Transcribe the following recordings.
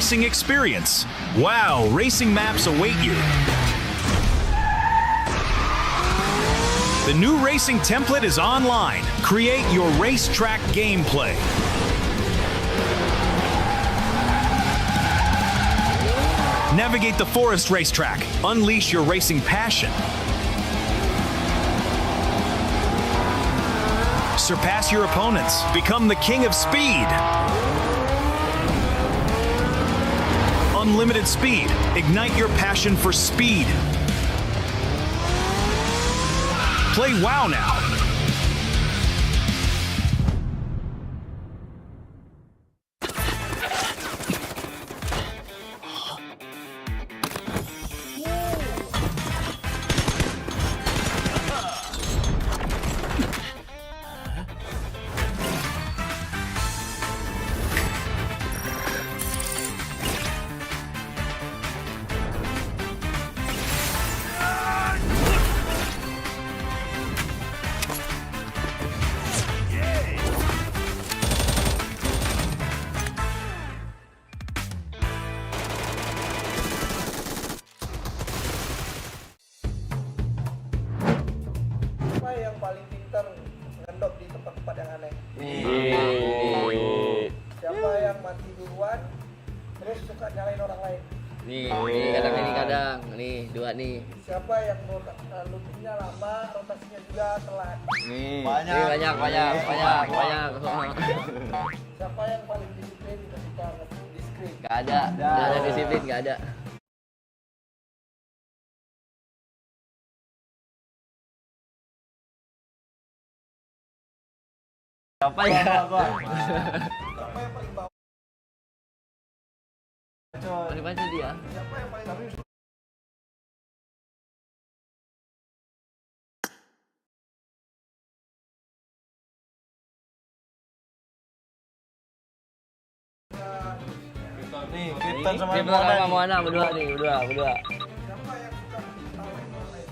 racing experience. Wow, racing maps await you. The new racing template is online. Create your racetrack gameplay. Navigate the forest racetrack. Unleash your racing passion. Surpass your opponents. Become the king of speed. Unlimited speed. Ignite your passion for speed. Play WoW now. Siapa yang paling pintar ngendop di tempat-tempat yang aneh? Siapa yang mati duluan terus suka nyalain orang lain? Nih kadang, nih dua nih. Siapa yang lututnya lama, rotasinya juga telat? Nih Banyak. banyak. Siapa yang paling disiplin ketika di screen? Gak ada disiplin, gak ada. Apa ya? Siapa yang paling bawah? Paling baca dia. Siapa yang paling bawah? Nih, kita sama Kita sama Moana berdua nih, berdua. Siapa yang suka ketawain orang lain?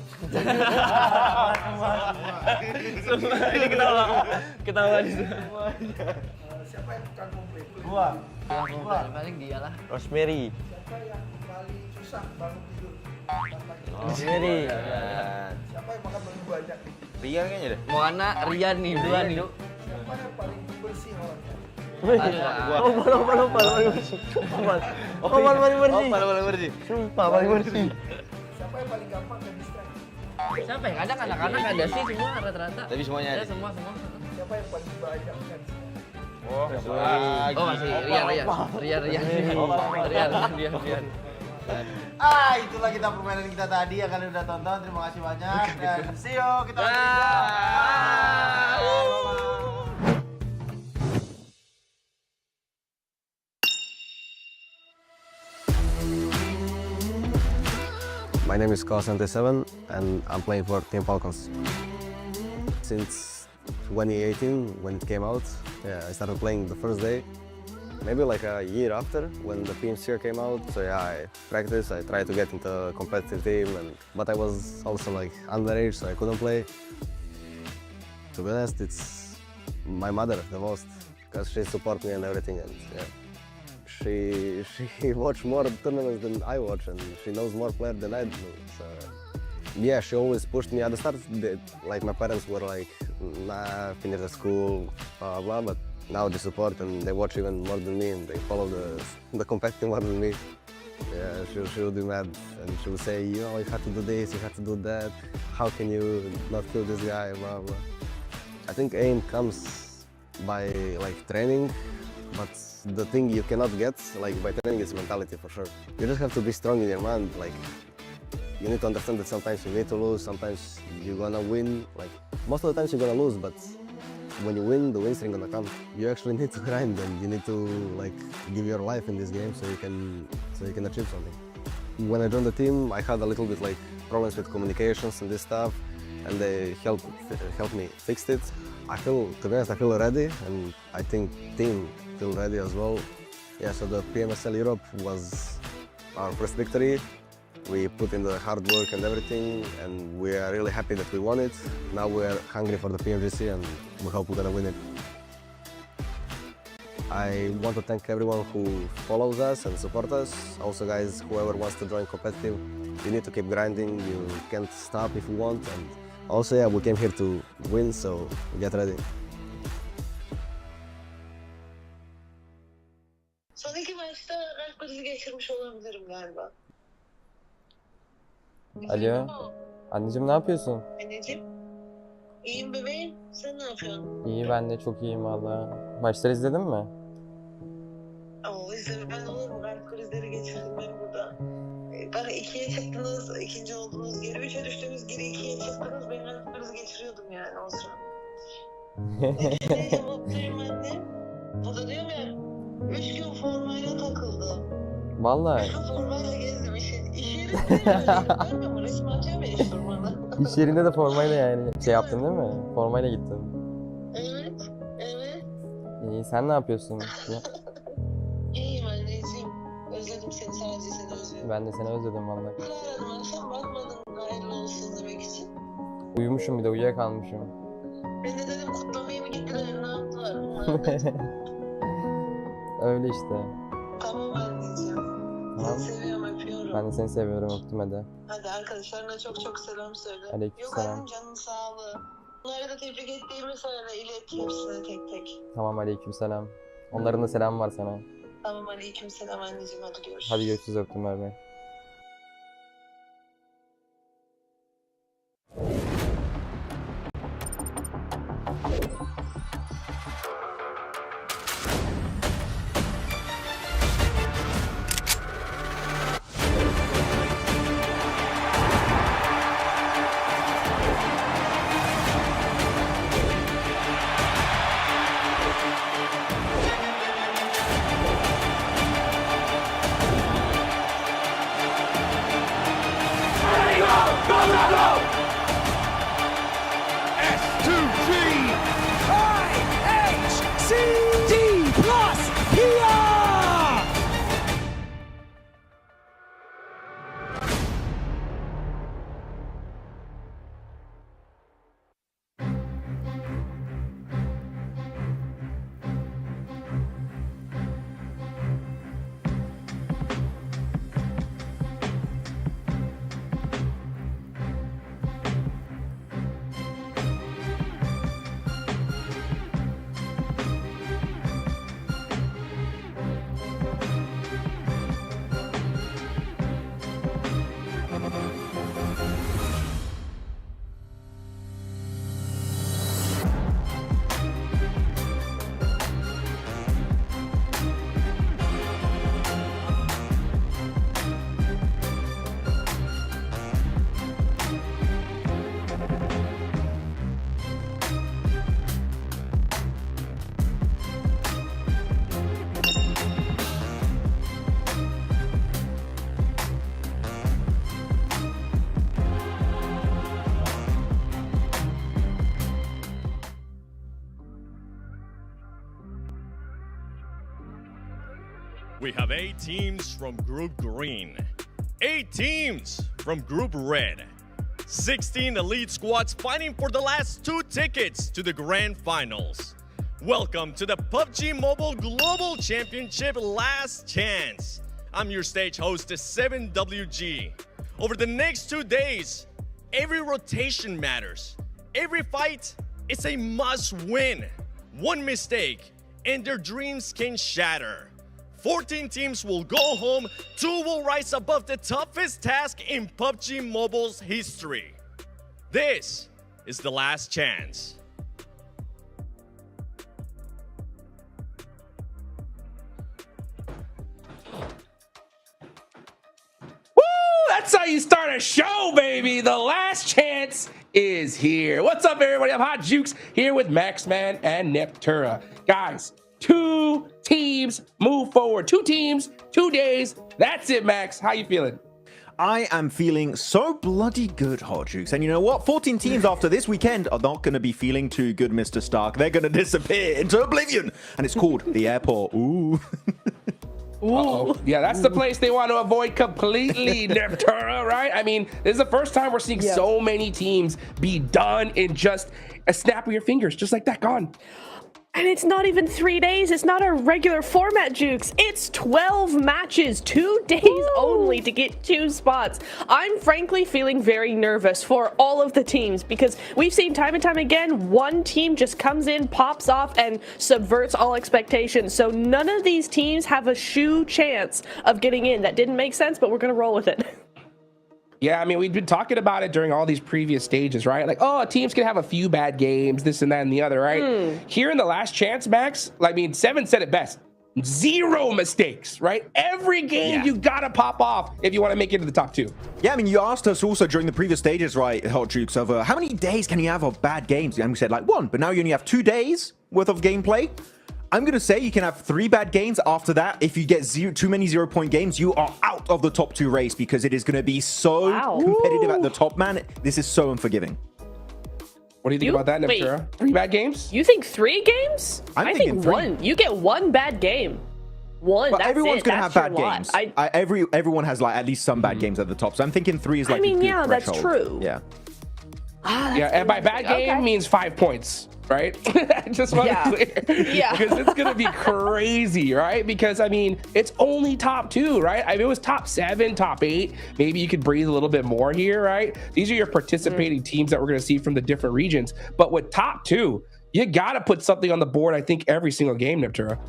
Ini ketawa di sana. Siapa yang bukan komplain? Gua. Paling dia lah. Rosemary. Siapa yang paling susah bangun tidur? Rosemary. Siapa yang makan paling banyak? Rian kayaknya deh. Moana, Rian nih, berdua nih. Siapa yang paling bersih orangnya? Lupa. Paling bersih. Sumpah paling bersih. Siapa yang paling gampang ke distract? Siapa ya? Kadang anak-anak ada sih semua rata-rata. Tapi semuanya ada. Ada semua. Siapa yang paling banyak kan? Oh, masih Rian. Itulah kita permainan kita tadi yang kalian udah tonton. Terima kasih banyak dan see you. Kita My name is Call77 and I'm playing for Team Falcons. Since 2018, when it came out, I started playing the first day. Maybe like a year after, when the PMGC came out. So yeah, I practiced, I tried to get into a competitive team, but I was also like underage, so I couldn't play. To be honest, it's my mother the most, because she supports me and everything, and yeah. She watched more tournaments than I watch, and she knows more players than I do. So yeah, she always pushed me. At the start, like my parents were like, "Nah, finish the school, blah blah." But now they support and they watch even more than me, and they follow the competitive more than me. Yeah, she would be mad, and she would say, "You know, you have to do this, you have to do that. How can you not kill this guy?" Blah blah. I think aim comes by like training, but the thing you cannot get like by training is mentality for sure. You just have to be strong in your mind. Like you need to understand that sometimes you need to lose, sometimes you're gonna win. Like most of the times you're gonna lose, but when you win, the wins are gonna come. You actually need to grind and you need to like give your life in this game so you can achieve something. When I joined the team, I had a little bit like problems with communications and this stuff, and they helped me fix it. To be honest, I feel ready, and I think team feel ready as well. Yeah, so the PMSL Europe was our first victory. We put in the hard work and everything, and we are really happy that we won it. Now we are hungry for the PMGC, and we hope we're gonna win it. I want to thank everyone who follows us and supports us. Also, guys, whoever wants to join competitive, you need to keep grinding. You can't stop if you want. And also, yeah, we came here to win, so get ready. Son iki maçta kalp krizi geçirmiş olabilirim galiba. Alo. Anneciğim ne yapıyorsun? Anneciğim. İyiyim bebeğim. Sen ne yapıyorsun? İyi, ben de çok iyiyim valla. Maçları izledin mi? Oo izleme ben olur mu? Kalp krizleri geçirdim ben burada. Bana ikiye çıktınız, ikinci oldunuz. Geri üçe düştünüz, geri ikiye çıktınız. Ben kalp krizi geçiriyordum yani o sıra. Neyse mutluyum annem. O da diyorum ya, 3 gün formayla takıldım. Valla. 3 gün formayla gezdim. İş yerinde görmüyor mu? Resim atıyor ya iş formada. İş yerinde de formayla yani şey yaptın değil mi? Formayla gittin. Evet, evet. İyi, sen ne yapıyorsun? İyiyim anneciğim. Özledim seni, sadece seni özlüyorum. Ben de seni özledim valla. Aradım akşam, bakmadın hayırlı olsun demek için. Uyumuşum, bir de uyuyakalmışım. Ben de dedim kutlamaya mı gittiler, ne yaptılar bunlar dedim. Öyle işte. Tamam anneciğim. Tamam. Seni seviyorum, öpüyorum. Ben de seni seviyorum, öptüm hadi. Hadi arkadaşlarına çok çok selam söyle. Aleykümselam. Yok annem, canın sağlığı. Bunları da tebrik ettiğimi söyle, ilet hepsine tek tek. Tamam, aleykümselam. Onların da selamı var sana. Tamam, aleykümselam anneciğim, hadi görüşürüz. Hadi görüşürüz, öptüm, bay bay. We have 8 teams from Group Green, 8 teams from Group Red, 16 elite squads fighting for the last 2 tickets to the Grand Finals. Welcome to the PUBG Mobile Global Championship Last Chance. I'm your stage host, 7WG. Over the next 2 days, every rotation matters. Every fight is a must win. One mistake and their dreams can shatter. 14 teams will go home, 2 will rise above the toughest task in PUBG Mobile's history. This is the last chance. Woo! That's how you start a show, baby. The last chance is here. What's up, everybody? I'm Hot Jukes here with Maxman and Neptura. Guys, 2 teams move forward. 2 teams, 2 days. That's it, Max. How you feeling? I am feeling so bloody good, Hot Jukes. And you know what? 14 teams after this weekend are not going to be feeling too good, Mr. Stark. They're going to disappear into oblivion. And it's called the airport. Ooh. Uh-oh. Yeah, that's the place they want to avoid completely, Neptura, right? I mean, this is the first time we're seeing so many teams be done in just a snap of your fingers, just like that, gone. And it's not even 3 days. It's not a regular format, Jukes. It's 12 matches, 2 days only to get 2 spots. I'm frankly feeling very nervous for all of the teams because we've seen time and time again, one team just comes in, pops off, and subverts all expectations. So none of these teams have a shoe chance of getting in. That didn't make sense, but we're going to roll with it. Yeah, I mean, we've been talking about it during all these previous stages, right? Like, oh, teams can have a few bad games, this and that and the other, right? Here in the last chance, Max, I mean, Seven said it best. 0 mistakes, right? Every game you gotta pop off if you want to make it to the top 2. Yeah, I mean, you asked us also during the previous stages, right, Hot Jukes, of how many days can you have of bad games? And we said like 1, but now you only have 2 days worth of gameplay. I'm going to say you can have 3 bad games. After that, if you get too many 0-point games, you are out of the top 2 race because it is going to be so competitive at the top, man. This is so unforgiving. What do you think about that, Neptura? 3 bad games? You think 3 games? I think 3. 1. You get 1 bad game. 1. But that's everyone's going to have bad lot. games. Everyone has like at least some bad games at the top. So I'm thinking 3 is like a good that's threshold. true. Yeah. Yeah, and by bad game means 5 points, right? I just want to clear. Yeah. Because it's going to be crazy, right? Because, I mean, it's only top 2, right? I mean, it was top 7, top 8. Maybe you could breathe a little bit more here, right? These are your participating teams that we're going to see from the different regions. But with top 2, you got to put something on the board, I think, every single game, Neptura.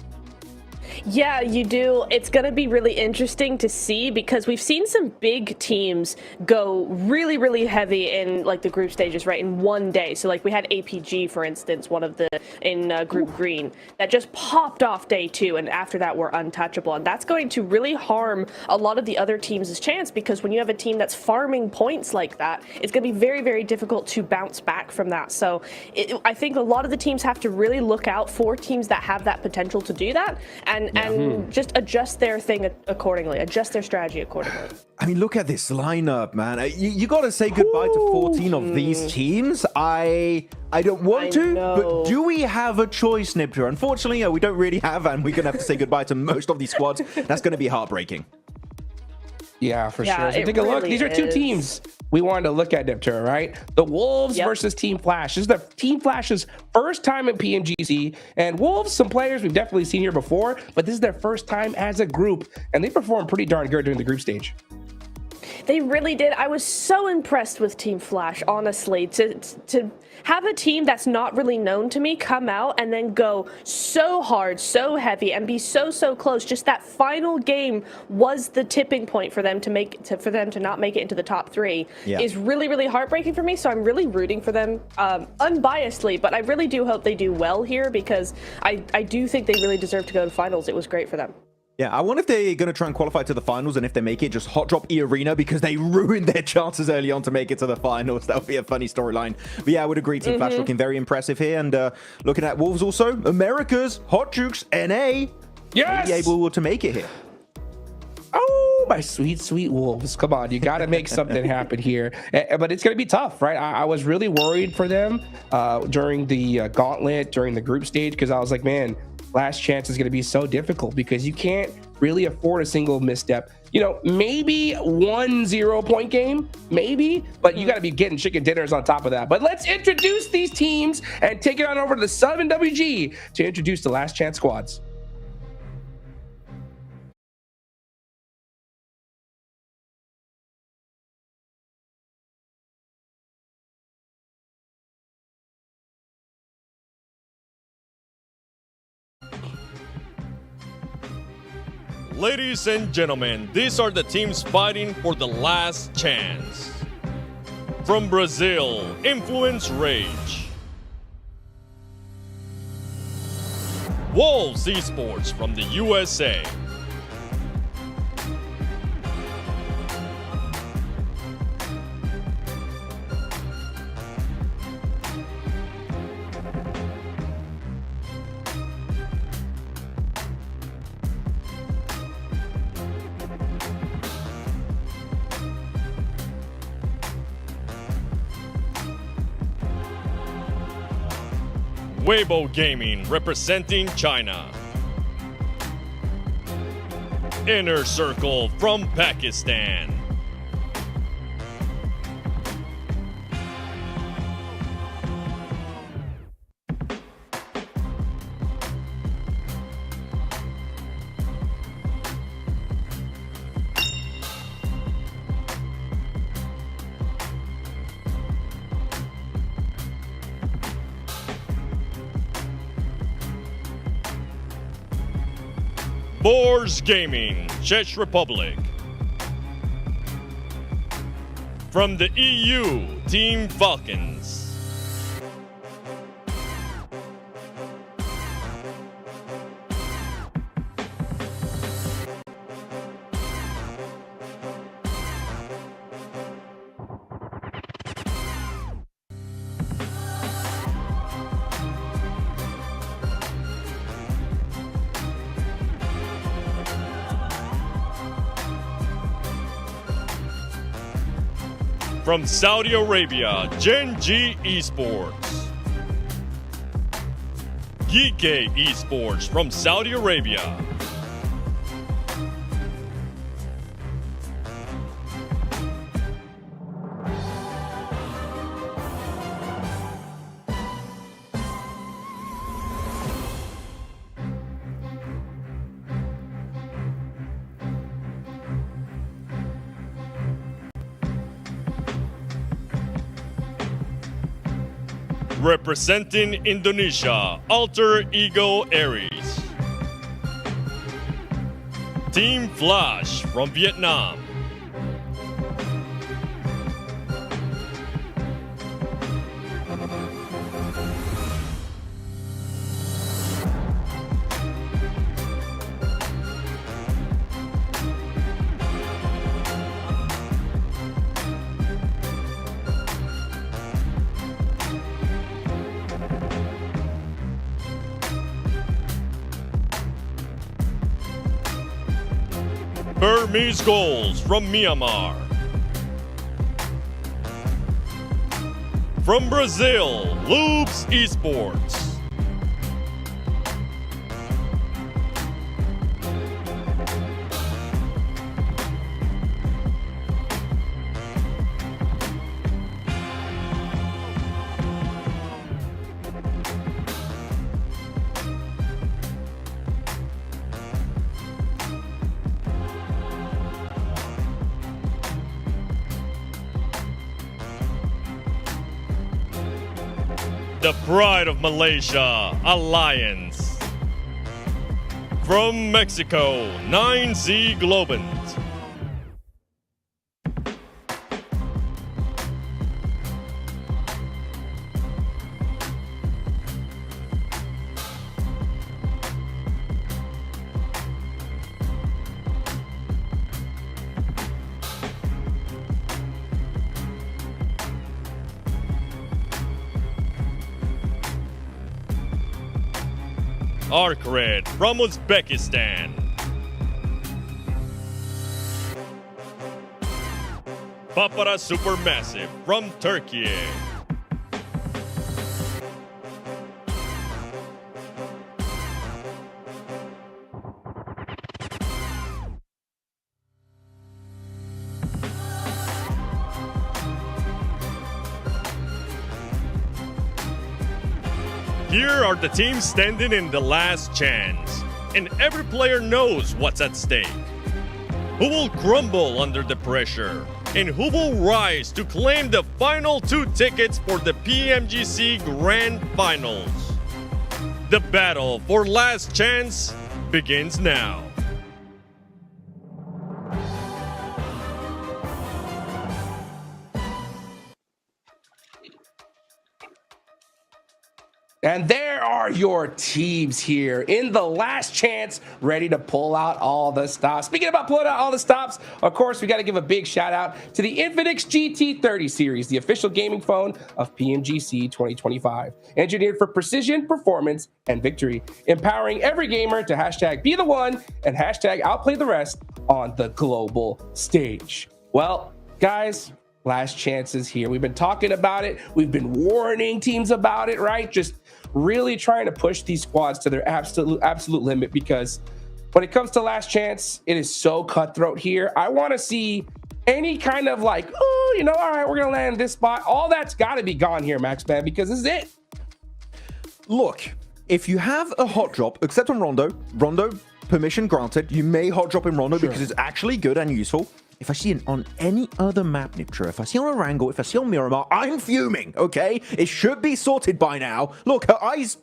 Yeah, you do. It's going to be really interesting to see because we've seen some big teams go really, really heavy in like the group stages, right, in 1 day. So like we had APG, for instance, one of the in group green that just popped off day 2. And after that, we're untouchable. And that's going to really harm a lot of the other teams' chance because when you have a team that's farming points like that, it's going to be very, very difficult to bounce back from that. So I think a lot of the teams have to really look out for teams that have that potential to do that and just adjust their thing accordingly, adjust their strategy accordingly. I mean, look at this lineup, man. You got to say goodbye to 14 of these teams. I don't want to, but do we have a choice, Nipter? Unfortunately, we don't really have, and we're going to have to say goodbye to most of these squads. That's going to be heartbreaking. Yeah, for sure. So take a look. These are 2 teams we wanted to look at, Neptura, right? The Wolves versus Team Flash. This is the Team Flash's first time at PMGC. And Wolves, some players we've definitely seen here before, but this is their first time as a group. And they performed pretty darn good during the group stage. They really did. I was so impressed with Team Flash, honestly. To have a team that's not really known to me come out and then go so hard, so heavy, and be so close. Just that final game was the tipping point for them to not make it into the top 3 is really, really heartbreaking for me. So I'm really rooting for them unbiasedly, but I really do hope they do well here because I do think they really deserve to go to finals. It was great for them. Yeah, I wonder if they're going to try and qualify to the finals, and if they make it, just hot drop E-Arena because they ruined their chances early on to make it to the finals. That would be a funny storyline. But yeah, I would agree. Team Flash looking very impressive here. And looking at Wolves also, America's Hot Jukes NA. Yes! Able to make it here. Oh, my sweet, sweet Wolves. Come on, you got to make something happen here. But it's going to be tough, right? I was really worried for them during the gauntlet, during the group stage, because I was like, man, last chance is going to be so difficult because you can't really afford a single misstep. You know, maybe 1 0-point game, maybe, but you got to be getting chicken dinners on top of that. But let's introduce these teams and take it on over to the Sub and WG to introduce the last chance squads. Ladies and gentlemen, these are the teams fighting for the last chance. From Brazil, Influence Rage. Wolves Esports from the USA. Weibo Gaming representing China. Inner Circle from Pakistan. Force Gaming, Czech Republic. From the EU, Team Falcons. From Saudi Arabia, Gen G Esports. Geek Esports from Saudi Arabia. Representing Indonesia, Alter Ego Aries. Team Flash from Vietnam. Burmese Goals from Myanmar. From Brazil, Loops Esports. The pride of Malaysia, Alliance. From Mexico, 9Z Globant. Arcred from Uzbekistan. Papara Supermassive from Turkey. Here are the teams standing in the last chance, and every player knows what's at stake. Who will crumble under the pressure, and who will rise to claim the final 2 tickets for the PMGC Grand Finals? The battle for last chance begins now. And there are your teams here in the last chance, ready to pull out all the stops. Speaking about pulling out all the stops, of course, we got to give a big shout out to the Infinix GT30 series, the official gaming phone of PMGC 2025. Engineered for precision, performance, and victory, empowering every gamer to hashtag be the one and hashtag outplay the rest on the global stage. Well, guys, last chances here. We've been talking about it. We've been warning teams about it, right? Just really trying to push these squads to their absolute limit, because when it comes to last chance, it is so cutthroat here. I want to see any kind of like, oh, you know, all right, we're going to land in this spot. All that's got to be gone here, Max Man, because this is it. Look, if you have a hot drop, except on Rondo, permission granted, you may hot drop in Rondo because it's actually good and useful. If I see it on any other map, Niptra, if I see on Erangel, if I see on Miramar, I'm fuming, okay? It should be sorted by now. Look, her eyes,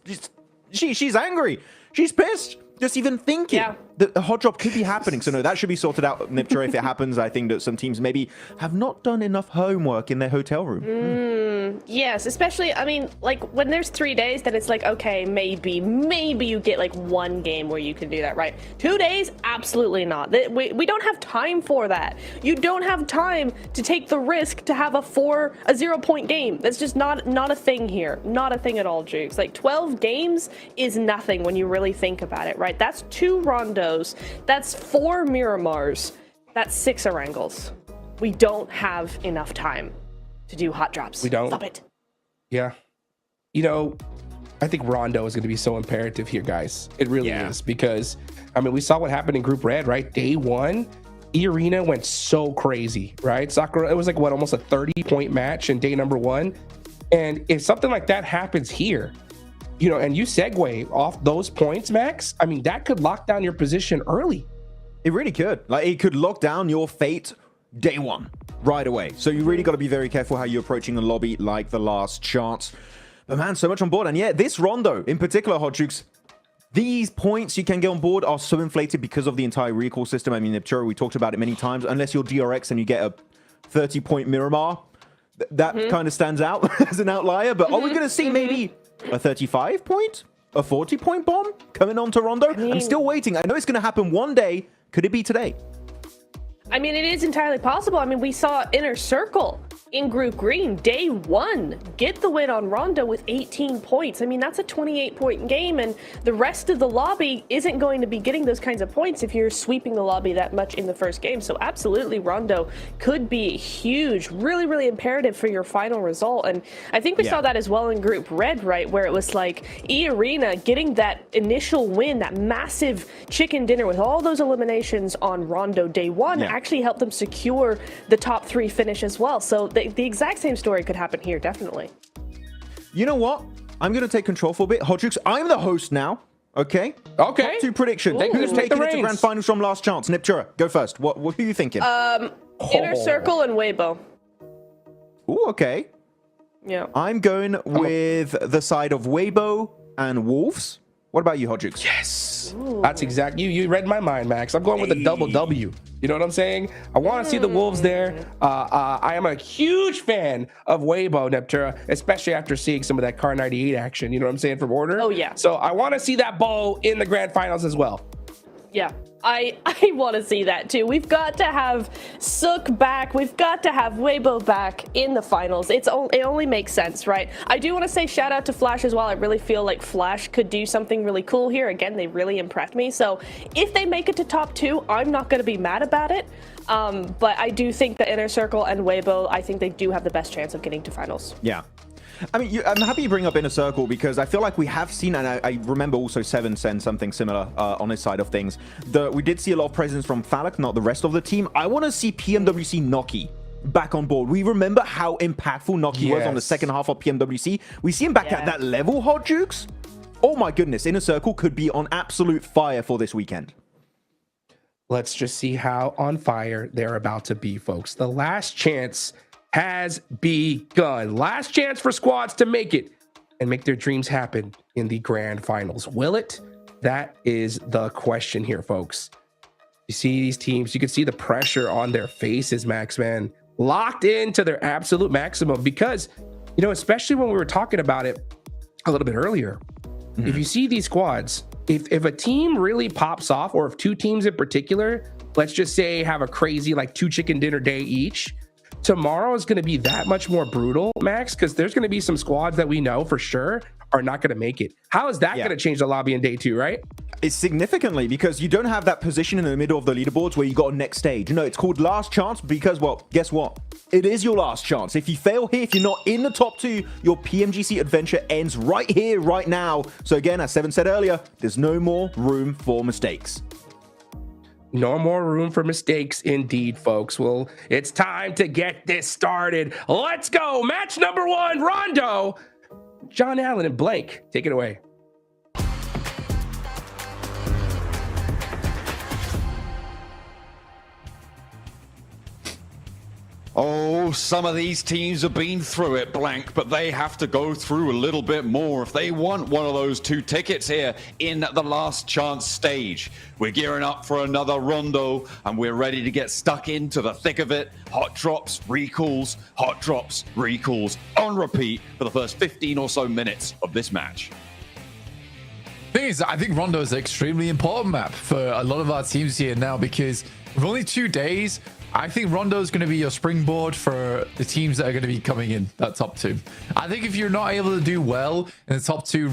she's angry. She's pissed. Just even thinking. Yeah. the hot drop could be happening. So no, that should be sorted out, Niptra, if it happens. I think that some teams maybe have not done enough homework in their hotel room. Yes, especially, I mean, like, when there's 3 days, then it's like, okay, maybe you get, like, one game where you can do that, right? 2 days? Absolutely not. We don't have time for that. You don't have time to take the risk to have a 0-point game. That's just not a thing here. Not a thing at all, Jukes. Like, 12 games is nothing when you really think about it, right? That's 2 Rondos. That's 4 Miramars. That's 6 Erangels. We don't have enough time to do hot drops. We don't. Stop it. Yeah. You know, I think Rondo is going to be so imperative here, guys. It really is, because, I mean, we saw what happened in Group Red, right? Day 1, E-Arena went so crazy, right? Sakura, it was like, what, almost a 30-point match in day number 1. And if something like that happens here, you know, and you segue off those points, Max, I mean, that could lock down your position early. It really could. Like, it could lock down your fate day 1 right away. So you really got to be very careful how you're approaching the lobby, like the last chance. But man, so much on board. And yeah, this Rondo in particular, Hot Jukes, these points you can get on board are so inflated because of the entire recall system. I mean, Niptura, we talked about it many times. Unless you're DRX and you get a 30-point Miramar, that kind of stands out as an outlier. But are we going to see maybe a 35-point, a 40-point bomb coming on to Rondo? I'm still waiting. I know it's going to happen one day. Could it be today? I mean, it is entirely possible. I mean, we saw Inner Circle in Group Green, day 1, get the win on Rondo with 18 points. I mean, that's a 28-point game, and the rest of the lobby isn't going to be getting those kinds of points if you're sweeping the lobby that much in the first game. So absolutely, Rondo could be huge, really, really imperative for your final result. And I think we saw that as well in Group Red, right, where it was like E-Arena getting that initial win, that massive chicken dinner with all those eliminations on Rondo day 1 actually helped them secure the top 3 finish as well. So the exact same story could happen here, definitely. You know what? I'm going to take control for a bit. Hot Jukes, I'm the host now. Okay? Okay. Top 2 prediction. Who's taking it to grand finals from last chance? Niptura, go first. Who are you thinking? Inner Circle and Weibo. Ooh, okay. Yeah. I'm going with the side of Weibo and Wolves. What about you, Hot Jukes? Yes. Ooh. That's exactly, you read my mind, Max. I'm going with a double W. You know what I'm saying? I want to see the Wolves there. I am a huge fan of Weibo, Neptura, especially after seeing some of that Car 98 action. You know what I'm saying, from Order? Oh, yeah. So I want to see that bow in the grand finals as well. Yeah, I want to see that too. We've got to have Sook back. We've got to have Weibo back in the finals. It only makes sense, right? I do want to say shout out to Flash as well. I really feel like Flash could do something really cool here. Again, they really impressed me. So if they make it to top 2, I'm not going to be mad about it. But I do think the Inner Circle and Weibo, I think they do have the best chance of getting to finals. Yeah. I mean, I'm happy you bring up Inner Circle because I feel like we have seen, and I remember also Seven said something similar on his side of things. We did see a lot of presence from Falak, not the rest of the team. I want to see PMWC Noki back on board. We remember how impactful Noki was on the second half of PMWC. We see him back at that level, Hot Jukes. Oh my goodness, Inner Circle could be on absolute fire for this weekend. Let's just see how on fire they're about to be, folks. The last chance has begun. Last chance for squads to make it and make their dreams happen in the grand finals. Will it? That is the question here, folks. You see these teams, you can see the pressure on their faces, Max, man, locked into their absolute maximum because, you know, especially when we were talking about it a little bit earlier, if you see these squads, if a team really pops off, or if 2 teams in particular, let's just say have a crazy like 2 chicken dinner day each, tomorrow is going to be that much more brutal, Max, because there's going to be some squads that we know for sure are not going to make it. How is that going to change the lobby in day 2, right? It's significantly because you don't have that position in the middle of the leaderboards where you got a next stage. You know, it's called last chance because, well, guess what? It is your last chance. If you fail here, if you're not in the top 2, your PMGC adventure ends right here, right now. So again, as Seven said earlier, there's no more room for mistakes. No more room for mistakes indeed, folks. Well, it's time to get this started. Let's go. Match number 1, Rondo. John Allen and Blank, take it away. Oh, some of these teams have been through it, Blank, but they have to go through a little bit more if they want one of those 2 tickets here in the last chance stage. We're gearing up for another rondo, and we're ready to get stuck into the thick of it. Hot drops, recalls, hot drops, recalls, on repeat for the first 15 or so minutes of this match. Thing is, I think Rondo is an extremely important map for a lot of our teams here now, because with only 2 days, I think Rondo is going to be your springboard for the teams that are going to be coming in that top 2. I think if you're not able to do well in the top 2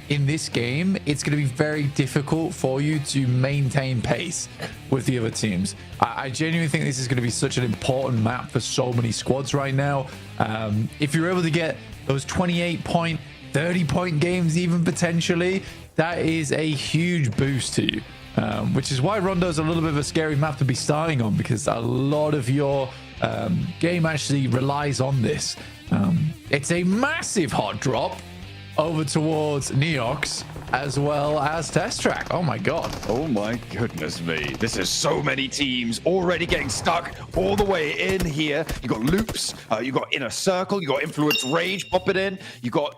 in this game, it's going to be very difficult for you to maintain pace with the other teams. I genuinely think this is going to be such an important map for so many squads right now. If you're able to get those 28-point, 30-point games even potentially, that is a huge boost to you. Which is why Rondo's a little bit of a scary map to be starting on, because a lot of your game actually relies on this. It's a massive hot drop over towards Neox as well as Test Track. Oh my god. Oh my goodness me. This is so many teams already getting stuck all the way in here. You got Loops, you got Inner Circle, you got Influence Rage popping in, you got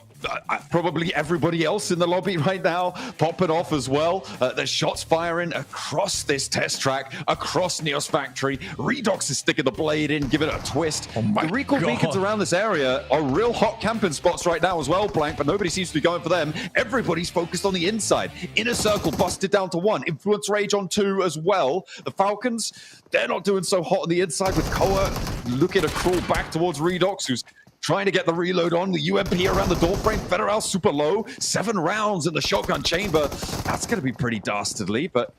probably everybody else in the lobby right now popping off as well. There's shots firing across this Test Track, across Neos Factory. Redox is sticking the blade in, giving it a twist. Oh my the recall God. beacons around this area are real hot camping spots right now as well, Blank, but nobody seems to be going for them. Everybody's focused on the inside. Inner Circle busted down to 1. Influence Rage on 2 as well. The Falcons, they're not doing so hot on the inside, with Koa looking to crawl back towards Redox, who's trying to get the reload on. The UMP around the door frame. Federal super low. 7 rounds in the shotgun chamber. That's going to be pretty dastardly, but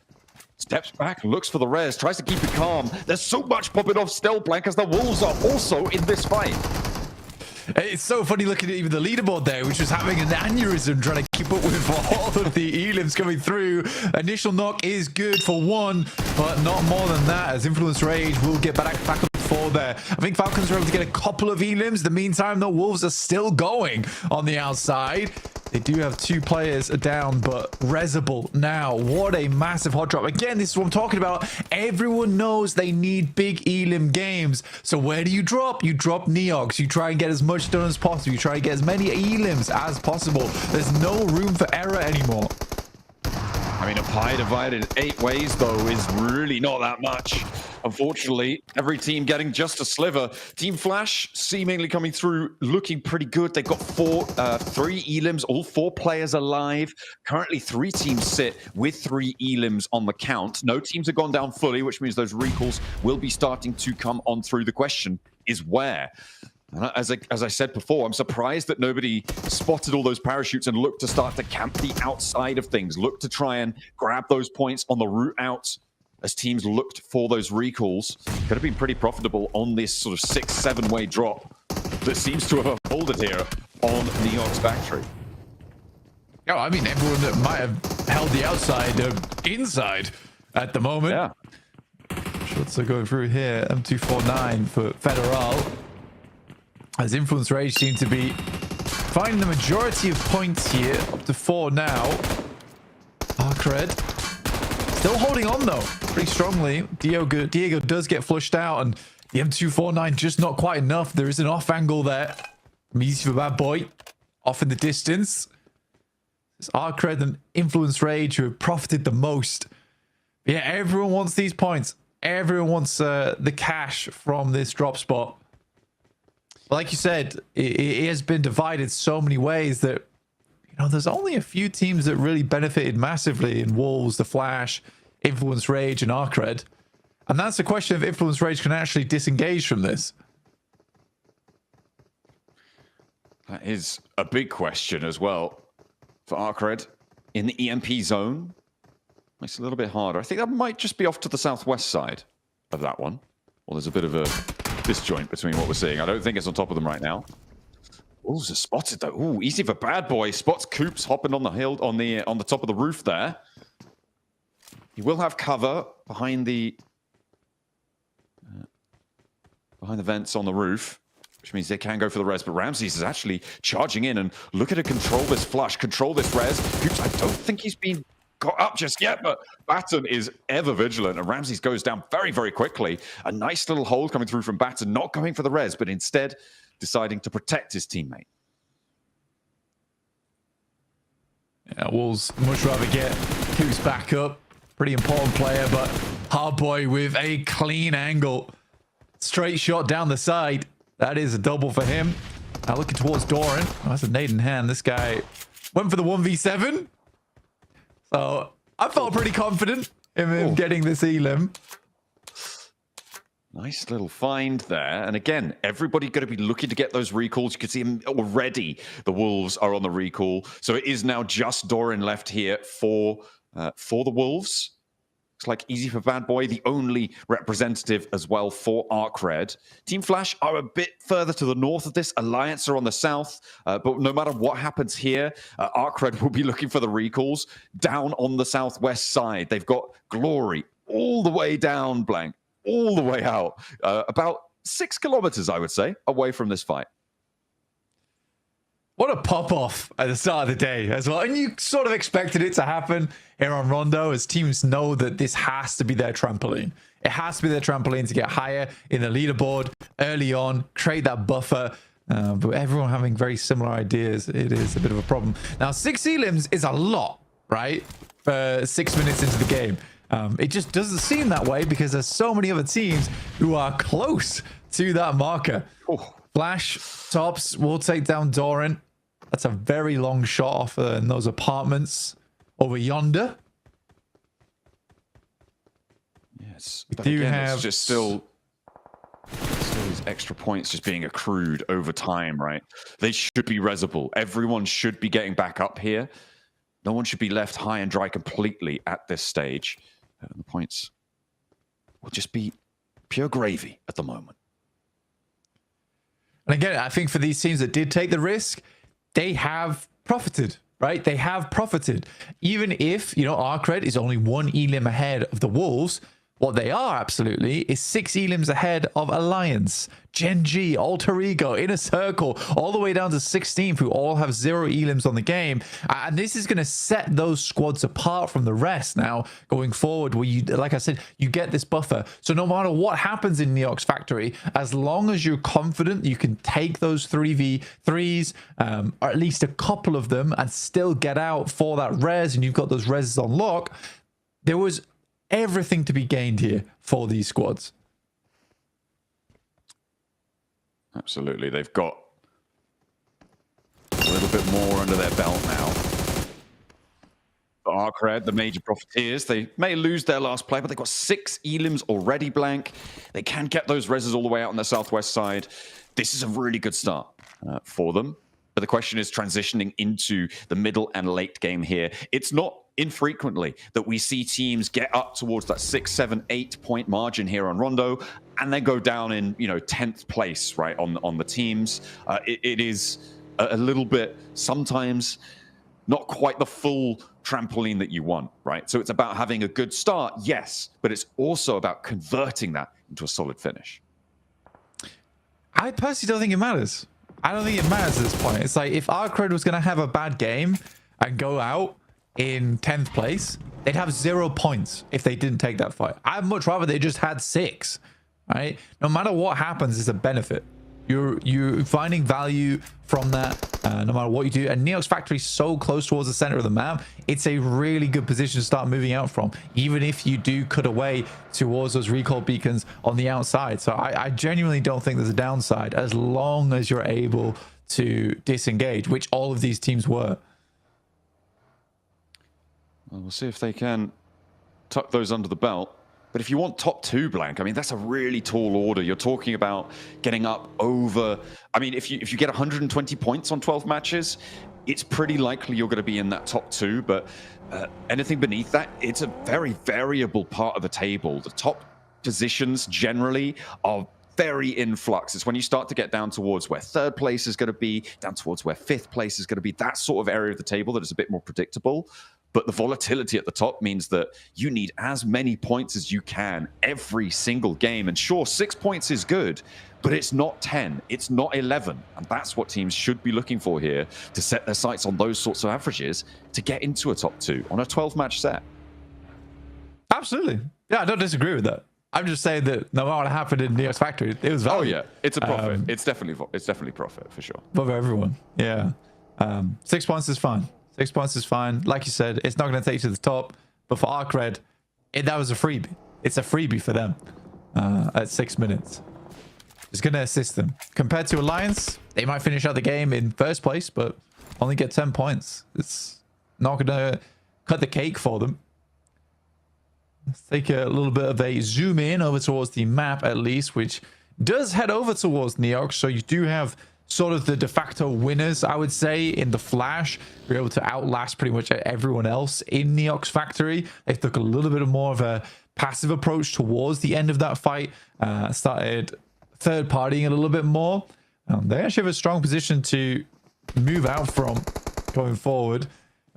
steps back, looks for the res, tries to keep it calm. There's so much popping off still, Blank, as the Wolves are also in this fight. It's so funny looking at even the leaderboard there, which was having an aneurysm trying to keep up with all of the elims coming through. Initial knock is good for 1, but not more than that, as Influence Rage will get back on the 4 there. I think Falcons are able to get a couple of elims. In the meantime, the Wolves are still going on the outside. They do have 2 players down, but Rezable now. What a massive hot drop. Again, this is what I'm talking about. Everyone knows they need big elim games. So where do you drop? You drop Neox. You try and get as much done as possible. You try and get as many elims as possible. There's no room for error anymore. I mean, a pie divided 8 ways, though, is really not that much. Unfortunately, every team getting just a sliver. Team Flash seemingly coming through, looking pretty good. They've got 3 elims, all 4 players alive. Currently, 3 teams sit with 3 elims on the count. No teams have gone down fully, which means those recalls will be starting to come on through. The question is where? As I said before, I'm surprised that nobody spotted all those parachutes and looked to start to camp the outside of things, look to try and grab those points on the route out as teams looked for those recalls. Could have been pretty profitable on this sort of 6-7 way drop that seems to have unfolded here on Neox Factory. Oh, I mean, everyone that might have held the outside inside at the moment. Yeah. Shots are going through here. M249 for Federal. As Influence Rage seem to be finding the majority of points here, up to 4 now. Arcred still holding on though, pretty strongly. Diego does get flushed out, and the M249 just not quite enough. There is an off angle there. Easy for Bad Boy, off in the distance. It's Arcred and Influence Rage who have profited the most. But yeah, everyone wants these points. Everyone wants the cash from this drop spot. Like you said, it has been divided so many ways that, you know, there's only a few teams that really benefited massively in Wolves, the Flash, Influence Rage, and Arcred. And that's the question if Influence Rage can actually disengage from this. That is a big question as well for Arcred in the EMP zone. Makes it a little bit harder. I think that might just be off to the southwest side of that one. Well, there's a bit of a disjoint between what we're seeing. I don't think it's on top of them right now. Oh, it's spotted though. Ooh, easy for Bad Boy. Spots Coops hopping on the hill on the top of the roof there. He will have cover behind the vents on the roof, which means they can go for the res. But Ramses is actually charging in and look at to control this flush, control this res. Coops, I don't think he's been got up just yet, but Batten is ever vigilant, and Ramses goes down very, very quickly. A nice little hold coming through from Batten, not going for the res, but instead deciding to protect his teammate. Yeah, Wolves much rather get Coos back up. Pretty important player, but Hardboy with a clean angle. Straight shot down the side. That is a double for him. Now looking towards Doran. Oh, that's a nade in hand. This guy went for the 1v7. So I felt pretty confident in him getting this elim. Nice little find there. And again, everybody going to be looking to get those recalls. You can see him already. The Wolves are on the recall. So it is now just Doran left here for the Wolves. Looks like easy for Bad Boy, the only representative as well for Arc Red. Team Flash are a bit further to the north of this. Alliance are on the south. But no matter what happens here, Arc Red will be looking for the recalls down on the southwest side. They've got Glory all the way down, Blank, all the way out. About 6 kilometers, I would say, away from this fight. What a pop-off at the start of the day as well. And you sort of expected it to happen here on Rondo as teams know that this has to be their trampoline. It has to be their trampoline to get higher in the leaderboard early on, create that buffer. But everyone having very similar ideas, it is a bit of a problem. Now, 6 elims is a lot, right? For 6 minutes into the game. It just doesn't seem that way because there's so many other teams who are close to that marker. Flash tops will take down Doran. That's a very long shot off in those apartments over yonder. Yes, we but do again, have it's just still these extra points just being accrued over time, right? They should be resable. Everyone should be getting back up here. No one should be left high and dry completely at this stage. The points will just be pure gravy at the moment. And again, I think for these teams that did take the risk, they have profited, right? They have profited. Even if, you know, Arc Red is only 1 elim ahead of the Wolves, what they are absolutely is 6 elims ahead of Alliance, Gen G, Alter Ego, Inner Circle, all the way down to 16th, who all have 0 elims on the game. And this is going to set those squads apart from the rest now going forward, where you, like I said, you get this buffer. So no matter what happens in Neox Factory, as long as you're confident you can take those 3v3s, or at least a couple of them, and still get out for that res, and you've got those reses on lock, there was everything to be gained here for these squads. Absolutely. They've got a little bit more under their belt now. Arc Red, the major profiteers, they may lose their last play, but they've got 6 elims already, Blank. They can get those reses all the way out on the southwest side. This is a really good start for them. But the question is transitioning into the middle and late game here. It's not infrequently that we see teams get up towards that 6, 7, 8 point margin here on Rondo and then go down in, you know, 10th place, right, on the teams. It is a little bit, sometimes not quite the full trampoline that you want, right? So it's about having a good start, yes, but it's also about converting that into a solid finish. I personally don't think it matters. I don't think it matters at this point. It's like if Arc Red was going to have a bad game and go out in 10th place, they'd have 0 points if they didn't take that fight. I'd much rather they just had 6, right? No matter what happens, it's a benefit. You're finding value from that no matter what you do. And Neox Factory is so close towards the center of the map. It's a really good position to start moving out from, even if you do cut away towards those recall beacons on the outside. So I genuinely don't think there's a downside as long as you're able to disengage, which all of these teams were. Well, we'll see if they can tuck those under the belt. But if you want top 2, Blank, I mean, that's a really tall order. You're talking about getting up over... I mean, if you get 120 points on 12 matches, it's pretty likely you're going to be in that top 2. But anything beneath that, it's a very variable part of the table. The top positions generally are very in flux. It's when you start to get down towards where 3rd place is going to be, down towards where 5th place is going to be, that sort of area of the table that is a bit more predictable. But the volatility at the top means that you need as many points as you can every single game. And sure, 6 points is good, but it's not 10, it's not 11. And that's what teams should be looking for here, to set their sights on those sorts of averages to get into a top 2 on a 12-match set. Absolutely. Yeah, I don't disagree with that. I'm just saying that no matter what happened in Neox Factory, it was value. Oh, yeah. It's a profit. It's definitely profit, for sure. For everyone. Yeah. 6 points is fine. 6 points is fine. Like you said, it's not going to take you to the top. But for ArcRed, that was a freebie. It's a freebie for them at 6 minutes. It's going to assist them. Compared to Alliance, they might finish out the game in first place, but only get 10 points. It's not going to cut the cake for them. Let's take a little bit of a zoom in over towards the map, at least, which does head over towards Neox. So you do have sort of the de facto winners, I would say, in the Flash. You're able to outlast pretty much everyone else in Neox Factory. They took a little bit more of a passive approach towards the end of that fight. Started third partying a little bit more. They actually have a strong position to move out from going forward.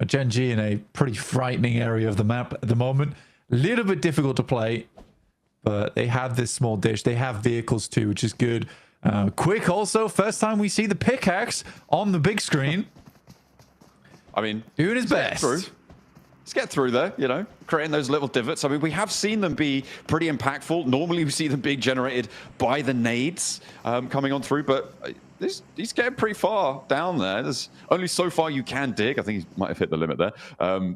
Gen G in a pretty frightening area of the map at the moment. A little bit difficult to play, but they have this small dish. They have vehicles too, which is good. Quick also, first time we see the pickaxe on the big screen. I mean, doing his best. Let's get through there, you know, creating those little divots. I mean, we have seen them be pretty impactful. Normally we see them being generated by the nades coming on through, but he's getting pretty far down there. There's only so far you can dig. I think he might have hit the limit there.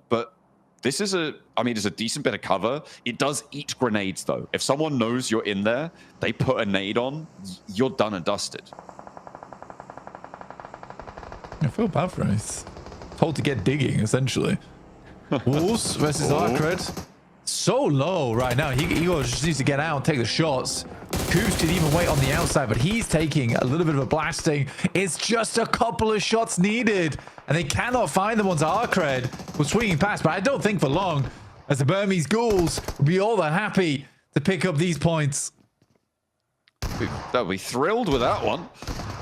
But this is it's a decent bit of cover. It does eat grenades, though. If someone knows you're in there, they put a nade on, you're done and dusted. I feel bad for him. He's told to get digging, essentially. Wolves versus ArcRed. So low right now. He just needs to get out and take the shots. Coops could even wait on the outside, but he's taking a little bit of a blasting. It's just a couple of shots needed, and they cannot find them onto ArcRed. We're swinging past, but I don't think for long, as the Burmese Ghouls will be all that happy to pick up these points. They'll be thrilled with that one.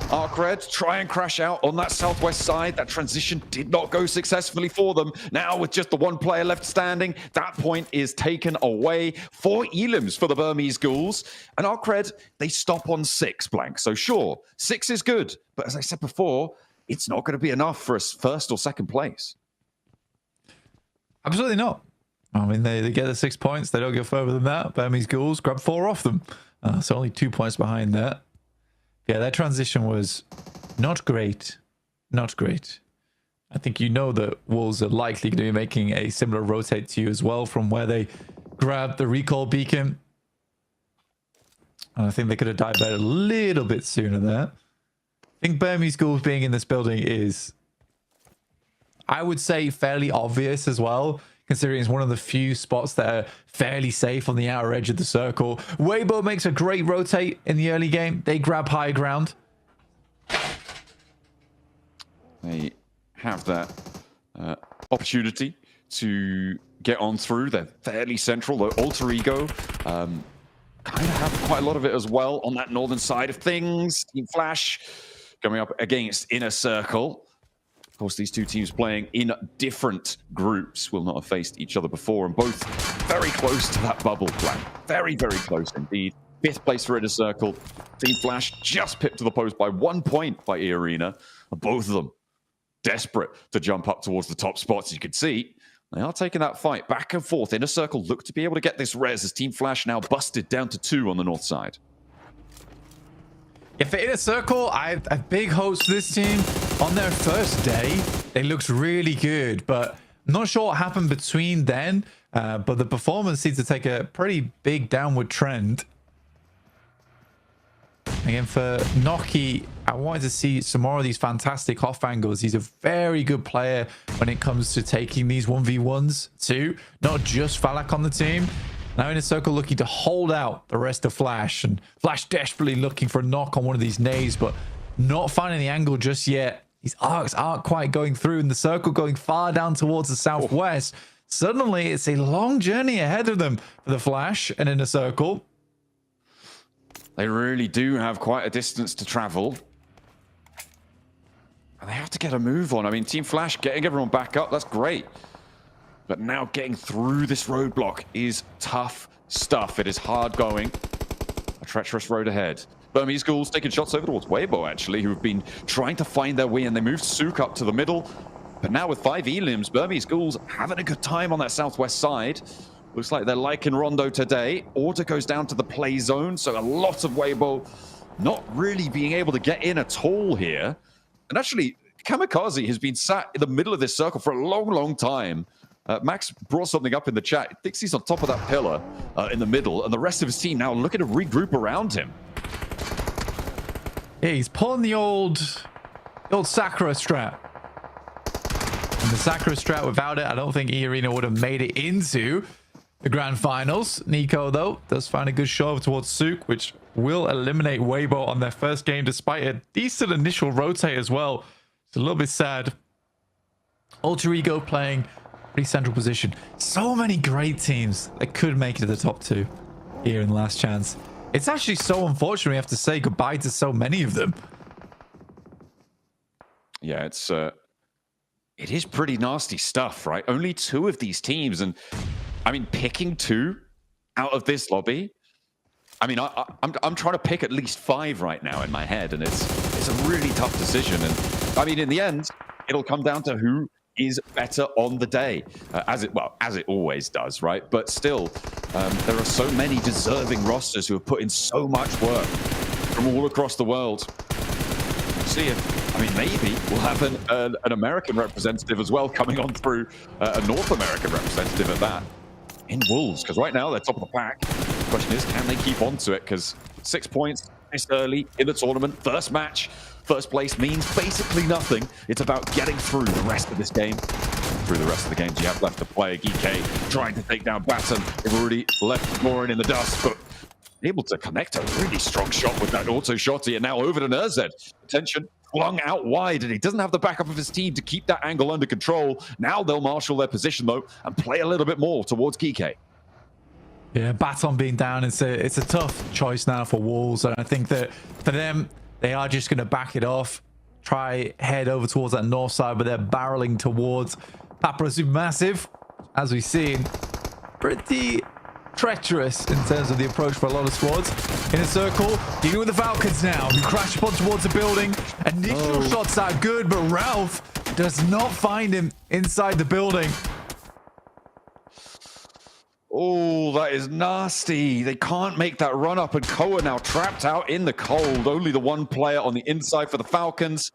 ArcRed try and crash out on that southwest side. That transition did not go successfully for them. Now with just the one player left standing, that point is taken away. 4 elims for the Burmese Ghouls. And ArcRed, they stop on 6 blank. So sure, 6 is good. But as I said before, it's not going to be enough for us first or second place. Absolutely not. I mean, they get the 6 points. They don't go further than that. Burmese Ghouls grab 4 off them. So only 2 points behind that. Yeah, that transition was not great. Not great. I think you know that Wolves are likely going to be making a similar rotate to you as well from where they grabbed the recall beacon. And I think they could have dived out a little bit sooner there. I think Burmese Ghouls being in this building is, I would say, fairly obvious as well, considering it's one of the few spots that are fairly safe on the outer edge of the circle. Weibo makes a great rotate in the early game. They grab high ground. They have that opportunity to get on through. They're fairly central. The alter ego kind of have quite a lot of it as well on that northern side of things. Team Flash coming up against Inner Circle. Of course, these two teams playing in different groups will not have faced each other before, and both very close to that bubble plan. Very, very close indeed. 5th place for Inner Circle. Team Flash just pipped to the post by 1 point by E-Arena. Both of them desperate to jump up towards the top spots. You can see they are taking that fight back and forth. Inner Circle look to be able to get this res as Team Flash now busted down to 2 on the north side. If Inner Circle, I have big hopes for this team. On their first day, they looked really good, but I'm not sure what happened between then. But the performance seems to take a pretty big downward trend. Again, for Noki, I wanted to see some more of these fantastic off angles. He's a very good player when it comes to taking these 1v1s too. Not just Falak on the team. Now Inner Circle looking to hold out the rest of Flash, and Flash desperately looking for a knock on one of these nades, but not finding the angle just yet. These arcs aren't quite going through, and the circle going far down towards the southwest. Suddenly, it's a long journey ahead of them for the Flash and Inner Circle. They really do have quite a distance to travel. And they have to get a move on. I mean, Team Flash getting everyone back up, that's great. But now getting through this roadblock is tough stuff. It is hard going. A treacherous road ahead. Burmese Ghouls taking shots over towards Weibo, actually, who have been trying to find their way, and they moved Sook up to the middle. But now with 5 elims, Burmese Ghouls having a good time on that southwest side. Looks like they're liking Rondo today. Order goes down to the play zone, so a lot of Weibo not really being able to get in at all here. And actually, Kamikaze has been sat in the middle of this circle for a long, long time. Max brought something up in the chat. He thinks he's on top of that pillar in the middle, and the rest of his team now looking to regroup around him. Yeah, he's pulling the old Sakura strat. And the Sakura strat, without it, I don't think E-Arena would have made it into the grand finals. Nico, though, does find a good shove towards Sook, which will eliminate Weibo on their first game, despite a decent initial rotate as well. It's a little bit sad. Alter Ego playing pretty central position. So many great teams that could make it to the top 2 here in Last Chance. It's actually so unfortunate we have to say goodbye to so many of them. Yeah, it is pretty nasty stuff, right? Only 2 of these teams, and I mean, picking 2 out of this lobby. I mean, I'm trying to pick at least 5 right now in my head, and it's a really tough decision. And I mean, in the end, it'll come down to who is better on the day, as it always does, right? But still, there are so many deserving rosters who have put in so much work from all across the world. See if, I mean, maybe we'll have an American representative as well coming on through, a North American representative at that, in Wolves, because right now they're top of the pack. The question is, can they keep on to it? Because 6 points this early in the tournament, first match, first place means basically nothing. It's about getting through the rest of this game. Through the rest of the games you have left to play. GK trying to take down Batten. They've already left Morin in the dust, but able to connect a really strong shot with that auto shotty, and now over to Nerzed. Attention, flung out wide, and he doesn't have the backup of his team to keep that angle under control. Now they'll marshal their position, though, and play a little bit more towards GK. Yeah, Baton being down, it's a tough choice now for Wolves, and I think that for them, they are just going to back it off, try head over towards that north side, but they're barreling towards Papra Supermassive, as we've seen. Pretty treacherous in terms of the approach for a lot of squads. In a circle, dealing with the Falcons now, who crash upon towards the building. Initial shots are good, but Ralph does not find him inside the building. Oh, that is nasty. They can't make that run up, and Koa now trapped out in the cold. Only the one player on the inside for the Falcons.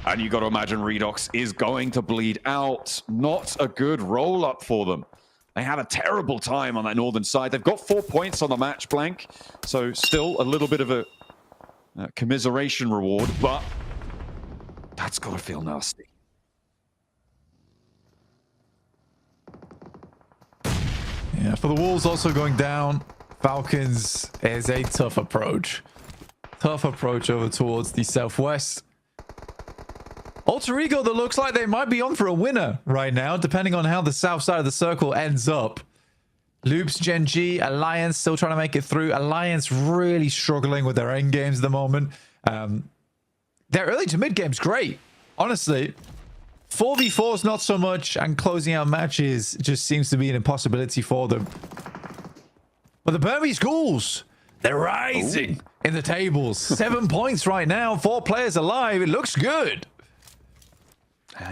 And you got to imagine Redox is going to bleed out. Not a good roll up for them. They had a terrible time on that northern side. They've got 4 points on the match blank, so still a little bit of a commiseration reward, but that's got to feel nasty. Yeah, for the Wolves also going down, Falcons is a tough approach. Tough approach over towards the southwest. Alter Ego, that looks like they might be on for a winner right now, depending on how the south side of the circle ends up. Loops, Gen G, Alliance still trying to make it through. Alliance really struggling with their end games at the moment. Their early to mid game's great, honestly. 4v4's not so much, and closing out matches just seems to be an impossibility for them. But the Burmese Ghouls, they're rising in the tables. 7 points right now, 4 players alive. It looks good.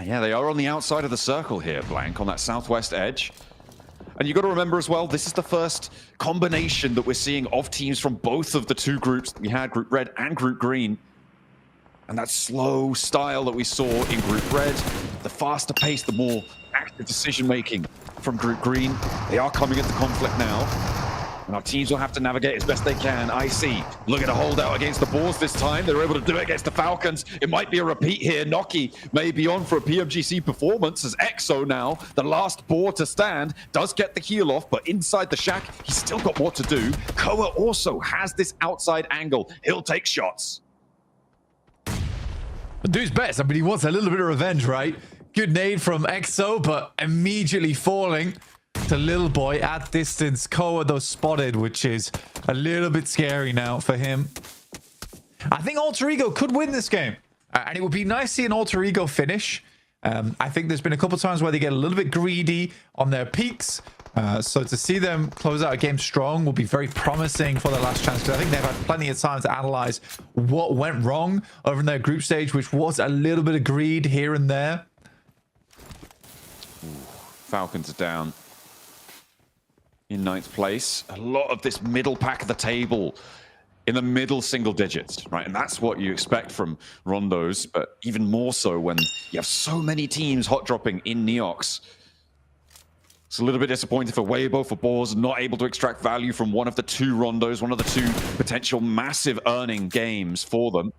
Yeah, they are on the outside of the circle here, Blank, on that southwest edge. And you've got to remember as well, this is the first combination that we're seeing of teams from both of the 2 groups that we had, Group Red and Group Green. And that slow style that we saw in Group Red, the faster pace, the more active decision-making from Group Green. They are coming into conflict now. And our teams will have to navigate as best they can. IC looking to hold out against the Boars this time. They were able to do it against the Falcons. It might be a repeat here. Noki may be on for a PMGC performance as EXO now, the last Boar to stand, does get the heal off, but inside the shack, he's still got more to do. Koa also has this outside angle. He'll take shots. But dude's best. I mean, he wants a little bit of revenge, right? Good nade from EXO, but immediately falling to Little Boy at distance. Koa, though, spotted, which is a little bit scary now for him. I think Alter Ego could win this game. And it would be nice to see an Alter Ego finish. I think there's been a couple times where they get a little bit greedy on their peaks. So to see them close out a game strong will be very promising for their last chance, because I think they've had plenty of time to analyze what went wrong over in their group stage, which was a little bit of greed here and there. Falcons are down in 9th place. A lot of this middle pack of the table in the middle single digits, right? And that's what you expect from Rondos, but even more so when you have so many teams hot dropping in Neox. It's a little bit disappointing for Weibo, for Boars, not able to extract value from one of the 2 Rondos, one of the 2 potential massive earning games for them.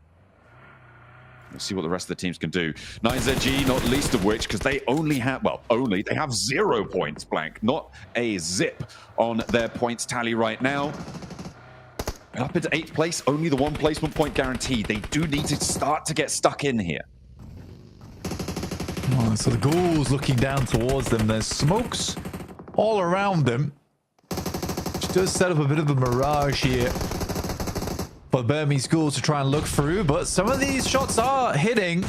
Let's see what the rest of the teams can do. 9ZG, not least of which, because they only have, they have 0 points, blank. Not a zip on their points tally right now. Up into 8th place, only the 1 placement point guaranteed. They do need to start to get stuck in here. Oh, so the Ghouls looking down towards them. There's smokes all around them, which does set up a bit of a mirage here for Burmese Ghouls to try and look through, but some of these shots are hitting.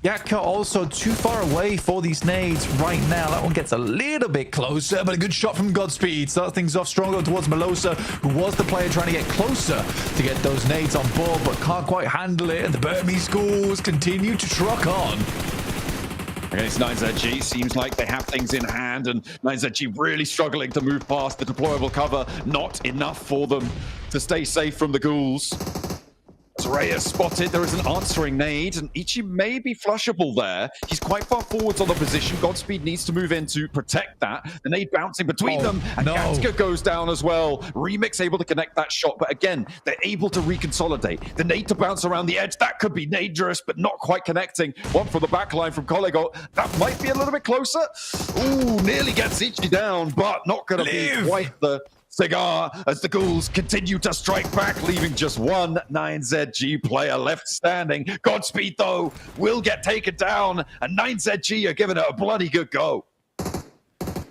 Yatka also too far away for these nades right now. That one gets a little bit closer, but a good shot from Godspeed. Starts things off strong towards Melosa, who was the player trying to get closer to get those nades on board, but can't quite handle it. And the Burmese Ghouls continue to truck on. Against 9ZG, seems like they have things in hand, and 9ZG really struggling to move past the deployable cover. Not enough for them to stay safe from the Ghouls. Reyes spotted, there is an answering nade, and Ichi may be flushable there. He's quite far forwards on the position. Godspeed needs to move in to protect that. The nade bouncing between them, and Gatska goes down as well. Remix able to connect that shot, but again, they're able to reconsolidate. The nade to bounce around the edge, that could be dangerous, but not quite connecting. One from the back line from Collego. That might be a little bit closer. Ooh, nearly gets Ichi down, but not going to be quite the cigar as the Ghouls continue to strike back, leaving just one 9ZG player left standing. Godspeed, though, will get taken down, and 9ZG are giving it a bloody good go.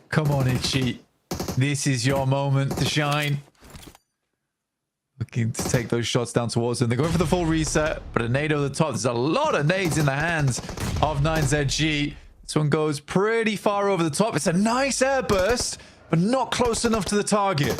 Come on, Ichi. This is your moment to shine. Looking to take those shots down towards them. They're going for the full reset, but a nade over the top. There's a lot of nades in the hands of 9ZG. This one goes pretty far over the top. It's a nice air burst, but not close enough to the target.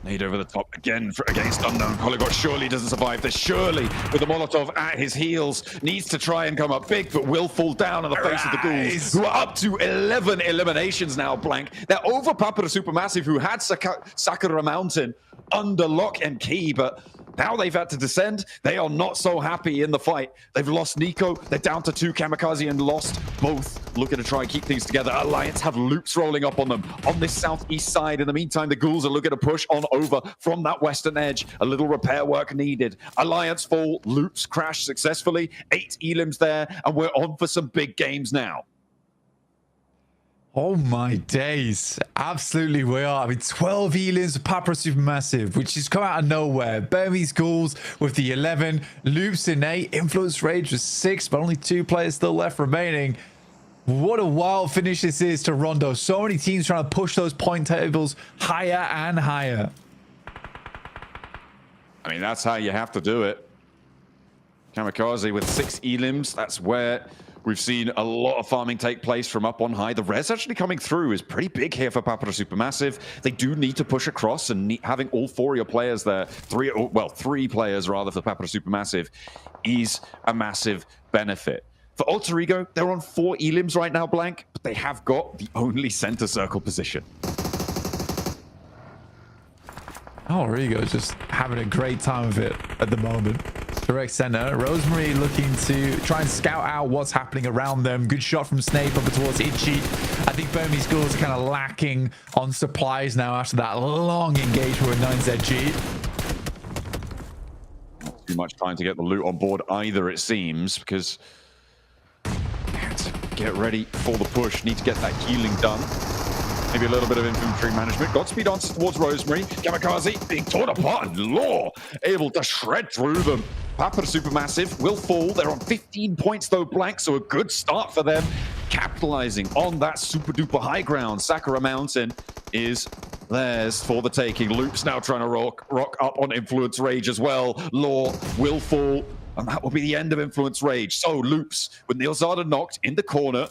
Nade over the top again against Unknown. Collego surely doesn't survive this. Surely, with the Molotov at his heels, needs to try and come up big, but will fall down in the face of the Ghouls, who are up to 11 eliminations now, blank. They're over Papara Supermassive, who had Sakura Mountain under lock and key, but now they've had to descend. They are not so happy in the fight. They've lost Nico. They're down to 2 Kamikaze and lost both. Looking to try and keep things together. Alliance have loops rolling up on them on this southeast side. In the meantime, the Ghouls are looking to push on over from that western edge. A little repair work needed. Alliance fall. Loops crash successfully. 8 elims there, and we're on for some big games now. Oh my days. Absolutely we are. I mean, 12 elims of Papara Supermassive, which has come out of nowhere. Burmese Ghouls with the 11. Loops in 8. Influence Rage with 6, but only 2 players still left remaining. What a wild finish this is to Rondo. So many teams trying to push those point tables higher and higher. I mean, that's how you have to do it. Kamikaze with 6 elims. That's where we've seen a lot of farming take place from up on high. The res actually coming through is pretty big here for Papara Supermassive. They do need to push across, and having all 4 of your players there, 3 players rather for Papara Supermassive, is a massive benefit. For Alter Ego, they're on 4 elims right now, blank, but they have got the only center circle position. Alter Ego is just having a great time of it at the moment. Direct center. Rosemary looking to try and scout out what's happening around them. Good shot from Snape over towards Ichi. I think Burmese Ghouls are kind of lacking on supplies now after that long engagement with 9ZG. Not too much time to get the loot on board either, it seems, because get ready for the push. Need to get that healing done. Maybe a little bit of infantry management. Godspeed answers towards Rosemary. Kamikaze being torn apart, and Law able to shred through them. Papara Supermassive will fall. They're on 15 points though, blank, so a good start for them. Capitalizing on that super duper high ground. Sakura Mountain is theirs for the taking. Loop's now trying to rock up on Influence Rage as well. Law will fall. And that will be the end of Influence Rage. So Loops, with Neilzada knocked in the corner.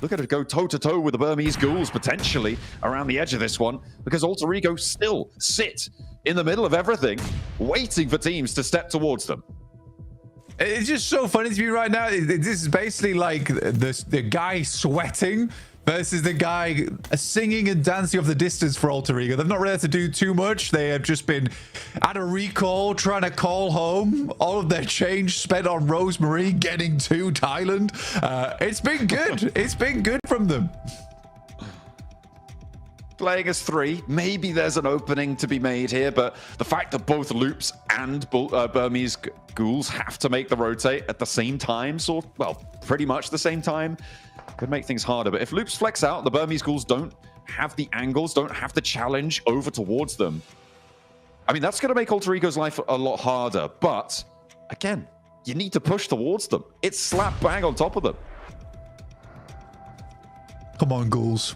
Look at it go toe-to-toe with the Burmese Ghouls, potentially, around the edge of this one, because Alter Ego still sit in the middle of everything, waiting for teams to step towards them. It's just so funny to me right now. This is basically like the guy sweating versus the guy singing and dancing off the distance for Alter Ego. They've not really had to do too much. They have just been at a recall, trying to call home. All of their change spent on Rosemary getting to Thailand. It's been good. It's been good from them. Playing as 3, maybe there's an opening to be made here, but the fact that both Loops and Burmese Ghouls have to make the rotate at the same time, pretty much the same time, could make things harder. But if Loops flex out, the Burmese Ghouls don't have the angles, don't have the challenge over towards them. I mean, that's going to make Alter Ego's life a lot harder. But, again, you need to push towards them. It's slap bang on top of them. Come on, Ghouls.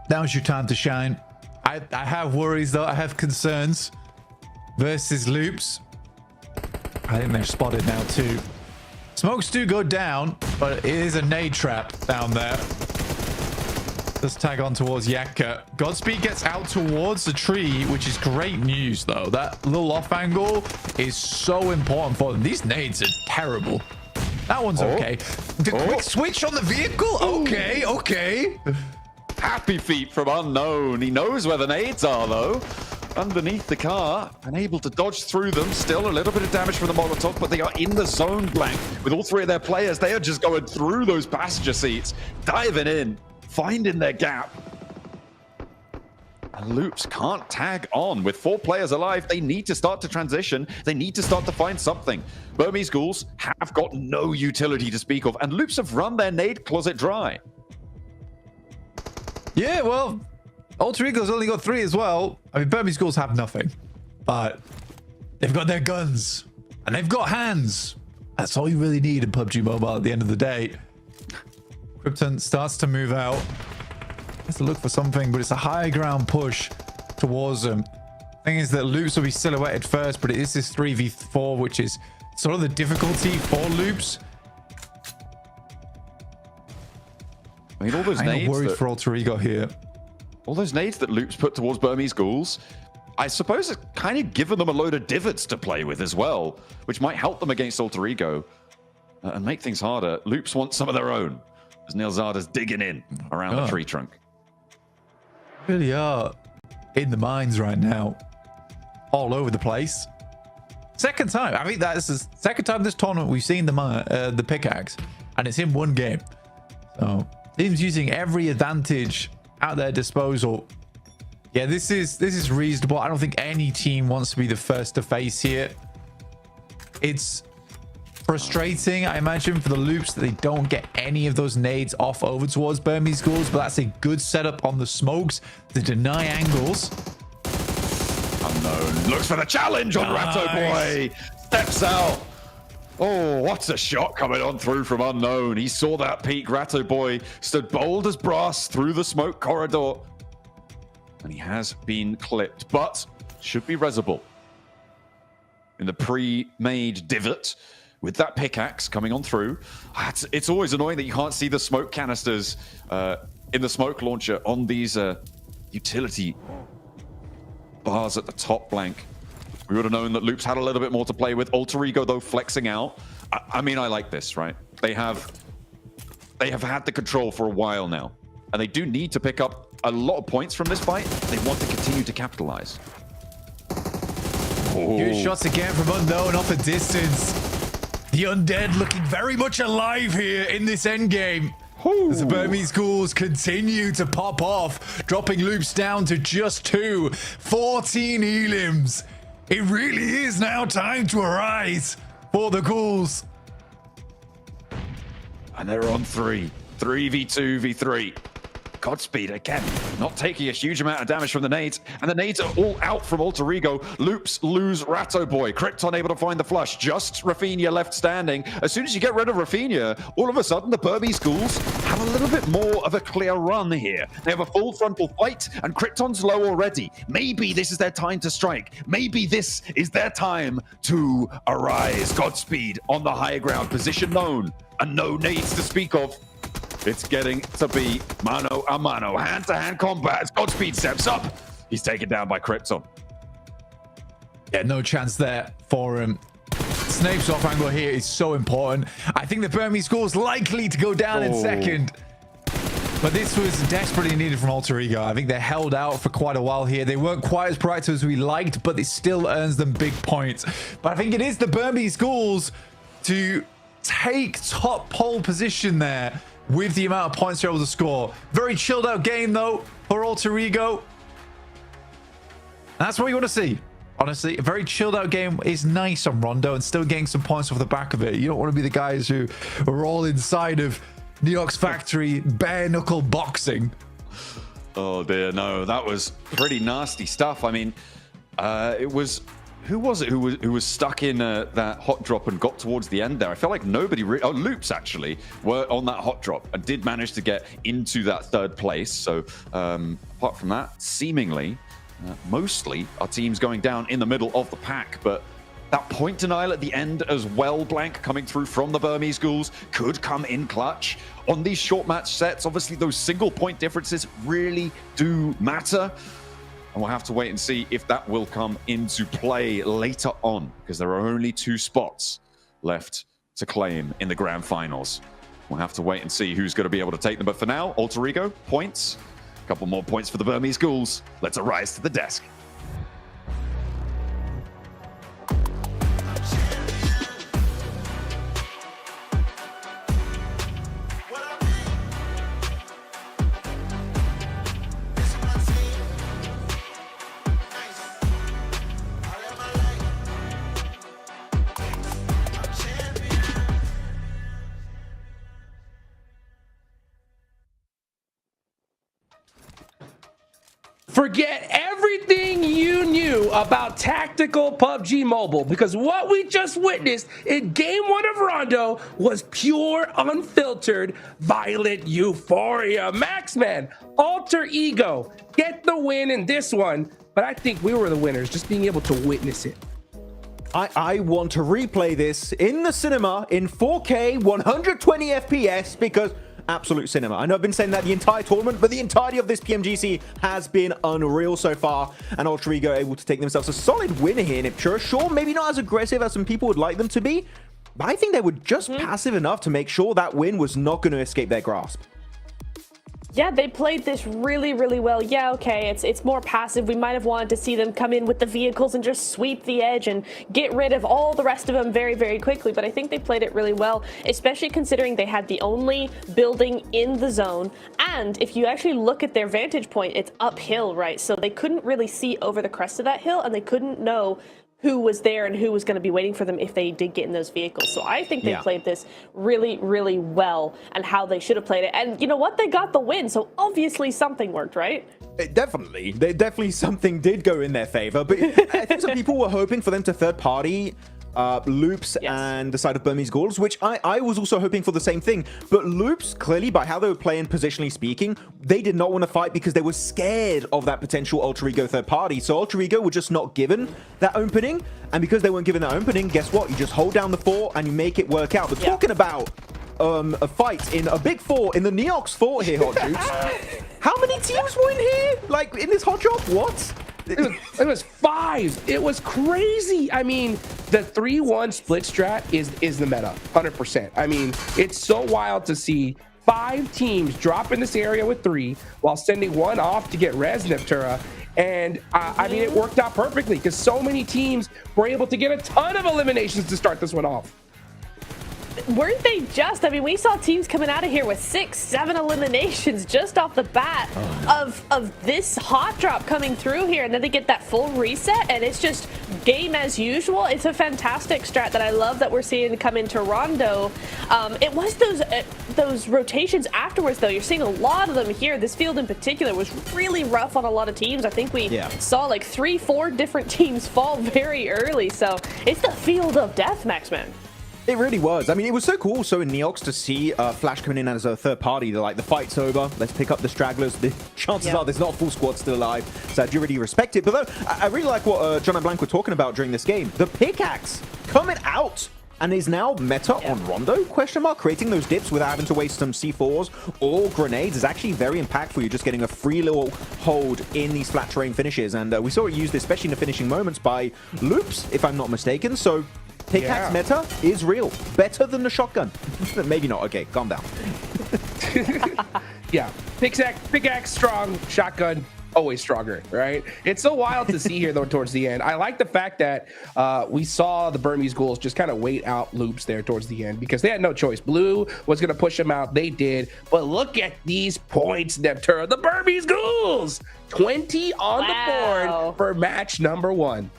Now's your time to shine. I have worries, though. I have concerns. Versus Loops. I think they're spotted now, too. Smokes do go down, but it is a nade trap down there. Let's tag on towards Yakka. Godspeed gets out towards the tree, which is great news, though. That little off angle is so important for them. These nades are terrible. That one's okay. The quick switch on the vehicle? Okay, okay. Happy feet from Unknown. He knows where the nades are, though. Underneath the car, and able to dodge through them. Still a little bit of damage from the Molotov, but they are in the zone blank with all 3 of their players. They are just going through those passenger seats, diving in, finding their gap. And Loops can't tag on. With 4 players alive, they need to start to transition. They need to start to find something. Burmese Ghouls have got no utility to speak of, and Loops have run their nade closet dry. Yeah, well, Alter Ego's only got 3 as well. I mean, Burmese Ghouls have nothing. But they've got their guns. And they've got hands. That's all you really need in PUBG Mobile at the end of the day. Krypton starts to move out. Has to look for something, but it's a high ground push towards them. Thing is that Loops will be silhouetted first, but it is this 3v4, which is sort of the difficulty for Loops. I mean, all those nades. I'm worried for Alter Ego here. All those nades that Loops put towards Burmese Ghouls, I suppose it's kind of given them a load of divots to play with as well, which might help them against Alter Ego and make things harder. Loops want some of their own, as Neilzada's digging in around the tree trunk. Really are in the mines right now. All over the place. Second time. I think that's the second time this tournament we've seen the pickaxe, and it's in 1 game. So teams using every advantage at their disposal. Yeah, this is reasonable. I don't think any team wants to be the first to face here. It's frustrating, I imagine, for the Loops that they don't get any of those nades off over towards Burmese Ghouls, but that's a good setup on the smokes to deny angles. Unknown looks for the challenge on Ratto Boy. Steps out. Oh, what a shot coming on through from Unknown. He saw that peak. Ratto Boy stood bold as brass through the smoke corridor. And he has been clipped, but should be resable. In the pre-made divot with that pickaxe coming on through. It's always annoying that you can't see the smoke canisters in the smoke launcher on these utility bars at the top blank. We would have known that Loops had a little bit more to play with. Alter Ego, though, flexing out. I mean, I like this, right? They have had the control for a while now, and they do need to pick up a lot of points from this fight. They want to continue to capitalize. Good shots again from Unknown off a distance. The Undead looking very much alive here in this endgame. As the Burmese Ghouls continue to pop off, dropping Loops down to just 2. 14 elims. It really is now time to arise for the Ghouls. And they're on 3. 3v2v3. Godspeed again, not taking a huge amount of damage from the nades, and the nades are all out from Alter Ego. Loops lose Ratto Boy. Krypton able to find the flush. Just Rafinha left standing. As soon as you get rid of Rafinha, all of a sudden the Burmese Schools have a little bit more of a clear run here. They have a full frontal fight, and Krypton's low already. Maybe this is their time to strike. Maybe this is their time to arise. Godspeed on the high ground, position known, and no nades to speak of. It's getting to be mano a mano, hand-to-hand combat. Godspeed steps up. He's taken down by Krypton. Yeah, no chance there for him. Snape's off angle here is so important. I think the Burmese Schools likely to go down in second. But this was desperately needed from Alter Ego. I think they held out for quite a while here. They weren't quite as proactive as we liked, but it still earns them big points. But I think it is the Burmese Schools to take top pole position there with the amount of points they're able to score. Very chilled out game though for Alter Ego. And that's what you want to see. Honestly, a very chilled out game is nice on Rondo and still getting some points off the back of it. You don't want to be the guys who are all inside of Neox Factory bare knuckle boxing. Oh dear, no, that was pretty nasty stuff. I mean, it was... Who was it who was stuck in that hot drop and got towards the end there? I felt like nobody... Loops, actually, were on that hot drop and did manage to get into that third place. So, apart from that, seemingly, mostly, our team's going down in the middle of the pack. But that point denial at the end as well, Blank, coming through from the Burmese Schools, could come in clutch. On these short match sets, obviously, those single point differences really do matter. And we'll have to wait and see if that will come into play later on, because there are only 2 spots left to claim in the grand finals. We'll have to wait and see who's going to be able to take them. But for now, Alter Ego, points. A couple more points for the Burmese Schools. Let's arise to the desk. Forget everything you knew about tactical PUBG Mobile, because what we just witnessed in game 1 of Rondo was pure, unfiltered, violent euphoria. Maxman, Alter Ego, get the win in this one, but I think we were the winners, just being able to witness it. I want to replay this in the cinema in 4K 120 FPS because absolute cinema. I know I've been saying that the entire tournament, but the entirety of this PMGC has been unreal so far, and Alter Ego able to take themselves a solid win here in Ipswich. Sure, maybe not as aggressive as some people would like them to be, but I think they were just passive enough to make sure that win was not going to escape their grasp. Yeah, they played this really, really well. Yeah, okay, it's more passive. We might have wanted to see them come in with the vehicles and just sweep the edge and get rid of all the rest of them very, very quickly. But I think they played it really well, especially considering they had the only building in the zone. And if you actually look at their vantage point, it's uphill, right? So they couldn't really see over the crest of that hill, and they couldn't know who was there and who was going to be waiting for them if they did get in those vehicles. So I think they played this really, really well, and how they should have played it. And you know what? They got the win, so obviously something worked, right? Definitely something did go in their favor, but I think some people were hoping for them to third-party Loops and the side of Burmese Ghouls, which I was also hoping for the same thing. But Loops, clearly, by how they were playing positionally speaking, they did not want to fight because they were scared of that potential Alter Ego third party. So Alter Ego were just not given that opening. And because they weren't given that opening, guess what? You just hold down the fort and you make it work out. But talking about a fight in a big fort in the Neox fort here, Hot Jukes. How many teams were in here? Like, in this hot drop? What? It was 5. It was crazy. I mean, the 3-1 split strat is the meta, 100%. I mean, it's so wild to see 5 teams drop in this area with 3 while sending 1 off to get res Neptura. And I mean, it worked out perfectly because so many teams were able to get a ton of eliminations to start this one off. weren't they just? I mean, we saw teams coming out of here with 6, 7 eliminations just off the bat of this hot drop coming through here, and then they get that full reset, and it's just game as usual. It's a fantastic strat that I love that we're seeing come into Rondo. It was those rotations afterwards, though. You're seeing a lot of them here. This field in particular was really rough on a lot of teams. I think we saw like 3, 4 different teams fall very early, so it's the field of death, Maxman. It really was. I mean, it was so cool. So in Neox to see Flash coming in as a third party, they're like, the fight's over. Let's pick up the stragglers. The chances are there's not a full squad still alive. So I do really respect it. But though, I really like what John and Blank were talking about during this game. The pickaxe coming out and is now meta on Rondo, question mark, creating those dips without having to waste some C4s or grenades is actually very impactful. You're just getting a free little hold in these flat terrain finishes. And we saw it used, especially in the finishing moments, by Loops, if I'm not mistaken. So pickaxe meta is real. Better than the shotgun. Maybe not. Okay, calm down. Yeah, pickaxe strong, shotgun always stronger, right? It's so wild to see here though towards the end. I like the fact that we saw the Burmese Ghouls just kind of wait out Loops there towards the end because they had no choice. Blue was going to push them out. They did. But look at these points, Neptura. The Burmese Ghouls! 20 on the board for match number 1.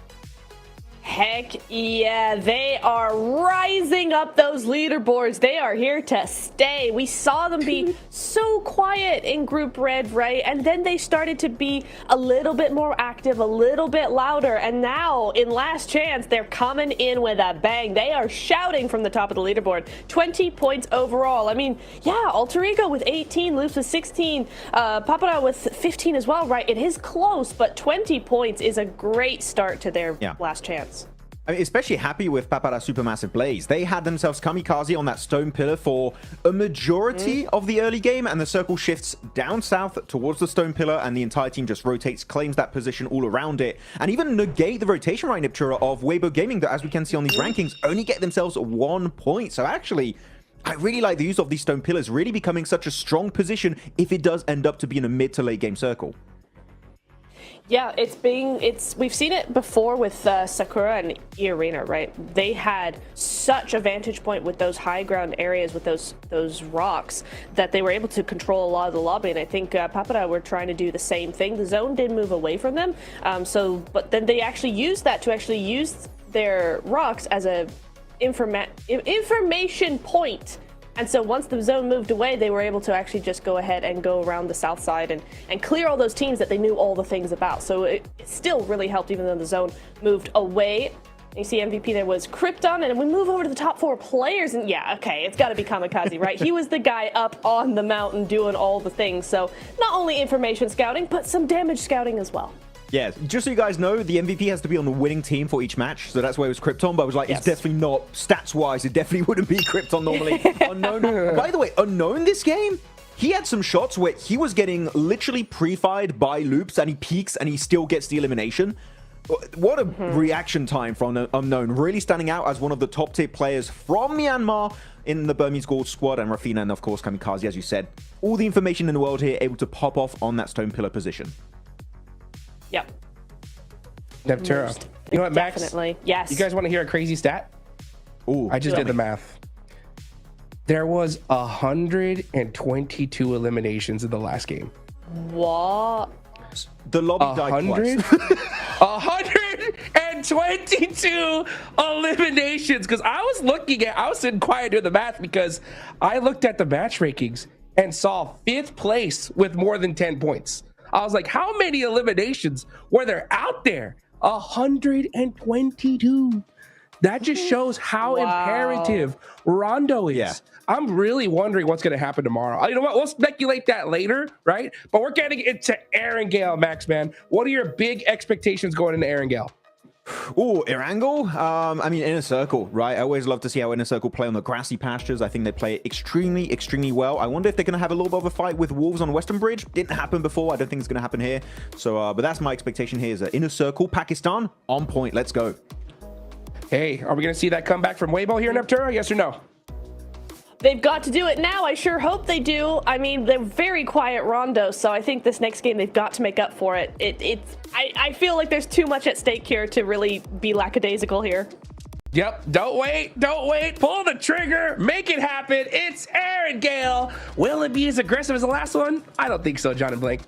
Heck yeah, they are rising up those leaderboards. They are here to stay. We saw them be so quiet in Group Red, right? And then they started to be a little bit more active, a little bit louder. And now in Last Chance, they're coming in with a bang. They are shouting from the top of the leaderboard. 20 points overall. I mean, yeah, Alter Ego with 18, Loops with 16, Papara with 15 as well, right? It is close, but 20 points is a great start to their Last Chance. I mean, especially happy with Papara Supermassive Blaze. They had themselves kamikaze on that stone pillar for a majority of the early game, and the circle shifts down south towards the stone pillar, and the entire team just rotates, claims that position all around it, and even negate the rotation right, Niptura, of Weibo Gaming, that, as we can see on these rankings, only get themselves 1 point. So actually, I really like the use of these stone pillars really becoming such a strong position if it does end up to be in a mid to late game circle. Yeah, we've seen it before with Sakura and E-Arena, right? They had such a vantage point with those high ground areas, with those rocks, that they were able to control a lot of the lobby. And I think Papara were trying to do the same thing. The zone did move away from them, but then they actually used that to actually use their rocks as a information point. And so once the zone moved away, they were able to actually just go ahead and go around the south side and clear all those teams that they knew all the things about. So it still really helped, even though the zone moved away. You see MVP there was Krypton, and we move over to the top 4 players, and yeah, okay, it's got to be Kamikaze, right? He was the guy up on the mountain doing all the things. So not only information scouting, but some damage scouting as well. Yeah, just so you guys know, the MVP has to be on the winning team for each match, so that's why it was Krypton, but I was like, it's definitely not, stats-wise, it definitely wouldn't be Krypton normally. Unknown. By the way, Unknown this game, he had some shots where he was getting literally pre-fired by Loops, and he peaks, and he still gets the elimination. What a reaction time from Unknown, really standing out as one of the top-tier players from Myanmar in the Burmese Gold squad, and Rafina, and of course, Kamikaze, as you said. All the information in the world here, able to pop off on that stone pillar position. Yep. Neptura. You know what, Max? Definitely. Yes. You guys want to hear a crazy stat? Ooh. I just did the math. There was 122 eliminations in the last game. What? The lobby died twice. 122 eliminations. Because I was sitting quiet doing the math because I looked at the match rankings and saw 5th place with more than 10 points. I was like, how many eliminations were there out there? 122. That just shows how imperative Rondo is. Yeah. I'm really wondering what's going to happen tomorrow. You know what? We'll speculate that later, right? But we're getting into Erangel, Max, man. What are your big expectations going into Erangel? Ooh, Erangel? I mean, Inner Circle, right? I always love to see how Inner Circle play on the grassy pastures. I think they play it extremely, extremely well. I wonder if they're going to have a little bit of a fight with Wolves on Western Bridge. Didn't happen before. I don't think it's going to happen here. So, but that's my expectation here is Inner Circle, Pakistan, on point. Let's go. Hey, are we going to see that comeback from Weibo here in Neptura? Yes or no? They've got to do it now. I sure hope they do. I mean, they're very quiet Rondo, so I think this next game they've got to make up for it. I feel like there's too much at stake here to really be lackadaisical here. Yep, don't wait, pull the trigger, make it happen. It's Aaron Gale. Will it be as aggressive as the last one? I don't think so, John and Blake.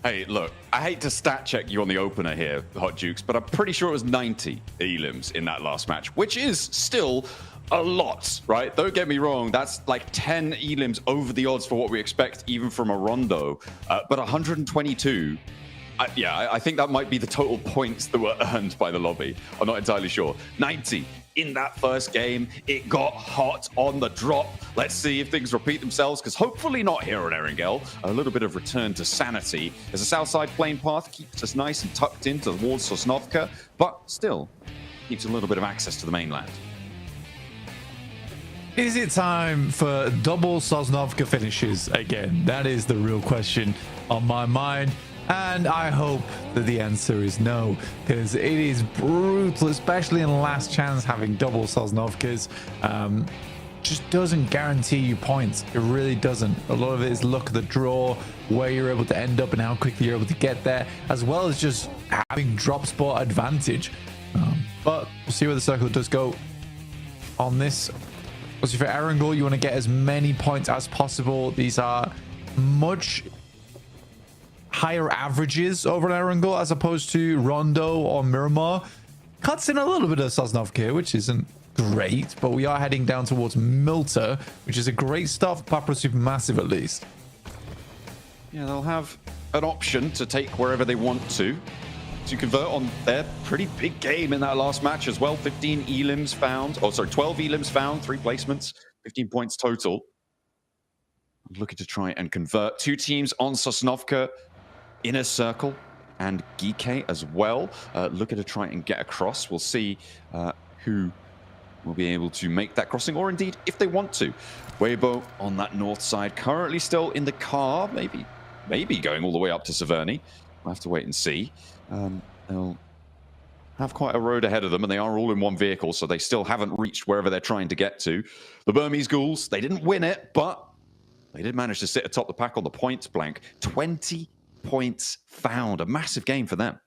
Hey, look, I hate to stat check you on the opener here, Hot Jukes, but I'm pretty sure it was 90 elims in that last match, which is still a lot, right? Don't get me wrong, that's like 10 elims over the odds for what we expect even from a Rondo, but 122, I think that might be the total points that were earned by the lobby. I'm not entirely sure. 90 in that first game. It got hot on the drop. Let's see if things repeat themselves, because hopefully not here on Erangel. A little bit of return to sanity as the south side plane path keeps us nice and tucked in towards Sosnovka, but still keeps a little bit of access to the mainland. Is it time for double Sosnovka finishes again? That is the real question on my mind. And I hope that the answer is no, because it is brutal, especially in last chance having double Sosnovkas. Just doesn't guarantee you points. It really doesn't. A lot of it is luck of the draw, where you're able to end up and how quickly you're able to get there, as well as just having drop spot advantage. But we'll see where the circle does go on this. Obviously for Erangel, you want to get as many points as possible. These are much higher averages over Erangel as opposed to Rondo or Miramar. Cuts in a little bit of Sosnovka, which isn't great, but we are heading down towards Milta, which is a great start for Papra Supermassive at least. Yeah, they'll have an option to take wherever they want to convert on their pretty big game in that last match as well. 15 elims found, 12 elims found, 3 placements, 15 points total. Looking to try and convert. 2 teams on Sosnovka, Inner Circle and Geeke as well. Looking to try and get across. We'll see who will be able to make that crossing, or indeed if they want to. Weibo on that north side, currently still in the car, maybe going all the way up to Severny. We'll have to wait and see. They'll have quite a road ahead of them, and they are all in one vehicle, so they still haven't reached wherever they're trying to get to. The Burmese Ghouls, they didn't win it, but they did manage to sit atop the pack on the points blank. 20 points found. A massive game for them.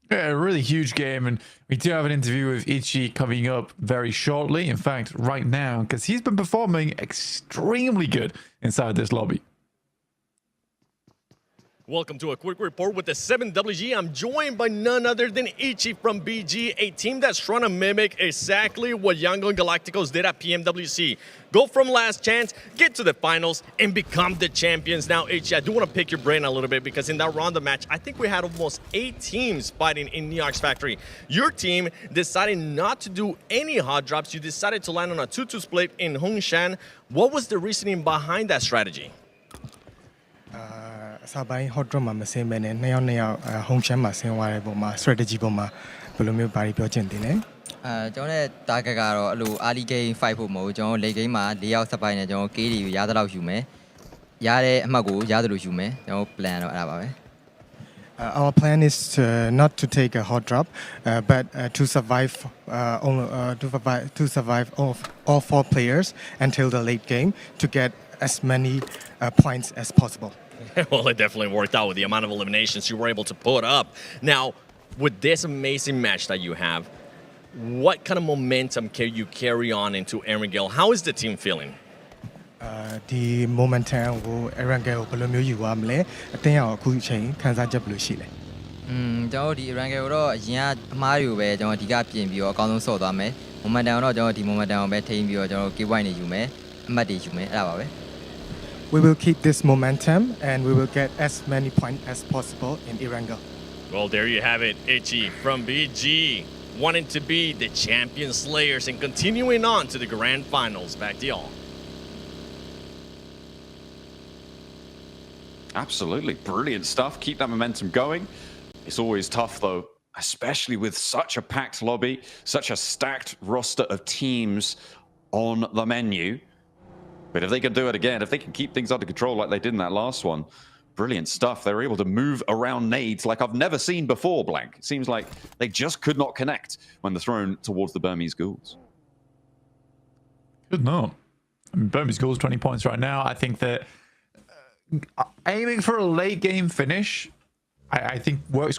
Yeah, a really huge game, and we do have an interview with Ichi coming up very shortly. In fact, right now, because he's been performing extremely good inside this lobby. Welcome to a quick report with the 7WG. I'm joined by none other than Ichi from BG, a team that's trying to mimic exactly what Yangon Galacticos did at PMWC. Go from last chance, get to the finals, and become the champions. Now, Ichi, I do want to pick your brain a little bit, because in that Ronda match, I think we had almost 8 teams fighting in Neox Factory. Your team decided not to do any hot drops. You decided to land on a 2-2 split in Hongshan. What was the reasoning behind that strategy? စာပိုင်း hot drop မှာမစင်းပဲနဲ့နှစ်ယောက် home champ မှာဆင်းသွားတဲ့ပုံမှာ strategy ပုံမှာဘယ်လိုမျိုးဘာတွေပြောချင်တယ်လဲကျွန်တော်ရဲ့ target ကတော့အဲ့လို early game fight ဖို့မဟုတ်ကျွန်တော် late game မှာ4ယောက်စပိုင်းနဲ့ကျွန်တော် KD ကိုရသလောက်ယူမယ်ရတဲ့အမှတ်ကိုရတယ်လို့ယူမယ်ကျွန်တော် plan တော့အဲ့ဒါပါပဲ Our plan is not to take a hot drop, but to survive all 4 players until the late game to get as many points as possible. Well, it definitely worked out with the amount of eliminations you were able to put up. Now, with this amazing match that you have, what kind of momentum can you carry on into Erangel? How is the team feeling? The momentum ကို Erangel ဘယ်လိုမျိုးယူရမလဲအတင်းအောင်အခုချိန်ခံစားချက်ဘယ်လိုရှိလဲကျွန်တော်ဒီ Erangel ကိုတော့အရင်ကအမားတွေကိုပဲကျွန်တော်အဓိကပြင်ပြီးတော့အကောင်းဆုံးဆော့သွားမယ် momentum တော့ကျွန်တော်ဒီ momentum ကိုပဲထိန်းပြီးတော့ကျွန်တော် key point တွေယူမယ်အမှတ်တွေယူမယ်အဲ့ဒါပါပဲ We will keep this momentum and we will get as many points as possible in Erangel. Well, there you have it, Ichi from BG, wanting to be the champion slayers and continuing on to the grand finals. Back to y'all. Absolutely. Brilliant stuff. Keep that momentum going. It's always tough, though, especially with such a packed lobby, such a stacked roster of teams on the menu. But if they can do it again, if they can keep things under control like they did in that last one, brilliant stuff. They're able to move around nades like I've never seen before, Blank. It seems like they just could not connect when they're thrown towards the Burmese Ghouls. Good no. I mean, Burmese Ghouls 20 points right now. I think that aiming for a late game finish, I think works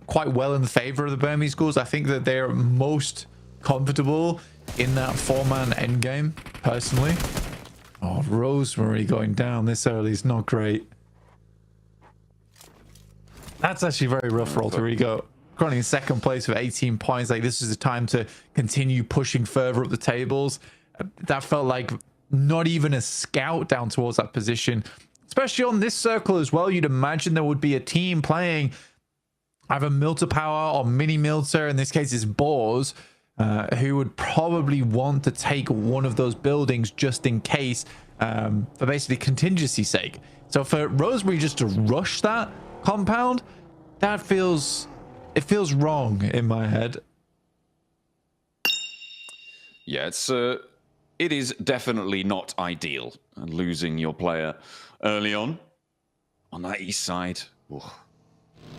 quite well in the favor of the Burmese schools. I think that they're most comfortable in that 4-man endgame, personally. Oh, Rosemary going down this early is not great. That's actually very rough for Alter Ego. Currently in second place with 18 points. Like, this is the time to continue pushing further up the tables. That felt like not even a scout down towards that position. Especially on this circle as well, you'd imagine there would be a team playing either Milter Power or Mini Milter, in this case it's Boars, who would probably want to take one of those buildings just in case, for basically contingency's sake. So for Rosemary just to rush that compound, it feels wrong in my head. Yeah, it is definitely not ideal losing your player early on that east side. Ooh.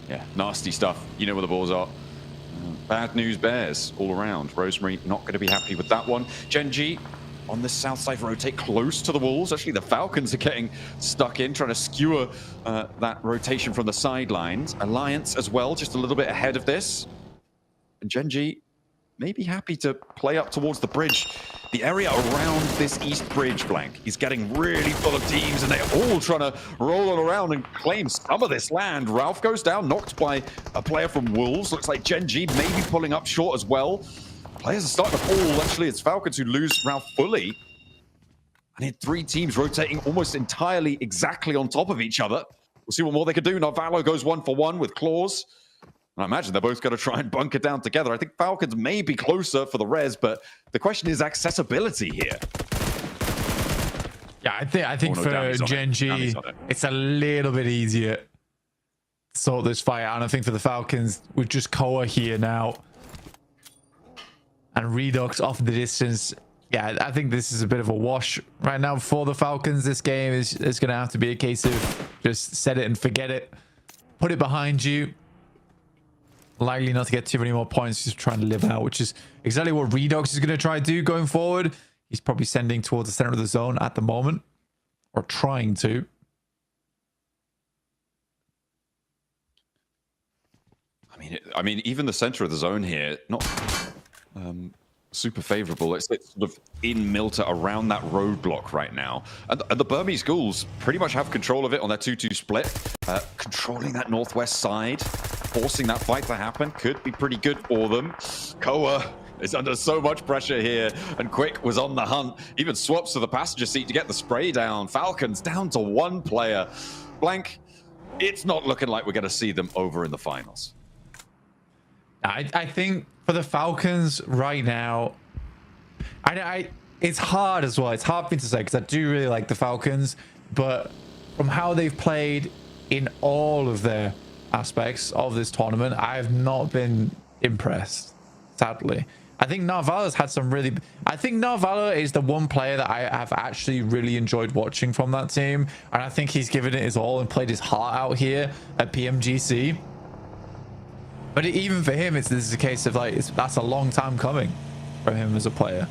Yeah, nasty stuff. You know where the balls are. Bad news bears all around. Rosemary not going to be happy with that one. Genji on the south side rotate close to the walls. Actually, the Falcons are getting stuck in, trying to skewer that rotation from the sidelines. Alliance as well, just a little bit ahead of this. And Genji may be happy to play up towards the bridge. The area around this east bridge, Blank, is getting really full of teams, and they're all trying to roll it around and claim some of this land. Ralph goes down, knocked by a player from Wolves. Looks like Genji maybe pulling up short as well. Players are starting to fall. Actually, it's Falcons who lose Ralph fully. And here 3 teams rotating almost entirely exactly on top of each other. We'll see what more they can do. Narvalo goes 1-for-1 with Claws. I imagine they're both going to try and bunker down together. I think Falcons may be closer for the res, but the question is accessibility here. Yeah, I think for Genji, it's a little bit easier to sort this fight out. And I think for the Falcons, with just Koa here now and Redux off the distance, yeah, I think this is a bit of a wash right now for the Falcons. This game is going to have to be a case of just set it and forget it. Put it behind you. Likely not to get too many more points, just trying to live out, which is exactly what Redux is going to try to do going forward. He's probably sending towards the center of the zone at the moment, or trying to. I mean, even the center of the zone here, not super favorable. It's sort of in Milter around that roadblock right now. And the Burmese schools pretty much have control of it on their 2-2 split. Controlling that northwest side, forcing that fight to happen could be pretty good for them. Koa is under so much pressure here, and Quick was on the hunt. Even swaps to the passenger seat to get the spray down. Falcons down to 1 player. Blank, it's not looking like we're going to see them over in the finals. I think for the Falcons right now, it's hard as well. It's hard for me to say because I do really like the Falcons, but from how they've played in all of their aspects of this tournament, I have not been impressed, sadly. I think Narvalo's had some really... I think Narvalo is the one player that I have actually really enjoyed watching from that team, and I think he's given it his all and played his heart out here at PMGC. But even for him, this is a case of like that's a long time coming for him as a player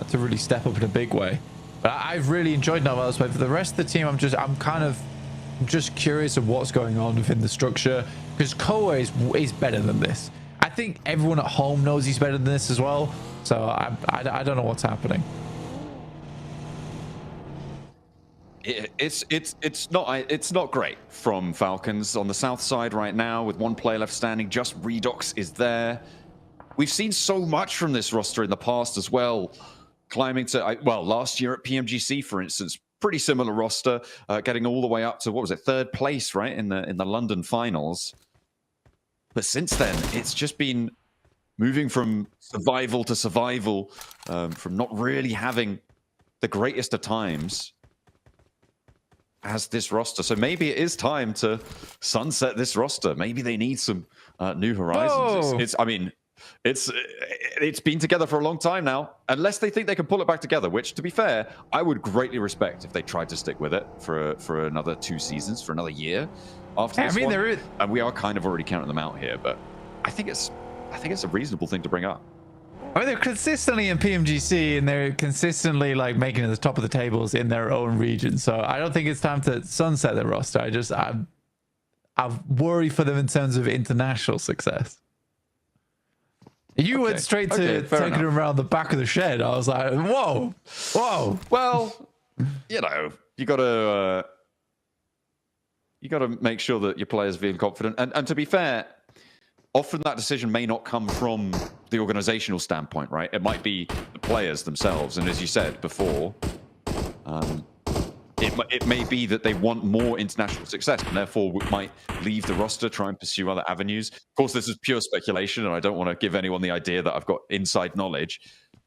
to really step up in a big way. But I've really enjoyed Narvalo's play. For the rest of the team, I'm just curious of what's going on within the structure, because Koa is better than this. I think everyone at home knows he's better than this as well. So I don't know what's happening. It's not great from Falcons on the south side right now with 1 player left standing. Just Redux is there. We've seen so much from this roster in the past as well. Climbing to last year at PMGC, for instance, pretty similar roster, getting all the way up to what was it, 3rd place, right, in the London finals. But since then, it's just been moving from survival to survival, from not really having the greatest of times as this roster. So maybe it is time to sunset this roster. Maybe they need some new horizons. It's been together for a long time now. Unless they think they can pull it back together, which, to be fair, I would greatly respect if they tried to stick with it for another 2 seasons, for another year after this one. There is... And we are kind of already counting them out here, but I think it's a reasonable thing to bring up. I mean, they're consistently in PMGC and they're consistently like making it to the top of the tables in their own region. So I don't think it's time to sunset their roster. I worry for them in terms of international success. You went straight to taking them around the back of the shed. I was like, whoa, whoa. Well, you know, you got to make sure that your players feel confident. And to be fair, often that decision may not come from the organizational standpoint, right? It might be the players themselves. And as you said before, it may be that they want more international success and therefore might leave the roster, try and pursue other avenues. Of course, this is pure speculation, and I don't want to give anyone the idea that I've got inside knowledge.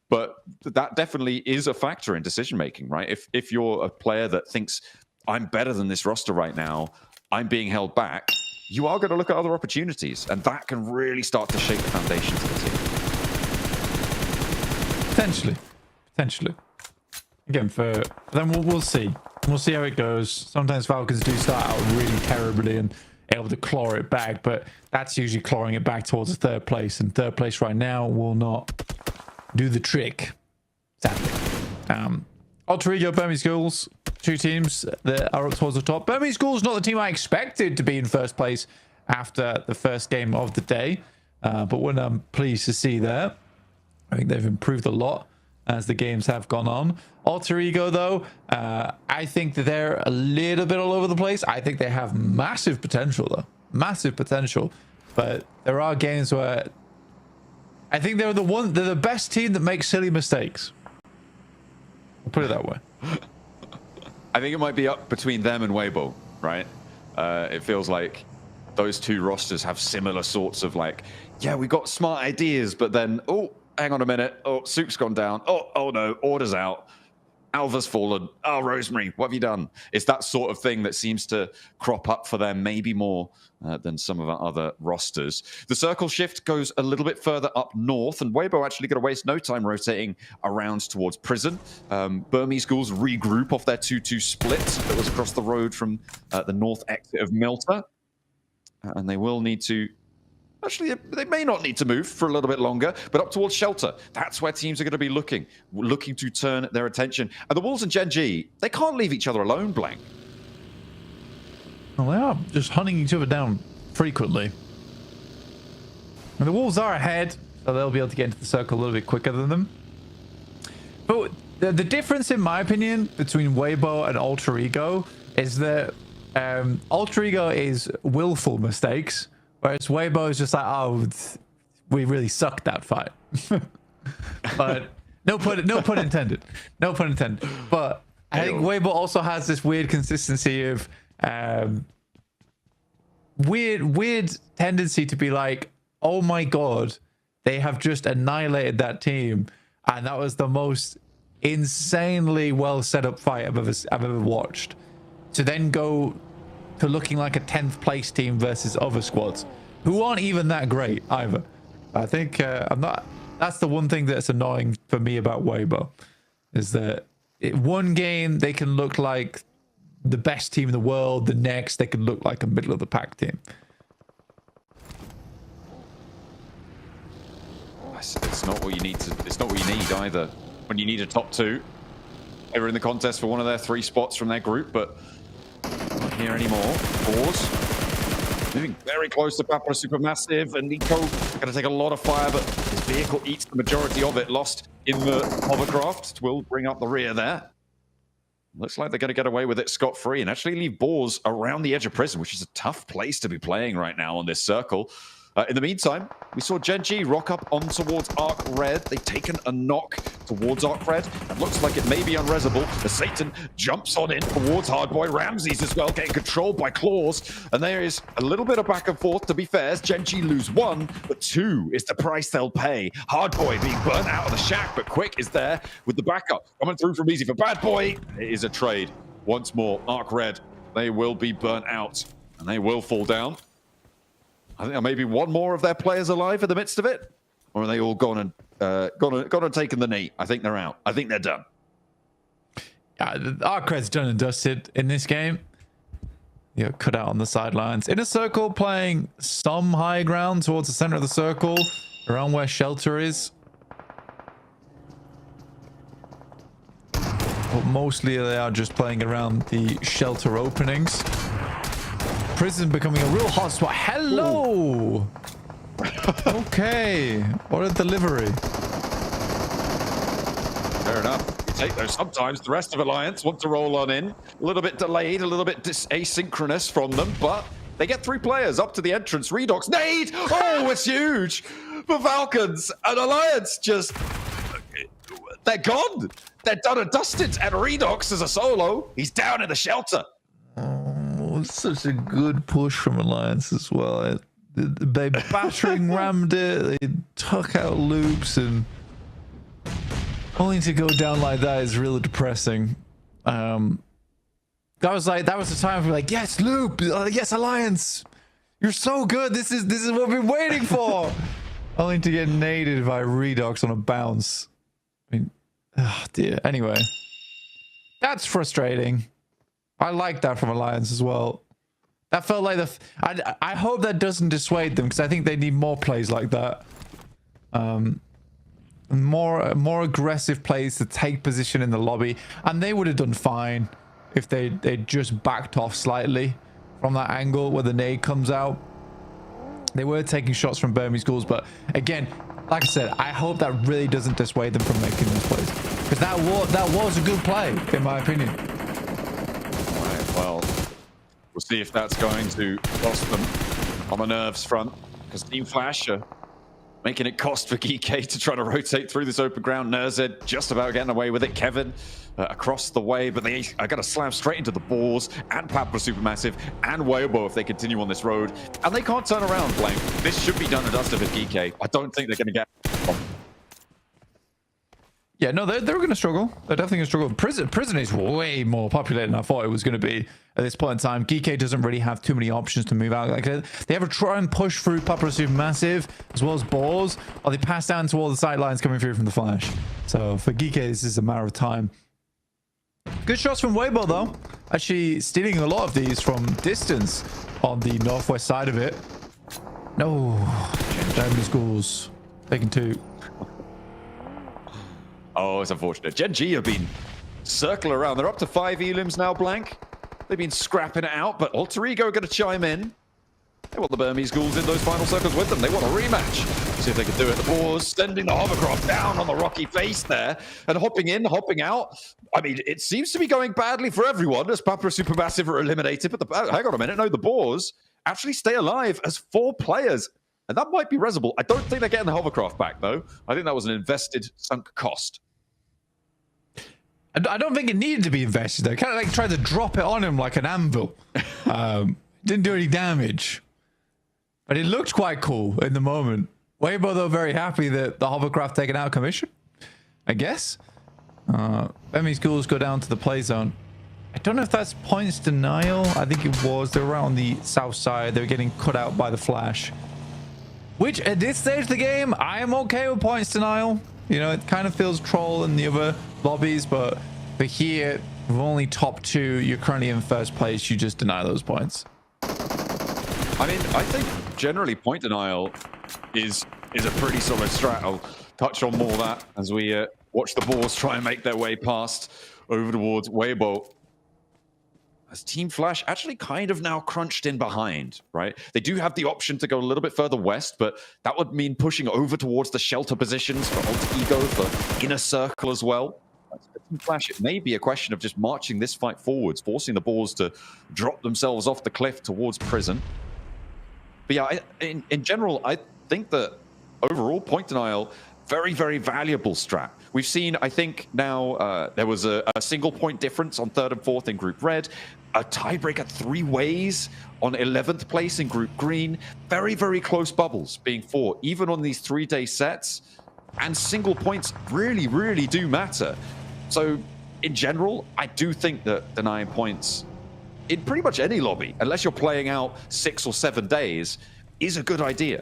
But that definitely is a factor in decision making, right? If you're a player that thinks, I'm better than this roster right now, I'm being held back, you are going to look at other opportunities, and that can really start to shape the foundations of the team. Potentially. Again, then we'll see. We'll see how it goes. Sometimes Falcons do start out really terribly and able to claw it back, but that's usually clawing it back towards the third place, and third place right now will not do the trick, sadly. Alter Ego, Burmese Schools, two teams that are up towards the top. Burmese Schools not the team I expected to be in first place after the first game of the day, but what I'm pleased to see there. I think they've improved a lot as the games have gone on. Alter Ego, though, I think that they're a little bit all over the place. I think they have massive potential, though. Massive potential. But there are games where I think they're the best team that makes silly mistakes. I'll put it that way. I think it might be up between them and Weibo, right? It feels like those two rosters have similar sorts of like, yeah, we got smart ideas, but then, oh, hang on a minute. Oh, Soup's gone down. Oh no, Order's out. Alva's fallen. Oh, Rosemary, what have you done? It's that sort of thing that seems to crop up for them, maybe more than some of our other rosters. The circle shift goes a little bit further up north, and Weibo actually going to waste no time rotating around towards Prison. Burmese Schools regroup off their 2-2 split that was across the road from the north exit of Milta. And they will need to... Actually, they may not need to move for a little bit longer, but up towards Shelter. That's where teams are going to be looking to turn their attention. And the Wolves and Gen G, they can't leave each other alone, Blank. Well, they are just hunting each other down frequently. And the Wolves are ahead, so they'll be able to get into the circle a little bit quicker than them. But the difference, in my opinion, between Weibo and Alter Ego is that Alter Ego is willful mistakes, whereas Weibo is just like, oh, we really sucked that fight. But no pun intended. No pun intended. But I think Weibo also has this weird consistency of weird tendency to be like, oh my god, they have just annihilated that team, and that was the most insanely well set up fight I've ever watched. To then go to looking like a 10th place team versus other squads who aren't even that great either. I think that's the one thing that's annoying for me about Weibo, is that one game they can look like the best team in the world, the next they can look like a middle of the pack team. It's not what you need either when you need a top two. They were in the contest for one of their 3 spots from their group, but not here anymore. Pause. Moving very close to Papa Supermassive, and Nico going to take a lot of fire, but his vehicle eats the majority of it. Lost in the hovercraft. Will bring up the rear there. Looks like they're going to get away with it scot-free and actually leave Boars around the edge of Prison, which is a tough place to be playing right now on this circle. In the meantime, we saw Gen G rock up on towards Arc Red. They've taken a knock towards Arc Red. It looks like it may be unresable. The Satan jumps on in towards Hardboy. Ramses as well, getting controlled by Claws. And there is a little bit of back and forth, to be fair, as Gen G lose 1, but 2 is the price they'll pay. Hardboy being burnt out of the shack, but Quick is there with the backup. Coming through from Easy for Bad Boy. It is a trade. Once more, Arc Red, they will be burnt out, and they will fall down. I think maybe one more of their players alive in the midst of it, or are they all gone and taken the knee? I think they're out. I think they're done. Arcred's done and dusted in this game. You know, cut out on the sidelines in a circle, playing some high ground towards the center of the circle, around where Shelter is. but mostly they are just playing around the shelter openings. Prison becoming a real hot spot. Hello! Okay, what a delivery. Fair enough. You take those. Sometimes the rest of Alliance want to roll on in. A little bit delayed, a little bit asynchronous from them, but they get 3 players up to the entrance. Redox, nade! Oh, it's huge for Falcons. And Alliance just... They're gone. They're done and dusted. And Redox is a solo. He's down in the shelter. Oh, such a good push from Alliance as well. They battering rammed it. They took out loops, and only to go down like that is really depressing. That was the time we're like, yes, loop, yes, Alliance, you're so good. This is what we've been waiting for. Only to get naded by Redox on a bounce. I mean, oh dear. Anyway, that's frustrating. I like that from Alliance as well. That felt like I hope that doesn't dissuade them, because I think they need more plays like that. More aggressive plays to take position in the lobby, and they would have done fine if they just backed off slightly from that angle where the nade comes out. They were taking shots from Burmese schools, but again, like I said, I hope that really doesn't dissuade them from making those plays, because that was a good play in my opinion. All right, well, we'll see if that's going to cost them on the nerves front, because Team Flash are making it cost for Geeky to try to rotate through this open ground. Nerzed just about getting away with it. Kevin across the way, but they are going to slam straight into the Boars and Papa Supermassive and Weibo if they continue on this road. And they can't turn around, Blame. This should be done and dusted with Geeky. I don't think they're going to get... Yeah, no, they're going to struggle. They're definitely going to struggle. Prison is way more populated than I thought it was going to be at this point in time. Geeky doesn't really have too many options to move out. Like, they ever try and push through Papa Supermassive as well as Boars, or they pass down to all the sidelines coming through from the Flash. So for Geeky, this is a matter of time. Good shots from Weibo, though. Actually stealing a lot of these from distance on the northwest side of it. No. Germany schools. Taking 2. Oh, it's unfortunate. Gen G have been circling around. They're up to 5 elims now, Blank. They've been scrapping it out, but Alter Ego are going to chime in. They want the Burmese ghouls in those final circles with them. They want a rematch. See if they can do it. The Boars sending the hovercraft down on the rocky face there and hopping in, hopping out. I mean, it seems to be going badly for everyone as Papa Supermassive are eliminated. But hang on a minute. No, the Boars actually stay alive as 4 players. And that might be resible. I don't think they're getting the hovercraft back, though. I think that was an invested, sunk cost. I don't think it needed to be invested. They kind of like tried to drop it on him like an anvil. Didn't do any damage. But it looked quite cool in the moment. Weibo, though, very happy that the hovercraft taken out of commission, I guess. Burmese ghouls go down to the play zone. I don't know if that's points denial. I think it was. They were on the south side. They were getting cut out by the Flash. Which, at this stage of the game, I am okay with points denial. You know, it kind of feels troll in the other lobbies, but for here, with only top 2, you're currently in first place. You just deny those points. I mean, I think generally point denial is a pretty solid strat. I'll touch on more of that as we watch the Boars try and make their way past over towards Weibo. As Team Flash actually kind of now crunched in behind, right? They do have the option to go a little bit further west, but that would mean pushing over towards the shelter positions for Alter Ego, for Inner Circle as well. Team Flash, it may be a question of just marching this fight forwards, forcing the Boars to drop themselves off the cliff towards prison. But yeah, in general, I think that overall point denial, very, very valuable strat. We've seen, I think now there was a single point difference on 3rd and 4th in Group Red, a tiebreaker 3 ways on 11th place in Group Green. Very, very close bubbles being fought, even on these 3-day sets. And single points really, really do matter. So in general, I do think that denying points in pretty much any lobby, unless you're playing out 6 or 7 days, is a good idea.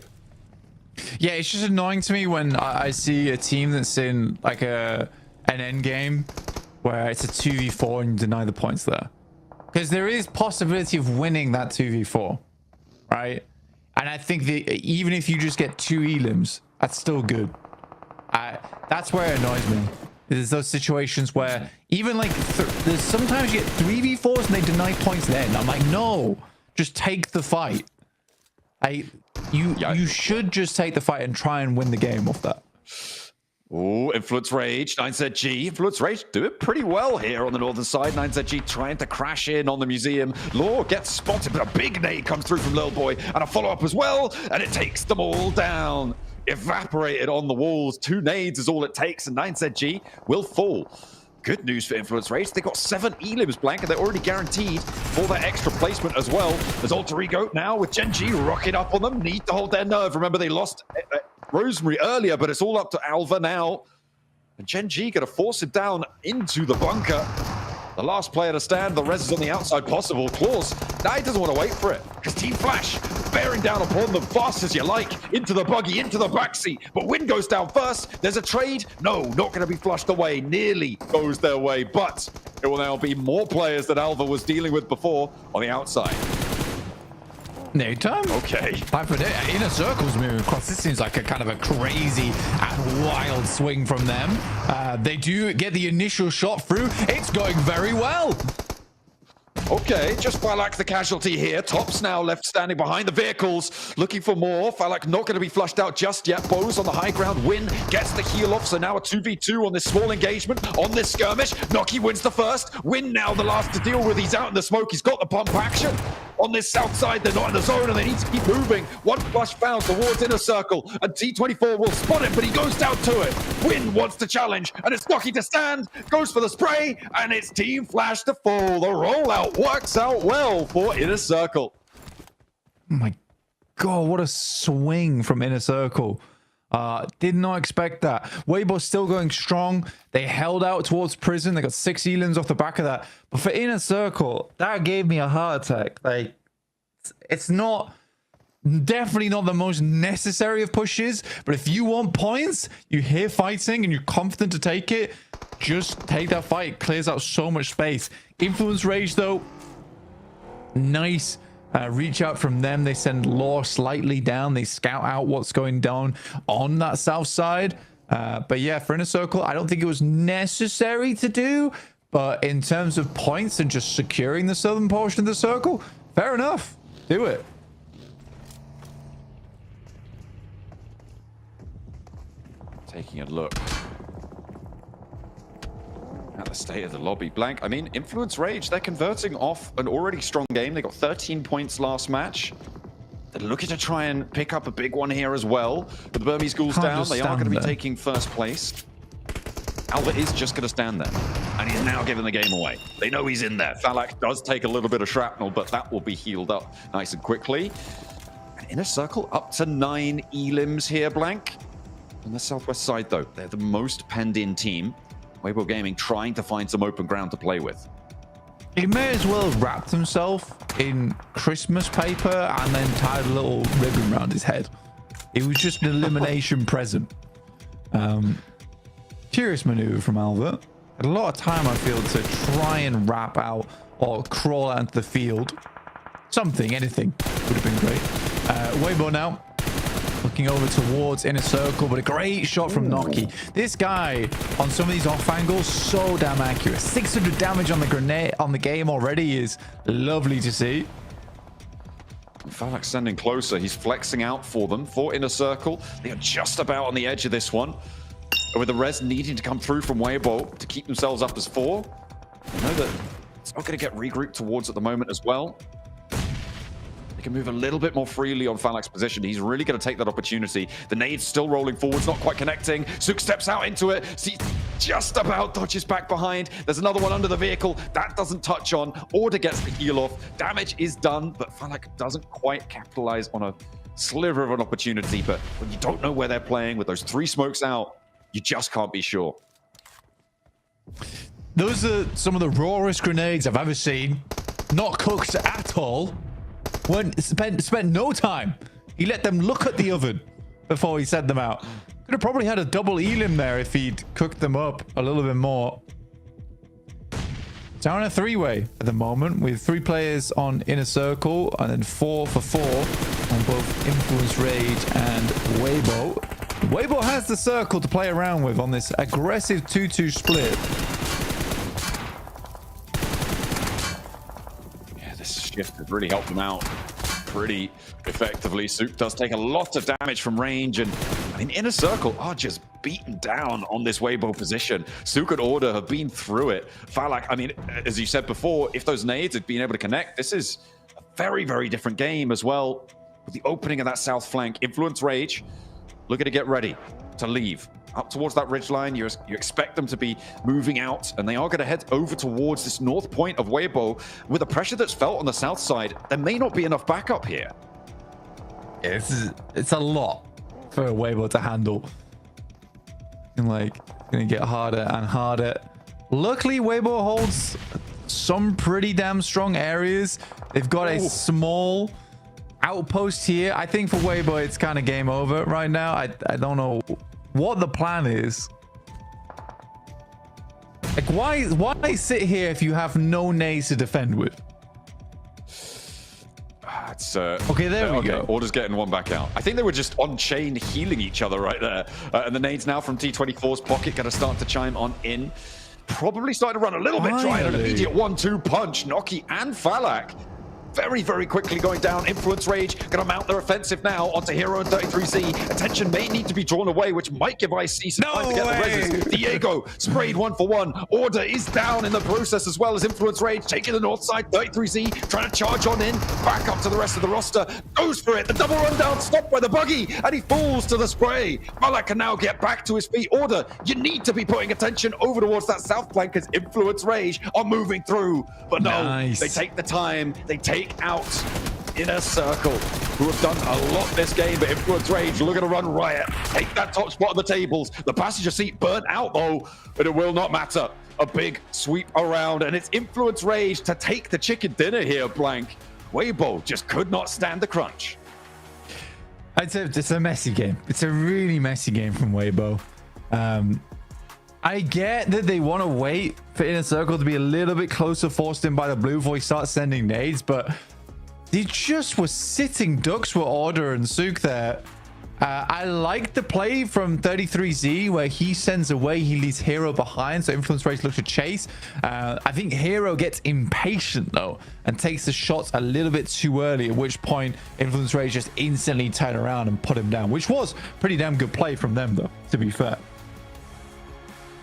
Yeah, it's just annoying to me when I see a team that's in like an end game where it's a 2v4 and you deny the points there. Because there is possibility of winning that 2v4, right? And I think that even if you just get 2 elims, that's still good. That's where it annoys me, There's those situations where even like there's sometimes you get 3v4s and they deny points then. I'm like, no, just take the fight. You should just take the fight and try and win the game off that. Oh, Influence Rage, 9ZG. Influence Rage do it pretty well here on the northern side. 9ZG trying to crash in on the museum. Law gets spotted, but a big nade comes through from Lil Boy and a follow-up as well, and it takes them all down. Evaporated on the walls. 2 nades is all it takes, and 9ZG will fall. Good news for Influence Rage. They got 7 elims blank, and they're already guaranteed for their extra placement as well. There's Alter Ego now with Gen G rocking up on them. Need to hold their nerve. Remember, they lost Rosemary earlier, but it's all up to Alva now. And Gen G going to force him down into the bunker. The last player to stand, the res is on the outside possible. Claws, now he doesn't want to wait for it, because Team Flash bearing down upon them fast as you like. Into the buggy, into the backseat. But Win goes down first. There's a trade. No, not going to be flushed away. Nearly goes their way, but it will now be more players that Alva was dealing with before on the outside. No time. Okay. Time for Inner Circle's moving across. This seems like a kind of a crazy and wild swing from them. They do get the initial shot through. It's going very well. Okay, just Falak the casualty here. Tops now left standing behind the vehicles, looking for more. Falak not going to be flushed out just yet. Bows on the high ground. Win gets the heal off, so now a 2v2 on this small engagement, on this skirmish. Noki wins the first. Win now the last to deal with. He's out in the smoke. He's got the pump action. On this south side, they're not in the zone, and they need to keep moving. One flush found towards Inner Circle, and T24 will spot him, but he goes down to it. Win wants to challenge, and it's Noki to stand. Goes for the spray, and it's Team Flash to fall. The rollout works out well for Inner Circle. Oh my god, what a swing from Inner Circle. Did not expect that. Weibo's still going strong. They held out towards prison. They got 6 elims off the back of that. But for Inner Circle, that gave me a heart attack. Like, it's not, definitely not the most necessary of pushes, but if you want points, you're here fighting and you're confident to take it, just take that fight. It clears out so much space. Influence Rage though, nice reach out from them. They send Law slightly down. They scout out what's going down on that south side. But yeah, for Inner Circle, I don't think it was necessary to do, but in terms of points and just securing the southern portion of the circle, fair enough. Do it. Taking a look at the state of the lobby. Blank, I mean, Influence Rage, they're converting off an already strong game. They got 13 points last match. They're looking to try and pick up a big one here as well. But the Burmese Ghouls down. They are going to be taking first place. Alva is just going to stand there. And he's now giving the game away. They know he's in there. Falak does take a little bit of shrapnel, but that will be healed up nice and quickly. And Inner Circle up to 9 elims here, Blank. On the southwest side, though, they're the most penned-in team. Weibo Gaming trying to find some open ground to play with. He may as well have wrapped himself in Christmas paper and then tied a little ribbon around his head. It was just an elimination present. Curious maneuver from Alva. Had a lot of time, I feel, to try and wrap out or crawl out into the field. Something, anything would have been great. Weibo now. Looking over towards Inner Circle, but a great shot from Noki. This guy, on some of these off angles, so damn accurate. 600 damage on the grenade on the game already is lovely to see. Falak standing closer. He's flexing out for them, for Inner Circle. They are just about on the edge of this one. And with the res needing to come through from Weibo to keep themselves up as 4. I know that it's not going to get regrouped towards at the moment as well. They can move a little bit more freely on Falak's position. He's really going to take that opportunity. The nade's still rolling forwards, not quite connecting. Suk steps out into it. See, just about dodges back behind. There's another one under the vehicle. That doesn't touch on. Order gets the heal off. Damage is done, but Falak doesn't quite capitalize on a sliver of an opportunity. But when you don't know where they're playing, with those 3 smokes out, you just can't be sure. Those are some of the rawest grenades I've ever seen. Not cooked at all. Spent no time. He let them look at the oven before he sent them out. Could have probably had a double elim there if he'd cooked them up a little bit more. Down a 3-way at the moment with 3 players on Inner Circle and then 4 for 4 on both Influence Rage and Weibo. Weibo has the circle to play around with on this aggressive 2-2 split. Yeah, this shift has really helped them out pretty effectively. Sook does take a lot of damage from range, and I mean, Inner Circle are just beaten down on this Weibo position. Sook and Order have been through it. Falak, I mean, as you said before, if those nades had been able to connect, this is a very, very different game as well. With the opening of that south flank, Influence Rage looking to get ready to leave up towards that ridge line. You expect them to be moving out, and they are going to head over towards this north point of Weibo. With the pressure that's felt on the south side, there may not be enough backup here. Yeah, it's a lot for Weibo to handle. And like, gonna get harder and harder. Luckily, Weibo holds some pretty damn strong areas. They've got a small outpost here. I think for Weibo, it's kind of game over right now. I don't know what the plan is. Like, why sit here if you have no nades to defend with? It's okay, there we go. Order's getting one back out. I think they were just on chain healing each other right there. And the nades now from T24's pocket going to start to chime on in. Probably starting to run a little bit dry. An immediate 1-2 punch. Noki and Falak very, very quickly going down. Influence Rage going to mount their offensive now onto Hero and 33Z. Attention may need to be drawn away, which might give IC some time to get the reses. Diego sprayed 1-for-1. Order is down in the process, as well as Influence Rage taking the north side. 33Z trying to charge on in. Back up to the rest of the roster. Goes for it. The double rundown stopped by the buggy, and he falls to the spray. Malak can now get back to his feet. Order, you need to be putting attention over towards that south flank, as Influence Rage are moving through. But no, they take the time. They take out Inner Circle, who have done a lot this game, but Influence Rage looking to run riot. Take that top spot of the tables. The passenger seat burnt out though, but it will not matter. A big sweep around, and it's Influence Rage to take the chicken dinner here, Blank. Weibo just could not stand the crunch. I'd say it's a messy game. It's a really messy game from Weibo. I get that they want to wait for Inner Circle to be a little bit closer, forced in by the blue before he starts sending nades, but they just were sitting ducks with Order and Sook there. I like the play from 33Z where he sends away, he leaves Hero behind, so Influence Rage looks to chase. I think Hero gets impatient though and takes the shots a little bit too early, at which point Influence Rage just instantly turn around and put him down, which was pretty damn good play from them though, to be fair.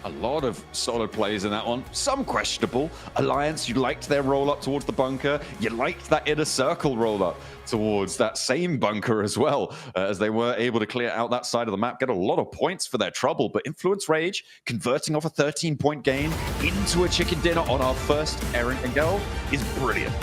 A lot of solid plays in that one. Some questionable. Alliance, you liked their roll up towards the bunker. You liked that Inner Circle roll up towards that same bunker as well, as they were able to clear out that side of the map, get a lot of points for their trouble. But Influence Rage converting off a 13-point game into a chicken dinner on our first Eren and Gel is brilliant.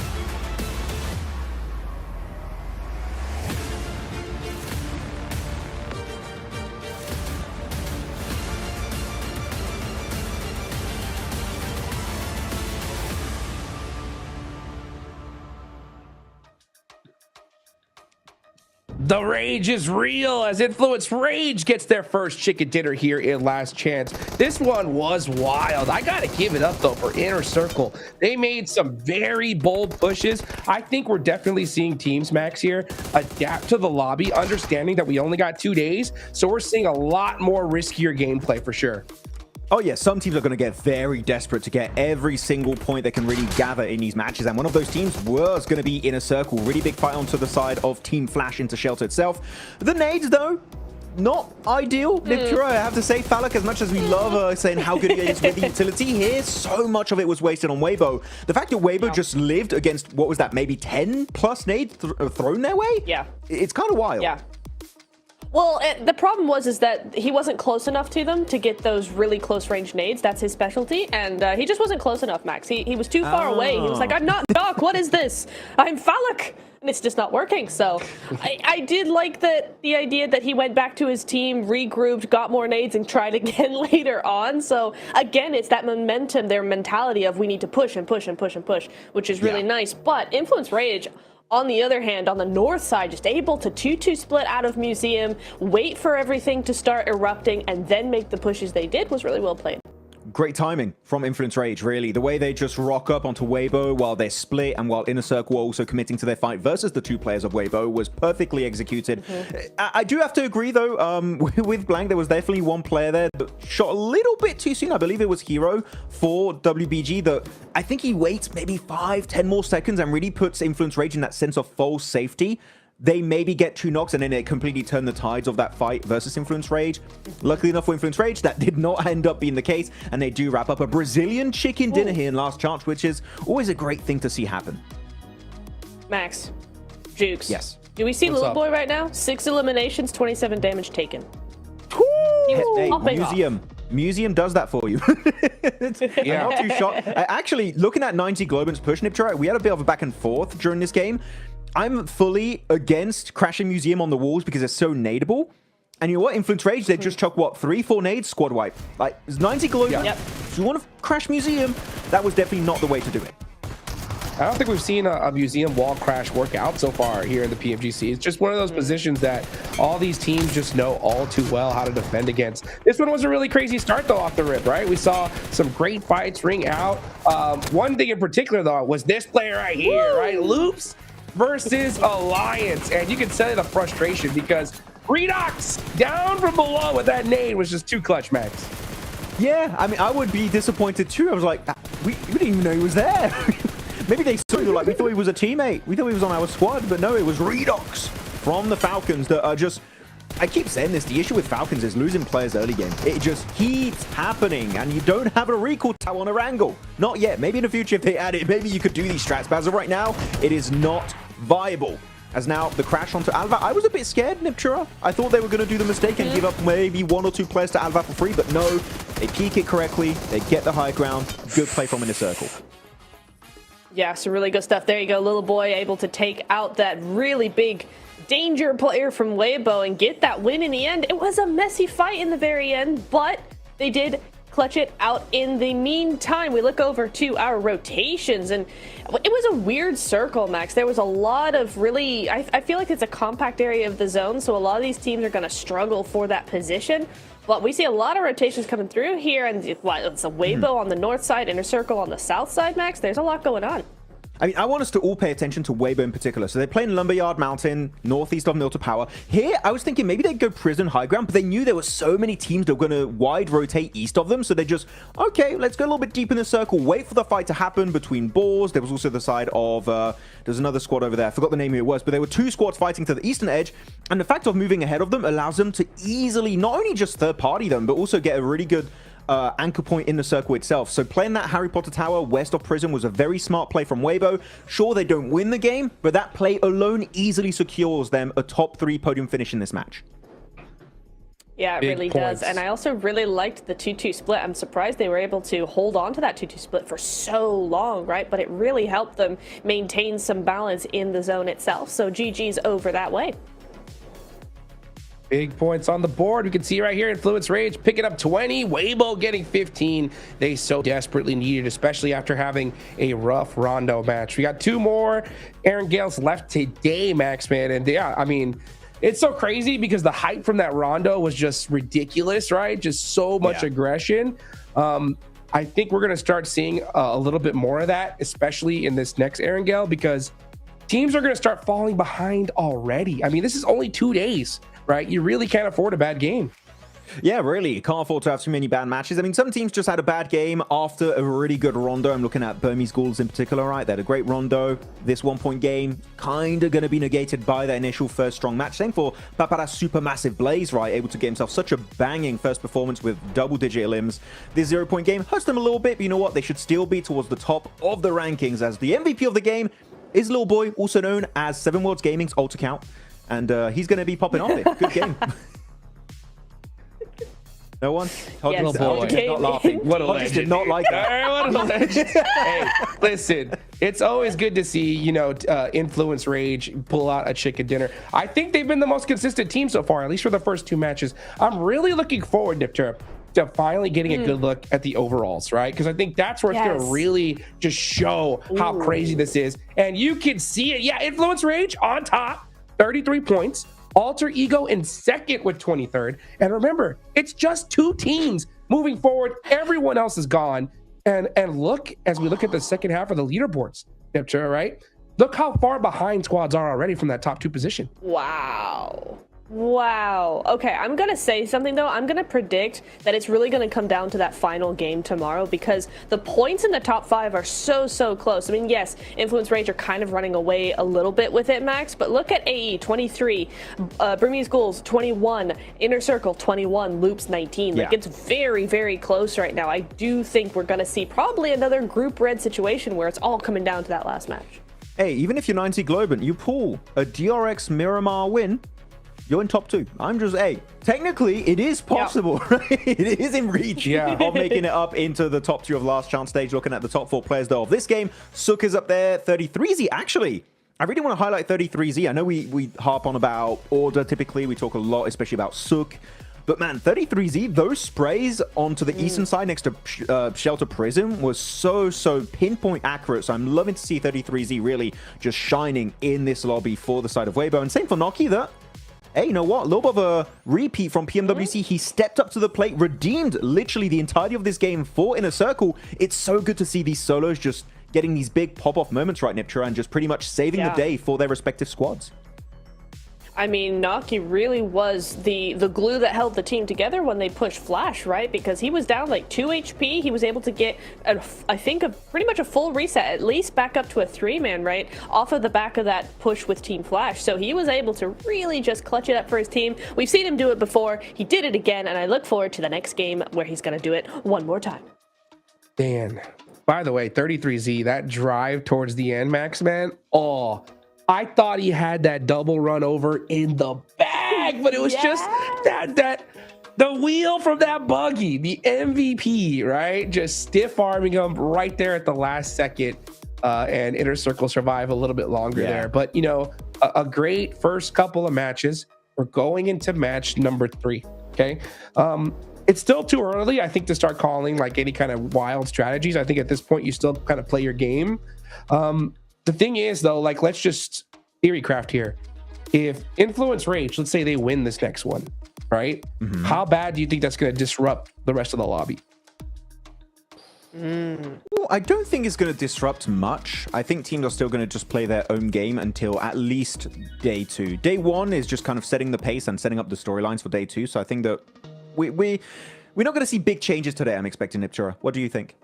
The rage is real as Influence Rage gets their first chicken dinner here in Last Chance. This one was wild. I gotta give it up though for Inner Circle. They made some very bold pushes. I think we're definitely seeing teams, Max, here adapt to the lobby, understanding that we only got 2 days. So we're seeing a lot more riskier gameplay for sure. Oh yeah, some teams are going to get very desperate to get every single point they can really gather in these matches, and one of those teams was going to be Inner Circle. Really big fight onto the side of Team Flash into Shelter itself. The nades though, not ideal. Niptura, I have to say, Falak, as much as we love saying how good he is with the utility here, so much of it was wasted on Weibo. The fact that Weibo just lived against, what was that, maybe 10 plus nades thrown their way? Yeah. It's kind of wild. Yeah. Well, the problem is that he wasn't close enough to them to get those really close range nades. That's his specialty, and he just wasn't close enough, Max. He was too far away. He was like, I'm not Doc, what is this? I'm Falak. And it's just not working. So I did like the idea that he went back to his team, regrouped, got more nades, and tried again later on. So again, it's that momentum, their mentality of we need to push and push and push and push, which is really nice. But Influence Rage, on the other hand, on the north side, just able to 2-2 split out of Museum, wait for everything to start erupting, and then make the pushes they did was really well played. great timing from Influence Rage, really. The way they just rock up onto Weibo while they're split and while Inner Circle are also committing to their fight versus the 2 players of Weibo was perfectly executed. I do have to agree, though, with Blank, there was definitely one player there that shot a little bit too soon. I believe it was Hero for WBG that I think he waits maybe 5-10 more seconds and really puts Influence Rage in that sense of false safety. They maybe get 2 knocks and then it completely turned the tides of that fight versus Influence Rage. Luckily enough for Influence Rage, that did not end up being the case, and they do wrap up a Brazilian chicken dinner here in Last Chance, which is always a great thing to see happen. Max, Jukes. Yes. Do we see Little Boy right now? 6 eliminations, 27 damage taken. Hey, Museum does that for you. Yeah. Not too shot. Actually, looking at 90 Globant's push, Niptra, we had a bit of a back and forth during this game. I'm fully against crashing Museum on the walls because it's so nadeable. And you know what? Influence Rage, they just chuck, what, 3-4 nades? Squad wipe. Like, it's 90 Globant. Yep. If you want to crash Museum, that was definitely not the way to do it. I don't think we've seen a Museum wall crash work out so far here in the PMGC. It's just one of those positions that all these teams just know all too well how to defend against. This one was a really crazy start, though, off the rip, right? We saw some great fights ring out. One thing in particular, though, was this player right here, right? Loops versus Alliance. And you can tell the frustration because Redox down from below with that nade was just too clutch, Max. Yeah, I mean, I would be disappointed too. I was like, we didn't even know he was there. Maybe they saw you, like, we thought he was a teammate. We thought he was on our squad, but no, it was Redox from the Falcons that are just... I keep saying this, the issue with Falcons is losing players early game. It just keeps happening, and you don't have a recall tower on a wrangle. Not yet. Maybe in the future, if they add it, maybe you could do these strats, but as of right now, it is not viable. As now, the crash onto Alva, I was a bit scared, Niptura. I thought they were going to do the mistake and give up maybe 1 or 2 players to Alva for free, but no, they peek it correctly, they get the high ground, good play from Inner Circle. Yeah, some really good stuff. There you go, Little Boy able to take out that really big danger player from Weibo and get that win in the end. It was a messy fight in the very end, but they did clutch it out in the meantime. We look over to our rotations, and it was a weird circle, Max. There was a lot of really, I feel like it's a compact area of the zone, so a lot of these teams are going to struggle for that position. But we see a lot of rotations coming through here, and it's a Weibo on the north side, Inner Circle on the south side, Max. There's a lot going on. I mean, I want us to all pay attention to Weibo in particular. So they're playing Lumberyard Mountain, northeast of Mill to Power. Here, I was thinking maybe they'd go Prison High Ground, but they knew there were so many teams that were going to wide rotate east of them. So they just, okay, let's go a little bit deep in the circle, wait for the fight to happen between Boars. There was also the side of, there's another squad over there. I forgot the name who it was, but there were 2 squads fighting to the eastern edge. And the fact of moving ahead of them allows them to easily not only just third party them, but also get a really good anchor point in the circle itself. So playing that Harry Potter Tower west of Prison was a very smart play from Weibo. Sure, they don't win the game, but that play alone easily secures them a top 3 podium finish in this match. Yeah, it really does. And I also really liked the 2-2 split. I'm surprised they were able to hold on to that 2-2 split for so long, right? But it really helped them maintain some balance in the zone itself. So GG's over that way. Big points on the board. We can see right here, Influence Rage picking up 20, Weibo getting 15. They so desperately needed, especially after having a rough Rondo match. We got 2 more Aaron Gales left today, Max, man. And yeah, I mean, it's so crazy because the hype from that Rondo was just ridiculous, right? Just so much aggression. I think we're going to start seeing a little bit more of that, especially in this next Aaron Gale, because teams are going to start falling behind already. I mean, this is only 2 days. Right? You really can't afford a bad game. Yeah, really. You can't afford to have too many bad matches. I mean, some teams just had a bad game after a really good Rondo. I'm looking at Burmese Ghouls in particular, right? They had a great Rondo. This 1-point game kind of going to be negated by that initial first strong match. Same for Papara's Supermassive Blaze, right? Able to get himself such a banging first performance with double-digit limbs. This 0-point game hurts them a little bit, but you know what? They should still be towards the top of the rankings as the MVP of the game is Little Boy, also known as 7 Worlds Gaming's alt account. And he's going to be popping off it. Good game. No one? Yes, not laughing. What a legend. Did not like that. What a legend. Hey, listen, it's always good to see, you know, Influence Rage pull out a chicken dinner. I think they've been the most consistent team so far, at least for the first 2 matches. I'm really looking forward, Nipter, to finally getting a good look at the overalls, right? Because I think that's where it's going to really just show how crazy this is. And you can see it. Yeah, Influence Rage on top. 33 points, Alter Ego in second with 23rd. And remember, it's just 2 teams moving forward. Everyone else is gone. And look, as we look at the second half of the leaderboards, Neptune, right? Look how far behind squads are already from that top 2 position. Wow. Wow. Okay, I'm going to say something, though. I'm going to predict that it's really going to come down to that final game tomorrow because the points in the top 5 are so close. I mean, yes, Influence Rage are kind of running away a little bit with it, Max, but look at AE, 23, Burmese Ghouls, 21, Inner Circle, 21, Loops, 19. Like, it's very close right now. I do think we're going to see probably another Group Red situation where it's all coming down to that last match. Hey, even if you're 90 Globant, you pull a DRX Miramar win, you're in top 2. I'm just, hey, technically it is possible, right? It is in reach of making it up into the top 2 of last chance stage. Looking at the top 4 players though of this game, Sook is up there, 33Z actually. I really want to highlight 33Z. I know we harp on about order typically. We talk a lot, especially about Sook. But man, 33Z, those sprays onto the eastern side next to Shelter Prism was so pinpoint accurate. So I'm loving to see 33Z really just shining in this lobby for the side of Weibo. And same for Noki that, hey, you know what? A little bit of a repeat from PMWC. He stepped up to the plate, redeemed literally the entirety of this game for Inner Circle. It's so good to see these solos just getting these big pop-off moments right, Niptura, and just pretty much saving the day for their respective squads. I mean, Naki really was the glue that held the team together when they pushed Flash, right? Because he was down like 2 HP. He was able to get, I think, pretty much a full reset, at least back up to a 3-man, right? Off of the back of that push with Team Flash. So he was able to really just clutch it up for his team. We've seen him do it before. He did it again, and I look forward to the next game where he's going to do it one more time. Dan, by the way, 33Z, that drive towards the end, Max, man, oh, I thought he had that double run over in the bag, but it was just the wheel from that buggy, the MVP, right? Just stiff arming him right there at the last second, and Inner Circle survive a little bit longer there. But, you know, a great first couple of matches. We're going into match number 3, okay? It's still too early, I think, to start calling like any kind of wild strategies. I think at this point, you still kind of play your game. The thing is, though, like, let's just theory craft here. If Influence Rage, let's say they win this next one, right? How bad do you think that's going to disrupt the rest of the lobby? Well, I don't think it's going to disrupt much. I think teams are still going to just play their own game until at least day 2. Day 1 is just kind of setting the pace and setting up the storylines for day 2. So I think that we're not going to see big changes today, I'm expecting, Niptura. What do you think?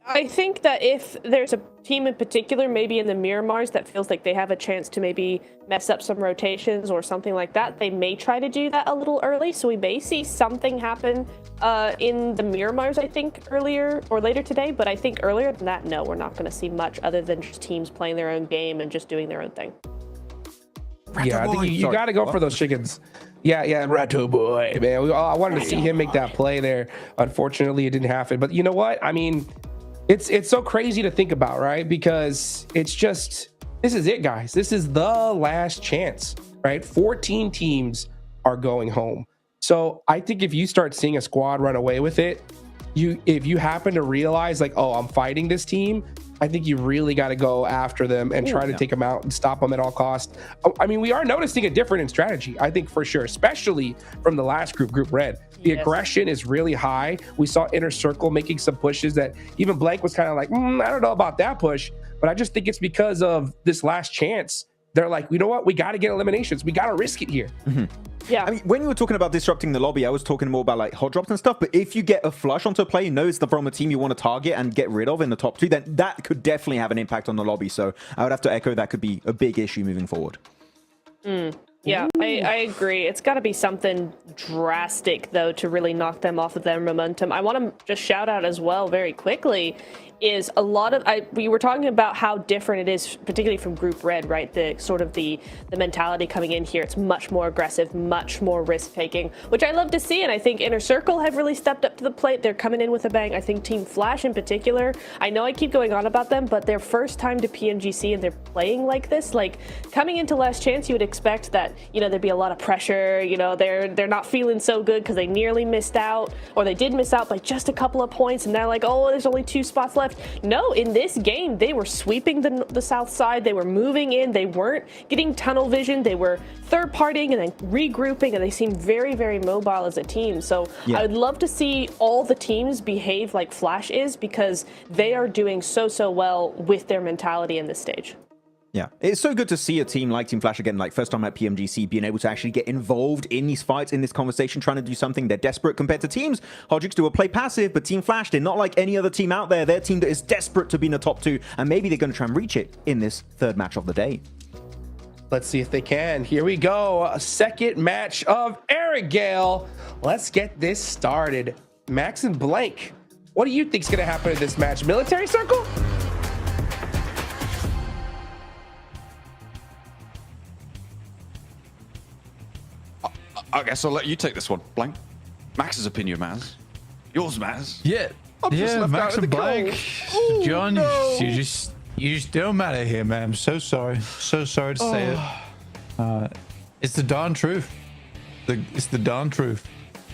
I think that if there's a team in particular, maybe in the Miramars, that feels like they have a chance to maybe mess up some rotations or something like that, they may try to do that a little early. So we may see something happen in the Miramars, I think, earlier or later today. But I think earlier than that, no, we're not going to see much other than just teams playing their own game and just doing their own thing. Yeah, I think you got to go for those chickens. Yeah, Rato Boy, man. I wanted to see him make that play there. Unfortunately, it didn't happen. But you know what? I mean, it's so crazy to think about, right? Because it's just, this is it, guys. This is the last chance, right? 14 teams are going home. So I think if you start seeing a squad run away with it, if you happen to realize like, oh, I'm fighting this team, I think you really got to go after them and try to take them out and stop them at all costs. I mean, we are noticing a difference in strategy, I think, for sure, especially from the last Group Red. The aggression is really high. We saw Inner Circle making some pushes that even Blank was kind of like, I don't know about that push, but I just think it's because of this last chance. They're like, you know what? We got to get eliminations. We got to risk it here. Yeah. I mean, when you were talking about disrupting the lobby, I was talking more about like hot drops and stuff. But if you get a flush onto a player, you know it's from a team you want to target and get rid of in the top 2, then that could definitely have an impact on the lobby. So I would have to echo that could be a big issue moving forward. Yeah, I agree. It's got to be something drastic, though, to really knock them off of their momentum. I want to just shout out as well very quickly is a lot of, we were talking about how different it is, particularly from Group Red, right? The sort of the mentality coming in here, it's much more aggressive, much more risk-taking, which I love to see, and I think Inner Circle have really stepped up to the plate. They're coming in with a bang. I think Team Flash in particular, I know I keep going on about them, but their first time to PMGC and they're playing like this, like coming into Last Chance, you would expect that you know, there'd be a lot of pressure. You know, they're not feeling so good because they nearly missed out, or they did miss out by just a couple of points, and they're like, oh, there's only 2 spots left. No, in this game, they were sweeping the south side. They were moving in. They weren't getting tunnel vision. They were third partying and then regrouping, and they seemed very, very mobile as a team. So I would love to see all the teams behave like Flash is, because they are doing so well with their mentality in this stage. Yeah, it's so good to see a team like Team Flash again, like first time at PMGC, being able to actually get involved in these fights, in this conversation, trying to do something. They're desperate compared to teams. Hodgix do a play passive, but Team Flash, they're not like any other team out there. They're a team that is desperate to be in the top 2, and maybe they're going to try and reach it in this third match of the day. Let's see if they can. Here we go. A second match of Eric Gale. Let's get this started. Max and Blank, what do you think is going to happen in this match? Military circle? I guess I'll let you take this one, Blank. Max's opinion matters. Yours matters. Yeah. I'm just left Max out and in the Blank. cold. John, no. you just don't matter here, man. I'm so sorry. So sorry to say it. It's the darn truth. It's the darn truth.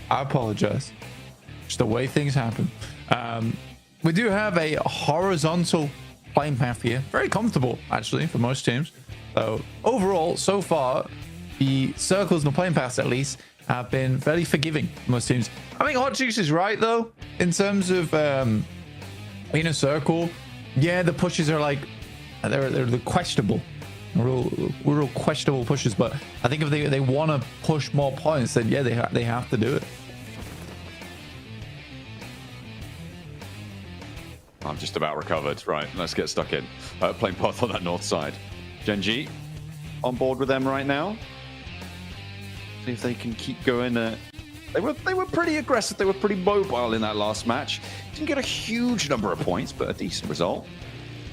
I apologize. Just the way things happen. We do have a horizontal playing path here. Very comfortable, actually, for most teams. So overall, so far, the circles and the playing paths, at least, have been fairly forgiving for most teams. I think Hot Juice is right, though, in terms of in a circle. Yeah, the pushes are like, they're questionable. Real questionable pushes, but I think if they want to push more points, then yeah, they have to do it. I'm just about recovered. Right, let's get stuck in. Playing path on that north side. Genji on board with them right now. See if they can keep going. They were pretty aggressive. They were pretty mobile in that last match. Didn't get a huge number of points, but a decent result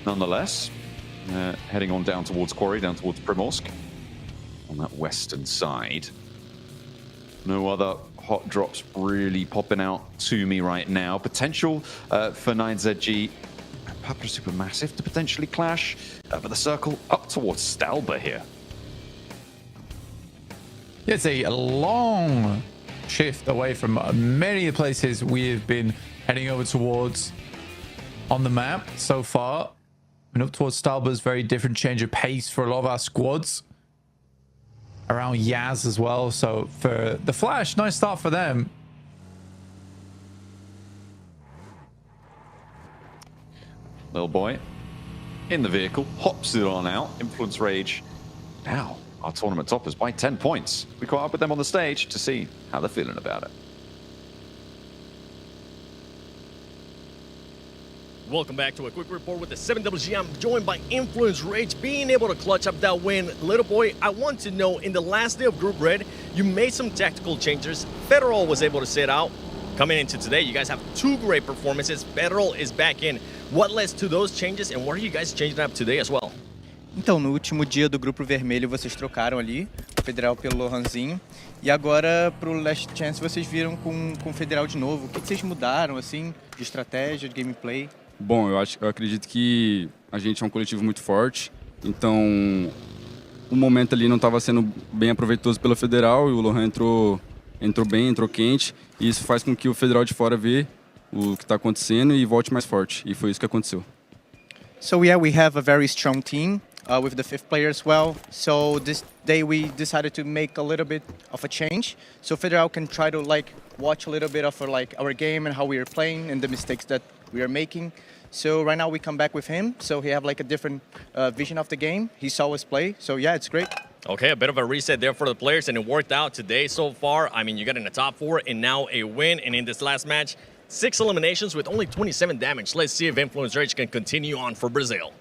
nonetheless. Heading on down towards Quarry, down towards Primorsk on that western side. No other hot drops really popping out to me right now. Potential for 9ZG Papa Supermassive to potentially clash, but the circle up towards Stalber here. It's a long shift away from many places we've been heading over towards on the map so far. And up towards Stalber's very different change of pace for a lot of our squads. Around Yaz as well. So for the Flash, nice start for them. Little boy in the vehicle, hops it on out. Influence Rage now our tournament toppers by 10 points. We caught up with them on the stage to see how they're feeling about it. Welcome back to a quick report with the 7WG. I'm joined by Influence Rage, being able to clutch up that win. Little boy, I want to know, in the last day of Group Red, you made some tactical changes. Federal was able to sit out. Coming into today, you guys have 2 great performances. Federal is back in. What led to those changes, and what are you guys changing up today as well? Então, no último dia do Grupo Vermelho, vocês trocaram ali o Federal pelo Lohanzinho. E agora, pro Last Chance, vocês viram com o Federal de novo. O que vocês mudaram, assim, de estratégia, de gameplay? Bom, eu acredito que a gente é um coletivo muito forte. Então, o momento ali não estava sendo bem aproveitoso pela Federal. E o Lohan entrou bem, entrou quente. E isso faz com que o Federal de fora vê o que está acontecendo e volte mais forte. E foi isso que aconteceu. So yeah, we have a very strong team. With the 5th player as well. So this day we decided to make a little bit of a change. So Federal can try to watch a little bit of our game and how we are playing and the mistakes that we are making. So right now we come back with him. So he have a different vision of the game. He saw us play. So yeah, it's great. Okay, a bit of a reset there for the players, and it worked out today so far. I mean, you got in the top 4 and now a win. And in this last match, 6 eliminations with only 27 damage. Let's see if Influence Rage can continue on for Brazil.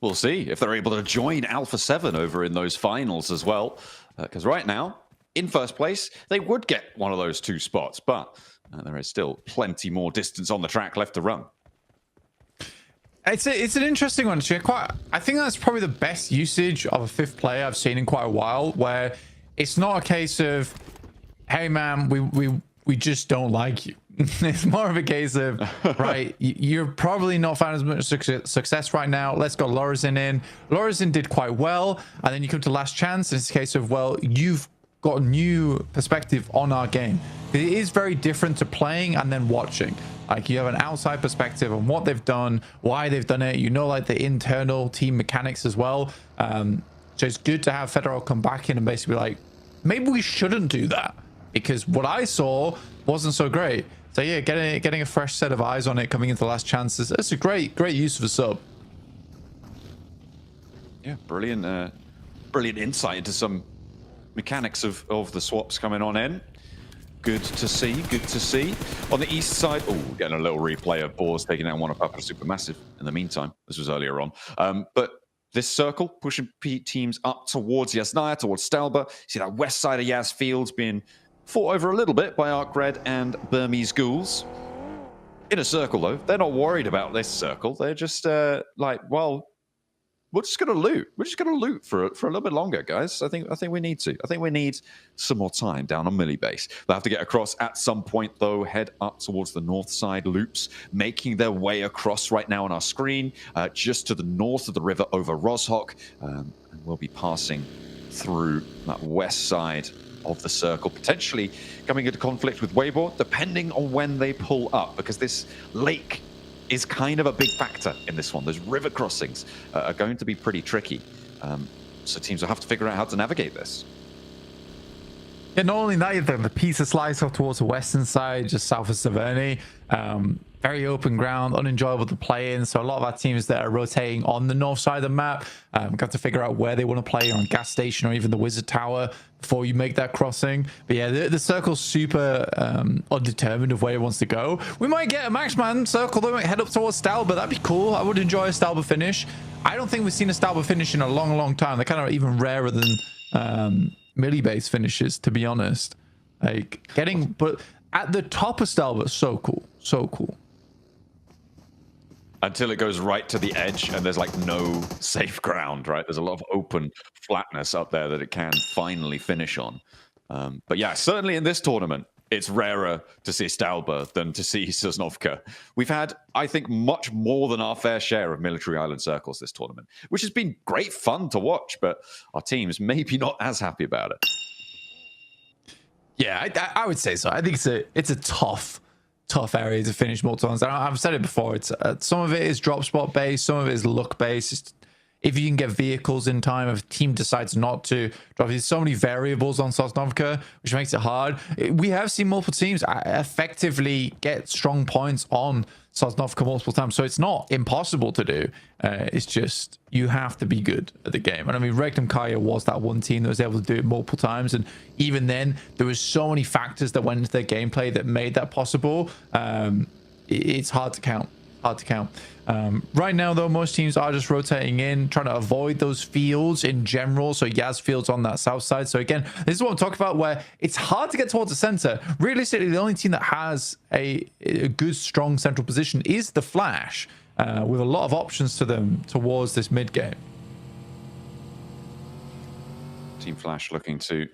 We'll see if they're able to join Alpha 7 over in those finals as well. Because right now, in first place, they would get one of those 2 spots. But there is still plenty more distance on the track left to run. It's an interesting one. I think that's probably the best usage of a 5th player I've seen in quite a while, where it's not a case of, hey man, we just don't like you. It's more of a case of, right, you're probably not finding as much success right now. Let's go Lorizon in. Lorizon did quite well. And then you come to Last Chance. And it's a case of, well, you've got a new perspective on our game. It is very different to playing and then watching. Like, you have an outside perspective on what they've done, why they've done it. You know, like, the internal team mechanics as well. So it's good to have Federal come back in and basically be like, maybe we shouldn't do that, because what I saw wasn't so great. So yeah, getting a fresh set of eyes on it coming into Last Chances, it's a great use of a sub. Yeah, brilliant insight into some mechanics of the swaps coming on in. Good to see, good to see. On the east side, oh, getting a little replay of Boars taking out one of Papa Supermassive in the meantime. This was earlier on. But this circle pushing teams up towards Yasnaya, towards Stalba. See that west side of Yas Fields being fought over a little bit by Arc Red and Burmese Ghouls. In a circle, though, they're not worried about this circle. They're just like, well, we're just going to loot. We're just going to loot for a little bit longer, guys. I think we need to. I think we need some more time down on Millie Base. They'll have to get across at some point, though. Head up towards the north side. Loops making their way across right now on our screen, just to the north of the river over Roshok. And we'll be passing through that west side of the circle, potentially coming into conflict with Weibo, depending on when they pull up, because this lake is kind of a big factor in this one. Those river crossings are going to be pretty tricky. So teams will have to figure out how to navigate this. Yeah, not only that, you have the pizza slice off towards the western side, just south of Saverny. Very open ground, unenjoyable to play in. So a lot of our teams that are rotating on the north side of the map got to figure out where they want to play on Gas Station or even the Wizard Tower before you make that crossing. But yeah, the circle's super undetermined of where it wants to go. We might get a Maxman circle that might head up towards Stalba. That'd be cool. I would enjoy a Stalba finish. I don't think we've seen a Stalba finish in a long time. They're kind of even rarer than Millie base finishes, to be honest. Like but at the top of Stalba, so cool. Until it goes right to the edge and there's like no safe ground, right? There's a lot of open flatness up there that it can finally finish on. But yeah, certainly in this tournament, it's rarer to see Stalba than to see Sosnovka. We've had, I think, much more than our fair share of military island circles this tournament, which has been great fun to watch, but our teams maybe not as happy about it. Yeah, I would say so. I think it's a tough area to finish multiple times. I've said it before. It's some of it is drop spot based, some of it is luck based. If you can get vehicles in time, if a team decides not to drop, there's so many variables on Sosnovka, which makes it hard. We have seen multiple teams effectively get strong points on Sosnovka multiple times, so it's not impossible to do. It's just you have to be good at the game. And I mean, Regnum Kaya was that one team that was able to do it multiple times, and even then, there was so many factors that went into their gameplay that made that possible. It's hard to count. Right now, though, most teams are just rotating in, trying to avoid those fields in general. So Yaz Fields on that south side. So again, this is what I'm talking about, where it's hard to get towards the center. Realistically, the only team that has a good, strong central position is the Flash, with a lot of options to them towards this mid game. Team Flash looking to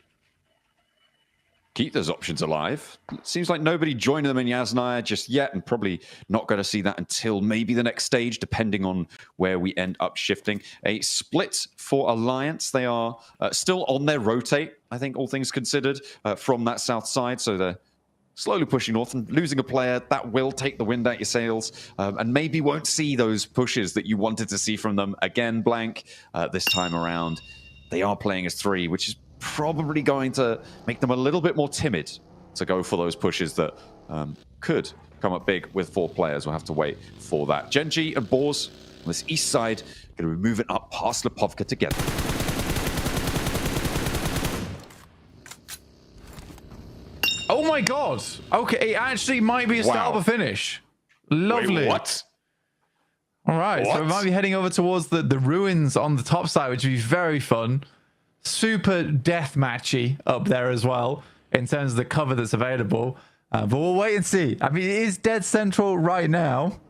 keep those options alive. It seems like nobody joined them in Yasnaya just yet, and probably not going to see that until maybe the next stage, depending on where we end up shifting. A split for Alliance. They are still on their rotate, I think, all things considered, from that south side. So they're slowly pushing north and losing a player. That will take the wind out your sails, and maybe won't see those pushes that you wanted to see from them again, Blank, this time around. They are playing as 3, which is probably going to make them a little bit more timid to go for those pushes that could come up big with 4 players. We'll have to wait for that. Genji and Boars on this east side going to be moving up past Lipovka together. Oh my god. Okay, it actually might be a Stalba finish. Lovely. Wait, what? All right, so we might be heading over towards the ruins on the top side, which would be very fun. Super deathmatchy up there as well in terms of the cover that's available, but we'll wait and see. I mean, it is dead central right now.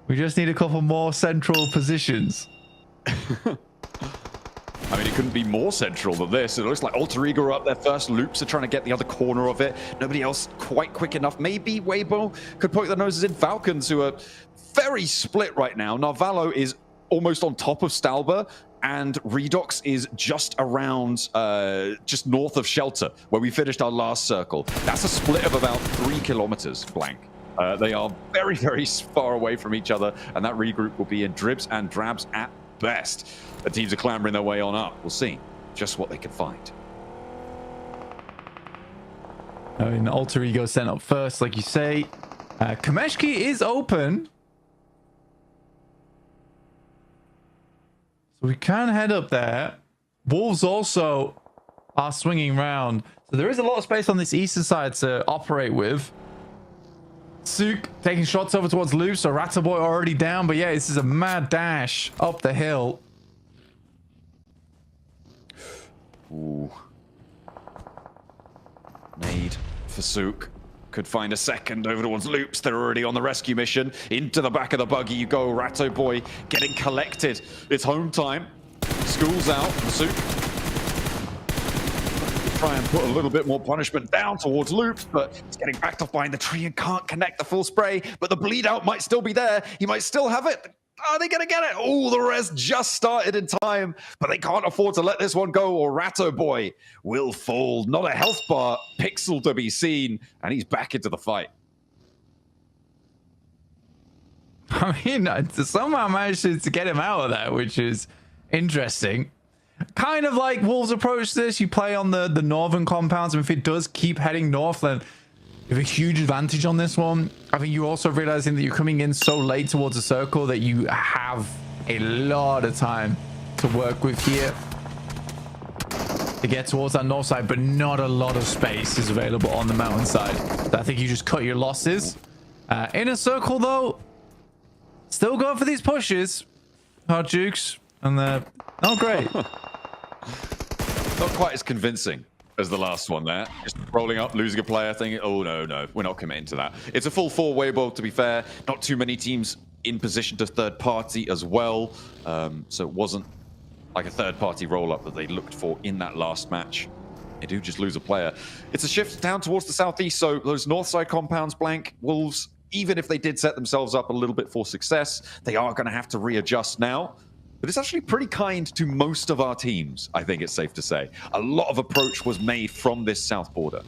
We just need a couple more central positions. I mean, it couldn't be more central than this. It looks like Alter Ego are up there first. Loops are trying to get the other corner of it. Nobody else quite quick enough. Maybe Weibo could poke their noses in. Falcons, who are very split right now. Narvalo is almost on top of Stalber, and Redox is just around, just north of Shelter, where we finished our last circle. That's a split of about 3 kilometers, blank. They are very, very far away from each other, and that regroup will be in dribs and drabs at best. The teams are clambering their way on up. We'll see just what they can find. I mean, Alter Ego sent up first, like you say. Kameshki is open. So we can head up there. Wolves also are swinging round. So there is a lot of space on this eastern side to operate with. Sook taking shots over towards Loop. So Ratterboy already down. But yeah, this is a mad dash up the hill. Ooh. Nade for Sook. Could find a second over towards Loops. They're already on the rescue mission. Into the back of the buggy you go. Ratto Boy getting collected. It's home time. School's out. Sook try and put a little bit more punishment down towards Loops, but he's getting backed off behind the tree and can't connect the full spray. But the bleed out might still be there. He might still have it. Are they going to get it? Oh, the rest just started in time, but they can't afford to let this one go, or Ratto Boy will fall. Not a health bar, Pixel to be seen, and he's back into the fight. I mean, somehow managed to get him out of that, which is interesting. Kind of like Wolves approach this. You play on the northern compounds, and if it does keep heading north, then you have a huge advantage on this one. I think you're also realizing that you're coming in so late towards the circle that you have a lot of time to work with here to get towards that north side, but not a lot of space is available on the mountainside. So I think you just cut your losses. Inner circle, though, still going for these pushes. Hard Jukes, and they're not great. Not quite as convincing as the last one there. Just rolling up, losing a player, thinking, oh, no, we're not committing to that. It's a full 4-way ball, to be fair. Not too many teams in position to third party as well. So it wasn't like a third party roll-up that they looked for in that last match. They do just lose a player. It's a shift down towards the southeast, so those north side compounds blank. Wolves, even if they did set themselves up a little bit for success, they are going to have to readjust now. But it's actually pretty kind to most of our teams, I think it's safe to say. A lot of approach was made from this south border.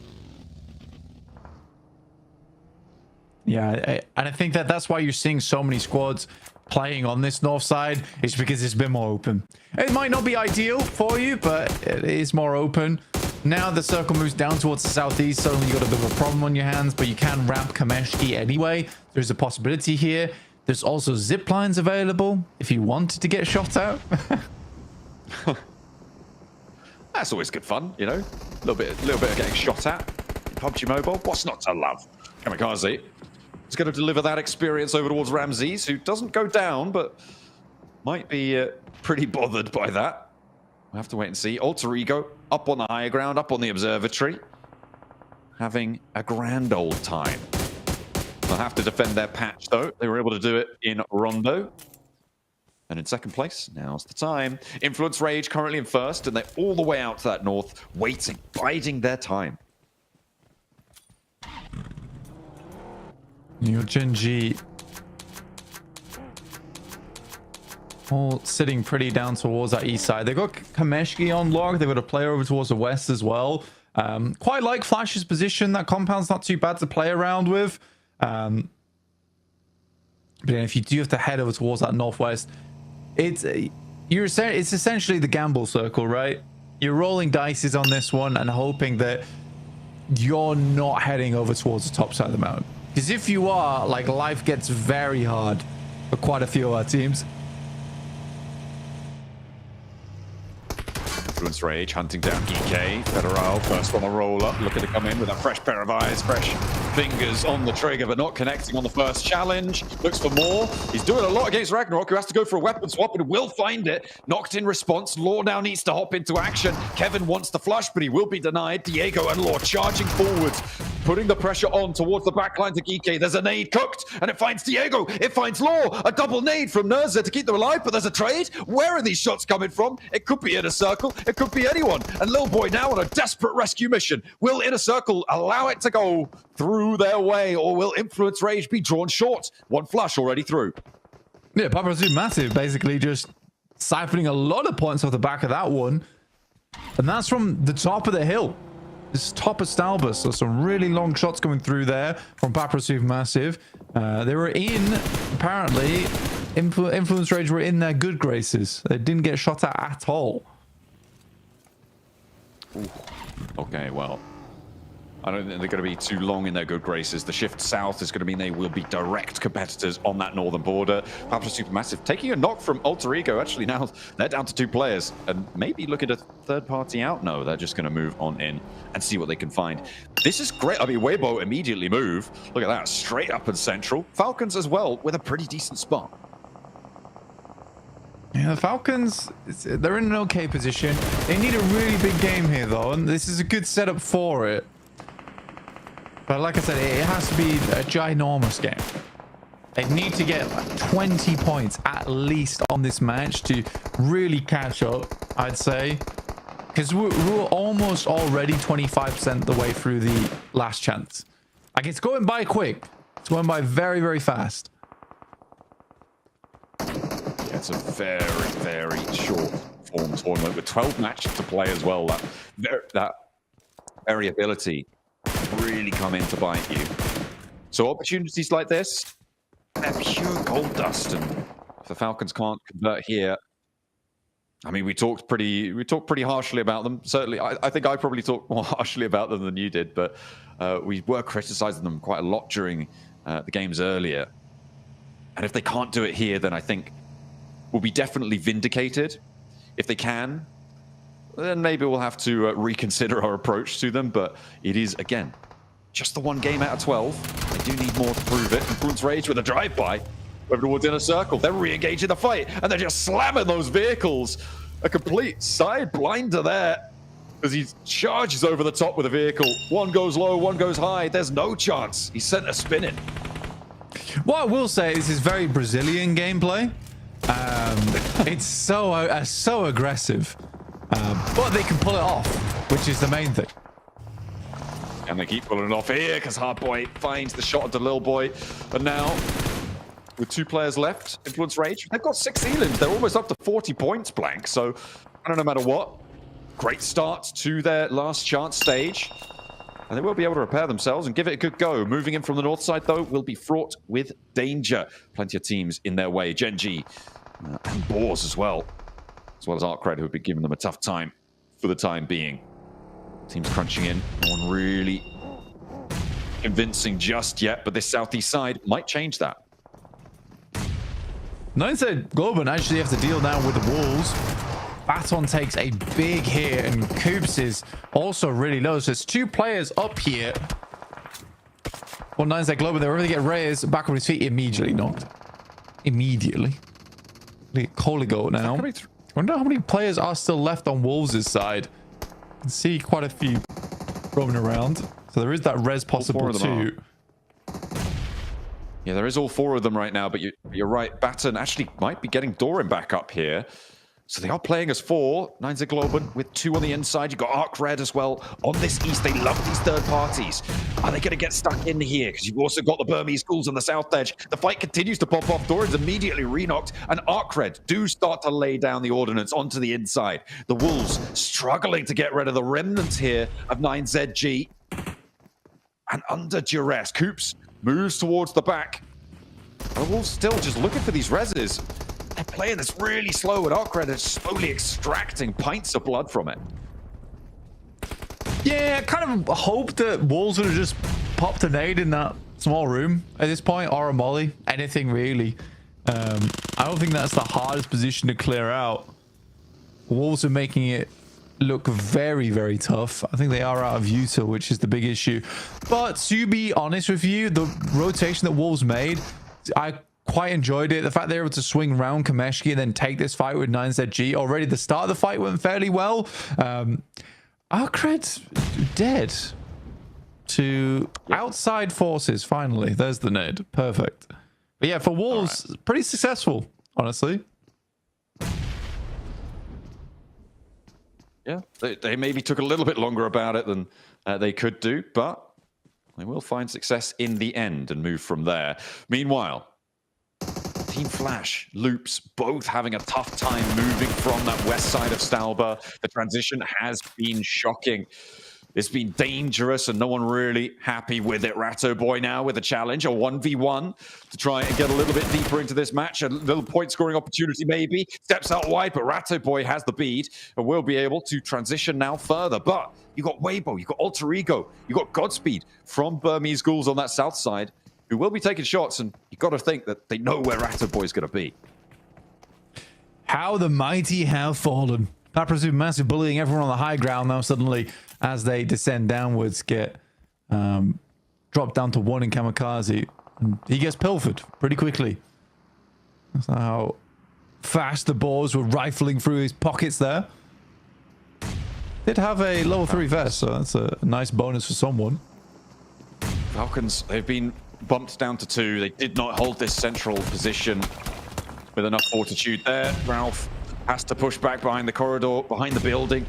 Yeah, and I think that's why you're seeing so many squads playing on this north side. It's because it's been more open. It might not be ideal for you, but it is more open. Now the circle moves down towards the southeast, suddenly you've got a bit of a problem on your hands, but you can ramp Kameshki anyway. There's a possibility here. There's also zip lines available if you wanted to get shot out. That's always good fun, you know. A little bit of getting shot at in PUBG Mobile. What's not to love? Kamikaze is going to deliver that experience over towards Ramses, who doesn't go down, but might be pretty bothered by that. We'll have to wait and see. Alter Ego up on the higher ground, up on the observatory, having a grand old time. They'll have to defend their patch, though. They were able to do it in Rondo. And in second place, now's the time. Influence Rage currently in first, and they're all the way out to that north, waiting, biding their time. Your Genji all sitting pretty down towards that east side. They've got Kameshki on log. They've got a player over towards the west as well. Quite like Flash's position. That compound's not too bad to play around with. But if you do have to head over towards that northwest, it's essentially the gamble circle, right? You're rolling dices on this one and hoping that you're not heading over towards the top side of the mountain. Because if you are, like, life gets very hard for quite a few of our teams. Influence Rage hunting down GK. Federal first on the roll up, looking to come in with a fresh pair of eyes, fresh fingers on the trigger, but not connecting on the first challenge. Looks for more. He's doing a lot against Ragnarok, who has to go for a weapon swap and will find it. Knocked in response. Law now needs to hop into action. Kevin wants the flush, but he will be denied. Diego and Law charging forwards, putting the pressure on towards the backline to GK. There's a nade cooked, and it finds Diego. It finds Law. A double nade from Nerza to keep them alive, but there's a trade. Where are these shots coming from? It could be Inner Circle. It could be anyone. And Lil Boy now on a desperate rescue mission. Will Inner Circle allow it to go through their way, or will Influence Rage be drawn short? One flush already through. Yeah, Paparazzi Massive basically just siphoning a lot of points off the back of that one. And that's from the top of the hill. This top of Stalbus. So some really long shots coming through there from Paparazzi Massive. They were in, apparently, Influence Rage were in their good graces. They didn't get shot at all. Ooh. Okay, well, I don't think they're going to be too long in their good graces. The shift south is going to mean they will be direct competitors on that northern border. Papa Supermassive taking a knock from Alter Ego. Actually, now they're down to 2 players and maybe look at a third party out. No, they're just going to move on in and see what they can find. This is great. I mean, Weibo immediately move. Look at that, straight up and central. Falcons as well with a pretty decent spot. Yeah, the Falcons, they're in an okay position. They need a really big game here, though, and this is a good setup for it. But like I said, it has to be a ginormous game. They need to get like 20 points at least on this match to really catch up, I'd say. Because we're almost already 25% the way through the last chance. Like, it's going by quick. It's going by very, very fast. It's a very, very short form tournament with 12 matches to play as well. That variability really come in to bite you. So opportunities like this, they're pure gold dust, and if the Falcons can't convert here, I mean, we talked pretty harshly about them. Certainly, I think I probably talked more harshly about them than you did, but we were criticizing them quite a lot during the games earlier. And if they can't do it here, then I think we'll be definitely vindicated. If they can, then maybe we'll have to reconsider our approach to them. But it is, again, just the one game out of 12. They do need more to prove it. Influence Rage with a drive-by over towards Inner Circle. They're re-engaging the fight, and they're just slamming those vehicles. A complete side blinder there as he charges over the top with a vehicle. One goes low, one goes high. There's no chance. He's sent a spinning. What I will say is it's very Brazilian gameplay. It's so aggressive, but they can pull it off, which is the main thing. And they keep pulling it off here because Hardboy finds the shot of the Lil Boy. And now, with 2 players left, Influence Rage, they've got 6 ceilings. They're almost up to 40 points, Blank. So, I don't know, no matter what, great start to their last chance stage. And they will be able to repair themselves and give it a good go. Moving in from the north side, though, will be fraught with danger. Plenty of teams in their way. Genji and Boars as well as Arcred, who have been giving them a tough time for the time being. Teams crunching in. No one really convincing just yet, but this southeast side might change that. Ninth Globan actually have to deal now with the walls. Baton takes a big hit, and Coops is also really low. So it's 2 players up here. Well, Ninth Globan, they already get Reyes back on his feet, immediately knocked. Immediately. Holy goat now. I wonder how many players are still left on Wolves' side. I can see quite a few roaming around. So there is that res possible too. Yeah, there is all 4 of them right now, but you're right. Baton actually might be getting Doran back up here. So they are playing as 4. Ninth Globan with 2 on the inside. You've got Arc Red as well on this east. They love these third parties. Are they going to get stuck in here? Because you've also got the Burmese schools on the south edge. The fight continues to pop off. Doran's immediately re-knocked. And Arc Red do start to lay down the ordnance onto the inside. The Wolves struggling to get rid of the remnants here of 9ZG. And under duress, Coops moves towards the back. The Wolves still just looking for these reses. They're playing this really slow, and Arcred is slowly extracting pints of blood from it. Yeah, I kind of hope that Wolves would have just popped a nade in that small room at this point, or a molly, anything really. I don't think that's the hardest position to clear out. Wolves are making it look very, very tough. I think they are out of util, which is the big issue. But to be honest with you, the rotation that Wolves made, I quite enjoyed it. The fact they were able to swing round Kameshki and then take this fight with 9ZG. Already the start of the fight went fairly well. Arcred's dead to outside forces, finally. There's the nade. Perfect. But yeah, for Wolves, pretty successful, honestly. Yeah, they maybe took a little bit longer about it than they could do, but they will find success in the end and move from there. Meanwhile, Team Flash, Loops, both having a tough time moving from that west side of Stalba. The transition has been shocking. It's been dangerous and no one really happy with it. Ratto Boy now with a challenge, a 1v1 to try and get a little bit deeper into this match. A little point scoring opportunity maybe. Steps out wide, but Ratto Boy has the bead and will be able to transition now further. But you got Weibo, you got Alter Ego, you got Godspeed from Burmese Ghouls on that south side who will be taking shots, and you got to think that they know where Ratto Boy is going to be. How the mighty have fallen. Papra's massive bullying everyone on the high ground now suddenly as they descend downwards get dropped down to 1 in Kamikaze. And he gets pilfered pretty quickly. That's how fast the balls were rifling through his pockets there. Did have a level 3 vest, so that's a nice bonus for someone. Falcons, they've been bumped down to 2. They did not hold this central position with enough fortitude there. Ralph has to push back behind the corridor, behind the building,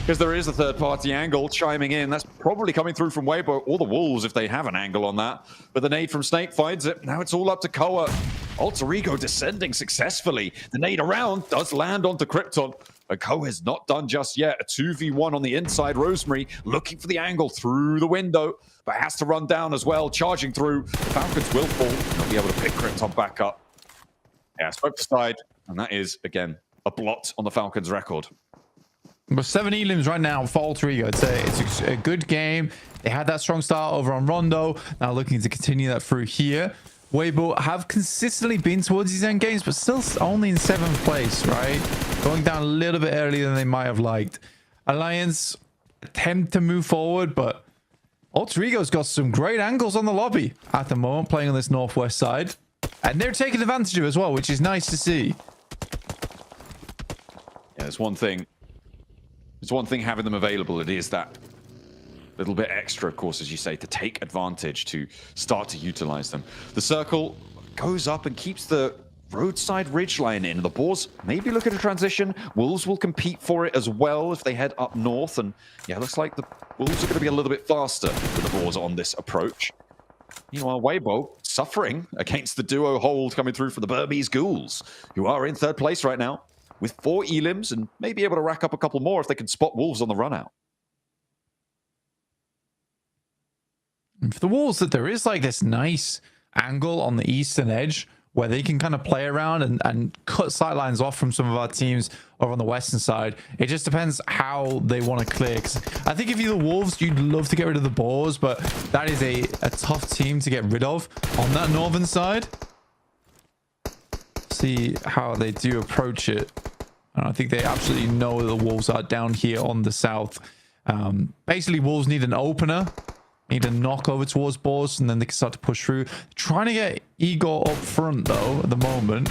because there is a third-party angle chiming in. That's probably coming through from Weibo or the Wolves if they have an angle on that. But the nade from Snake finds it. Now it's all up to Koa. Alter Ego descending successfully. The nade around does land onto Krypton. But Koa is not done just yet. A 2v1 on the inside. Rosemary looking for the angle through the window, but has to run down as well, charging through. The Falcons will fall. They'll be able to pick Krypton back up. Yeah, spoke side, and that is, again, a blot on the Falcons' record. But 7 elims right now for Alter Ego. It's a good game. They had that strong start over on Rondo. Now looking to continue that through here. Weibo have consistently been towards these end games, but still only in 7th place, right? Going down a little bit earlier than they might have liked. Alliance attempt to move forward, but Alter Ego's got some great angles on the lobby at the moment, playing on this northwest side. And they're taking advantage of it as well, which is nice to see. Yeah, there's one thing having them available. It is that little bit extra, of course, as you say, to take advantage, to start to utilize them. The circle goes up and keeps the roadside ridgeline in. The Boars maybe look at a transition. Wolves will compete for it as well if they head up north. And yeah, looks like the Wolves are going to be a little bit faster than the Boars on this approach. Meanwhile, Weibo suffering against the duo hold coming through from the Burmese Ghouls, who are in 3rd place right now with 4 elims and may be able to rack up a couple more if they can spot Wolves on the run out. And for the Wolves, that there is like this nice angle on the eastern edge where they can kind of play around and cut sightlines off from some of our teams over on the western side. It just depends how they want to clear. 'Cause I think if you're the Wolves, you'd love to get rid of the Boars, but that is a tough team to get rid of on that northern side. See how they do approach it. And I think they absolutely know the Wolves are down here on the south. Basically, Wolves need an opener. Need a knock over towards Boars, and then they can start to push through. Trying to get Igor up front, though, at the moment.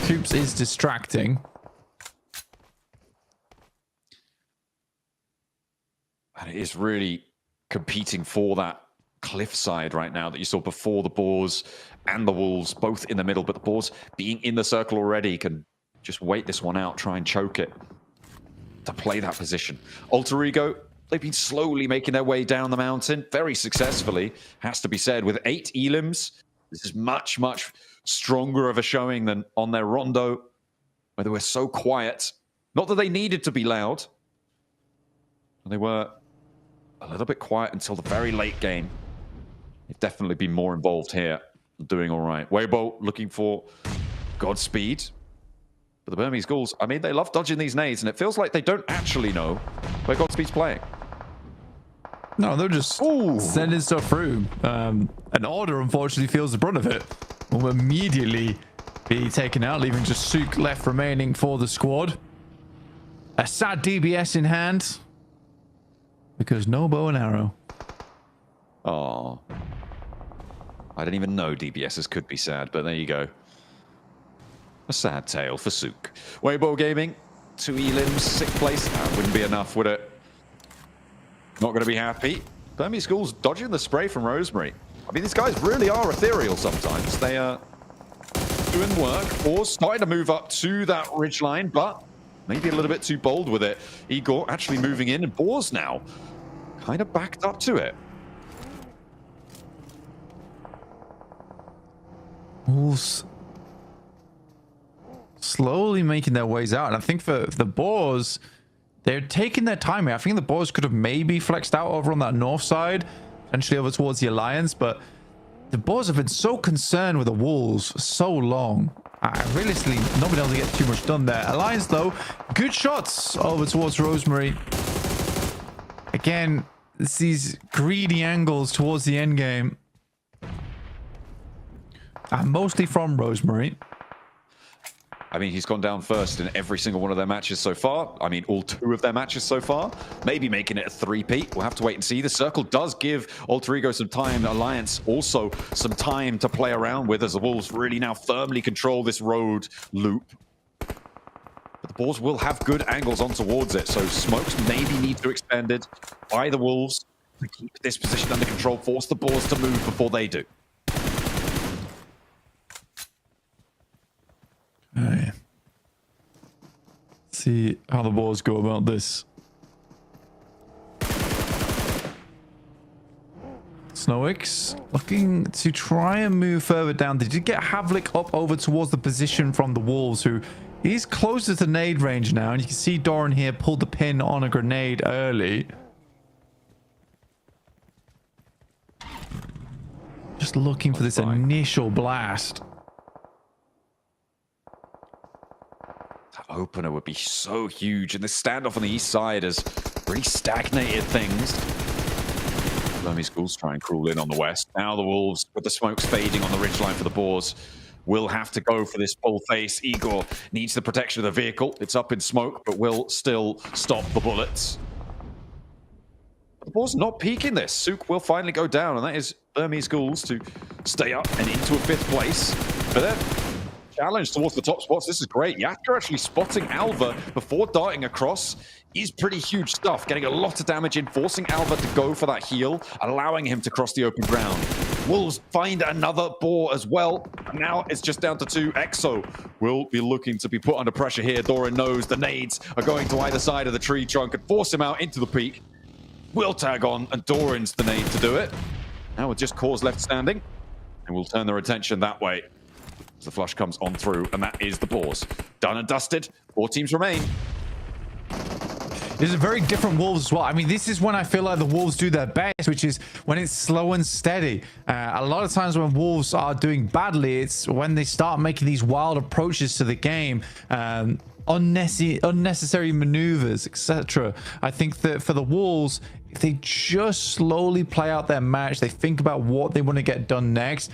Coops is distracting. And it is really competing for that cliffside right now that you saw before. The Boars and the Wolves both in the middle, but the Boars being in the circle already can just wait this one out, try and choke it to play that position. Alter Ego, they've been slowly making their way down the mountain, very successfully, has to be said, with 8 elims. This is much, much stronger of a showing than on their Rondo, where they were so quiet. Not that they needed to be loud. They were a little bit quiet until the very late game. They've definitely been more involved here, doing all right. Weibo looking for Godspeed. But the Burmese Ghouls, I mean, they love dodging these nades, and it feels like they don't actually know where Godspeed's playing. No, they're just sending stuff through. An order, unfortunately, feels the brunt of it. Will immediately be taken out, leaving just Sook left remaining for the squad. A sad DBS in hand. Because no bow and arrow. Oh. I didn't even know DBSs could be sad, but there you go. A sad tale for Sook. Weibo Gaming, 2 elims, 6th place. That wouldn't be enough, would it? Not going to be happy. Burmese Schools dodging the spray from Rosemary. I mean, these guys really are ethereal sometimes. They are doing work. Or starting to move up to that ridgeline, but maybe a little bit too bold with it. Igor actually moving in, and Boars now kind of backed up to it. Wolves slowly making their ways out. And I think for the Boars, they're taking their time here. I think the Boars could have maybe flexed out over on that north side, potentially over towards the Alliance, but the Boars have been so concerned with the Wolves for so long. I realistically not been able to get too much done there. Alliance, though, good shots over towards Rosemary. Again, it's these greedy angles towards the end game. And mostly from Rosemary. I mean, he's gone down first in every single one of their matches so far. I mean, all 2 of their matches so far. Maybe making it a 3-peat. We'll have to wait and see. The circle does give Alter Ego some time. Alliance also some time to play around with as the Wolves really now firmly control this road loop. But the Boars will have good angles on towards it, so smokes maybe need to expanded by the Wolves to keep this position under control, force the Boars to move before they do. Right. See how the Boars go about this. Snowix looking to try and move further down. They did get Havlik up over towards the position from the Wolves, who he's closer to nade range now. And you can see Doran here pulled the pin on a grenade early. Just looking for this initial blast. Opener would be so huge, and this standoff on the east side has really stagnated things. Burmese Schools try and crawl in on the west. Now the Wolves, with the smokes fading on the ridgeline for the Boars, will have to go for this full face. Igor needs the protection of the vehicle. It's up in smoke, but will still stop the bullets. The Boars not peaking this. Sook will finally go down, and that is Burmese Schools to stay up and into a 5th place. But then challenge towards the top spots. This is great. Yatka actually spotting Alva before darting across is pretty huge stuff. Getting a lot of damage in, forcing Alva to go for that heal, allowing him to cross the open ground. Wolves find another boar as well. Now it's just down to 2. Exo will be looking to be put under pressure here. Doran knows the nades are going to either side of the tree trunk and force him out into the peak. Will tag on, and Doran's the nade to do it. Now with just Cause left standing, and we'll turn their attention that way. The flush comes on through, and that is the Boars. Done and dusted. 4 teams remain. This is very different Wolves as well. I mean, this is when I feel like the Wolves do their best, which is when it's slow and steady. A lot of times when Wolves are doing badly, it's when they start making these wild approaches to the game, unnecessary maneuvers, etc. I think that for the Wolves, if they just slowly play out their match, they think about what they want to get done next,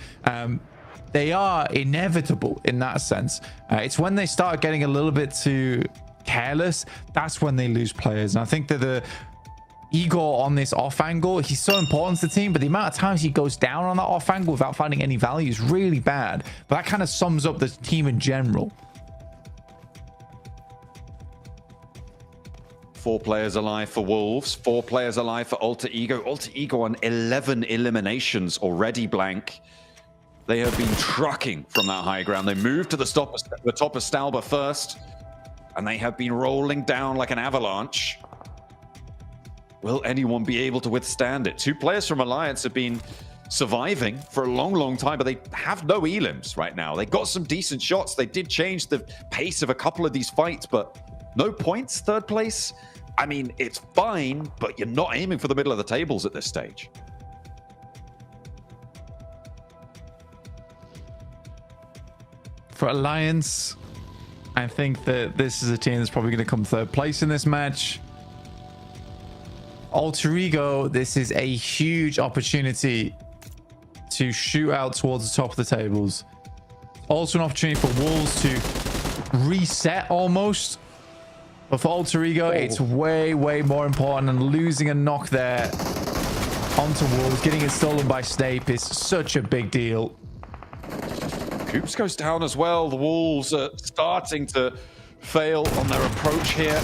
they are inevitable in that sense. It's when they start getting a little bit too careless, that's when they lose players. And I think that the Igor on this off angle, he's so important to the team, but the amount of times he goes down on that off angle without finding any value is really bad. But that kind of sums up the team in general. 4 players alive for Wolves, 4 players alive for Alter Ego. Alter Ego on 11 eliminations already, blank. They have been trucking from that high ground. They moved to the top of Stalba first, and they have been rolling down like an avalanche. Will anyone be able to withstand it? 2 players from Alliance have been surviving for a long, long time, but they have no elims right now. They got some decent shots. They did change the pace of a couple of these fights, but no points, 3rd place. I mean, it's fine, but you're not aiming for the middle of the tables at this stage. For Alliance, I think that this is a team that's probably going to come 3rd place in this match. Alter Ego, this is a huge opportunity to shoot out towards the top of the tables. Also an opportunity for Wolves to reset almost. But for Alter Ego, it's way, way more important. And losing a knock there onto Wolves, getting it stolen by Snape is such a big deal. Coops goes down as well. The Wolves are starting to fail on their approach here.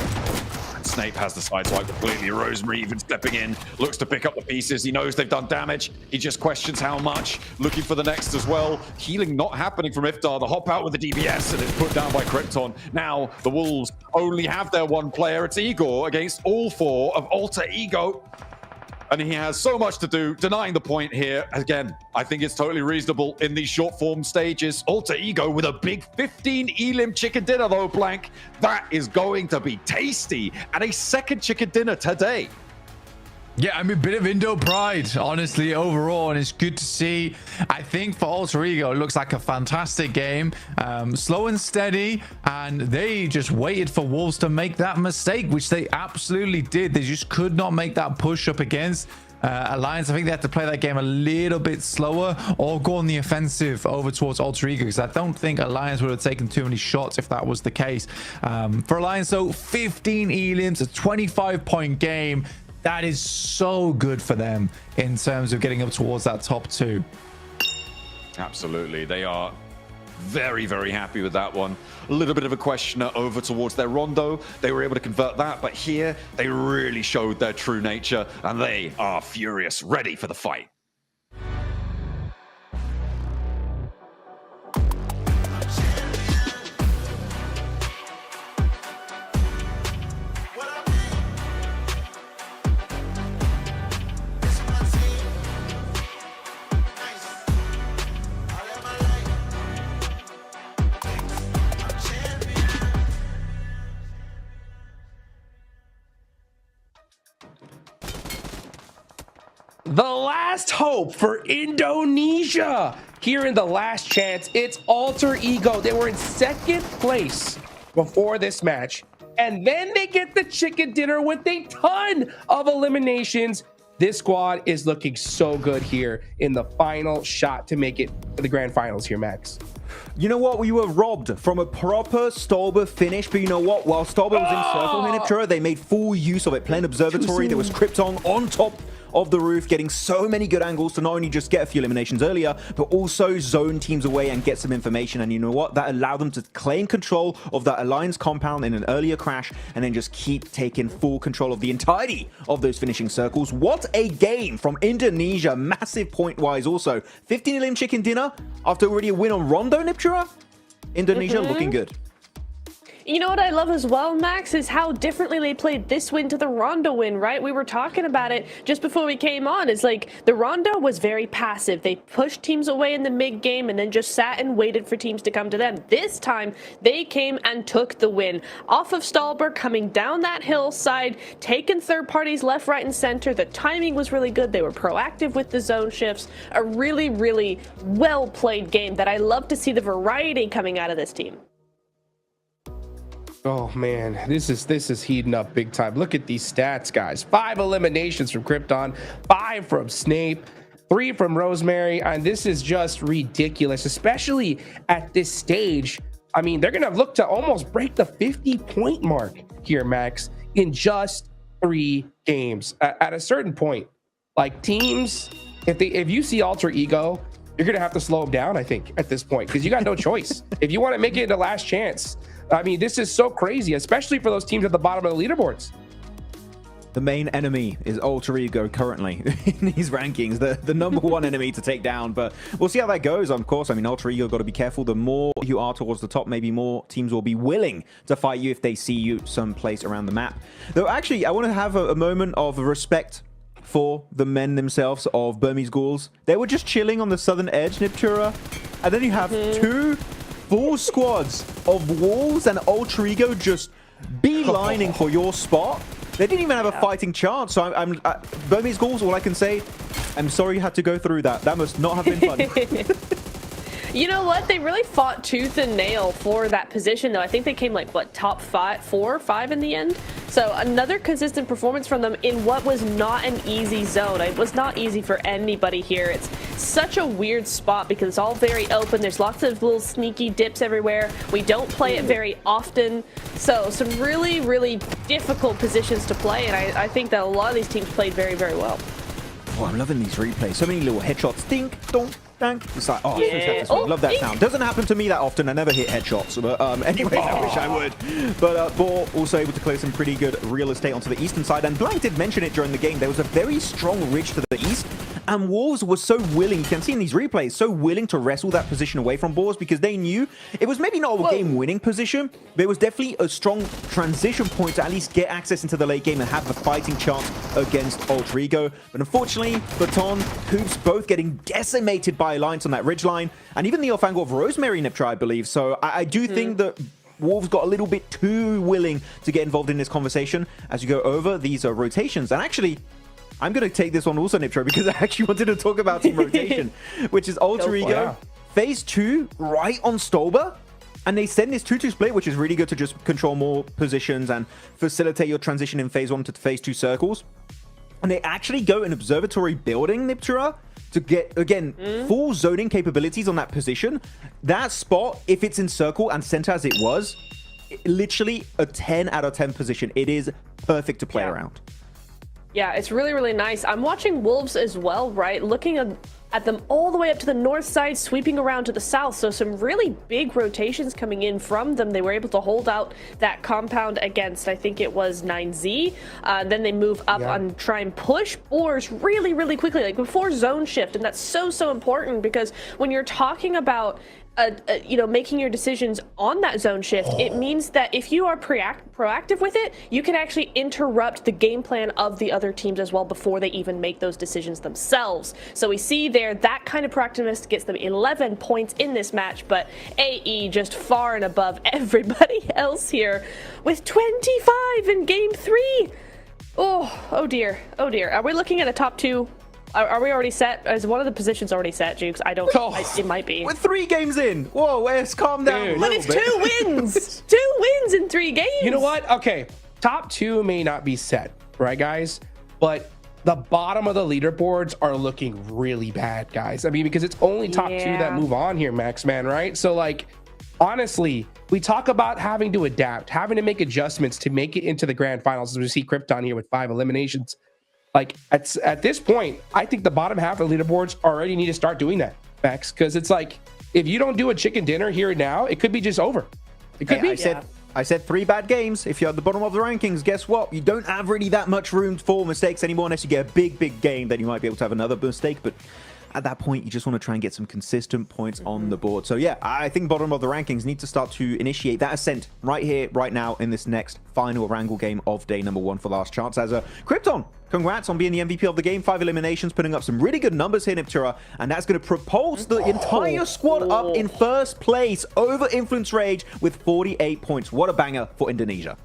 And Snape has the sideswipe completely. Rosemary even stepping in, looks to pick up the pieces. He knows they've done damage. He just questions how much. Looking for the next as well. Healing not happening from Iftar. The hop out with the DBS, and it's put down by Krypton. Now the Wolves only have their one player. It's Igor against all four of Alter Ego. And he has so much to do, denying the point here. Again, I think it's totally reasonable in these short form stages. Alter Ego with a big 15 elim chicken dinner though, Blank. That is going to be tasty. And a second chicken dinner today. Yeah, I mean, a bit of Indo pride, honestly, overall, and it's good to see. I think for Alter Ego, it looks like a fantastic game. Slow and steady, and they just waited for Wolves to make that mistake, which they absolutely did. They just could not make that push up against Alliance. I think they had to play that game a little bit slower or go on the offensive over towards Alter Ego, because I don't think Alliance would have taken too many shots if that was the case. For Alliance, though, 15 elims, a 25-point game. That is so good for them in terms of getting up towards that top 2. Absolutely. They are very, very happy with that one. A little bit of a questioner over towards their Rondo. They were able to convert that, but here they really showed their true nature, and they are furious, ready for the fight. The last hope for Indonesia here in the last chance. It's Alter Ego. They were in second place before this match, and then they get the chicken dinner with a ton of eliminations. This squad is looking so good here in the final shot to make it to the grand finals here, Max. You know what? We were robbed from a proper Stolber finish, but you know what? While Stolber was in circle here, Niptura, they made full use of it. Playing Observatory, there was Krypton on top of the roof, getting so many good angles to not only just get a few eliminations earlier, but also zone teams away and get some information. And you know what? That allowed them to claim control of that Alliance compound in an earlier crash, and then just keep taking full control of the entirety of those finishing circles. What a game from Indonesia, massive point-wise also. 15 elim chicken dinner after already a win on Rondo, Niptura. Indonesia looking good. You know what I love as well, Max, is how differently they played this win to the Rondo win, right? We were talking about it just before we came on. It's like the Rondo was very passive. They pushed teams away in the mid game and then just sat and waited for teams to come to them. This time, they came and took the win. Off of Stolberg, coming down that hillside, taking third parties left, right, and center. The timing was really good. They were proactive with the zone shifts. A really, really well-played game that I love to see the variety coming out of this team. Oh man, this is heating up big time. Look at these stats, guys. 5 eliminations from Krypton, 5 from Snape, 3 from Rosemary, and this is just ridiculous, especially at this stage. I mean, they're gonna look to almost break the 50-point mark here, Max, in just 3 games. At a certain point, like teams, if you see Alter Ego, you're gonna have to slow them down, I think, at this point, because you got no choice. If you want to make it the last chance. I mean, this is so crazy, especially for those teams at the bottom of the leaderboards. The main enemy is Alter Ego currently in these rankings, the number one enemy to take down, but we'll see how that goes. Of course, I mean, Alter Ego got to be careful. The more you are towards the top, maybe more teams will be willing to fight you if they see you someplace around the map. Though actually, I want to have a moment of respect for the men themselves of Burmese Ghouls. They were just chilling on the southern edge, Niptura, and then you have 2 full squads of Wolves and Alter Ego just beelining for your spot. They didn't even have a fighting chance. So I'm Burmese Ghouls, all I can say, I'm sorry you had to go through that. That must not have been fun. You know what? They really fought tooth and nail for that position, though. I think they came like, what, top 4 or 5 in the end? So another consistent performance from them in what was not an easy zone. It was not easy for anybody here. It's such a weird spot because it's all very open. There's lots of little sneaky dips everywhere. We don't play it very often. So some really, really difficult positions to play, and I think that a lot of these teams played very, very well. Oh, I'm loving these replays. So many little headshots. Dink, donk, dank. It's like, oh, Yeah. I love that sound. Doesn't happen to me that often. I never hit headshots. But anyway, I wish I would. But Boar also able to clear some pretty good real estate onto the eastern side. And Blank did mention it during the game. There was a very strong ridge to the east. And Wolves were so willing, you can see in these replays, so willing to wrestle that position away from Boars because they knew it was maybe not a game-winning position, but it was definitely a strong transition point to at least get access into the late game and have the fighting chance against Alter Ego. But unfortunately, Baton, Hoops both getting decimated by Alliance on that ridge line, and even the off angle of Rosemary Niptra, I believe. So I do think that Wolves got a little bit too willing to get involved in this conversation as you go over these rotations. And actually, I'm going to take this one also, Niptra, because I actually wanted to talk about team rotation, which is Alter Ego, phase 2, right on Stolber. And they send this 2-2 split, which is really good to just control more positions and facilitate your transition in phase 1 to phase 2 circles. And they actually go an observatory building, Niptra, to get, again, full zoning capabilities on that position. That spot, if it's in circle and center as it was, literally a 10 out of 10 position. It is perfect to play around. Yeah, it's really, really nice. I'm watching Wolves as well, right? Looking at them all the way up to the north side, sweeping around to the south. So some really big rotations coming in from them. They were able to hold out that compound against, I think it was 9Z. Then they move up and try and push Boars really, really quickly, like before zone shift. And that's so, so important because when you're talking about you know, making your decisions on that zone shift, it means that if you are proactive with it, you can actually interrupt the game plan of the other teams as well before they even make those decisions themselves. So we see there that kind of proactiveness gets them 11 points in this match, but AE just far and above everybody else here with 25 in game 3. Oh dear, oh dear. Are we looking at a top 2? Are we already set? Is one of the positions already set, Jukes? I don't. It might be. We're 3 games in. Whoa, Wes, calm down. But it's 2 wins. 2 wins in 3 games. You know what? Okay, top 2 may not be set, right, guys? But the bottom of the leaderboards are looking really bad, guys. I mean, because it's only top 2 that move on here, Max, man, right? So, like, honestly, we talk about having to adapt, having to make adjustments to make it into the grand finals. As we see Krypton here with 5 eliminations. Like at this point, I think the bottom half of the leaderboards already need to start doing that, Max, because it's like if you don't do a chicken dinner here and now, it could be just over. It could be. I said 3 bad games. If you're at the bottom of the rankings, guess what? You don't have really that much room for mistakes anymore unless you get a big game. Then you might be able to have another mistake, but at that point, you just want to try and get some consistent points on the board. So yeah, I think bottom of the rankings need to start to initiate that ascent right here, right now in this next final Wrangle game of day number 1 for Last Chance. As a Krypton, congrats on being the MVP of the game. 5 eliminations, putting up some really good numbers here, Niptura, and that's going to propulse the entire squad up in first place over Influence Rage with 48 points. What a banger for Indonesia.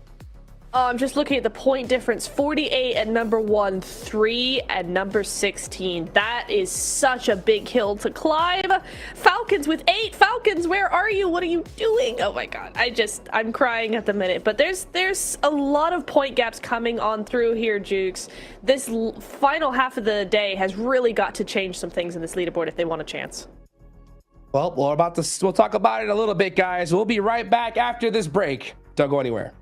I'm just looking at the point difference. 48 at number 1, 3 at number 16. That is such a big hill to climb. Falcons with 8. Falcons, where are you? What are you doing? Oh my god. I'm crying at the minute. But there's a lot of point gaps coming on through here, Jukes. This final half of the day has really got to change some things in this leaderboard if they want a chance. Well, we'll talk about it in a little bit, guys. We'll be right back after this break. Don't go anywhere.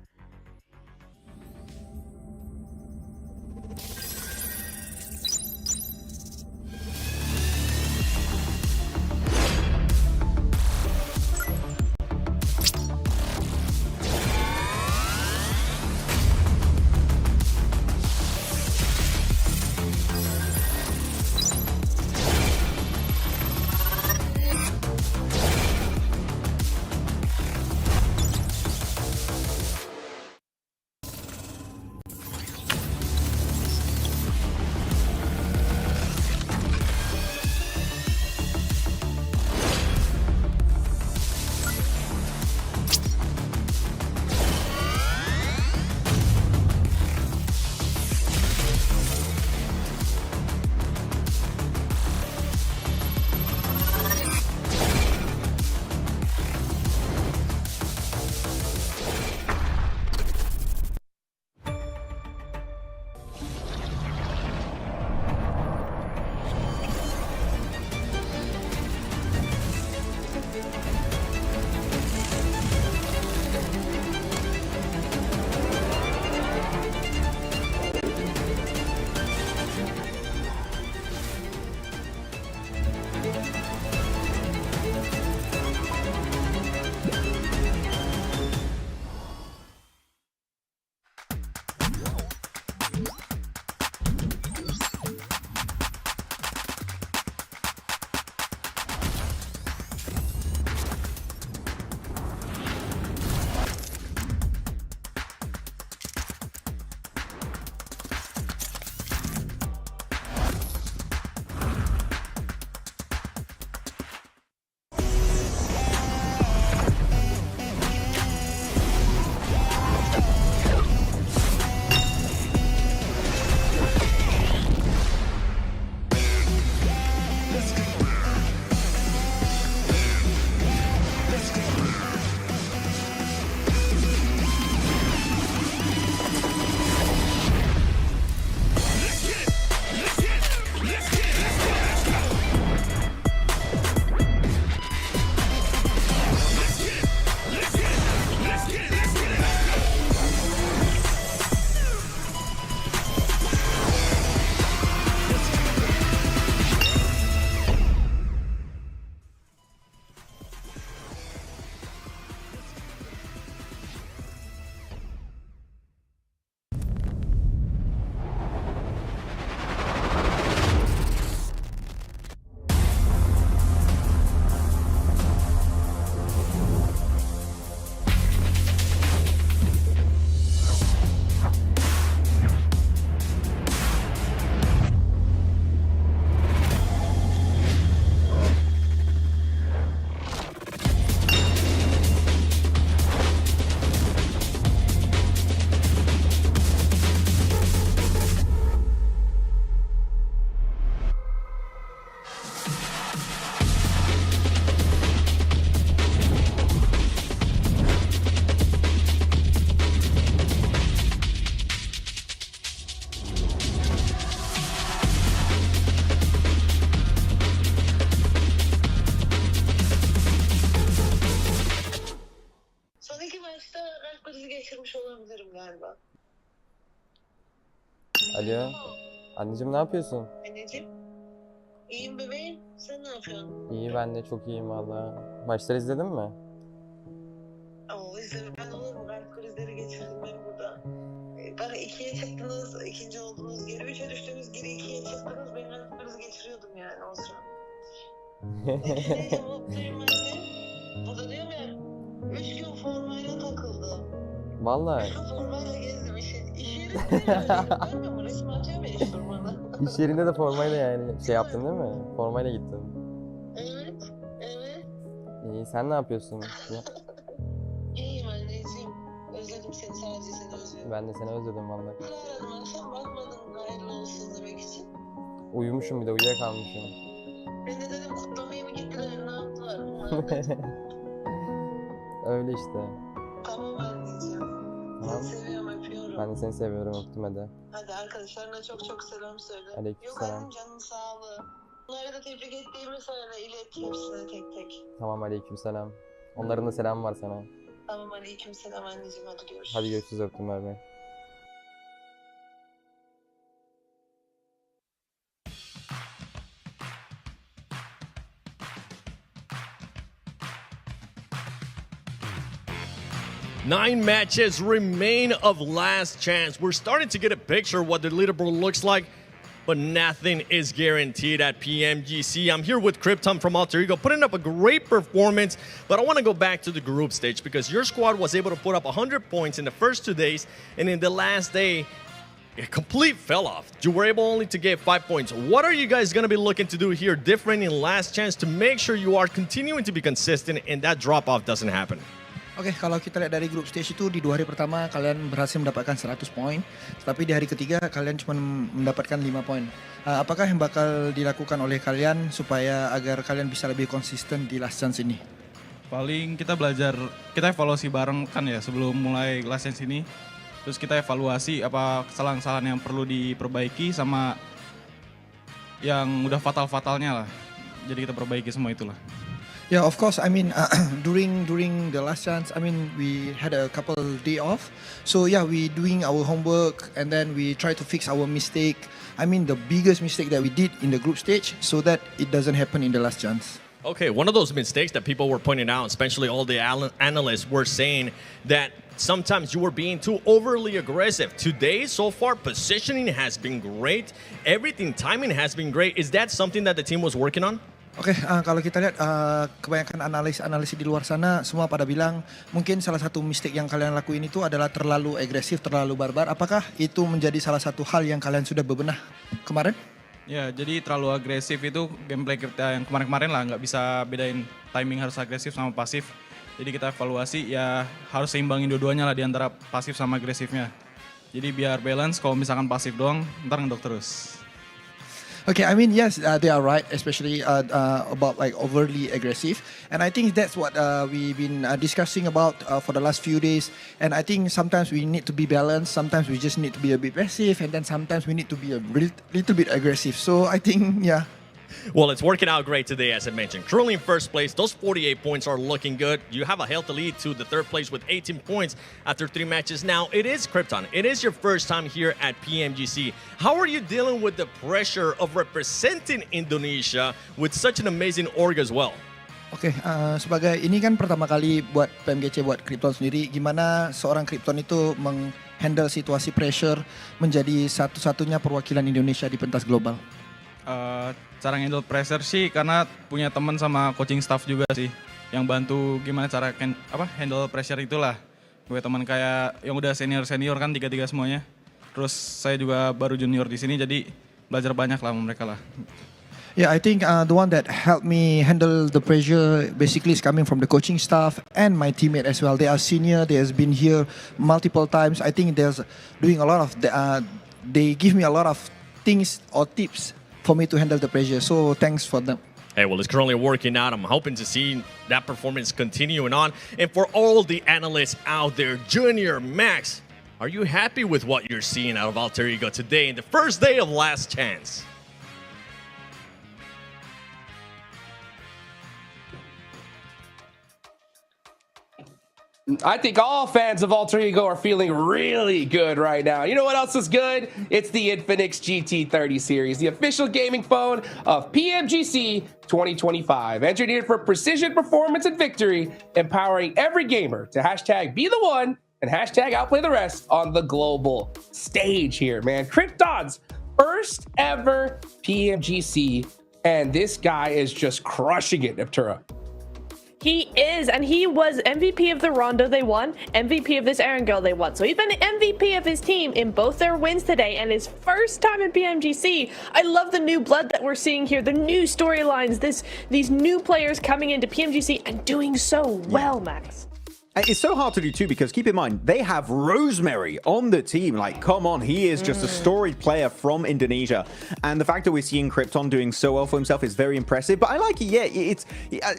Alo. Anneciğim ne yapıyorsun? Anneciğim. İyiyim bebeğim. Sen ne yapıyorsun? İyi ben de çok iyiyim valla. Maçları izledin mi? Oo, izledim. Ben olur mu? Kalp krizleri geçirdim ben burada. Bana 2'ye çıktınız, ikinci oldunuz. Geri 3'e düştünüz, geri 2'ye çıktınız. Ben kalp krizi geçiriyordum yani o sıra. Neyse mutluyum anne. O da diyorum ya, 3 gün formayla takıldım. Valla. 3 gün formayla gezdim. İş yerinde de görmüyor musun? Resmi atıyor beni iş formada. İş yerinde de formayla yani şey yaptın değil mi? Formayla gittin. Evet, evet. İyi sen ne yapıyorsun? İyiyim anneciğim. Özledim seni, sadece seni özledim. Ben de seni özledim valla. Aradım, akşam bakmadım hayırlı olsun demek için. Uyumuşum bir de uyuyakalmışım. Ben de dedim kutlamaya mı gittiler, ne yaptılar? Öyle işte. Tamam anneciğim. Tamam. Seni seviyorum, öpüyorum. Ben de seni seviyorum öptüm hadi. Hadi arkadaşlarına çok çok selam söyle. Aleykümselam. Yok annem, canın sağlığı. Bunları da tebrik ettiğimi söyle, ilet hepsine tek tek. Tamam aleykümselam. Onların da selamı var sana. Tamam aleykümselam anneciğim, hadi görüşürüz. Hadi görüşürüz öptüm bay bay. Nine matches remain of last chance. We're starting to get a picture of what the leaderboard looks like, but nothing is guaranteed at PMGC. I'm here with Krypton from Alter Ego, putting up a great performance, but I want to go back to the group stage because your squad was able to put up 100 points in the first 2 days, and in the last day, a complete fell off. You were able only to get 5 points. What are you guys going to be looking to do here different in last chance to make sure you are continuing to be consistent and that drop-off doesn't happen? Oke, kalau kita lihat dari grup stage itu di 2 hari pertama kalian berhasil mendapatkan 100 poin, tetapi di hari ketiga kalian cuma mendapatkan 5 poin. Apakah yang bakal dilakukan oleh kalian supaya agar kalian bisa lebih konsisten di last chance ini? Paling kita belajar, kita evaluasi bareng kan ya sebelum mulai last chance ini. Terus kita evaluasi apa kesalahan-kesalahan yang perlu diperbaiki sama yang udah fatal-fatalnya lah. Jadi kita perbaiki semua itulah. Yeah, of course. I mean, during the last chance, I mean, we had a couple day off. So yeah, we doing our homework and then we try to fix our mistake. I mean, the biggest mistake that we did in the group stage, so that it doesn't happen in the last chance. Okay, one of those mistakes that people were pointing out, especially all the analysts, were saying that sometimes you were being too overly aggressive. Today, so far, positioning has been great. Everything, timing has been great. Is that something that the team was working on? Oke, kalau kita lihat kebanyakan analis di luar sana semua pada bilang mungkin salah satu mistake yang kalian lakuin itu adalah terlalu agresif, terlalu barbar. Apakah itu menjadi salah satu hal yang kalian sudah bebenah kemarin? Ya, jadi terlalu agresif itu gameplay kita yang kemarin-kemarin lah, nggak bisa bedain timing harus agresif sama pasif. Jadi kita evaluasi ya harus seimbangin dua-duanya lah di antara pasif sama agresifnya. Jadi biar balance, kalau misalkan pasif doang ntar ngedok terus. Okay, I mean, yes, they are right, especially about like overly aggressive. And I think that's what we've been discussing about for the last few days. And I think sometimes we need to be balanced, sometimes we just need to be a bit passive, and then sometimes we need to be a little bit aggressive. So I think, yeah. Well, it's working out great today, as I mentioned. Currently in first place, those 48 points are looking good. You have a healthy lead to the third place with 18 points after 3 matches. Now, it is Krypton. It is your first time here at PMGC. How are you dealing with the pressure of representing Indonesia with such an amazing org as well? Oke, sebagai ini kan pertama kali buat PMGC, buat Krypton sendiri, gimana seorang Krypton itu menghandle situasi pressure menjadi satu-satunya perwakilan Indonesia di pentas global? Cara handle pressure sih karena punya teman sama coaching staff juga sih yang bantu gimana cara handle pressure itulah. Gue teman kayak yang udah senior kan tiga semuanya. Terus saya juga baru junior di sini jadi belajar banyak lah sama mereka lah. Yeah, I think the one that helped me handle the pressure basically is coming from the coaching staff and my teammate as well. They are senior, they has been here multiple times. I think they're doing a lot of they give me a lot of things or tips for me to handle the pressure. So thanks for them. Hey, well, it's currently working out. I'm hoping to see that performance continuing on. And for all the analysts out there, Junior, Max, are you happy with what you're seeing out of Alter Ego today in the first day of Last Chance? I think all fans of Alter Ego are feeling really good right now. You know what else is good? It's the Infinix GT30 series, the official gaming phone of PMGC 2025. Engineered for precision, performance, and victory, empowering every gamer to hashtag be the one and hashtag outplay the rest on the global stage here, man. Krypton's first ever PMGC, and this guy is just crushing it, Neptura. He is, and he was MVP of the Rondo they won, MVP of this Erangel they won. So he's been MVP of his team in both their wins today and his first time in PMGC. I love the new blood that we're seeing here, the new storylines, these new players coming into PMGC and doing so well, Max. It's so hard to do too, because keep in mind, they have Rosemary on the team. Like, come on, he is just a storied player from Indonesia. And the fact that we're seeing Krypton doing so well for himself is very impressive. But I like it, yeah, it's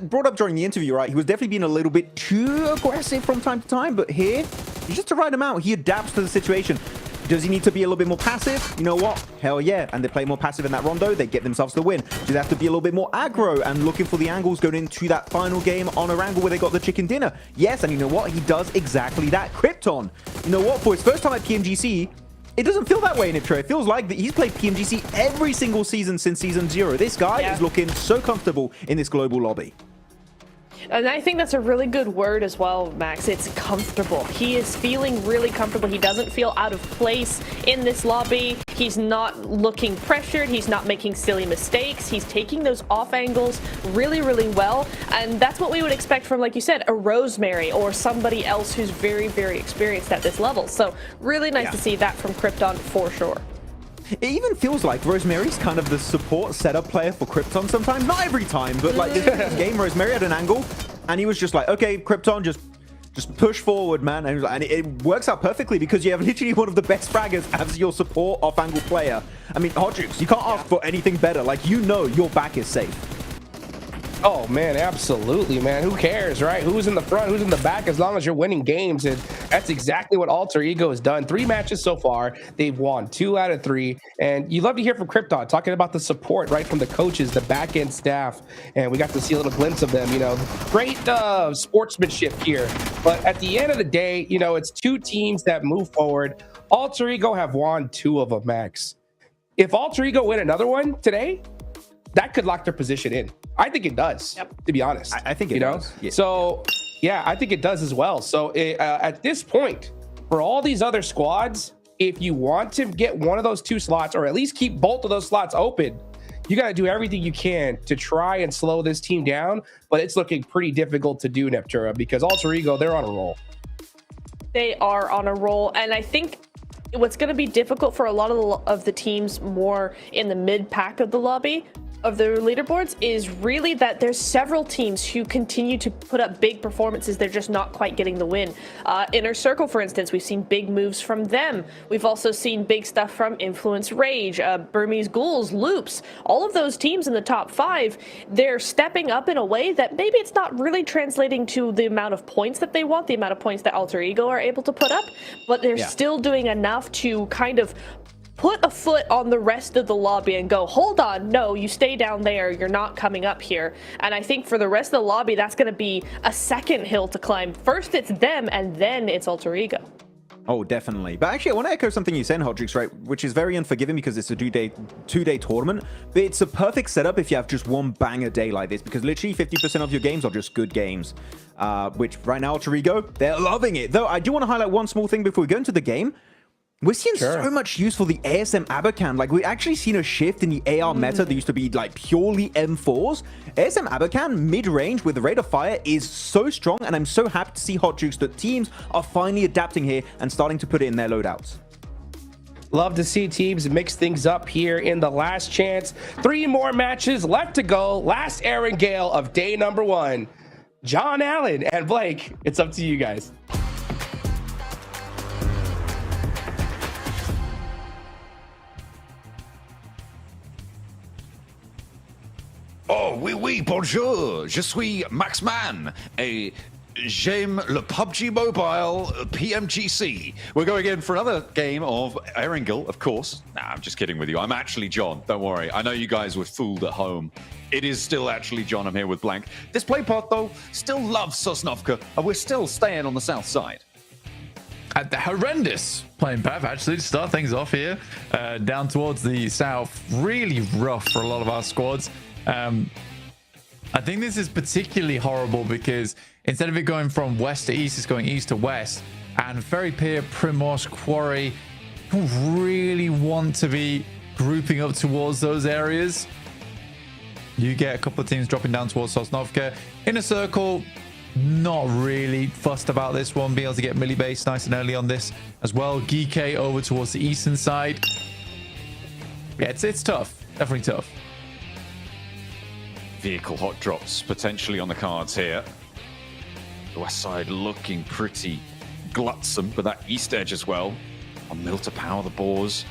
brought up during the interview, right? He was definitely being a little bit too aggressive from time to time, but here, just to write him out, he adapts to the situation. Does he need to be a little bit more passive? You know what? Hell yeah. And they play more passive in that Rondo, they get themselves the win. Do they have to be a little bit more aggro and looking for the angles going into that final game on a angle where they got the chicken dinner? Yes, and you know what? He does exactly that. Krypton, you know what? For his first time at PMGC, it doesn't feel that way in Iptro. It feels like that he's played PMGC every single season since Season 0. This guy is looking so comfortable in this global lobby. And I think that's a really good word as well, Max. It's comfortable. He is feeling really comfortable. He doesn't feel out of place in this lobby. He's not looking pressured. He's not making silly mistakes. He's taking those off angles really, really well. And that's what we would expect from, like you said, a Rosemary or somebody else who's very, very experienced at this level. So really nice to see that from Krypton for sure. It even feels like Rosemary's kind of the support setup player for Krypton sometimes. Not every time, but like this game, Rosemary had an angle, and he was just like, okay, Krypton, just push forward, man. And it works out perfectly because you have literally one of the best fraggers as your support off-angle player. I mean, Hodgix, you can't ask for anything better. Like, you know your back is safe. Oh, man, absolutely, man. Who cares, right? Who's in the front, who's in the back, as long as you're winning games. And that's exactly what Alter Ego has done. 3 matches so far. They've won 2 out of 3. And you love to hear from Krypton, talking about the support, right, from the coaches, the back-end staff. And we got to see a little glimpse of them, you know. Great sportsmanship here. But at the end of the day, you know, it's 2 teams that move forward. Alter Ego have won 2 of them, Max. If Alter Ego win another one today, that could lock their position in. I think it does, to be honest. I think it does. Yeah. So, yeah, I think it does as well. So, at this point, for all these other squads, if you want to get one of those 2 slots, or at least keep both of those slots open, you got to do everything you can to try and slow this team down. But it's looking pretty difficult to do, Neptura, because Alter Ego, they're on a roll. They are on a roll, and I think what's going to be difficult for a lot of the teams more in the mid-pack of the lobby, of the leaderboards, is really that there's several teams who continue to put up big performances. They're just not quite getting the win. Inner Circle, for instance, we've seen big moves from them. We've also seen big stuff from Influence Rage, Burmese Ghouls, Loops. All of those teams in the top 5, they're stepping up in a way that maybe it's not really translating to the amount of points that they want, the amount of points that Alter Ego are able to put up, but they're still doing enough to kind of put a foot on the rest of the lobby and go, hold on, no, you stay down there, you're not coming up here. And I think for the rest of the lobby, that's going to be a second hill to climb. First it's them, and then it's Alter Ego. Oh, definitely. But actually, I want to echo something you said, Hodgix, right? Which is very unforgiving because it's a two-day tournament. But it's a perfect setup if you have just one banger day like this, because literally 50% of your games are just good games. Which right now, Alter Ego, they're loving it. Though I do want to highlight one small thing before we go into the game. We're seeing so much use for the ASM Abacan. Like, we've actually seen a shift in the AR meta that used to be, like, purely M4s. ASM Abacan, mid-range with the rate of fire, is so strong, and I'm so happy to see Hot Jukes that teams are finally adapting here and starting to put it in their loadouts. Love to see teams mix things up here in the last chance. 3 more matches left to go. Last Erangel of day number 1. John Allen and Blake, it's up to you guys. Oh, oui, bonjour. Je suis Maxman. Et J'aime le PUBG Mobile PMGC. We're going in for another game of Erangel, of course. Nah, I'm just kidding with you. I'm actually John. Don't worry. I know you guys were fooled at home. It is still actually John. I'm here with Blank. This play part, though, still loves Sosnovka, and we're still staying on the south side. At the horrendous playing path, actually, to start things off here. Down towards the south. Really rough for a lot of our squads. I think this is particularly horrible because instead of it going from west to east, it's going east to west. And Ferry Pier, Primos, Quarry don't really want to be grouping up towards those areas. You get a couple of teams dropping down towards Sosnovka. Inner Circle, not really fussed about this one. Being able to get Millie Base nice and early on this as well. Geek over towards the eastern side. Yeah, it's tough. Definitely tough. Vehicle hot drops potentially on the cards here. The west side looking pretty glutsome, but that east edge as well. On Mill to power the Boars.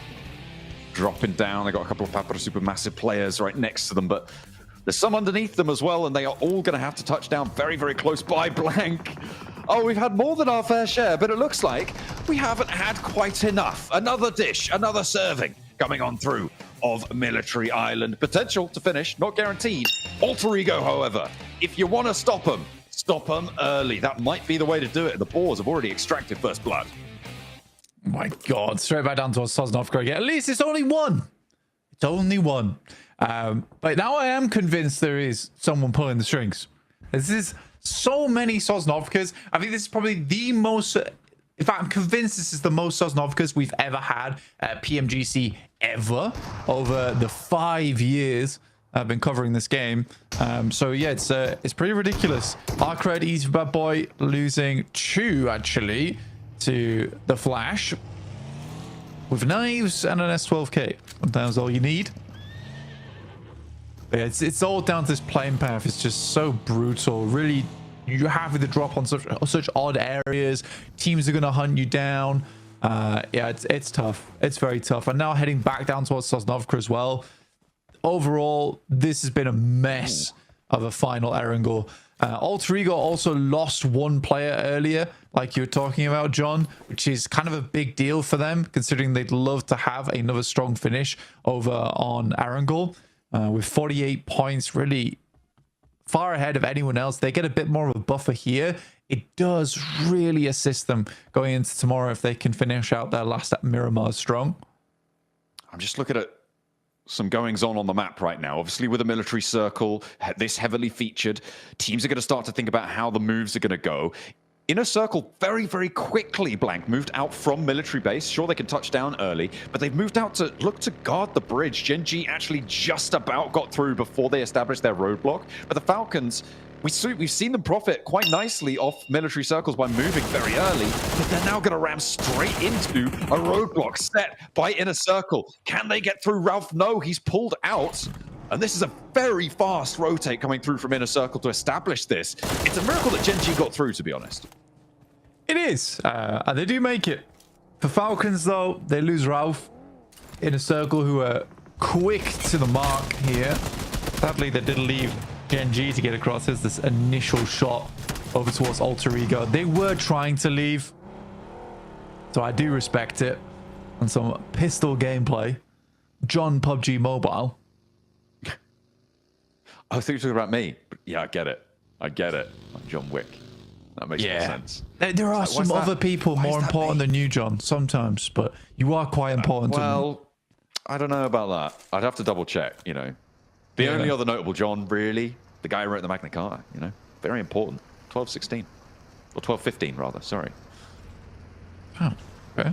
Dropping down. They got a couple of Papara Supermassive players right next to them, but there's some underneath them as well, and they are all going to have to touch down very, very close by. Blank. Oh, we've had more than our fair share, but it looks like we haven't had quite enough. Another dish, another serving coming on through of Military Island. Potential to finish, not guaranteed. Alter Ego, however, if you want to stop them early. That might be the way to do it. The Boars have already extracted first blood. My God, straight back down towards Sosnovka again. At least it's only one. It's only one. But now I am convinced there is someone pulling the strings. This is so many Sosnovkas. I think this is probably the most... In fact, I'm convinced this is the most Sosnovkas we've ever had at PMGC ever over the 5 years I've been covering this game. So yeah, it's pretty ridiculous. Arcred, Easy Bad Boy losing 2 actually to the Flash with knives and an S12K. Sometimes all you need. But yeah, it's all down to this playing path. It's just so brutal. Really, you're having to drop on such odd areas. Teams are going to hunt you down. Yeah, it's tough. It's very tough. And now heading back down towards Sosnovka as well. Overall, this has been a mess of a final Erangel. Alter Ego also lost 1 player earlier, like you were talking about, John, which is kind of a big deal for them, considering they'd love to have another strong finish over on Erangel. With 48 points, really far ahead of anyone else. They get a bit more of a buffer here. It does really assist them going into tomorrow if they can finish out their last at Miramar strong. I'm just looking at some goings on the map right now. Obviously, with a military circle, this heavily featured, teams are going to start to think about how the moves are going to go. Inner Circle very, very quickly, Blank, moved out from military base. Sure, they can touch down early, but they've moved out to look to guard the bridge. Gen G actually just about got through before they established their roadblock. But the Falcons, we've seen them profit quite nicely off military circles by moving very early, but they're now going to ram straight into a roadblock set by Inner Circle. Can they get through Ralph? No, he's pulled out. And this is a very fast rotate coming through from Inner Circle to establish this. It's a miracle that Gen G got through, to be honest. It is. And they do make it. For Falcons, though, they lose Ralph. Inner Circle, who are quick to the mark here. Sadly, they did leave Gen G to get across. There's this initial shot over towards Alter Ego. They were trying to leave. So I do respect it. And some pistol gameplay. John PUBG Mobile. I think you're talking about me. But yeah, I get it. I'm John Wick. That makes more sense. There are some other people more important than you, John, sometimes, but you are quite important to me. Well, I don't know about that. I'd have to double check, you know. The only other notable John, really, the guy who wrote the Magna Carta, you know. Very important. 1216. Or 1215, rather. Sorry. Oh, okay.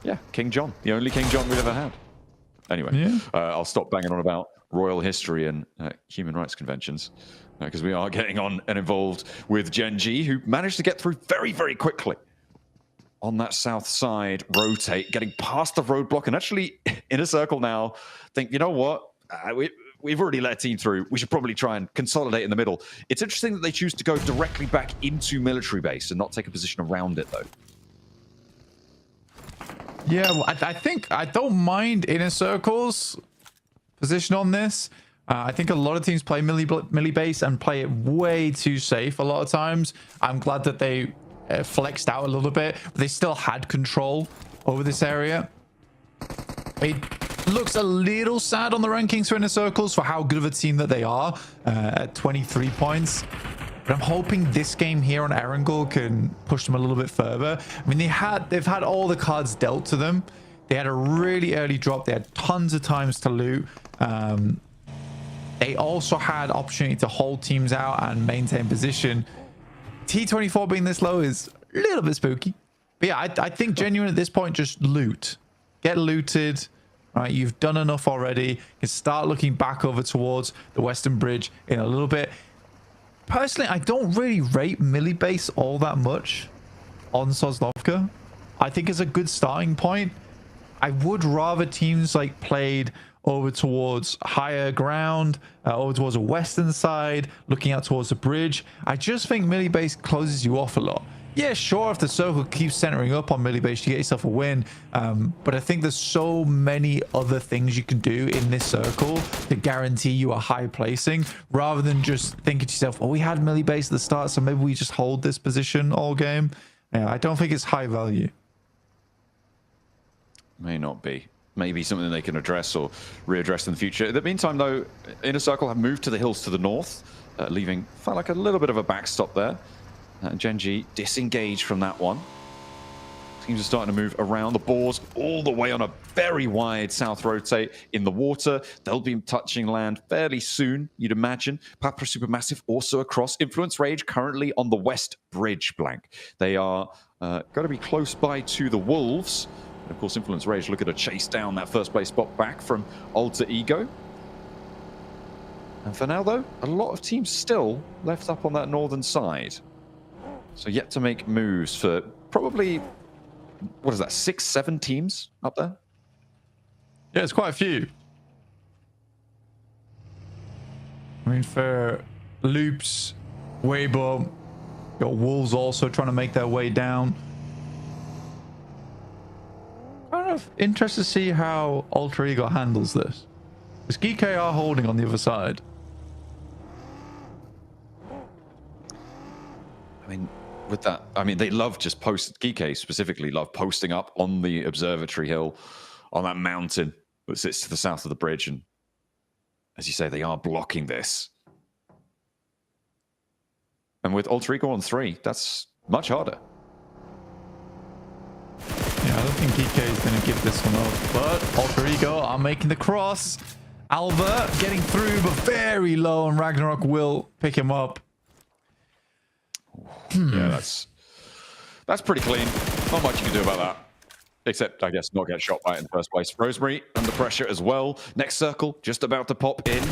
Yeah, King John. The only King John we've ever had. Anyway, I'll stop banging on about royal history and human rights conventions because we are getting on and involved with Gen G, who managed to get through very, very quickly on that south side, rotate, getting past the roadblock, and actually Inner Circle now think, you know what, we've already let a team through. We should probably try and consolidate in the middle. It's interesting that they choose to go directly back into military base and not take a position around it, though. Yeah, well, I think I don't mind Inner Circle's position on this, I think a lot of teams play melee base and play it way too safe a lot of times. I'm glad that they flexed out a little bit, but they still had control over this area. It looks a little sad on the rankings for Inner Circles for how good of a team that they are at 23 points. But I'm hoping this game here on Erangel can push them a little bit further. I mean, they've had all the cards dealt to them. They had a really early drop. They had tons of times to loot. They also had opportunity to hold teams out and maintain position. T24 being this low is a little bit spooky. But yeah, I think genuine at this point, just loot. Get looted. Right, you've done enough already. You can start looking back over towards the Western Bridge in a little bit. Personally, I don't really rate melee base all that much on Sosnovka. I think it's a good starting point. I would rather teams like played over towards higher ground, over towards the western side, looking out towards the bridge. I just think melee base closes you off a lot. Yeah, sure, if the circle keeps centering up on melee base, you get yourself a win. But I think there's so many other things you can do in this circle to guarantee you a high placing, rather than just thinking to yourself, oh, we had melee base at the start, so maybe we just hold this position all game. Yeah, I don't think it's high value. May not be. Maybe something they can address or readdress in the future. In the meantime, though, Inner Circle have moved to the hills to the north, leaving, felt like a little bit of a backstop there. Genji disengaged from that one. Teams are starting to move around the boards all the way on a very wide south rotate in the water. They'll be touching land fairly soon, you'd imagine. Papa Supermassive also across. Influence Rage currently on the west bridge blank. They are going to be close by to the Wolves. And of course, Influence Rage look at a chase down that first place spot back from Alter Ego. And for now, though, a lot of teams still left up on that northern side. So yet to make moves for probably, what is that, 6, 7 teams up there? Yeah, it's quite a few. I mean, for Loops, Weibo, got Wolves also trying to make their way down. Kind of interested to see how Alter Ego handles this. Because GK are holding on the other side. I mean, with that, I mean, they love just GK specifically love posting up on the observatory hill, on that mountain that sits to the south of the bridge. And as you say, they are blocking this. And with Alter Ego on 3, that's much harder. Yeah, I don't think GK is going to give this one up, but Alter Ego are making the cross. Alva getting through, but very low, and Ragnarok will pick him up. Yeah, that's pretty clean. Not much you can do about that. Except, I guess, not get shot by it in the first place. Rosemary under pressure as well. Next circle just about to pop in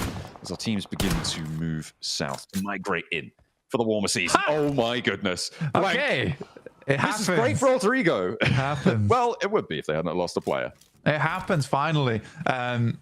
as our teams begin to move south, to migrate in for the warmer season. Oh my goodness. Okay. It happens. This is great for Alter Ego. It happens. Well, it would be if they hadn't lost a player. It happens, finally. I've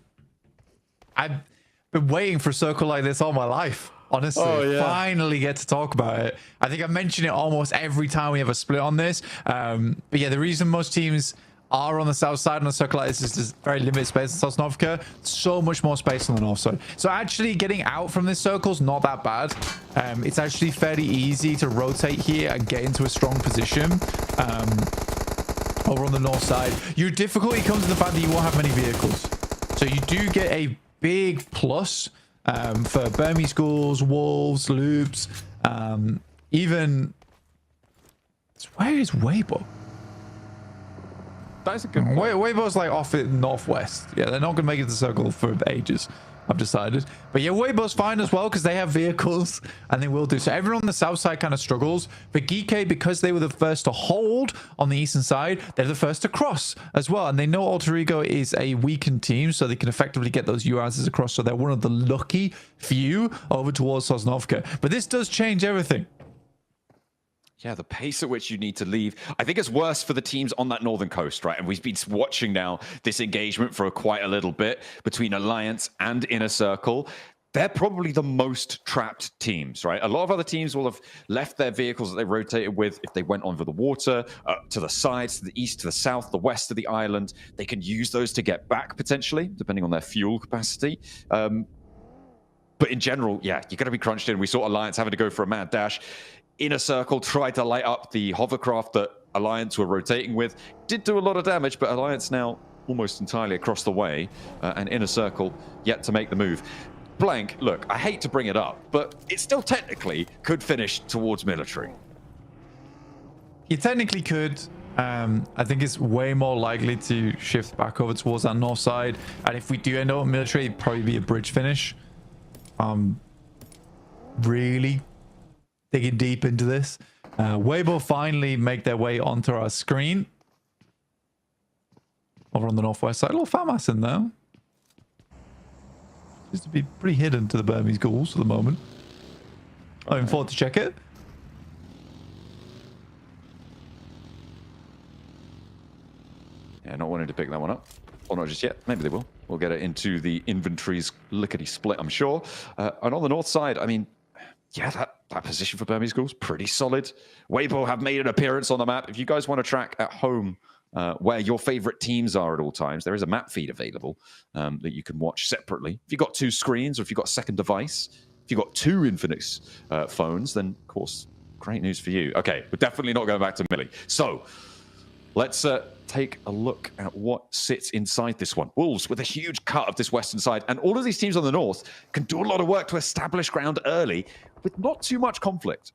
been waiting for a circle like this all my life. Honestly, finally get to talk about it. I think I mention it almost every time we have a split on this. But yeah, the reason most teams are on the south side on a circle like this is there's very limited space in Sosnovka. So much more space on the north side. So actually getting out from this circle is not that bad. It's actually fairly easy to rotate here and get into a strong position over on the north side. Your difficulty comes in the fact that you won't have many vehicles. So you do get a big plus for Burmese schools, Wolves, Loops, even... Where is Weibo? That is a good point. Weibo's like off in northwest. Yeah, they're not going to make it to the circle for ages, I've decided. But yeah, Weibo's fine as well because they have vehicles and they will do. So everyone on the south side kind of struggles. But Gike, because they were the first to hold on the eastern side, they're the first to cross as well. And they know Alter Ego is a weakened team, so they can effectively get those URs across. So they're one of the lucky few over towards Sosnovka. But this does change everything. Yeah, the pace at which you need to leave. I think it's worse for the teams on that northern coast, right? And we've been watching now this engagement for quite a little bit between Alliance and Inner Circle. They're probably the most trapped teams, right? A lot of other teams will have left their vehicles that they rotated with if they went over the water, to the sides, to the east, to the south, the west of the island. They can use those to get back, potentially, depending on their fuel capacity. But in general, yeah, you're going to be crunched in. We saw Alliance having to go for a mad dash. Inner Circle tried to light up the hovercraft that Alliance were rotating with. Did do a lot of damage, but Alliance now almost entirely across the way. And Inner Circle yet to make the move. Blank, look, I hate to bring it up, but it still technically could finish towards military. You technically could. I think it's way more likely to shift back over towards that north side. And if we do end up with military, it'd probably be a bridge finish. Really digging deep into this. Weibo finally make their way onto our screen. Over on the northwest side. A little FAMAS in there. Seems to be pretty hidden to the Burmese ghouls at the moment. Looking forward to check it. Yeah, not wanting to pick that one up. Or not just yet. Maybe they will. We'll get it into the inventory's lickety-split, I'm sure. And on the north side, I mean, yeah, that position for Burmese Ghouls, pretty solid. Weibo have made an appearance on the map. If you guys want to track at home where your favorite teams are at all times, there is a map feed available that you can watch separately. If you've got two screens or if you've got a second device, if you've got two Infinix phones, then, of course, great news for you. Okay, we're definitely not going back to Millie. So, let's take a look at what sits inside this one. Wolves with a huge cut of this western side, and all of these teams on the north can do a lot of work to establish ground early with not too much conflict.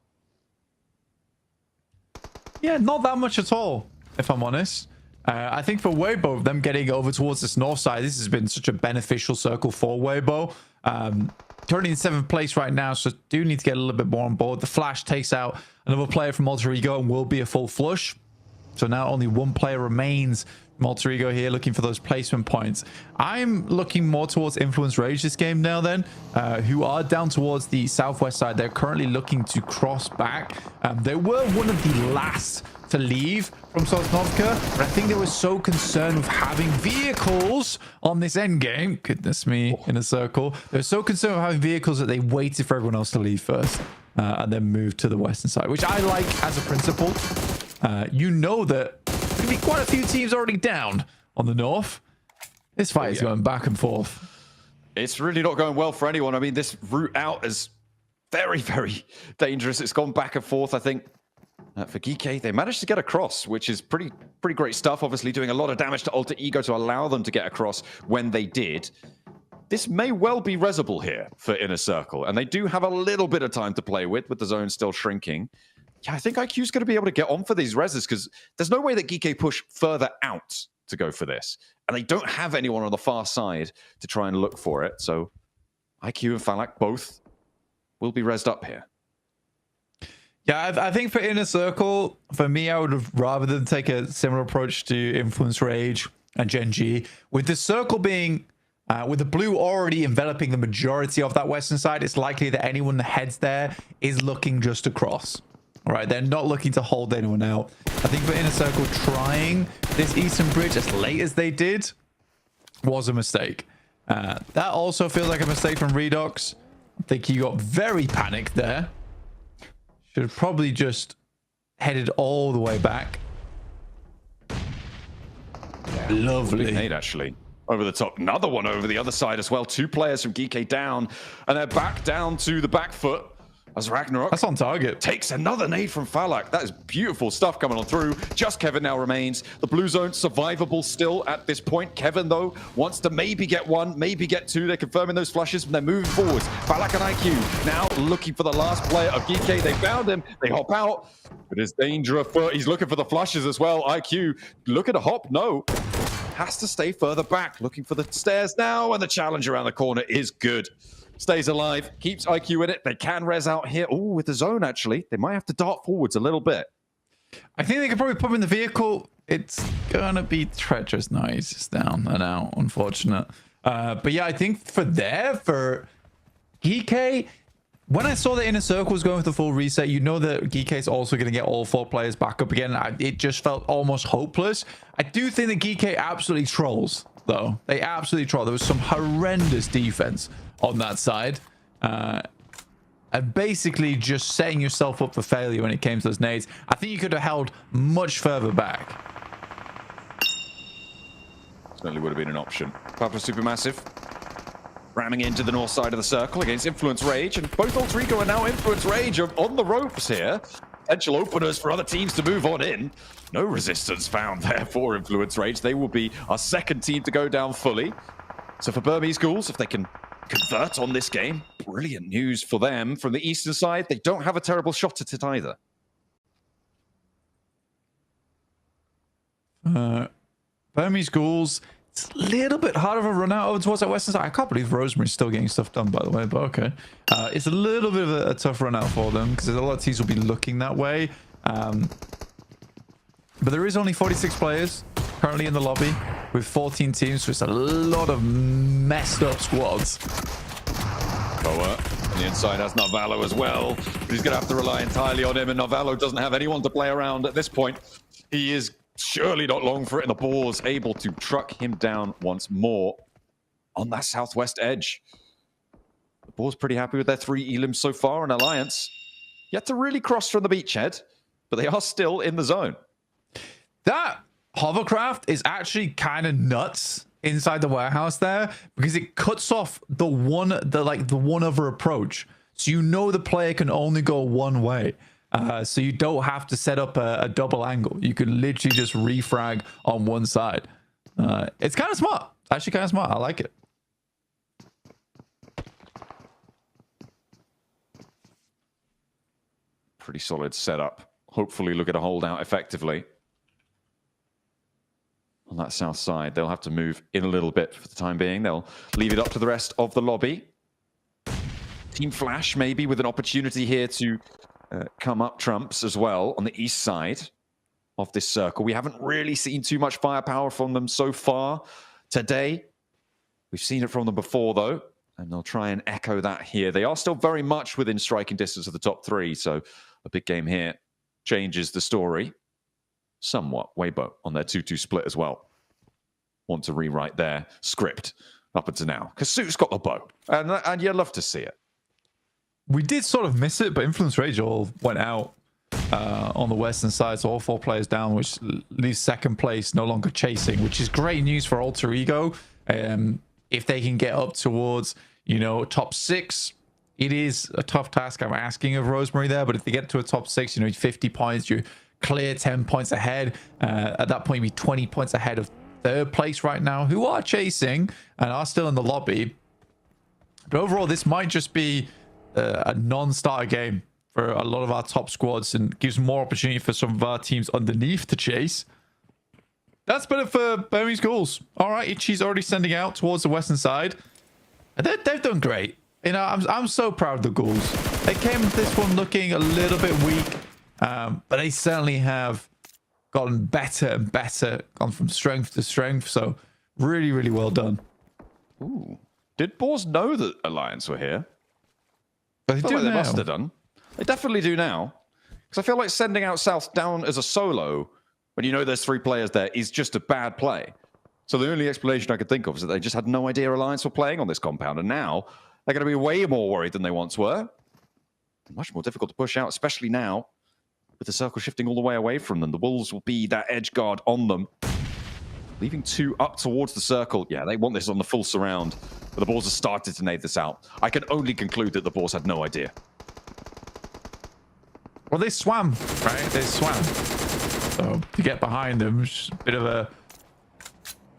Yeah, not that much at all, if I'm honest. I think for Weibo, them getting over towards this north side, this has been such a beneficial circle for Weibo. Currently in 7th place right now, so do need to get a little bit more on board. The Flash takes out another player from Alter Ego and will be a full flush. So now only one player remains from Alter Ego here, looking for those placement points. I'm looking more towards Influence Rage this game now then, who are down towards the southwest side. They're currently looking to cross back. They were one of the last to leave from Sosnovka, but I think they were so concerned with having vehicles on this end game. Goodness me, in a circle. They were so concerned with having vehicles that they waited for everyone else to leave first and then moved to the western side, which I like as a principle. You know that there's going to be quite a few teams already down on the north. This fight is going back and forth. It's really not going well for anyone. I mean, this route out is very, very dangerous. It's gone back and forth, I think. For Geeky, they managed to get across, which is pretty great stuff. Obviously, doing a lot of damage to Alter Ego to allow them to get across when they did. This may well be Resable here for Inner Circle, and they do have a little bit of time to play with the zone still shrinking. Yeah, I think IQ's going to be able to get on for these reses because there's no way that Geeky push further out to go for this. And they don't have anyone on the far side to try and look for it. So IQ and Falak both will be resed up here. Yeah, I think for Inner Circle, for me, I would have rather than take a similar approach to Influence Rage and Gen G. With the circle being, with the blue already enveloping the majority of that western side, it's likely that anyone that heads there is looking just across. All right, they're not looking to hold anyone out. I think for Inner Circle, trying this eastern bridge as late as they did was a mistake. That also feels like a mistake from Redox. I think he got very panicked there. Should have probably just headed all the way back. Yeah, lovely. Big nade, actually. Over the top. Another one over the other side as well. 2 players from Geeky down. And they're back down to the back foot. As Ragnarok. That's on target. Takes another nade from Falak. That is beautiful stuff coming on through. Just Kevin now remains. The blue zone survivable still at this point. Kevin, though, wants to maybe get 1, maybe get 2. They're confirming those flushes and they're moving forwards. Falak and IQ now looking for the last player of Geeky. They found him. They hop out. But it's danger afoot. He's looking for the flushes as well. IQ looking to hop. No. Has to stay further back. Looking for the stairs now. And the challenge around the corner is good. Stays alive, keeps IQ in it. They can res out here. Oh, with the zone, actually. They might have to dart forwards a little bit. I think they could probably put him in the vehicle. It's going to be treacherous. No, he's just down and out. Unfortunate. But yeah, I think for Geeky, when I saw the Inner Circle was going with the full reset, you know that Geeky is also going to get all 4 players back up again. It just felt almost hopeless. I do think that Geeky absolutely trolls, though. They absolutely troll. There was some horrendous defense on that side. And basically just setting yourself up for failure when it came to those nades. I think you could have held much further back. Certainly would have been an option. Papa Supermassive ramming into the north side of the circle against Influence Rage, and both Alter Ego and now Influence Rage are on the ropes here. Potential openers for other teams to move on in. No resistance found there for Influence Rage. They will be our second team to go down fully. So for Burmese Ghouls, if they can convert on this game, brilliant news for them. From the eastern side, they don't have a terrible shot at it either. Burmese Ghouls, it's a little bit harder of a run out over towards that western side. I can't believe Rosemary's still getting stuff done, by the way, but okay. It's a little bit of a tough run out for them because a lot of teams will be looking that way. But there is only 46 players currently in the lobby with 14 teams, so it's a lot of messed up squads. Boa on the inside has Narvalo as well, but he's going to have to rely entirely on him, and Narvalo doesn't have anyone to play around at this point. He is surely not long for it, and the Boars able to truck him down once more on that southwest edge. The Boars pretty happy with their 3 elims so far, and Alliance yet to really cross from the beachhead, but they are still in the zone. That hovercraft is actually kind of nuts inside the warehouse there because it cuts off the one other approach. So you know the player can only go one way. So you don't have to set up a double angle. You can literally just refrag on one side. It's kind of smart. Actually kind of smart. I like it. Pretty solid setup. Hopefully look at a hold out effectively. On that south side, they'll have to move in a little bit for the time being. They'll leave it up to the rest of the lobby. Team Flash maybe with an opportunity here to come up trumps as well on the east side of this circle. We haven't really seen too much firepower from them so far today. We've seen it from them before though, and they'll try and echo that here. They are still very much within striking distance of the top 3, so a big game here changes the story somewhat. Weibo on their 2-2 split as well. Want to rewrite their script up until now. Kasu's got the bow, and you'd love to see it. We did sort of miss it, but Influence Rage all went out on the western side, so all 4 players down, which leaves second place no longer chasing, which is great news for Alter Ego. If they can get up towards, you know, top 6, it is a tough task I'm asking of Rosemary there, but if they get to a top 6, you know, 50 points, you're clear 10 points ahead. At that point, you'd be 20 points ahead of third place right now, who are chasing and are still in the lobby. But overall, this might just be a non-starter game for a lot of our top squads and gives more opportunity for some of our teams underneath to chase. That's better for Burmese Ghouls. All right, Ichi's already sending out towards the western side. And they've done great. You know, I'm so proud of the Ghouls. They came with this one looking a little bit weak, but they certainly have gotten better and better, gone from strength to strength. So really, really well done. Ooh. Did Boars know that Alliance were here? But they do like now. They must have done. They definitely do now. Because I feel like sending out South down as a solo, when you know there's 3 players there, is just a bad play. So the only explanation I could think of is that they just had no idea Alliance were playing on this compound. And now they're going to be way more worried than they once were. Much more difficult to push out, especially now with the circle shifting all the way away from them. The Wolves will be that edge guard on them. Leaving 2 up towards the circle. Yeah, they want this on the full surround. But the Boars have started to nade this out. I can only conclude that the Boars had no idea. Well, they swam, right? They swam. So to get behind them, just a bit of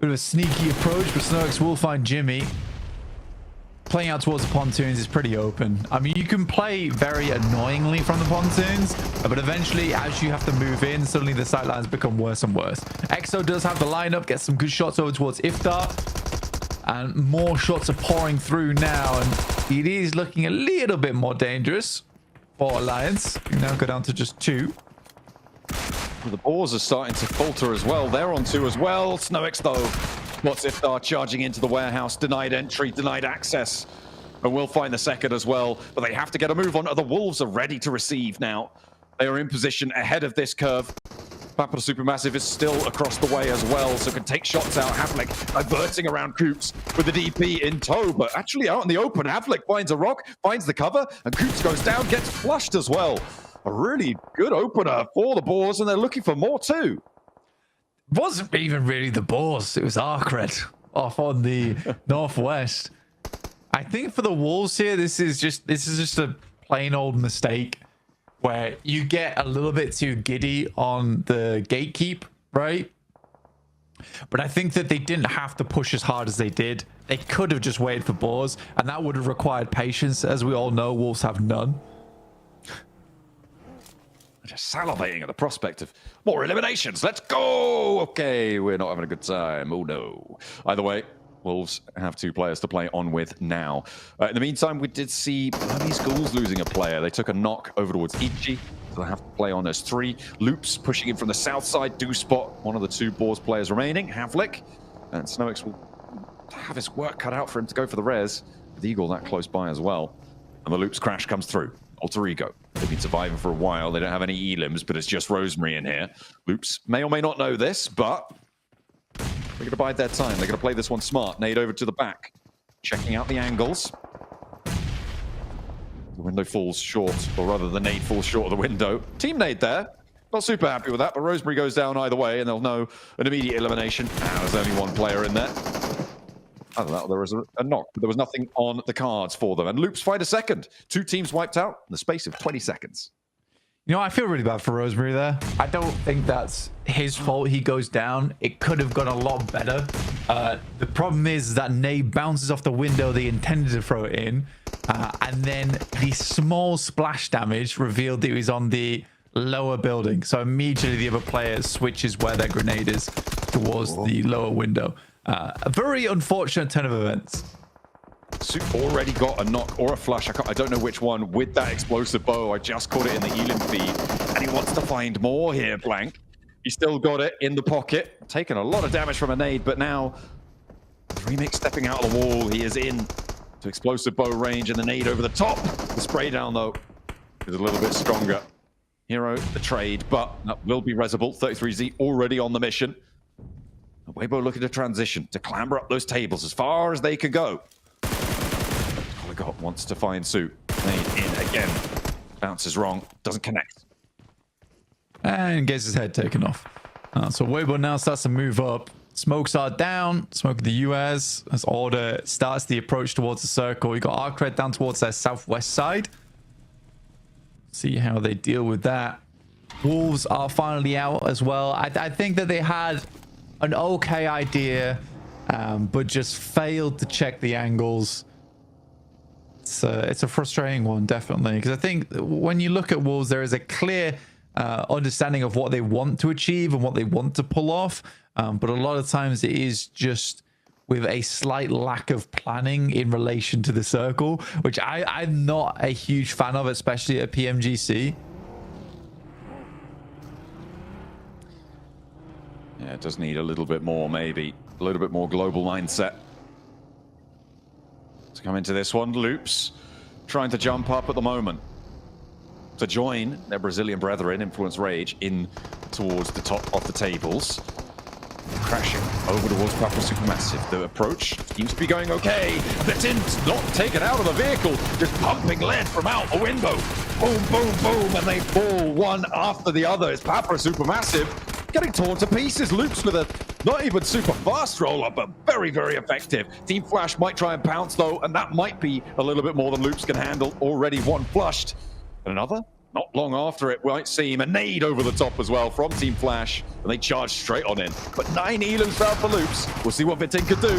a sneaky approach, but Snorks will find Jimmy. Playing out towards the pontoons is pretty open. I mean, you can play very annoyingly from the pontoons, but eventually, as you have to move in, suddenly the sightlines become worse and worse. Exo does have the lineup, gets some good shots over towards Iftar, and more shots are pouring through now, and it is looking a little bit more dangerous for Alliance. You now go down to just 2. The Boars are starting to falter as well. They're on 2 as well. Snowix, though, what's Iftar charging into the warehouse? Denied entry, denied access. And we'll find the second as well. But they have to get a move on. The Wolves are ready to receive now. They are in position ahead of this curve. Papa Supermassive is still across the way as well, so can take shots out. Havlik diverting around Coops with the DP in tow, but actually out in the open. Havlik finds a rock, finds the cover, and Coops goes down, gets flushed as well. A really good opener for the Boars, and they're looking for more too. Wasn't even really the Boars, it was Arkred off on the northwest. I think for the Wolves here, this is just a plain old mistake where you get a little bit too giddy on the gatekeep, right? But I think that they didn't have to push as hard as they did. They could have just waited for boars, and that would have required patience. As we all know, Wolves have none. Just salivating at the prospect of more eliminations. Let's go! Okay, we're not having a good time. Oh no. Either way, Wolves have 2 players to play on with now. In the meantime, we did see Bloody Schools losing a player. They took a knock over towards Ichi, so they have to play on as 3. Loops pushing in from the south side, do spot one of the 2 Boars players remaining, Havlik, and Snowix will have his work cut out for him to go for the res, with Eagle that close by as well. And the Loops crash comes through. Alter Ego. They've been surviving for a while. They don't have any elims, but it's just Rosemary in here. Loops may or may not know this, but they're going to bide their time. They're going to play this one smart. Nade over to the back. Checking out the angles. The window falls short, or rather the nade falls short of the window. Team nade there. Not super happy with that, but Rosemary goes down either way, and they'll know an immediate elimination. There's only one player in there. I don't know, there was a knock, but there was nothing on the cards for them. And Loops fight a second. 2 teams wiped out in the space of 20 seconds. You know, I feel really bad for Rosemary there. I don't think that's his fault he goes down. It could have gone a lot better. The problem is that nade bounces off the window they intended to throw it in. And then the small splash damage revealed that he was on the lower building. So immediately the other player switches where their grenade is towards the lower window. A very unfortunate turn of events. Soup already got a knock or a flush. I don't know which one with that explosive bow. I just caught it in the Elim feed. And he wants to find more here, Blank. He still got it in the pocket. Taking a lot of damage from a nade, but now Remix stepping out of the wall. He is in to explosive bow range and the nade over the top. The spray down, though, is a little bit stronger. Hero, the trade, but that will be Resable. 33Z already on the mission. Weibo looking to transition, to clamber up those tables as far as they can go. Colligot wants to find Sue. Nade in again. Bounces wrong, doesn't connect. And gets his head taken off. So Weibo now starts to move up. Smokes are down. Smoke the US as Order starts the approach towards the circle. You got Arcred down towards their southwest side. See how they deal with that. Wolves are finally out as well. I think that they had an okay idea, but just failed to check the angles. It's a frustrating one, definitely, because I think when you look at Wolves, there is a clear understanding of what they want to achieve and what they want to pull off, but a lot of times it is just with a slight lack of planning in relation to the circle, which I'm not a huge fan of, especially at PMGC. Yeah, it does need a little bit more, maybe. A little bit more global mindset. To come into this one, Loops trying to jump up at the moment. To join their Brazilian brethren, Influence Rage, in towards the top of the tables. Crashing over towards Papa Supermassive. The approach seems to be going okay. Betin's not taken out of the vehicle, just pumping lead from out the window. Boom, boom, boom, and they fall one after the other. It's Papa Supermassive getting torn to pieces. Loops with a not even super fast roll-up, but very, very effective. Team Flash might try and pounce, though, and that might be a little bit more than Loops can handle. Already one flushed. And another? Not long after it, might seem. A nade over the top as well from Team Flash, and they charge straight on in. But 9 elims found for Loops. We'll see what Vitin can do.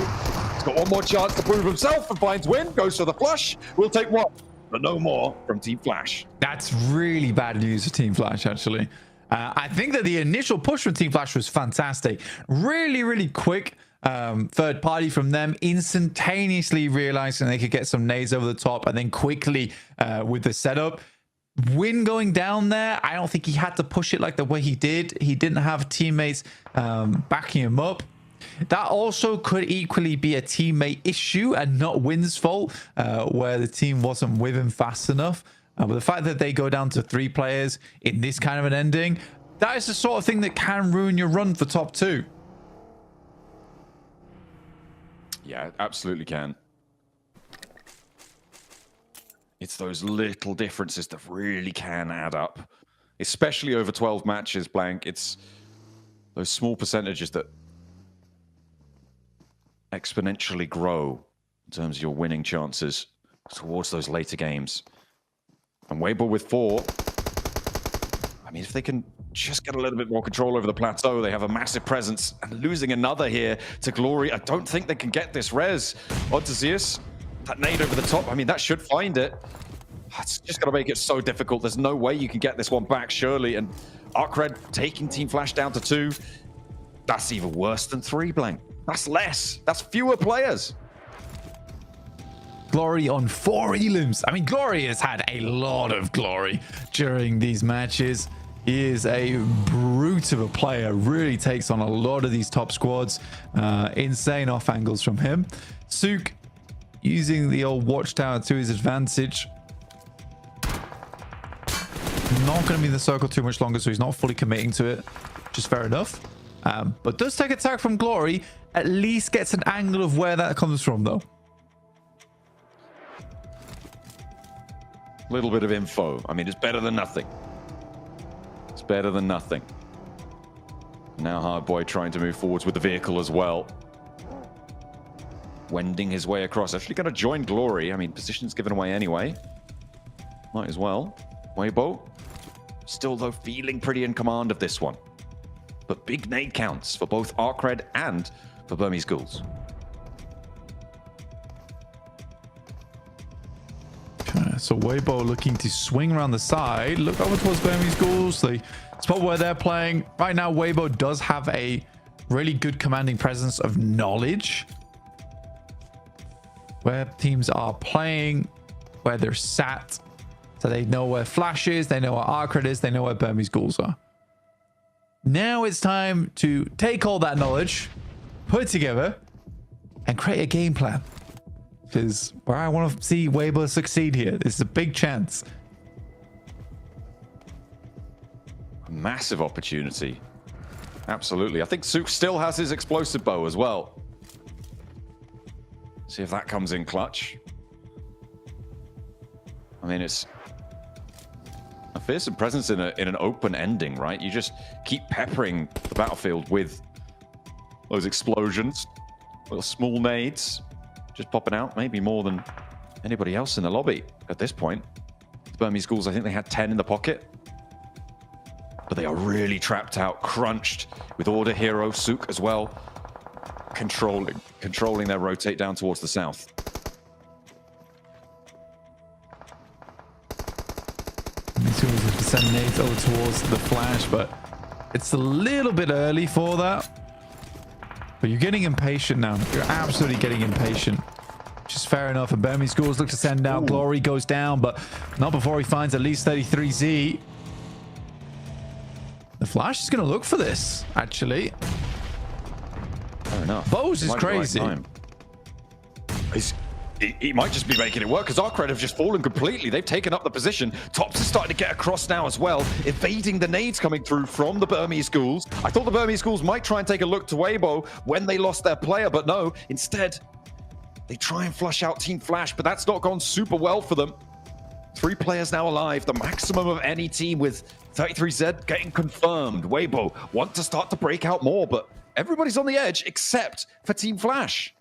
He's got one more chance to prove himself and finds win. Goes for the flush. We'll take one, but no more from Team Flash. That's really bad news for Team Flash, actually. I think that the initial push from Team Flash was fantastic. Really, really quick third party from them, instantaneously realizing they could get some nades over the top, and then quickly with the setup. Win going down there, I don't think he had to push it like the way he did. He didn't have teammates backing him up. That also could equally be a teammate issue and not Win's fault, where the team wasn't with him fast enough. But the fact that they go down to 3 players in this kind of an ending, that is the sort of thing that can ruin your run for top 2. Yeah, it absolutely can. It's those little differences that really can add up, especially over 12 matches, Blank. It's those small percentages that exponentially grow in terms of your winning chances towards those later games. And Weibo with 4. I mean, if they can just get a little bit more control over the plateau, they have a massive presence. And losing another here to Glory, I don't think they can get this res. Onto Zeus, that nade over the top, I mean, that should find it. It's just going to make it so difficult. There's no way you can get this one back, surely. And ArcRed taking Team Flash down to 2. That's even worse than 3, Blank. That's less. That's fewer players. Glory on 4 elims. I mean, Glory has had a lot of glory during these matches. He is a brute of a player. Really takes on a lot of these top squads. Insane off angles from him. Sook using the old watchtower to his advantage. Not going to be in the circle too much longer, so he's not fully committing to it. Just fair enough. But does take attack from Glory. At least gets an angle of where that comes from, though. Little bit of info. I mean, it's better than nothing. It's better than nothing. Now Hardboy trying to move forwards with the vehicle as well. Wending his way across. Actually going to join Glory. I mean, position's given away anyway. Might as well. Weibo. Still, though, feeling pretty in command of this one. But big nade counts for both ArcRed and for Burmese Ghouls. Okay, so Weibo looking to swing around the side. Look over towards Burmese Ghouls. The spot where they're playing. Right now, Weibo does have a really good commanding presence of knowledge. Where teams are playing, where they're sat. So they know where Flash is, they know where ArcRed is, they know where Burmese Ghouls are. Now it's time to take all that knowledge, put it together, and create a game plan. Because where I want to see Weibo succeed here, this is a big chance. A massive opportunity. Absolutely. I think Sook still has his explosive bow as well. See if that comes in clutch. I mean, it's a fearsome presence in an open ending, right? You just keep peppering the battlefield with those explosions, little small nades, just popping out, maybe more than anybody else in the lobby at this point. The Burmese Ghouls, I think they had 10 in the pocket, but they are really trapped out, crunched with Order Hero, Sook as well, controlling their rotate down towards the south. Send nades over towards the Flash, but it's a little bit early for that. But you're getting impatient now. You're absolutely getting impatient. Which is fair enough. And Burmese Ghouls look to send out. Glory goes down, but not before he finds at least 33Z. The Flash is going to look for this, actually. Fair enough. Bose is crazy. He might just be making it work because ArcRed have just fallen completely. They've taken up the position. Tops is starting to get across now as well, evading the nades coming through from the Burmese Ghouls. I thought the Burmese Ghouls might try and take a look to Weibo when they lost their player, but no. Instead, they try and flush out Team Flash, but that's not gone super well for them. 3 players now alive, the maximum of any team with 33Z getting confirmed. Weibo want to start to break out more, but everybody's on the edge except for Team Flash.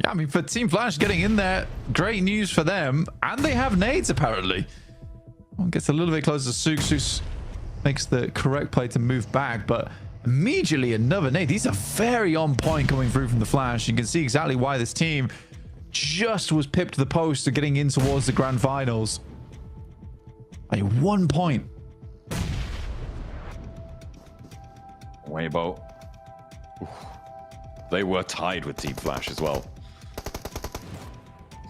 Yeah, I mean, for Team Flash getting in there, great news for them. And they have nades, apparently. One gets a little bit closer to Sook. Sook makes the correct play to move back, but immediately another nade. These are very on point coming through from the Flash. You can see exactly why this team just was pipped to the post to getting in towards the grand finals. By 1 point. Weibo. They were tied with Team Flash as well.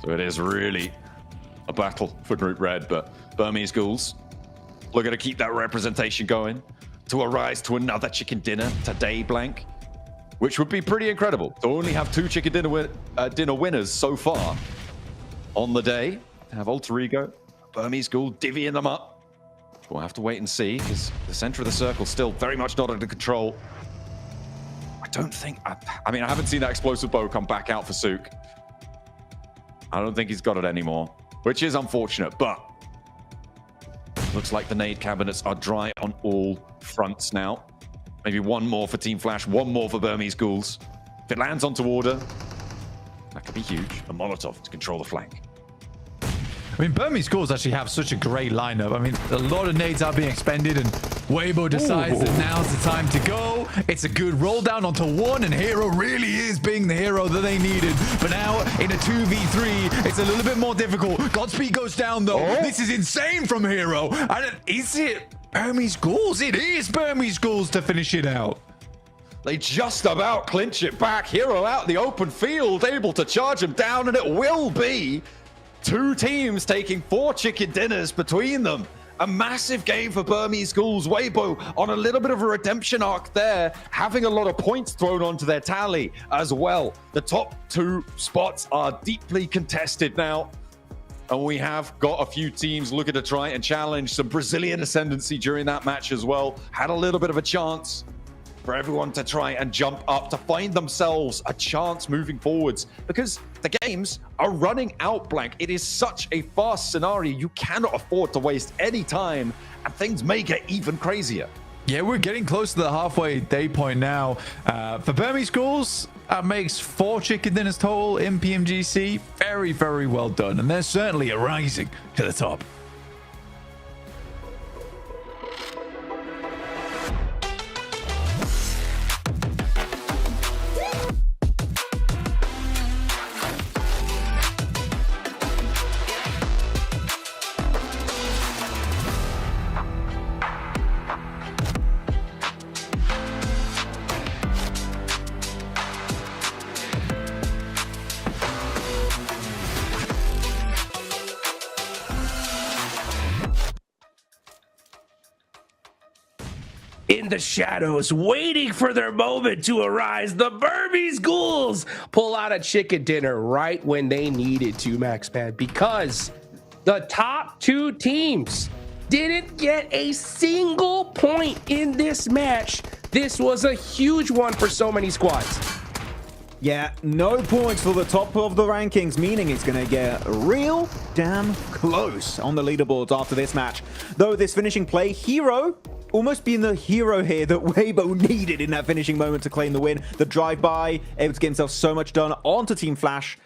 So it is really a battle for Group Red, but Burmese Ghouls looking to keep that representation going to arise to another chicken dinner today, Blank, which would be pretty incredible to only have 2 chicken dinner winners so far on the day. Have Alter Ego, Burmese Ghoul divvying them up. We'll have to wait and see because the center of the circle still very much not under control. I don't think, I mean, I haven't seen that explosive bow come back out for Sook. I don't think he's got it anymore, which is unfortunate, but looks like the nade cabinets are dry on all fronts now. Maybe 1 more for Team Flash, 1 more for Burmese Ghouls. If it lands onto Order, That could be huge. A Molotov to control the flank. I mean, Burmese schools actually have such a great lineup. I mean, a lot of nades are being expended, and Weibo decides that now's the time to go. It's a good roll down onto one, and Hero really is being the hero that they needed. But now, in a 2v3, it's a little bit more difficult. Godspeed goes down, though. This is insane from Hero. Is it Burmese schools? It is Burmese schools to finish it out. They just about clinch it back. Hero out in the open field, able to charge him down, and it will be 2 teams taking 4 chicken dinners between them. A massive game for Burmese schools. Weibo on a little bit of a redemption arc there, having a lot of points thrown onto their tally as well. The top 2 spots are deeply contested now. And we have got a few teams looking to try and challenge some Brazilian ascendancy during that match as well. Had a little bit of a chance for everyone to try and jump up to find themselves a chance moving forwards, because the games are running out, Blank. It is such a fast scenario. You cannot afford to waste any time, and things may get even crazier. Yeah, we're getting close to the halfway day point now. For Burmese schools, that makes 4 chicken dinners total in PMGC. Very, very well done. And they're certainly rising to the top. In the shadows, waiting for their moment to arise, the Burmese ghouls pull out a chicken dinner right when they needed to, Maxman, because the top 2 teams didn't get a single point in this match. This was a huge one for so many squads. Yeah, no points for the top of the rankings, meaning it's going to get real damn close on the leaderboards after this match. Though this finishing play, Hero almost being the hero here that Weibo needed in that finishing moment to claim the win. The drive-by, able to get himself so much done onto Team Flash.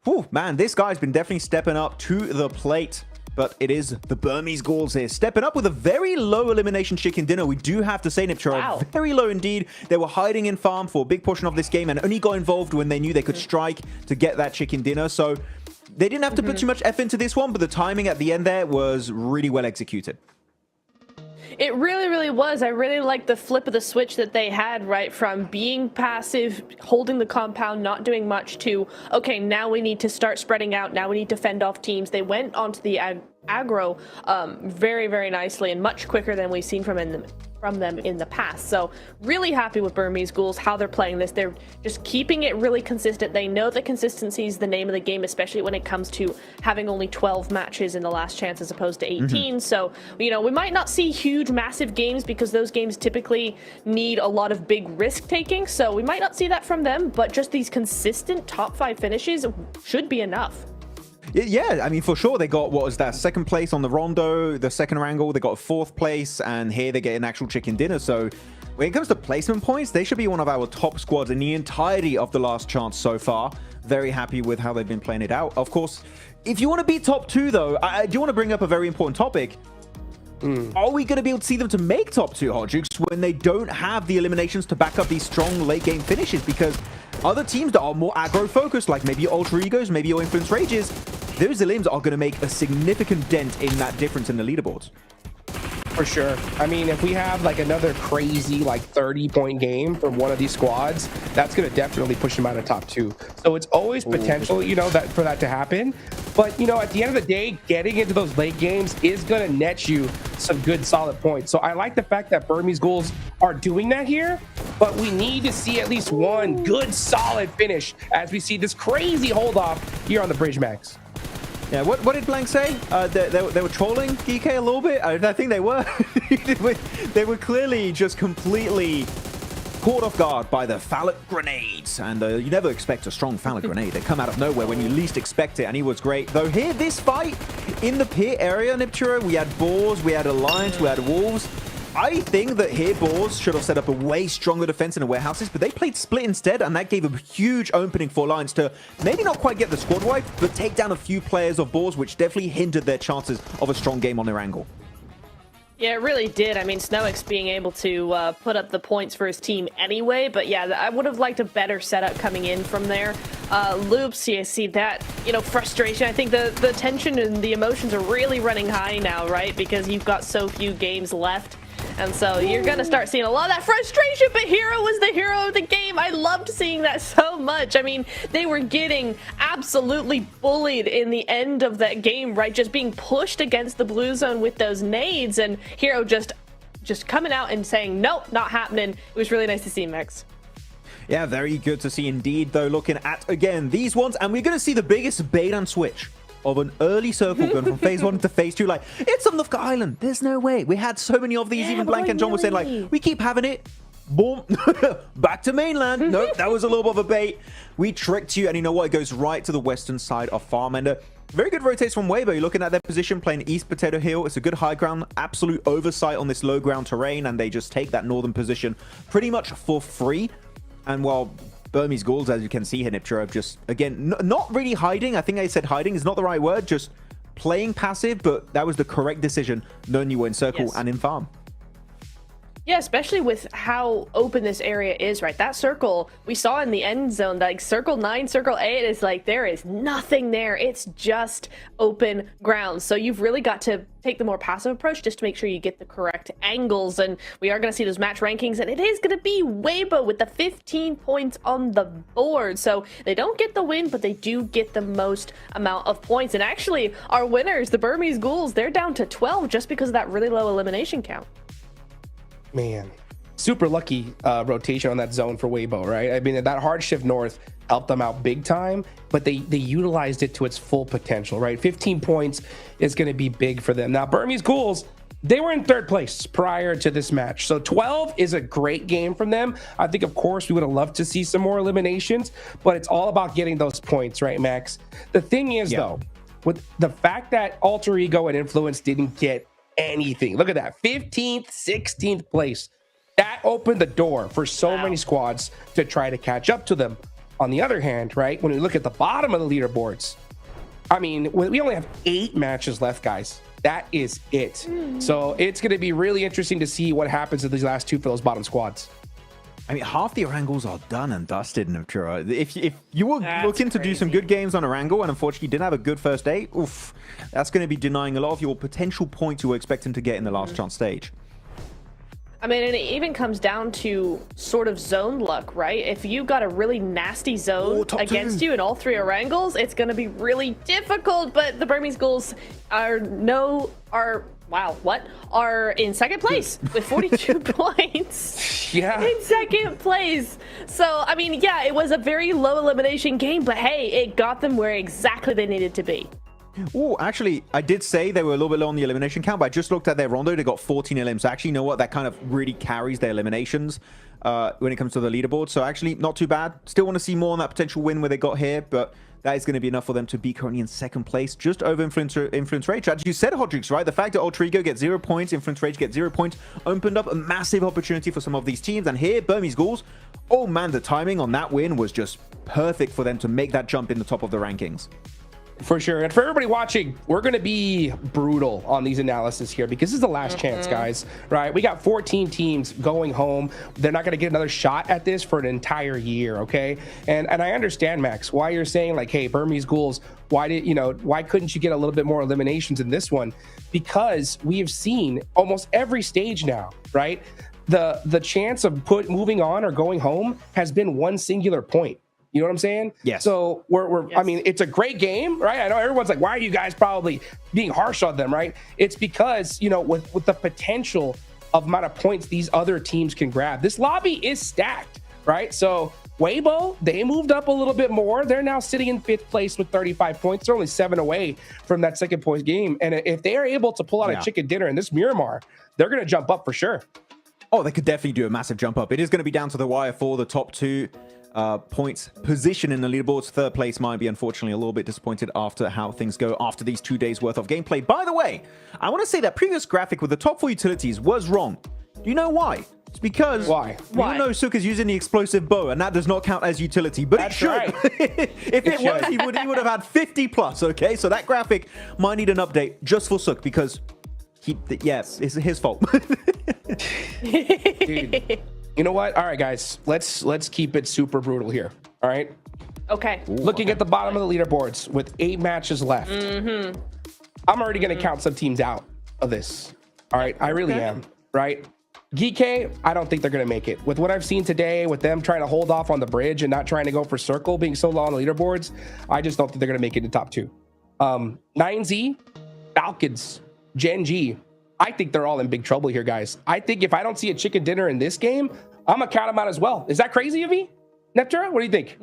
Whew, man, this guy's been definitely stepping up to the plate. But it is the Burmese Ghouls here, stepping up with a very low elimination chicken dinner. We do have to say, Nipchara, very low indeed. They were hiding in farm for a big portion of this game and only got involved when they knew they could strike to get that chicken dinner. So they didn't have to put too much effort into this one, but the timing at the end there was really well executed. It really, really was. I really liked the flip of the switch that they had, right? From being passive, holding the compound, not doing much, to, okay, now we need to start spreading out. Now we need to fend off teams. They went onto the aggro very, very nicely and much quicker than we've seen from them in the past. So really happy with Burmese Ghouls, how they're playing this. They're just keeping it really consistent. They know that consistency is the name of the game, especially when it comes to having only 12 matches in the last chance as opposed to 18. So, you know, we might not see huge, massive games because those games typically need a lot of big risk taking. So we might not see that from them, but just these consistent top 5 finishes should be enough. Yeah, I mean, for sure, they got, what was that, 2nd place on the Rondo, the 2nd wrangle, they got 4th place, and here they get an actual chicken dinner. So when it comes to placement points, they should be one of our top squads in the entirety of the last chance so far. Very happy with how they've been playing it out. Of course, if you want to be top 2, though, I do want to bring up a very important topic. Are we going to be able to see them to make top 2, Hot Jukes, when they don't have the eliminations to back up these strong late game finishes? Because other teams that are more aggro focused, like maybe your Ultra Egos, maybe your Influence Rages, those elims are going to make a significant dent in that difference in the leaderboards. For sure. I mean, if we have like another crazy like 30-point game from one of these squads, that's going to definitely push them out of top 2. So it's always potential, you know, that for that to happen. But, you know, at the end of the day, getting into those late games is going to net you some good solid points. So I like the fact that Burmese Ghouls are doing that here, but we need to see at least one good solid finish as we see this crazy hold off here on the Bridge Max. Yeah, what did Blank say? They were trolling GK a little bit? I think they were. They were clearly just completely caught off guard by the phallic grenades. And you never expect a strong phallic grenade. They come out of nowhere when you least expect it, and he was great. Though here, this fight in the pit area, Nipchura, we had Boars, we had Alliance, we had Wolves. I think that here Boars should have set up a way stronger defense in the warehouses, but they played split instead, and that gave a huge opening for Alliance to maybe not quite get the squad wipe, but take down a few players of Boars, which definitely hindered their chances of a strong game on their angle. Yeah, it really did. I mean, Snowix being able to put up the points for his team anyway, but yeah, I would have liked a better setup coming in from there. Loops, you see that, frustration. I think the tension and the emotions are really running high now, right? Because you've got so few games left. And so you're going to start seeing a lot of that frustration, but Hero was the hero of the game. I loved seeing that so much. I mean, they were getting absolutely bullied in the end of that game, right? Just being pushed against the blue zone with those nades, and Hero just coming out and saying, nope, not happening. It was really nice to see, Max. Yeah, very good to see indeed, though, looking at, again, these ones. And we're going to see the biggest bait and switch of an early circle gun from phase 1 to phase 2. Like, it's on Lufka Island. There's no way. We had so many of these. Even Blank and John were saying, like, we keep having it. Boom. Back to mainland. Nope, that was a little bit of a bait. We tricked you. And you know what? It goes right to the western side of Farm. And very good rotates from Weibo. You're looking at their position, playing East Potato Hill. It's a good high ground. Absolute oversight on this low ground terrain. And they just take that northern position pretty much for free. And while Burmese Ghouls, as you can see here, Niptura, just, again, not really hiding. I think I said hiding is not the right word. Just playing passive, but that was the correct decision, knowing you were in circle and in farm. Yeah, especially with how open this area is, right? That circle we saw in the end zone, like circle 9, circle 8 is like there is nothing there. It's just open ground. So you've really got to take the more passive approach just to make sure you get the correct angles. And we are going to see those match rankings, and it is going to be Weibo with the 15 points on the board. So they don't get the win, but they do get the most amount of points. And actually, our winners, the Burmese Ghouls, they're down to 12 just because of that really low elimination count. Man, super lucky rotation on that zone for Weibo, right? I mean, that hard shift north helped them out big time, but they utilized it to its full potential, right? 15 points is going to be big for them. Now, Burmese Ghouls, they were in 3rd place prior to this match. So 12 is a great game from them. I think, of course, we would have loved to see some more eliminations, but it's all about getting those points, right, Max? The thing is, though, with the fact that Alter Ego and Influence didn't get anything. Look at that. 15th, 16th place. That opened the door for so many squads to try to catch up to them. On the other hand, right, when we look at the bottom of the leaderboards, I mean, we only have 8 matches left, guys. That is it. So it's going to be really interesting to see what happens to these last 2 for those bottom squads. I mean, half the Orangles are done and dusted, Niptura. If you were looking to do some good games on Orangle and unfortunately didn't have a good first day, oof, that's going to be denying a lot of your potential points you were expecting to get in the last chance stage. I mean, and it even comes down to sort of zone luck, right? If you got a really nasty zone against you in all 3 Orangles, it's going to be really difficult. But the Burmese Ghouls are in 2nd place with 42 points. Yeah. In 2nd place. So, I mean, yeah, it was a very low elimination game, but hey, it got them where exactly they needed to be. Oh, actually, I did say they were a little bit low on the elimination count, but I just looked at their rondo. They got 14 elims. So actually, you know what? That kind of really carries their eliminations when it comes to the leaderboard. So actually, not too bad. Still want to see more on that potential win where they got here, but that is going to be enough for them to be currently in 2nd place, just over Influence Rage. As you said, Hodrix, right? The fact that Alter Ego gets 0 points, Influence Rage gets 0 points, opened up a massive opportunity for some of these teams. And here, Burmese Ghouls, oh man, the timing on that win was just perfect for them to make that jump in the top of the rankings. For sure. And for everybody watching, we're going to be brutal on these analysis here because this is the last chance, guys, right? We got 14 teams going home. They're not going to get another shot at this for an entire year, okay? And I understand, Max, why you're saying, like, hey, Burmese Ghouls, why couldn't you get a little bit more eliminations in this one? Because we have seen almost every stage now, right? The chance of moving on or going home has been one singular point. You know what I'm saying? Yes. So I mean, it's a great game, right? I know everyone's like, why are you guys probably being harsh on them, right? It's because, with the potential of amount of points these other teams can grab, this lobby is stacked, right? So Weibo, they moved up a little bit more. They're now sitting in 5th place with 35 points. They're only 7 away from that 2nd place game. And if they are able to pull out a chicken dinner in this Miramar, they're going to jump up for sure. Oh, they could definitely do a massive jump up. It is going to be down to the wire for the top 2 points position in the leaderboards. 3rd place might be unfortunately a little bit disappointed after how things go after these 2 days worth of gameplay. By the way, I want to say that previous graphic with the top 4 utilities was wrong. Do you know why? It's because Why? we all know Sook is using the explosive bow, and that does not count as utility, but That's it should. right. If it was, he would have had 50 plus, okay? So that graphic might need an update just for Sook because it's his fault. Dude, you know what? All right, guys, let's keep it super brutal here. All right. Okay. Looking at the bottom of the leaderboards with 8 matches left, I'm already going to count some teams out of this. All right, I really am. Right. GK, I don't think they're going to make it. With what I've seen today, with them trying to hold off on the bridge and not trying to go for circle, being so low on the leaderboards, I just don't think they're going to make it in the top 2. 9Z, Falcons, Gen G, I think they're all in big trouble here, guys. I think if I don't see a chicken dinner in this game, I'm going to count them out as well. Is that crazy of me? Neptura, what do you think?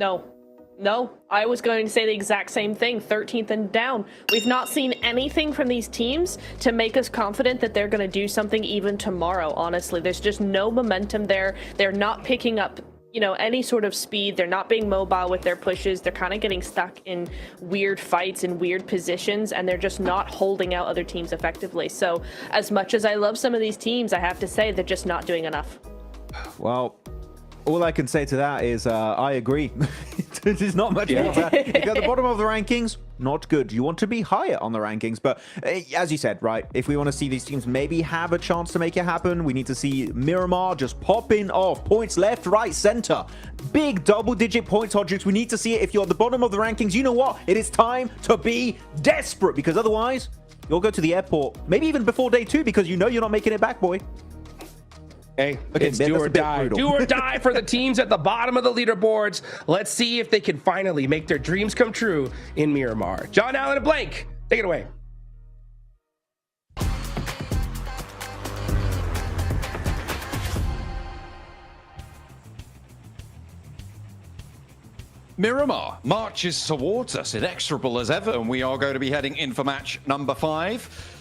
No, I was going to say the exact same thing, 13th and down. We've not seen anything from these teams to make us confident that they're going to do something even tomorrow, honestly. There's just no momentum there. They're not picking up, any sort of speed. They're not being mobile with their pushes. They're kind of getting stuck in weird fights and weird positions, and they're just not holding out other teams effectively. So as much as I love some of these teams, I have to say they're just not doing enough. Well, all I can say to that is I agree. There's not much more to that. If you're at the bottom of the rankings, not good. You want to be higher on the rankings. But as you said, right, if we want to see these teams maybe have a chance to make it happen, we need to see Miramar just popping off. Points left, right, center. Big double-digit points, Hodgix. We need to see it. If you're at the bottom of the rankings, you know what? It is time to be desperate, because otherwise, you'll go to the airport, maybe even before day 2, because you know you're not making it back, boy. Hey, okay, it's do or die. Do or die for the teams at the bottom of the leaderboards. Let's see if they can finally make their dreams come true in Miramar. John Allen and Blake, take it away. Miramar marches towards us, inexorable as ever, and we are going to be heading in for match number 5.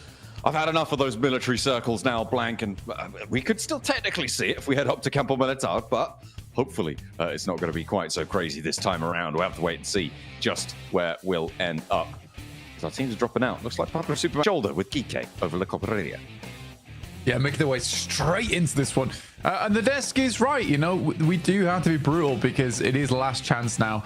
I've had enough of those military circles now, Blank, and we could still technically see it if we head up to Campo Militar, but hopefully it's not going to be quite so crazy this time around. We'll have to wait and see just where we'll end up. As our teams are dropping out. Looks like Papa Superman shoulder with Kike over La Copereria. Yeah, making their way straight into this one. And the desk is right, we do have to be brutal because it is last chance now.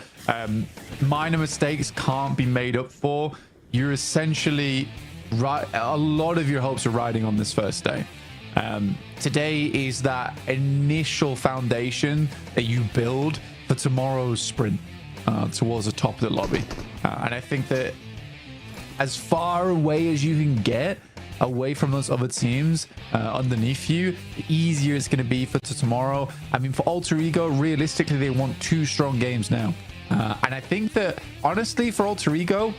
Minor mistakes can't be made up for. You're essentially... right, a lot of your hopes are riding on this first day. Today is that initial foundation that you build for tomorrow's sprint towards the top of the lobby. And I think that as far away as you can get away from those other teams underneath you, the easier it's going to be for tomorrow. I mean, for Alter Ego, realistically, they want 2 strong games now. And I think that, honestly, for Alter Ego,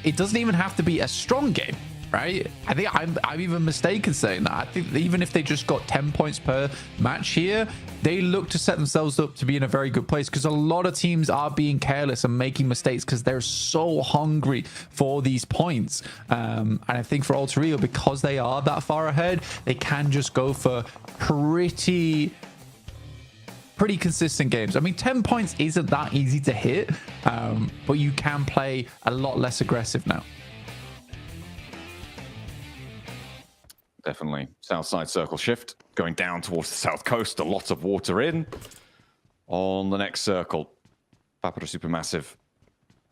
it doesn't even have to be a strong game, right? I think I'm even mistaken saying that. I think that even if they just got 10 points per match here, they look to set themselves up to be in a very good place, because a lot of teams are being careless and making mistakes because they're so hungry for these points. And I think for Alter Ego, because they are that far ahead, they can just go for pretty consistent games. I mean, 10 points isn't that easy to hit, but you can play a lot less aggressive now. Definitely. South side circle shift going down towards the south coast. A lot of water in. On the next circle, Papa Supermassive.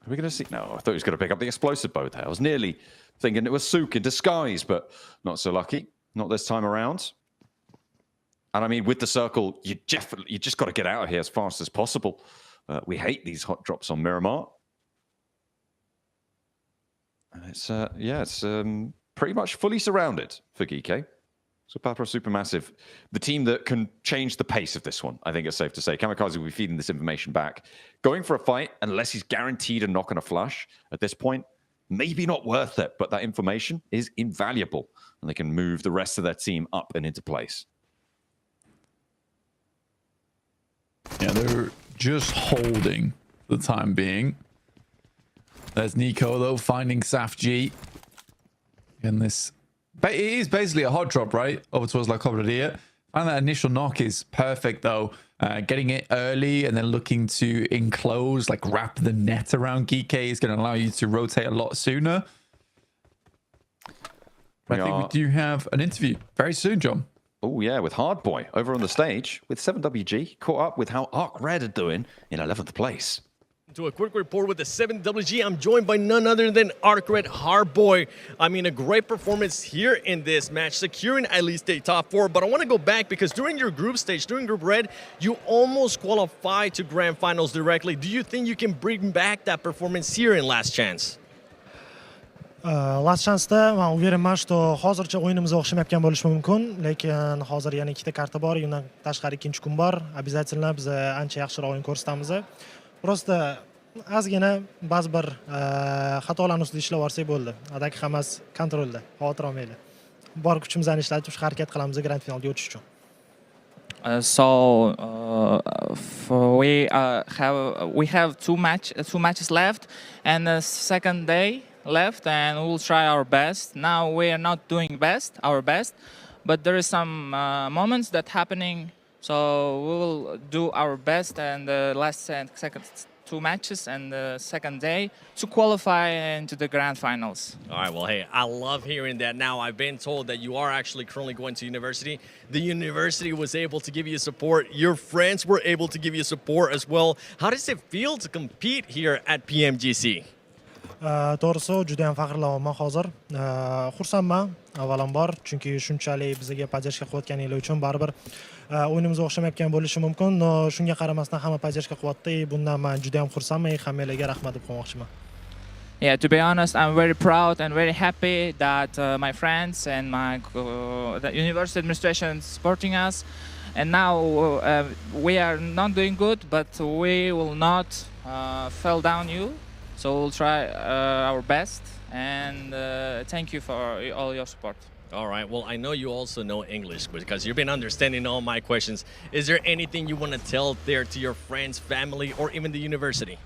Are we going to see? No, I thought he was going to pick up the explosive bow there. I was nearly thinking it was Sook in disguise, but not so lucky. Not this time around. And I mean, with the circle, you just got to get out of here as fast as possible. We hate these hot drops on Miramar. And it's, it's pretty much fully surrounded for Geeke. So Papa Supermassive, the team that can change the pace of this one, I think it's safe to say. Kamikaze will be feeding this information back. Going for a fight, unless he's guaranteed a knock and a flush, at this point, maybe not worth it, but that information is invaluable. And they can move the rest of their team up and into place. Yeah, they're just holding for the time being. There's Nico, though, finding Saf G. And this... But it is basically a hot drop, right? Over towards La Cobradilla. And that initial knock is perfect, though. Getting it early and then looking to enclose, like wrap the net around Geeke is going to allow you to rotate a lot sooner. I think we do have an interview very soon, John. Oh, yeah, with Hardboy over on the stage with 7WG, caught up with how Arc Red are doing in 11th place. To a quick report with the 7WG, I'm joined by none other than Arc Red Hardboy. I mean, a great performance here in this match, securing at least a top 4. But I want to go back because during your group stage, during Group Red, you almost qualified to Grand Finals directly. Do you think you can bring back that performance here in Last Chance? Last Chance'da men uverenman, что hozircha o'yinimiz o'xshamayotgan bo'lishi mumkin, lekin hozir yana ikkita karta bor, undan tashqari ikkinchi kun bor. Обязательно biz ancha yaxshiroq o'yin ko'rsatamiz. Просто ozgina ba'zi bir xatolarni ustida ishlab olsak bo'ldi. Adak hammasi kontrolda, xavotir olmaylik. Bor kuchimizni ishlatib shu harakat qilamiz grand finalga o'tish uchun. We have two matches left and the second day left, and we'll try our best. Now we are not doing our best, but there is some moments that happening. So we will do our best and the last second 2 matches and the second day to qualify into the grand finals. All right, well, hey, I love hearing that. Now, I've been told that you are actually currently going to university. The university was able to give you support. Your friends were able to give you support as well. How does it feel to compete here at PMGC? To'g'risi juda ham faxrlanyapman hozir. Xursandman avvalambor, chunki shunchalik bizga podдержка qilayotganingiz uchun baribir o'yinimiz o'xshamayotgan bo'lishi mumkin. Shunga qaramasdan hamma podдержка qilyapti. Bundan men juda ham xursandman. Hammalarga rahmat deb qo'ymoqchiman. Yeah, to be honest, I'm very proud and very happy that my friends and the university administration is supporting us. And now we are not doing good, but we will not fall down you. So we'll try our best, and thank you for all your support. All right, well, I know you also know English because you've been understanding all my questions. Is there anything you want to tell there to your friends, family, or even the university?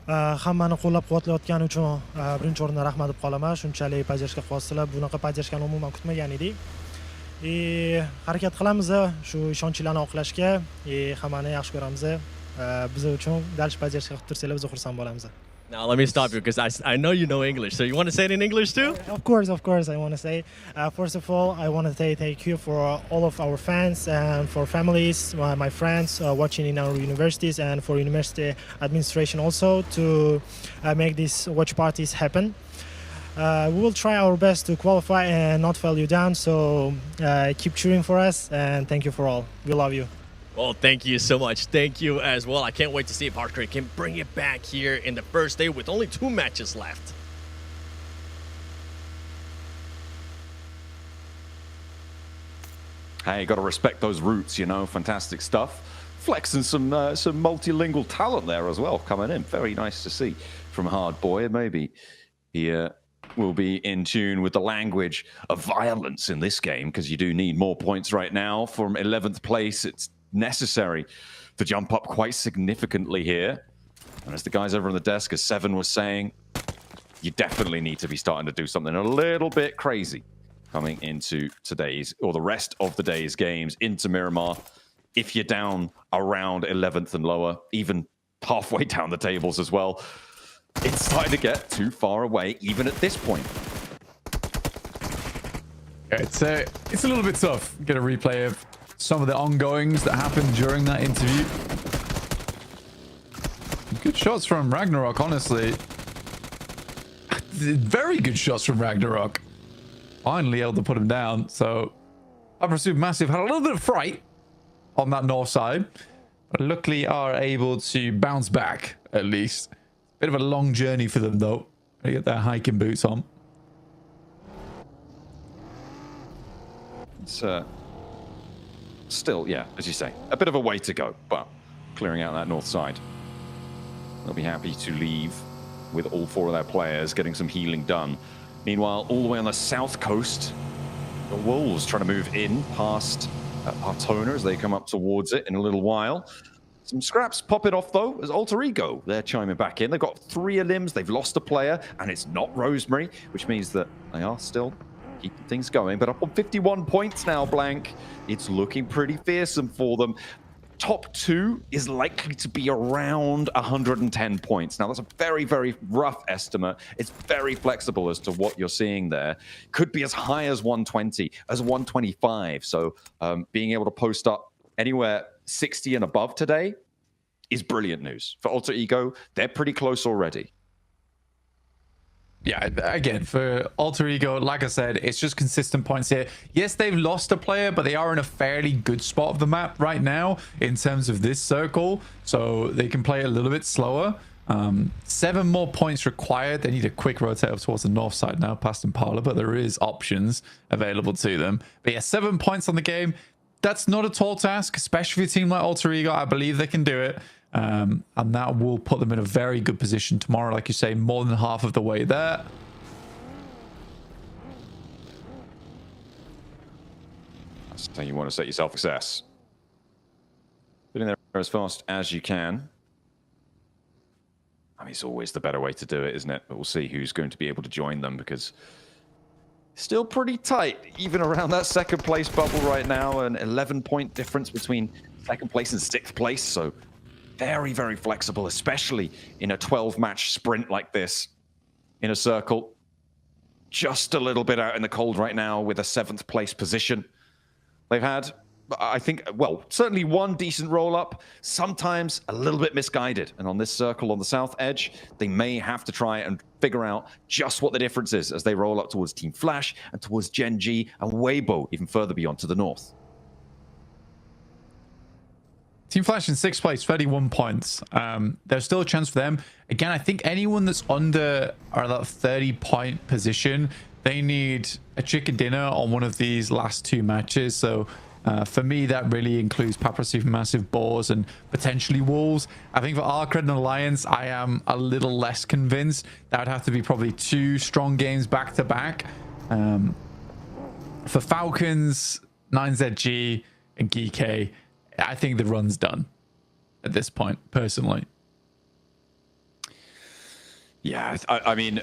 Hammani qo'llab-quvvatlayotgani uchun birinchi o'rinda rahmat deb qolaman. Shunchalik podдержка qilyapsizlar. Bunaqa podдержкani umuman kutmagan edik. Harakat qilamiz shu ishonchlarni oqlashga, hammani yaxshi ko'ramiz. Biz uchun dal podдержка qilib tursanglar biz xursand bo'lamiz. Now, let me stop you because I know you know English. So you want to say it in English too? Of course. I want to say, first of all, I want to say thank you for all of our fans and for families, my friends watching in our universities, and for university administration also to make these watch parties happen. We will try our best to qualify and not fail you down. So keep cheering for us, and thank you for all. We love you. Well, thank you so much. Thank you as well. I can't wait to see if Hardcore can bring it back here in the first day with only 2 matches left. Hey, got to respect those roots, you know, fantastic stuff. Flexing some multilingual talent there as well coming in. Very nice to see from Hardboy. Maybe he will be in tune with the language of violence in this game because you do need more points right now. From 11th place, it's necessary to jump up quite significantly here. And as the guys over on the desk, as Seven was saying, you definitely need to be starting to do something a little bit crazy coming into today's, or the rest of the day's games into Miramar. If you're down around 11th and lower, even halfway down the tables as well, it's starting to get too far away, even at this point. It's a little bit tough. Get a replay of some of the ongoings that happened during that interview. Good shots from Ragnarok, honestly. Very good shots from Ragnarok. Finally able to put him down. So Upper Supermassive had a little bit of fright on that north side, but luckily are able to bounce back at least. Bit of a long journey for them though. They get their hiking boots on. It's still, yeah, as you say, a bit of a way to go, but clearing out that north side. They'll be happy to leave with all 4 of their players getting some healing done. Meanwhile, all the way on the south coast, the Wolves trying to move in past Partona as they come up towards it in a little while. Some scraps pop it off though, as Alter Ego, they're chiming back in. They've got 3 limbs, they've lost a player, and it's not Rosemary, which means that they are still keeping things going, but up on 51 points now, Blank. It's looking pretty fearsome for them. top 2 is likely to be around 110 points. Now, that's a very, very rough estimate. It's very flexible as to what you're seeing there. Could be as high as 120, as 125. So being able to post up anywhere 60 and above today is brilliant news. For Alter Ego, they're pretty close already. Yeah, again, for Alter Ego, like I said, it's just consistent points here. Yes, they've lost a player, but they are in a fairly good spot of the map right now in terms of this circle, so they can play a little bit slower. 7 more points required. They need a quick rotate up towards the north side now, past Impala, but there is options available to them. But yeah, 7 points on the game. That's not a tall task, especially for a team like Alter Ego. I believe they can do it. And that will put them in a very good position tomorrow, like you say, more than half of the way there. So you want to set yourself success. Get in there as fast as you can. I mean, it's always the better way to do it, isn't it? But we'll see who's going to be able to join them, because still pretty tight, even around that second place bubble right now. An 11-point difference between second place and 6th place. So very, very flexible, especially in a 12-match sprint like this in a circle. Just a little bit out in the cold right now with a 7th place position. They've had, I think, well, certainly one decent roll-up, sometimes a little bit misguided. And on this circle on the south edge, they may have to try and figure out just what the difference is as they roll up towards Team Flash and towards Gen G and Weibo even further beyond to the north. Team Flash in 6th place, 31 points. There's still a chance for them. Again, I think anyone that's under or that 30-point position, they need a chicken dinner on one of these last 2 matches. So for me, that really includes Papa Supermassive, Boars, and potentially Wolves. I think for Arcred and Alliance, I am a little less convinced. That would have to be probably 2 strong games back-to-back. For Falcons, 9ZG, and GK, I think the run's done at this point, personally. Yeah, I mean,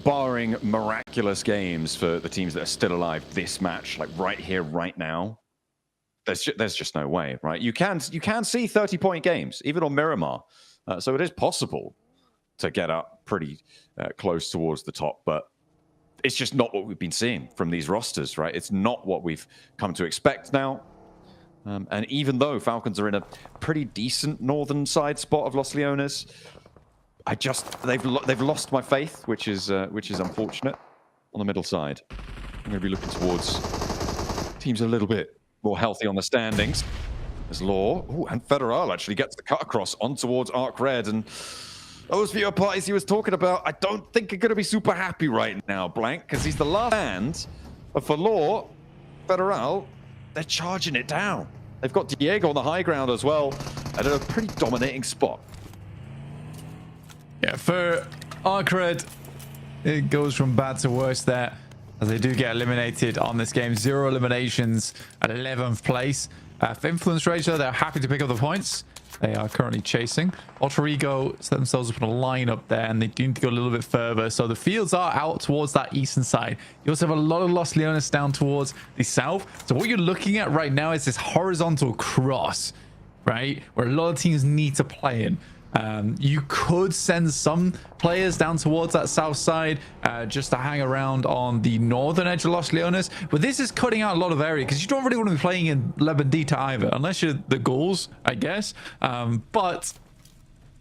barring miraculous games for the teams that are still alive this match, like right here, right now, there's just no way, right? You can see 30-point games, even on Miramar. So it is possible to get up pretty close towards the top, but it's just not what we've been seeing from these rosters, right? It's not what we've come to expect now. And even though Falcons are in a pretty decent northern side spot of Los Leones, they've lost my faith, which is unfortunate. On the middle side, I'm going to be looking towards teams a little bit more healthy on the standings. There's Law, and Federal actually gets the cut across on towards Arc Red, and those viewer parties he was talking about, I don't think are going to be super happy right now, Blank, because he's the last hand. But for Law, Federal, they're charging it down. They've got Diego on the high ground as well, and at a pretty dominating spot. Yeah, for Arcred, it goes from bad to worse there, as they do get eliminated on this game. 0 eliminations at 11th place. For Influence Rage, though, they're happy to pick up the points. They are currently chasing. Alter Ego set themselves up on a line up there, and they do need to go a little bit further. So the fields are out towards that eastern side. You also have a lot of Los Leones down towards the south. So what you're looking at right now is this horizontal cross, right? Where a lot of teams need to play in. You could send some players down towards that south side just to hang around on the northern edge of Los Leones, but this is cutting out a lot of area because you don't really want to be playing in Lebendita either, unless you're the Ghouls, I guess. But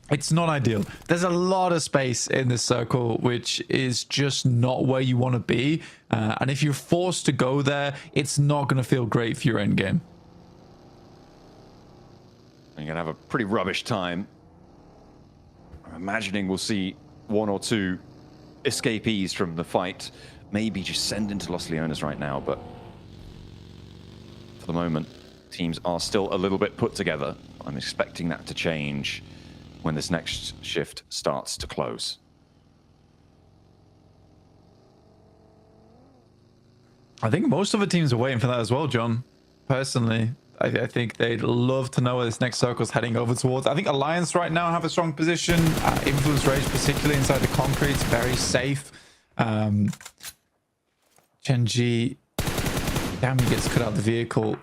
it's not ideal. There's a lot of space in this circle, which is just not where you want to be. And if you're forced to go there, it's not going to feel great for your end game. You're going to have a pretty rubbish time. I'm imagining we'll see 1 or 2 escapees from the fight. Maybe just send into Los Leones right now, but for the moment, teams are still a little bit put together. I'm expecting that to change when this next shift starts to close. I think most of the teams are waiting for that as well, John. Personally, I think they'd love to know where this next circle is heading over towards. I think Alliance right now have a strong position. Influence Rage, particularly inside the concrete, is very safe. Genji, damn, he gets cut out of the vehicle.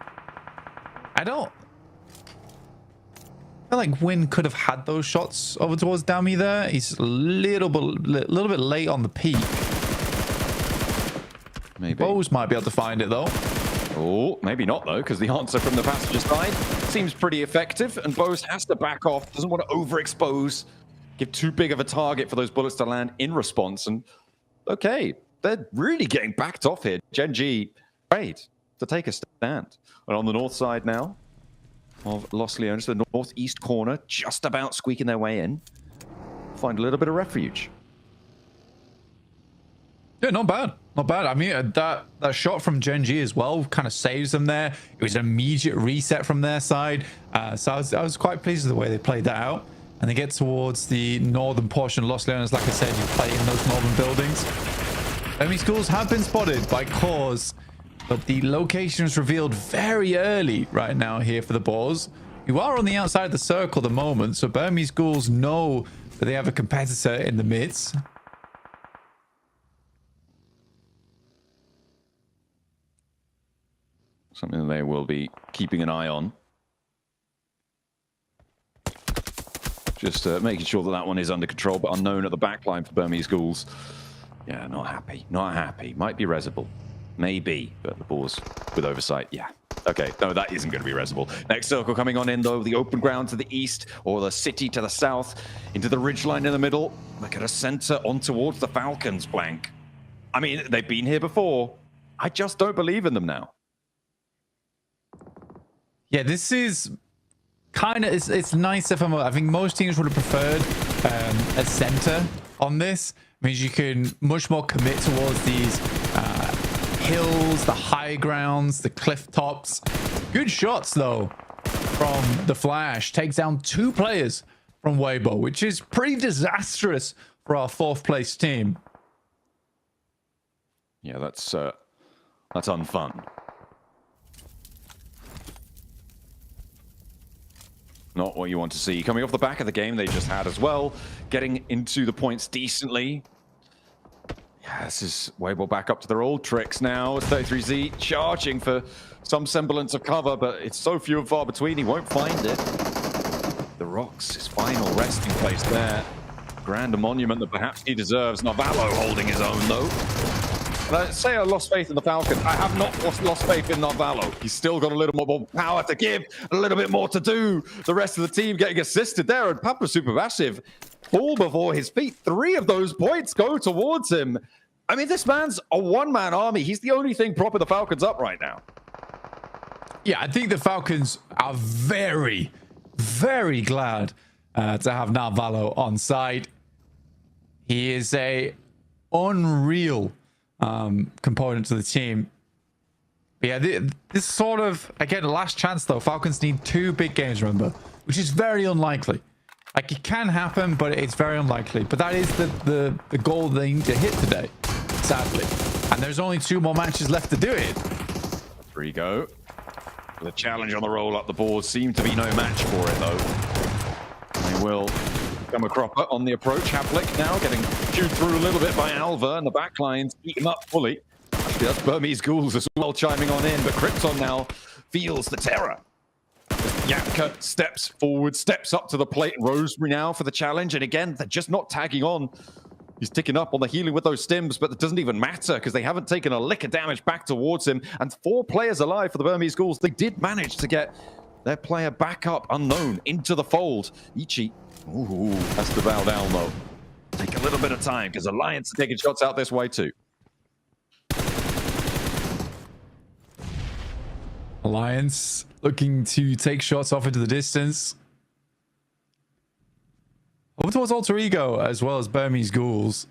feel like Win could have had those shots over towards Dami there. He's a little bit late on the peak. Maybe. Bose might be able to find it though. Oh, maybe not though, because the answer from the passenger side seems pretty effective, and Bose has to back off, doesn't want to overexpose, give too big of a target for those bullets to land in response. And okay, they're really getting backed off here. Gen G, great to take a stand. And on the north side now of Los Leones, the northeast corner, just about squeaking their way in, find a little bit of refuge. Yeah, not bad. Not bad. I mean, that shot from Gen G as well kind of saves them there. It was an immediate reset from their side. So I was quite pleased with the way they played that out. And they get towards the northern portion of Los Leones. Like I said, you play in those northern buildings. Enemy schools have been spotted by Cause, but the location is revealed very early right now here for the Boars. You are on the outside of the circle at the moment, so Burmese schools know that they have a competitor in the mids. Something they will be keeping an eye on. Just making sure that that one is under control, but unknown at the backline for Burmese schools. Yeah, not happy. Not happy. Might be resable. Maybe, but the Boars with oversight. Yeah. Okay, no, that isn't going to be resable. Next circle coming on in, though. The open ground to the east, or the city to the south, into the ridgeline in the middle. Look at a center on towards the Falcons blank. I mean, they've been here before. I just don't believe in them now. Yeah, this is kind of, it's nicer for I think most teams would have preferred a center on this. It means you can much more commit towards these hills, the high grounds, the cliff tops. Good shots though from the Flash. Takes down 2 players from Weibo, which is pretty disastrous for our 4th place team. Yeah, that's unfun. Not what you want to see. Coming off the back of the game they just had as well, getting into the points decently. Yeah, this is Weibo back up to their old tricks now. It's 33Z charging for some semblance of cover, but it's so few and far between, he won't find it. The rocks, his final resting place there. Grander monument that perhaps he deserves. Navallo holding his own though. And I say I lost faith in the Falcons. I have not lost faith in Navallo. He's still got a little more power to give, a little bit more to do. The rest of the team getting assisted there, and Papa Supermassive fall before his feet. 3 of those points go towards him. I mean, this man's a one-man army. He's the only thing propping the Falcons up right now. Yeah, I think the Falcons are very, very glad to have Navallo on side. He is a unreal component to the team. But yeah, this sort of, again, the last chance though. Falcons need 2 big games, remember, which is very unlikely. Like, it can happen, but it's very unlikely. But that is the goal they need to hit today, sadly. And there's only 2 more matches left to do it. 3 go. The challenge on the roll up the board seemed to be no match for it though. They will come a cropper on the approach. Havlik now getting chewed through a little bit by Alva, and the backlines eat him up fully. Actually, that's Burmese Ghouls as well chiming on in, but Krypton now feels the terror. Yapka steps forward, steps up to the plate. Rosemary now for the challenge, and again, they're just not tagging on. He's ticking up on the healing with those stims, but it doesn't even matter because they haven't taken a lick of damage back towards him. And 4 players alive for the Burmese Ghouls. They did manage to get their player back up, unknown, into the fold. Ichi, ooh, has to bow down though. Take a little bit of time because Alliance are taking shots out this way too. Alliance looking to take shots off into the distance. Over towards Alter Ego as well as Burmese Ghouls.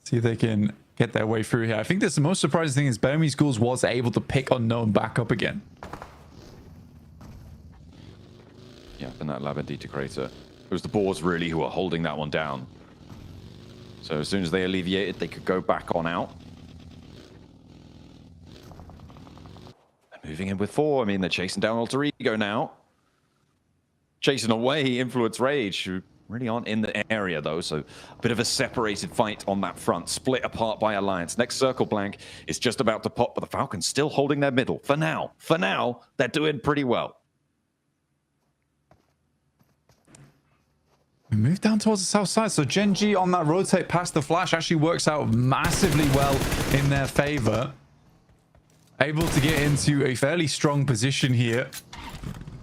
See if they can get their way through here. I think that's the most surprising thing is Burmese Ghouls was able to pick Unknown back up again. Yeah, and that Labadita crater. It was the Boars really who were holding that one down. So as soon as they alleviated, they could go back on out. They're moving in with 4. I mean, they're chasing down Alter Ego now. Chasing away Influence Rage, who Really aren't in the area, though, so a bit of a separated fight on that front, split apart by Alliance. Next circle blank is just about to pop, but the Falcons still holding their middle. For now, they're doing pretty well. We move down towards the south side, so Gen G on that rotate past the flash actually works out massively well in their favor. Able to get into a fairly strong position here.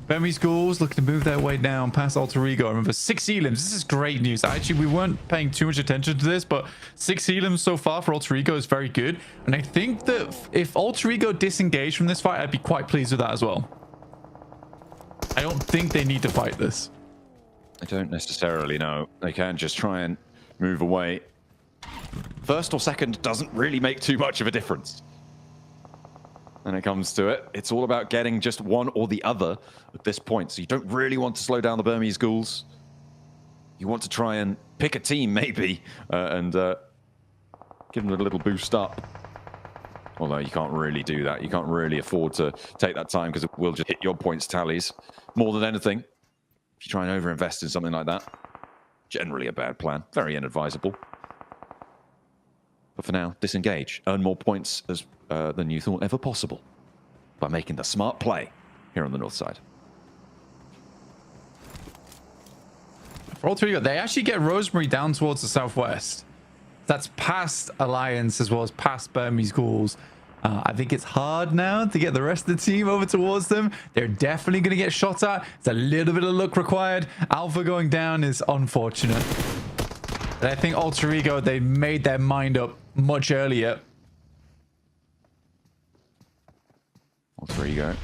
Bemi Schools looking to move their way down past Alter Ego. Remember, 6 elims. This is great news. Actually, we weren't paying too much attention to this, but 6 elims so far for Alter Ego is very good. And I think that if Alter Ego disengaged from this fight, I'd be quite pleased with that as well. I don't think they need to fight this. I don't necessarily know. They can just try and move away. First or second doesn't really make too much of a difference. When it comes to it, it's all about getting just one or the other at this point. So you don't really want to slow down the Burmese Ghouls. You want to try and pick a team, maybe, and give them a little boost up. Although you can't really do that. You can't really afford to take that time because it will just hit your points tallies more than anything. If you try and overinvest in something like that, generally a bad plan. Very inadvisable. But for now, disengage. Earn more points than you thought ever possible by making the smart play here on the north side. For Alter Ego, they actually get Rosemary down towards the southwest. That's past Alliance as well as past Burmese Ghouls. I think it's hard now to get the rest of the team over towards them. They're definitely going to get shot at. It's a little bit of luck required. Alpha going down is unfortunate. But I think Alter Ego, they made their mind up much earlier. Alter Ego.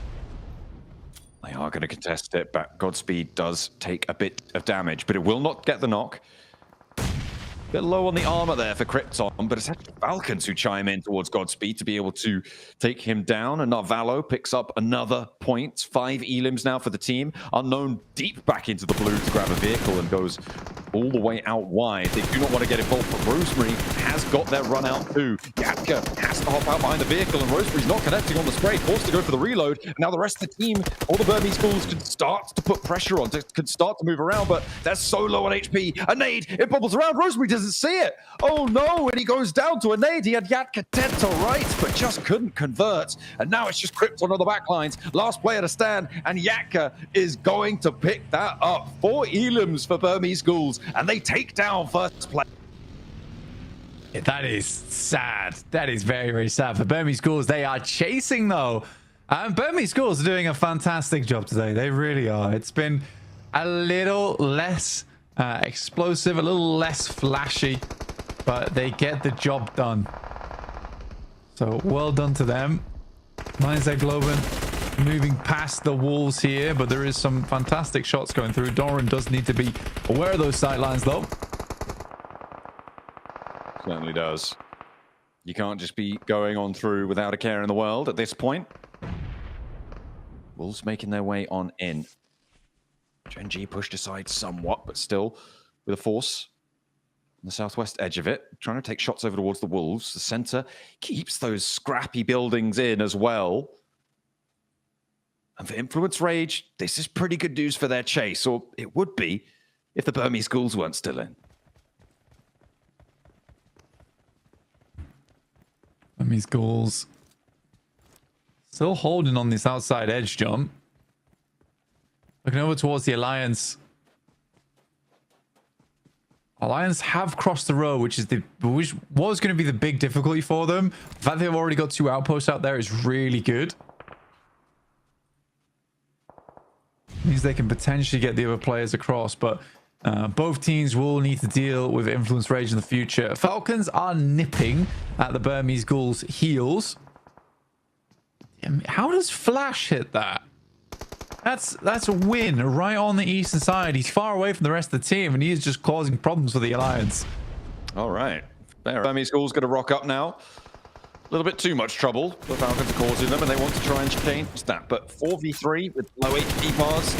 They are going to contest it, but Godspeed does take a bit of damage, but it will not get the knock. Bit low on the armor there for Krypton, but it's actually Falcons who chime in towards Godspeed to be able to take him down. And Narvalo picks up another point. 5 elims now for the team. Unknown deep back into the blue to grab a vehicle and goes all the way out wide. They do not want to get involved, but Rosemary has got their run out too. Yatka has to hop out behind the vehicle, and Rosemary's not connecting on the spray, forced to go for the reload. And now the rest of the team, all the Burmese Ghouls, can start to put pressure on, can start to move around, but they're so low on HP. A nade, it bubbles around. Rosemary doesn't see it. Oh no, and he goes down to a nade. He had Yatka dead to right, but just couldn't convert. And now it's just Krypton on the back lines. Last player to stand, and Yatka is going to pick that up. 4 elims for Burmese Ghouls, and they take down first play. That is sad. That is very, very sad for Burmese Ghouls. They are chasing, though. And Burmese Ghouls are doing a fantastic job today. They really are. It's been a little less explosive, a little less flashy, but they get the job done. So well done to them. Mindset Globen moving past the walls here, but there is some fantastic shots going through. Doran does need to be aware of those sidelines, though. Certainly does. You can't just be going on through without a care in the world at this point. Wolves making their way on in. Gen G pushed aside somewhat, but still with a force on the southwest edge of it, trying to take shots over towards the Wolves. The center keeps those scrappy buildings in as well. And for Influence Rage, this is pretty good news for their chase, or it would be if the Burmese Ghouls weren't still in. Burmese Ghouls still holding on this outside edge jump. Looking over towards the Alliance. Alliance have crossed the road, which was going to be the big difficulty for them. The fact they've already got 2 outposts out there is really good. Means they can potentially get the other players across, but both teams will need to deal with Influence Rage in the future. Falcons are nipping at the Burmese Ghouls' heels. How does Flash hit that? That's a win right on the eastern side. He's far away from the rest of the team, and he is just causing problems for the Alliance. All right. Burmese Ghouls going to rock up now. A little bit too much trouble the Falcons are causing them, and they want to try and change that. But 4v3 with low HP bars.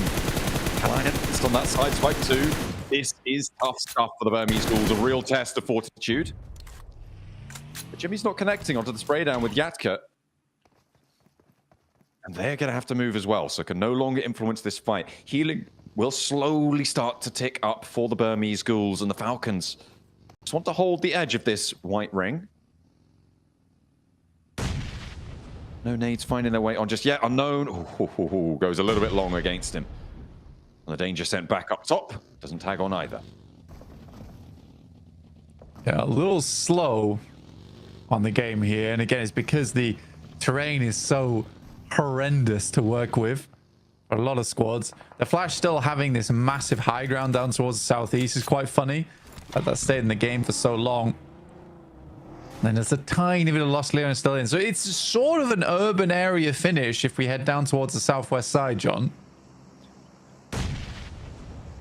Alliance on that side swipe too. This is tough stuff for the Burmese Ghouls. A real test of fortitude. But Jimmy's not connecting onto the spray down with Yatka. And they're going to have to move as well, so can no longer influence this fight. Healing will slowly start to tick up for the Burmese Ghouls, and the Falcons just want to hold the edge of this white ring. No nades finding their way on just yet. Unknown goes a little bit long against him. And the danger sent back up top. Doesn't tag on either. Yeah, a little slow on the game here. And again, it's because the terrain is so horrendous to work with for a lot of squads. The Flash still having this massive high ground down towards the southeast is quite funny. That stayed in the game for so long. Then there's a tiny bit of Lost Leon still in. So it's sort of an urban area finish if we head down towards the southwest side, John.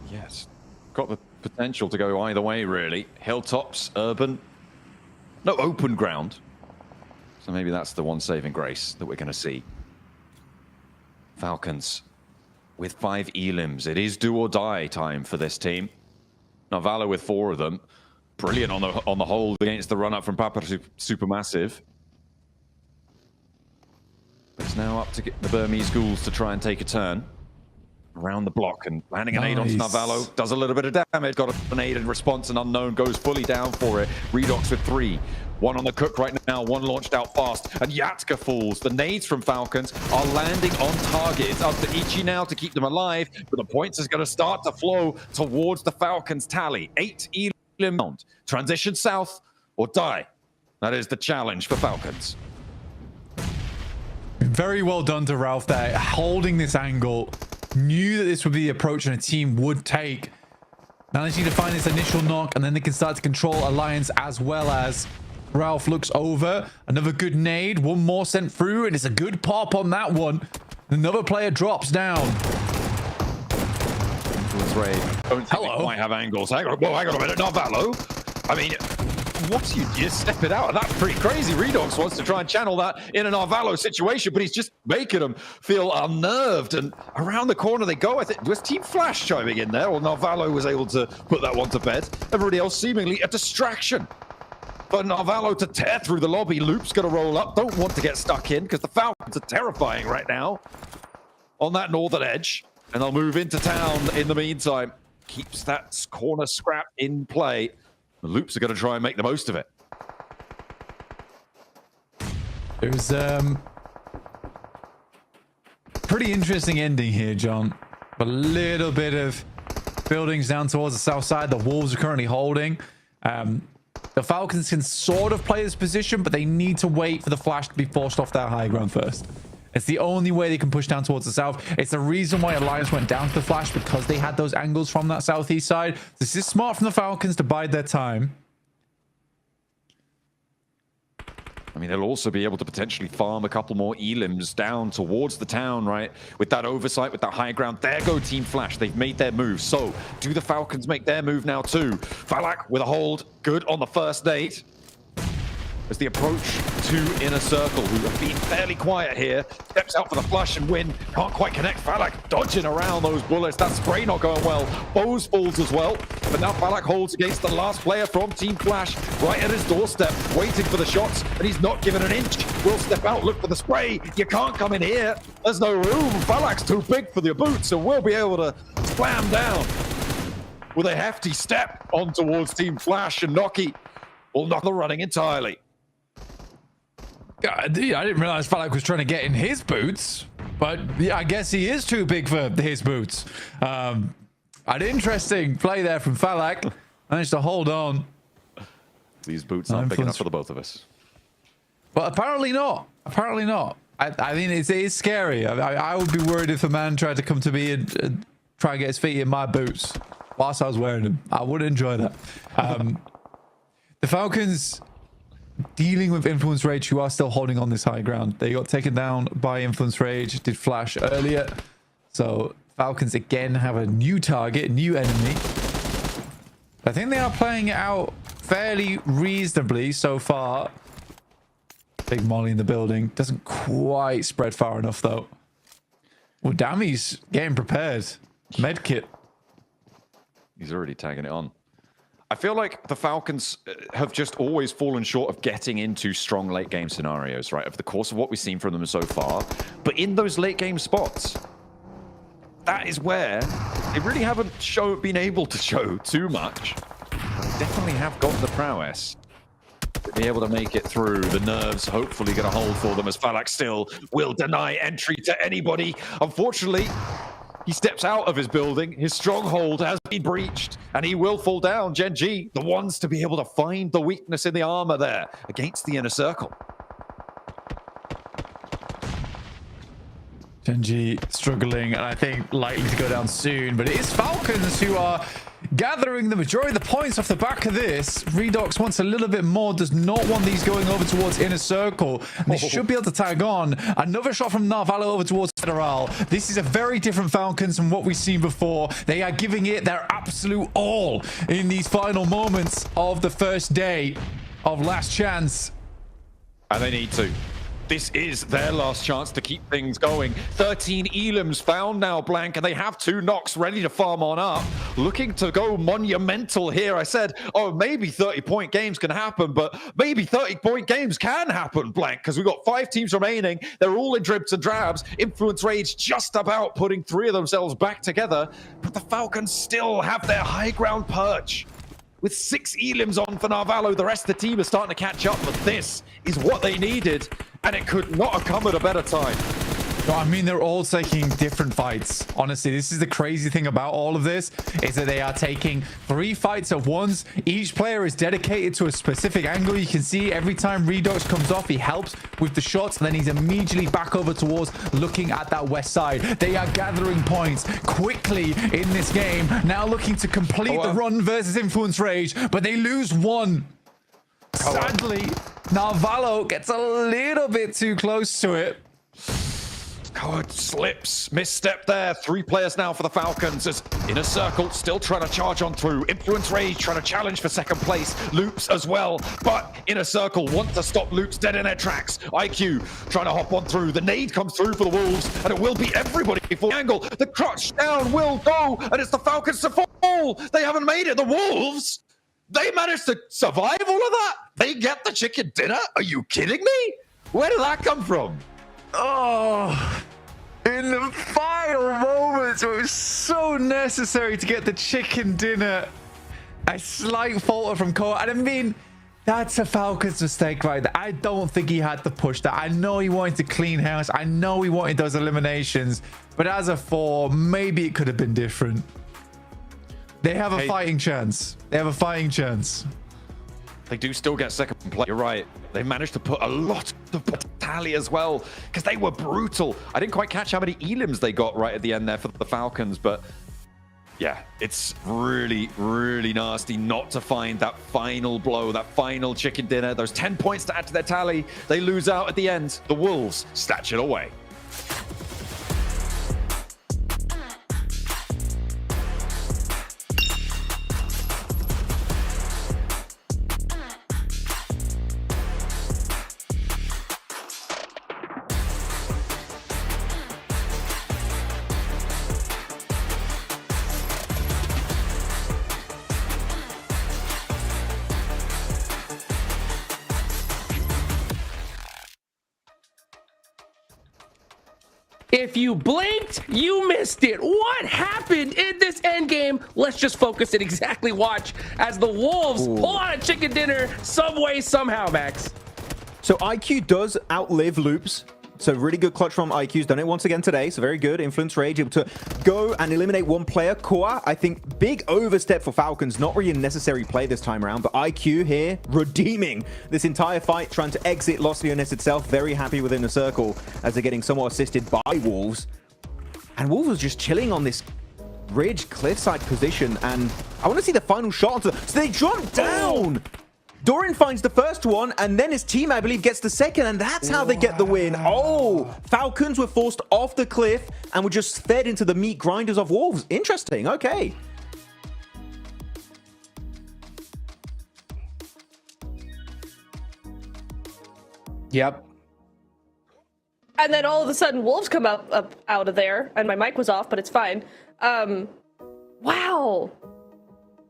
Yes. Got the potential to go either way, really. Hilltops, urban. No open ground. So maybe that's the one saving grace that we're going to see. Falcons with 5 elims. It is do or die time for this team. Narvala with 4 of them. Brilliant on the hold against the run-up from Papa Supermassive. But it's now up to get the Burmese Ghouls to try and take a turn around the block, and landing an aid onto Narvalo does a little bit of damage. Got an aid in response, and Unknown goes fully down for it. Redox with 3. 1 on the cook right now, 1 launched out fast, and Yatka falls. The nades from Falcons are landing on target. It's up to Ichi now to keep them alive, but the points is going to start to flow towards the Falcons tally. 8 elim. Transition south or die. That is the challenge for Falcons. Very well done to Ralph there, holding this angle. Knew that this would be the approach and a team would take. Managing to find this initial knock, and then they can start to control Alliance as well as Ralph looks over. Another good nade, 1 more sent through, and it's a good pop on that one. Another player drops down. Hello. Might have angles. Hang on a minute, not Valo. I mean, what you just step it out? That's pretty crazy. Redox wants to try and channel that in an Narvalo situation, but he's just making them feel unnerved. And around the corner they go. I think was Team Flash chiming in there, or Narvalo was able to put that one to bed. Everybody else seemingly a distraction. But Narvalo to tear through the lobby. Loop's going to roll up. Don't want to get stuck in because the Falcons are terrifying right now on that northern edge. And they'll move into town in the meantime. Keeps that corner scrap in play. The Loops are going to try and make the most of it. There's pretty interesting ending here, John. A little bit of buildings down towards the south side. The Wolves are currently holding. The Falcons can sort of play this position, but they need to wait for the Flash to be forced off that high ground first. It's the only way they can push down towards the south. It's the reason why Alliance went down to the Flash, because they had those angles from that southeast side. This is smart from the Falcons to bide their time. I mean, they'll also be able to potentially farm a couple more elims down towards the town, right? With that oversight, with that high ground. There go Team Flash. They've made their move. So, do the Falcons make their move now too? Falak with a hold. Good on the first date. As the approach to Inner Circle, who have been fairly quiet here, steps out for the flush and win. Can't quite connect. Falak dodging around those bullets. That spray not going well. Bose falls as well. But now Falak holds against the last player from Team Flash, right at his doorstep, waiting for the shots, and he's not given an inch. Will step out, look for the spray. You can't come in here. There's no room. Falak's too big for your boots, so we'll be able to slam down with a hefty step on towards Team Flash, and Noki will knock the running entirely. I didn't realize Falak was trying to get in his boots, but yeah, I guess he is too big for his boots. An interesting play there from Falak. Managed to hold on. These boots aren't big enough for the both of us. But apparently not. Apparently not. I mean, it is scary. I would be worried if a man tried to come to me and try and get his feet in my boots whilst I was wearing them. I would enjoy that. The Falcons dealing with Influence Rage, who are still holding on this high ground. They got taken down by Influence Rage, did Flash earlier. So Falcons again have a new target, new enemy. I think they are playing it out fairly reasonably so far. Big Molly in the building. Doesn't quite spread far enough though. Well, Dammy's getting prepared. Medkit. He's already tagging it on. I feel like the Falcons have just always fallen short of getting into strong late game scenarios, right? Over the course of what we've seen from them so far. But in those late game spots, that is where they really haven't been able to show too much. They definitely have got the prowess to be able to make it through. The nerves hopefully going to hold for them as Falak still will deny entry to anybody. Unfortunately, he steps out of his building. His stronghold has been breached, and he will fall down. Gen G, the ones to be able to find the weakness in the armor there against the inner circle. Gen G struggling, and I think likely to go down soon, but it is Falcons who are gathering the majority of the points off the back of this. Redox wants a little bit more, does not want these going over towards inner circle, and they should be able to tag on. Another shot from Narvalo over towards Federal. This is a very different Falcons from what we've seen before. They are giving it their absolute all in these final moments of the first day of Last Chance. And they need to. This is their last chance to keep things going. 13 elims found now, Blank, and they have 2 knocks ready to farm on up. Looking to go monumental here. I said, oh, maybe 30-point games can happen, but maybe 30-point games can happen, Blank, because we've got 5 teams remaining. They're all in dribs and drabs. Influence Rage just about putting 3 of themselves back together, but the Falcons still have their high ground perch. With 6 elims on for Narvalo, the rest of the team is starting to catch up, but this is what they needed, and it could not have come at a better time. No, I mean, they're all taking different fights. Honestly, this is the crazy thing about all of this, is that they are taking 3 fights at once. Each player is dedicated to a specific angle. You can see every time Redox comes off, he helps with the shots, and then he's immediately back over towards looking at that west side. They are gathering points quickly in this game, now looking to complete the run versus Influence Rage, but they lose 1. Sadly, Narvalo gets a little bit too close to it. Coward slips, misstep there. 3 players now for the Falcons as inner circle still trying to charge on through. Influence Rage trying to challenge for second place. Loops as well, but inner circle want to stop Loops dead in their tracks. IQ trying to hop on through. The nade comes through for the Wolves, and it will be everybody before the angle. The crutch down will go, and it's the Falcons to fall. They haven't made it. The Wolves, they managed to survive all of that. They get the chicken dinner. Are you kidding me? Where did that come from? Oh, in the final moments, it was so necessary to get the chicken dinner. A slight falter from Koa. And I mean, that's a Falcons mistake right there. I don't think he had to push that. I know he wanted to clean house. I know he wanted those eliminations. But as a 4, maybe it could have been different. They have a fighting chance. They have a fighting chance. They do still get second play. You're right. They managed to put a lot of tally as well because they were brutal. I didn't quite catch how many elims they got right at the end there for the Falcons, but yeah, it's really, really nasty not to find that final blow, that final chicken dinner, those 10 points to add to their tally. They lose out at the end. The Wolves snatch it away. If you blinked, you missed it. What happened in this endgame? Let's just focus and exactly watch as the Wolves pull out a chicken dinner some way, somehow, Max. So IQ does outlive Loops. So really good clutch from IQ's done it once again today. So very good. Influence Rage able to go and eliminate 1 player. Koa, I think big overstep for Falcons. Not really a necessary play this time around, but IQ here redeeming this entire fight, trying to exit Los Leones itself. Very happy within the circle as they're getting somewhat assisted by Wolves. And Wolves was just chilling on this ridge cliffside position. And I want to see the final shot. So they jump down. Doran finds the first one, and then his team, I believe, gets the second, and that's how they get the win. Oh, Falcons were forced off the cliff and were just fed into the meat grinders of Wolves. Interesting, okay. Yep. And then all of a sudden, Wolves come up out of there, and my mic was off, but it's fine. Wow.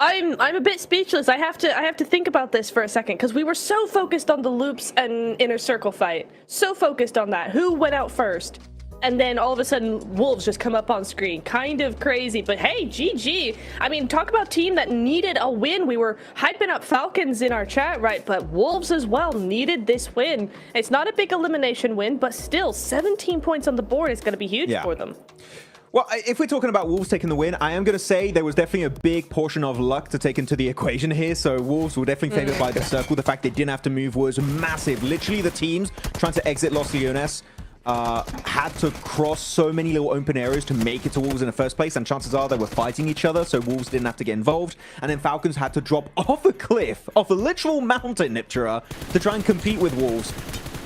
I'm a bit speechless. I have to think about this for a second because we were so focused on the Loops and inner circle fight. So focused on that. Who went out first? and then all of a sudden Wolves just come up on screen. Kind of crazy, but hey, GG. I mean, talk about team that needed a win. We were hyping up Falcons in our chat, right? But Wolves as well needed this win. It's not a big elimination win, but still 17 points on the board is going to be huge for them. Well, if we're talking about Wolves taking the win, I am going to say there was definitely a big portion of luck to take into the equation here. So Wolves were definitely favored by the circle. The fact they didn't have to move was massive. Literally, the teams trying to exit Los Leones had to cross so many little open areas to make it to Wolves in the first place, and chances are they were fighting each other, so Wolves didn't have to get involved. And then Falcons had to drop off a cliff, off a literal mountain, Niptura, to try and compete with Wolves.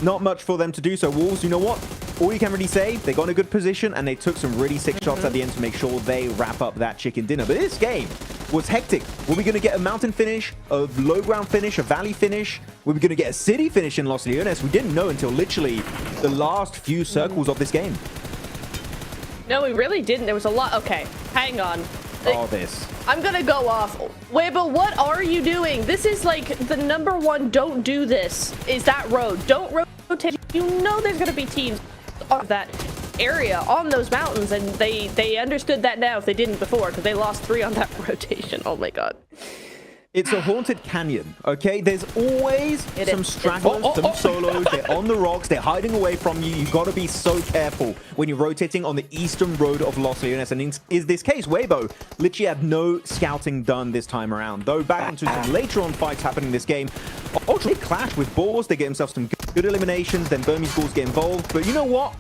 Not much for them to do. So Wolves, you know what? All you can really say, they got in a good position and they took some really sick shots at the end to make sure they wrap up that chicken dinner. But this game was hectic. Were we going to get a mountain finish, a low ground finish, a valley finish? Were we going to get a city finish in Los Leones? We didn't know until literally the last few circles of this game. No, we really didn't. There was a lot. Okay, hang on. Oh, this. I'm gonna go off. Weibo, what are you doing? This is like the #1 don't do this, is that road. Don't rotate. You know there's gonna be teams of that area on those mountains, and they understood that now if they didn't before, because they lost 3 on that rotation. Oh my god. It's a haunted canyon, okay? There's always some stragglers, some solos. They're on the rocks. They're hiding away from you. You got to be so careful when you're rotating on the eastern road of Los Leones. And in this case, Weibo literally had no scouting done this time around. Though back into some later on fights happening in this game, ultimately they clash with Boars. They get themselves some good eliminations. Then Burmese Ghouls get involved. But you know what?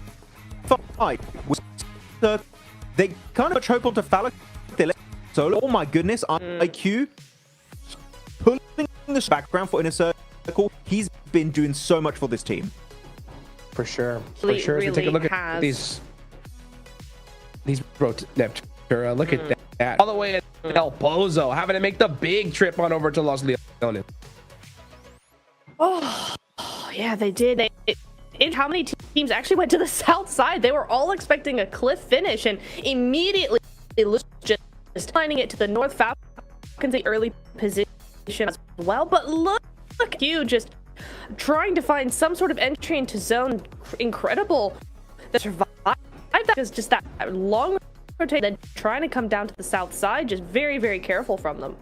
Fight. They kind of hope onto Falcon. They let solo. Oh my goodness. IQ. Pulling this background for Inner Circle, he's been doing so much for this team. For sure. For sure. Really take a look at these Neptura. Look at that. All the way at El Pozo, having to make the big trip on over to Los Leones. Oh, yeah, they did. How many teams actually went to the south side? They were all expecting a cliff finish, and immediately just finding it to the north. Falcons, the early position as well, but look you just trying to find some sort of entry into zone. Incredible. The survive that is just that long rotation, then trying to come down to the south side. Just very, very careful from them.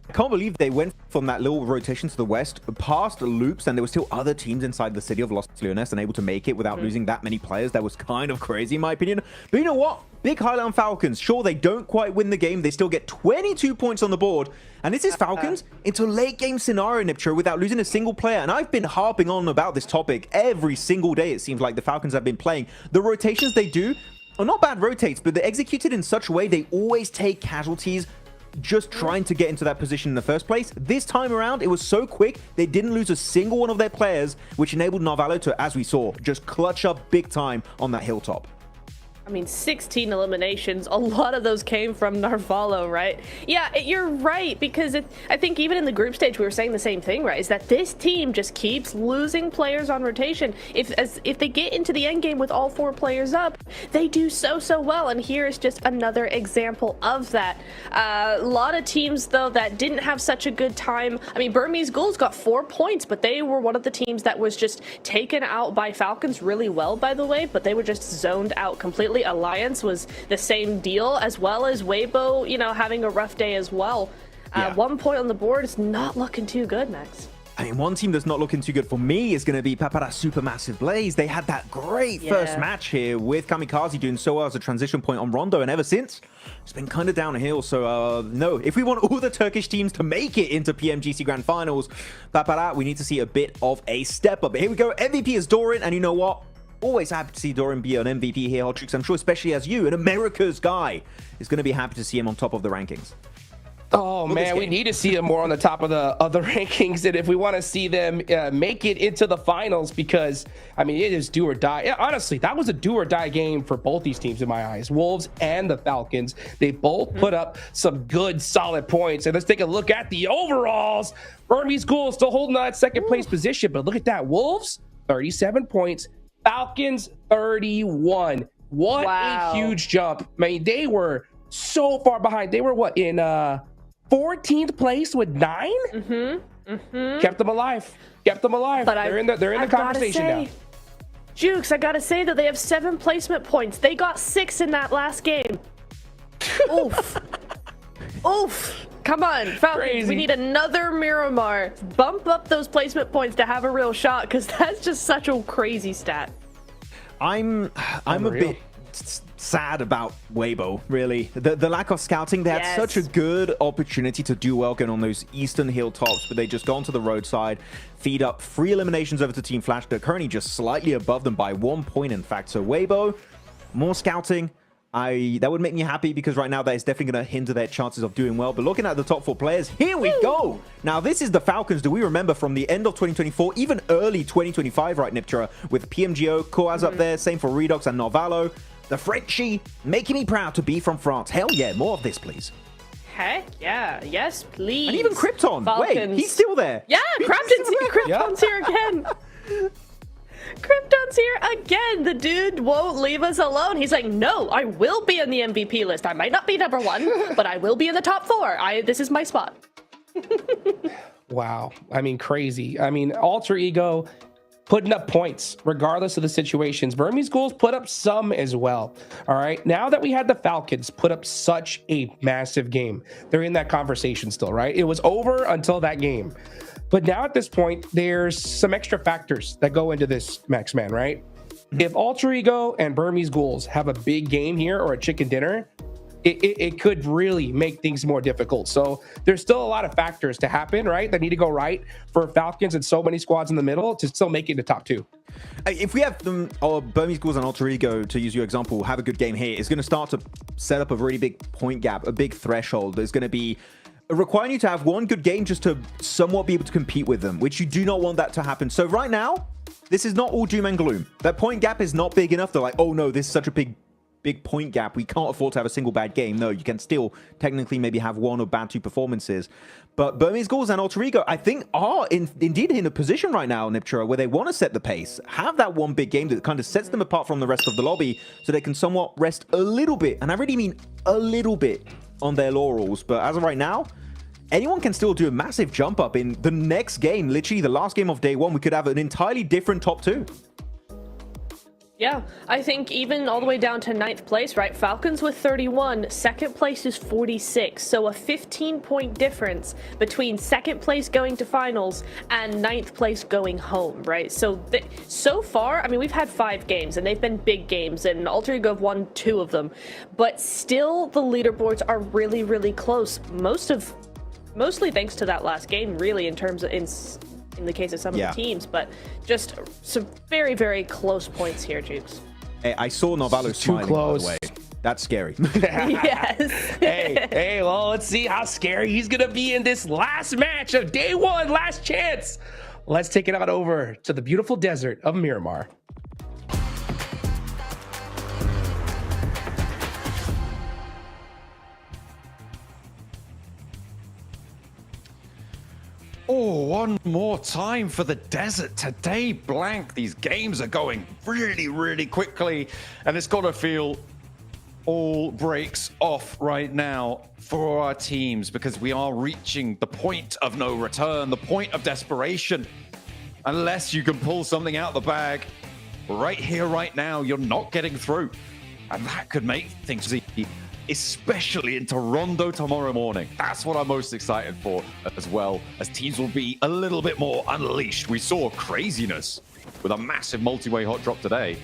I can't believe they went from that little rotation to the west, past loops, and there were still other teams inside the city of Los Leones and able to make it without losing that many players. That was kind of crazy in my opinion. But you know what? Big highlight on Falcons. Sure, they don't quite win the game. They still get 22 points on the board. And this is Falcons into late game scenario, Niptura, without losing a single player. And I've been harping on about this topic every single day. It seems like the Falcons have been playing. The rotations they do are not bad rotates, but they're executed in such a way they always take casualties just trying to get into that position in the first place. This time around, it was so quick, they didn't lose a single one of their players, which enabled Narvalo to, as we saw, just clutch up big time on that hilltop. I mean, 16 eliminations. A lot of those came from Narvalo, right? Yeah, you're right, because I think even in the group stage, we were saying the same thing, right? Is that this team just keeps losing players on rotation. If they get into the end game with all 4 players up, they do so well. And here is just another example of that. A lot of teams, though, that didn't have such a good time. I mean, Burmese Ghouls got 4 points, but they were one of the teams that was just taken out by Falcons really well, by the way, but they were just zoned out completely. Alliance was the same deal, as well as Weibo, you know, having a rough day as well. 1 point on the board is not looking too good, Max. I mean, one team that's not looking too good for me is going to be Papara Supermassive Blaze. They had that great first match here with Kamikaze doing so well as a transition point on Rondo, and ever since, it's been kind of downhill. So, no, if we want all the Turkish teams to make it into PMGC Grand Finals, Papara, we need to see a bit of a step up. But here we go. MVP is Doran, and you know what? Always happy to see Doran be an MVP here, Hotrix. I'm sure, especially as you, an America's guy, is going to be happy to see him on top of the rankings. Oh, man, we need to see them more on the top of the rankings. And if we want to see them make it into the finals, because, I mean, it is do or die. Yeah, honestly, that was a do or die game for both these teams in my eyes, Wolves and the Falcons. They both put up some good, solid points. And let's take a look at the overalls. Burmese Ghouls still holding that second place position. But look at that. Wolves, 37 points. Falcons, 31. What a huge jump. I mean, they were so far behind. They were, what, in 14th place with 9? Kept them alive. Kept them alive. But they're in the conversation now. Jukes, I gotta say that they have 7 placement points. They got 6 in that last game. Oof. Oof. Come on, Falcons, Crazy. we need another Miramar. Bump up those placement points to have a real shot, because that's just such a crazy stat. I'm a bit sad about Weibo, really. The lack of scouting. They had such a good opportunity to do well going on those eastern hilltops, but they just gone to the roadside, feed up 3 eliminations over to Team Flash. They're currently just slightly above them by 1 point, in fact. So Weibo, more scouting. That would make me happy, because right now that is definitely going to hinder their chances of doing well. But looking at the top 4 players, here we go. Now, this is the Falcons. Do we remember from the end of 2024, even early 2025, right, Niptura, with PMGO, Koaz up there, same for Redox and Narvalo. The Frenchie, making me proud to be from France. Hell yeah, more of this, please. Heck yeah, yes, please. And even Krypton. Falcons. Wait, he's still there. Yeah, Krypton's here again. Krypton's here again. The dude won't leave us alone. He's like, no, I will be on the MVP list. I might not be number 1, but I will be in the top 4. This is my spot. Wow. I mean, crazy. I mean, Alter Ego putting up points regardless of the situations. Burmese Ghouls put up some as well. All right. Now that we had the Falcons put up such a massive game, they're in that conversation still, right? It was over until that game. But now at this point, there's some extra factors that go into this, Maxman, right? If Alter Ego and Burmese Ghouls have a big game here or a chicken dinner, it could really make things more difficult. So there's still a lot of factors to happen, right? That need to go right for Falcons and so many squads in the middle to still make it to top 2. If we have them, or Burmese Ghouls and Alter Ego, to use your example, have a good game here, it's going to start to set up a really big point gap, a big threshold. There's going to be requiring you to have one good game just to somewhat be able to compete with them, which you do not want that to happen. So right now, this is not all doom and gloom. That point gap is not big enough. They're like, oh no, this is such a big point gap. We can't afford to have a single bad game. No, you can still technically maybe have 1 or bad 2 performances. But Burmese Ghouls and Alter Ego, I think, are indeed in a position right now, Niptura, where they want to set the pace, have that one big game that kind of sets them apart from the rest of the lobby, so they can somewhat rest a little bit, and I really mean a little bit, on their laurels. But as of right now, anyone can still do a massive jump up in the next game. Literally the last game of day 1, we could have an entirely different top 2. Yeah, I think even all the way down to 9th place, right? Falcons with 31, 2nd place is 46. So a 15-point difference between 2nd place going to finals and 9th place going home, right? So so far, I mean, we've had 5 games and they've been big games, and Alter Ego have won 2 of them. But still, the leaderboards are really, really close. Mostly thanks to that last game, really, in terms of in the case of some of the teams, but just some very, very close points here, Jukes. Hey, I saw Narvalo smiling, by the way. That's scary. Yes. Hey, well, let's see how scary he's going to be in this last match of day 1, last chance. Let's take it on over to the beautiful desert of Miramar. Oh, one more time for the desert today, blank. These games are going really, really quickly, and it's got to feel all breaks off right now for our teams, because we are reaching the point of no return, the point of desperation. Unless you can pull something out of the bag right here, right now, you're not getting through. And that could make things easy, especially into Rondo tomorrow morning. That's what I'm most excited for, as well, as teams will be a little bit more unleashed. We saw craziness with a massive multi-way hot drop today.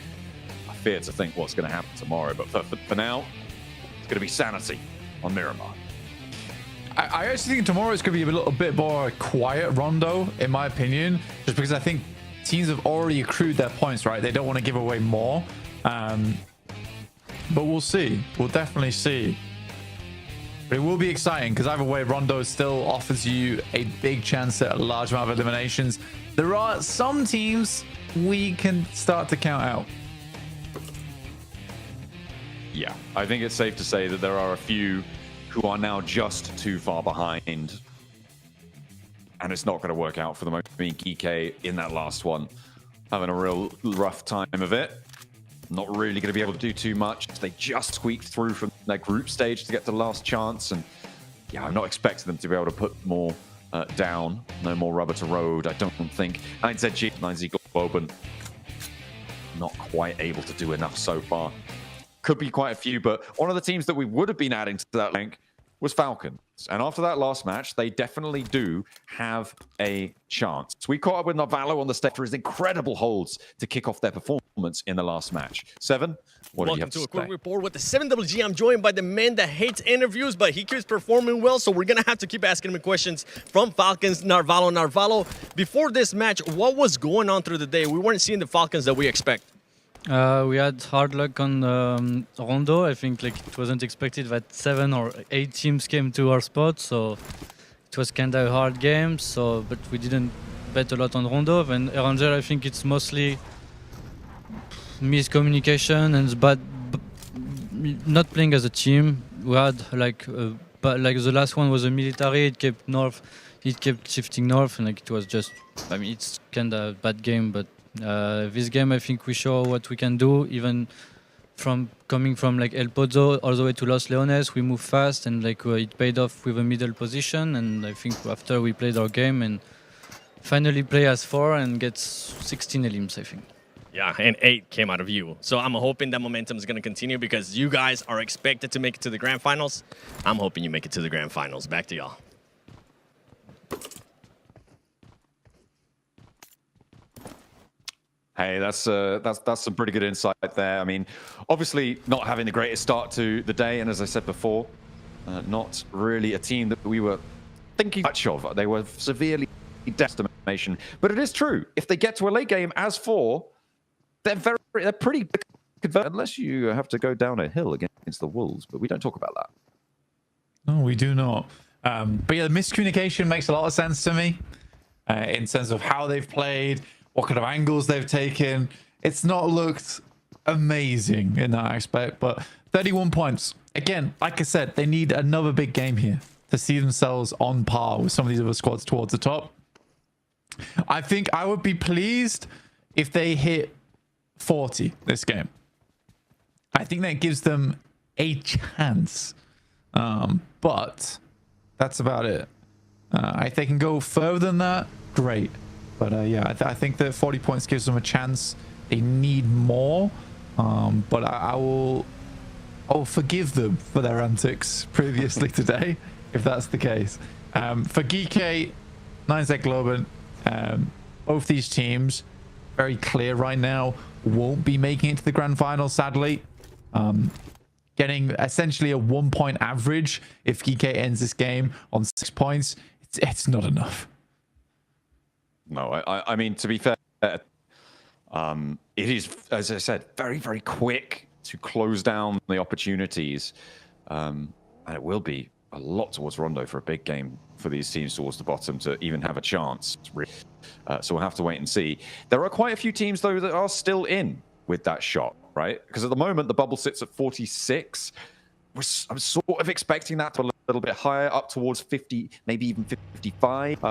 I fear to think what's going to happen tomorrow, but for now, it's going to be sanity on Miramar. I actually think tomorrow is going to be a little bit more quiet Rondo, in my opinion, just because I think teams have already accrued their points, right? They don't want to give away more. But we'll see. We'll definitely see. But it will be exciting, because either way, Rondo still offers you a big chance at a large amount of eliminations. There are some teams we can start to count out. Yeah, I think it's safe to say that there are a few who are now just too far behind. And it's not going to work out for them. I mean, Geeke in that last one, having a real rough time of it. Not really going to be able to do too much. They just squeaked through from their group stage to get to the last chance. And yeah, I'm not expecting them to be able to put more down. No more rubber to road, I don't think. 9ZG, 9Z Globen. not quite able to do enough so far. Could be quite a few, but one of the teams that we would have been adding to that rank was Falcons. And after that last match, they definitely do have a chance. We caught up with Narvalo on the stage for his incredible holds to kick off their performance in the last match. Seven, what do you have to say? Welcome to a quick report with the 7WG. I'm joined by the man that hates interviews, but he keeps performing well, so we're going to have to keep asking him questions from Falcons, Narvalo. Narvalo, before this match, what was going on through the day? We weren't seeing the Falcons that we expect. We had hard luck on Rondo. I think like it wasn't expected that 7 or 8 teams came to our spot, so it was kind of a hard game. So, but we didn't bet a lot on Rondo. Then Eranger, I think it's mostly miscommunication and not playing as a team. We had but like the last one was a military. It kept north. It kept shifting north, and like it was just. I mean, it's kind of a bad game, but. This game, I think we show what we can do, even from coming from like El Pozo all the way to Los Leones. We move fast, and like it paid off with a middle position. And I think after we played our game and finally play as 4 and get 16 elims, I think. Yeah, and 8 came out of you. So I'm hoping that momentum is going to continue because you guys are expected to make it to the grand finals. I'm hoping you make it to the grand finals. Back to y'all. Hey, that's some pretty good insight there. I mean, obviously not having the greatest start to the day, and as I said before, not really a team that we were thinking much of. They were severely decimation. But it is true. If they get to a late game as 4, they're pretty converted, unless you have to go down a hill against the Wolves. But we don't talk about that. No, we do not. But yeah, the miscommunication makes a lot of sense to me in terms of how they've played. What kind of angles they've taken. It's not looked amazing in that aspect, but 31 points. Again, like I said, they need another big game here to see themselves on par with some of these other squads towards the top. I think I would be pleased if they hit 40 this game. I think that gives them a chance. But that's about it. If they can go further than that, great. But yeah, I think that 40 points gives them a chance. They need more. But I will forgive them for their antics previously today, if that's the case. For Geeky, 9Z Globen, both these teams, very clear right now, won't be making it to the grand final, sadly. Getting essentially a 1-point average if Geeky ends this game on 6 points, it's not enough. No, I mean, to be fair, it is, as I said, very, very quick to close down the opportunities. And it will be a lot towards Rondo for a big game for these teams towards the bottom to even have a chance. So we'll have to wait and see. There are quite a few teams, though, that are still in with that shot, right? Because at the moment, the bubble sits at 46. I'm sort of expecting that to a little bit higher, up towards 50, maybe even 55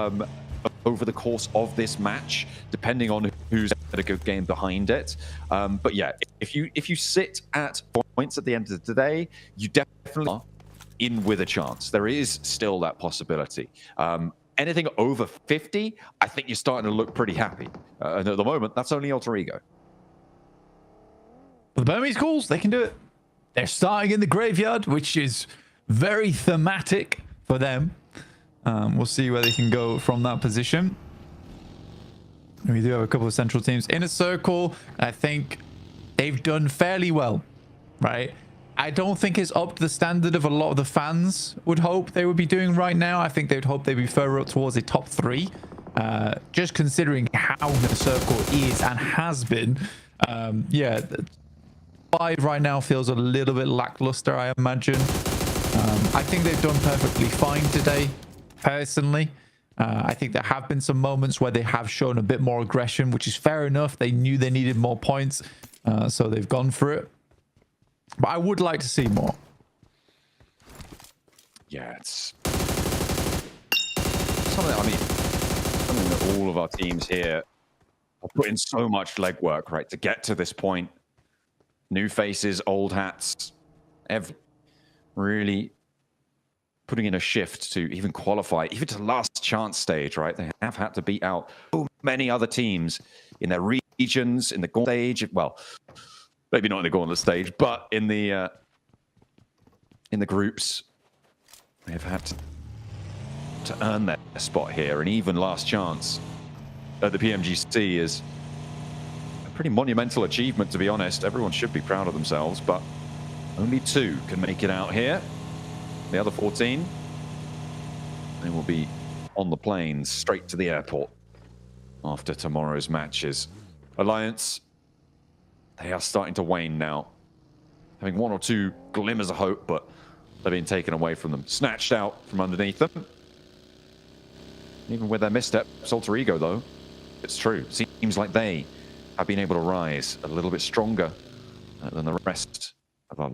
over the course of this match, depending on who's had a good game behind it. But yeah, if you sit at points at the end of the day, you definitely are in with a chance. There is still that possibility. Anything over 50, I think you're starting to look pretty happy. And at the moment, that's only Alter Ego. The Burmese Ghouls, they can do it. They're starting in the graveyard, which is very thematic for them. We'll see where they can go from that position. And we do have a couple of central teams. Inner Circle, I think they've done fairly well, right? I don't think it's up to the standard of a lot of the fans would hope they would be doing right now. I think they would hope they'd be further up towards the top 3. Just considering how Inner Circle is and has been. Yeah, 5 right now feels a little bit lackluster, I imagine. I think they've done perfectly fine today, personally. I think there have been some moments where they have shown a bit more aggression, which is fair enough. They knew they needed more points, so they've gone for it. But I would like to see more. Yeah, it's something, I mean, something that all of our teams here have put in so much legwork, right, to get to this point. New faces, old hats, really putting in a shift to even qualify, even to last chance stage, right? They have had to beat out so many other teams in their regions, in the gauntlet stage. Well, maybe not in the gauntlet stage, but in the groups. They've had to earn their spot here, and even last chance at the PMGC is a pretty monumental achievement, to be honest. Everyone should be proud of themselves, but only 2 can make it out here. The other 14, they will be on the planes straight to the airport after tomorrow's matches. Alliance, they are starting to wane now. Having 1 or 2 glimmers of hope, but they're being taken away from them. Snatched out from underneath them. Even with their missteps, Alter Ego, though, it's true. Seems like they have been able to rise a little bit stronger than the rest of our...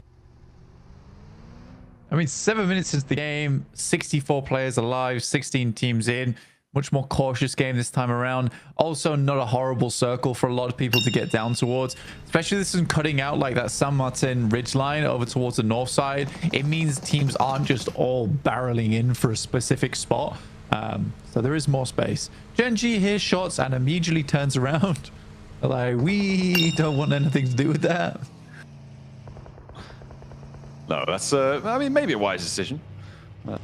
I mean, 7 minutes into the game, 64 players alive, 16 teams in. Much more cautious game this time around. Also, not a horrible circle for a lot of people to get down towards. Especially this is cutting out like that San Martin ridgeline over towards the north side. It means teams aren't just all barreling in for a specific spot. So there is more space. Gen.G hears shots and immediately turns around. Like, we don't want anything to do with that. No, that's, I mean, maybe a wise decision.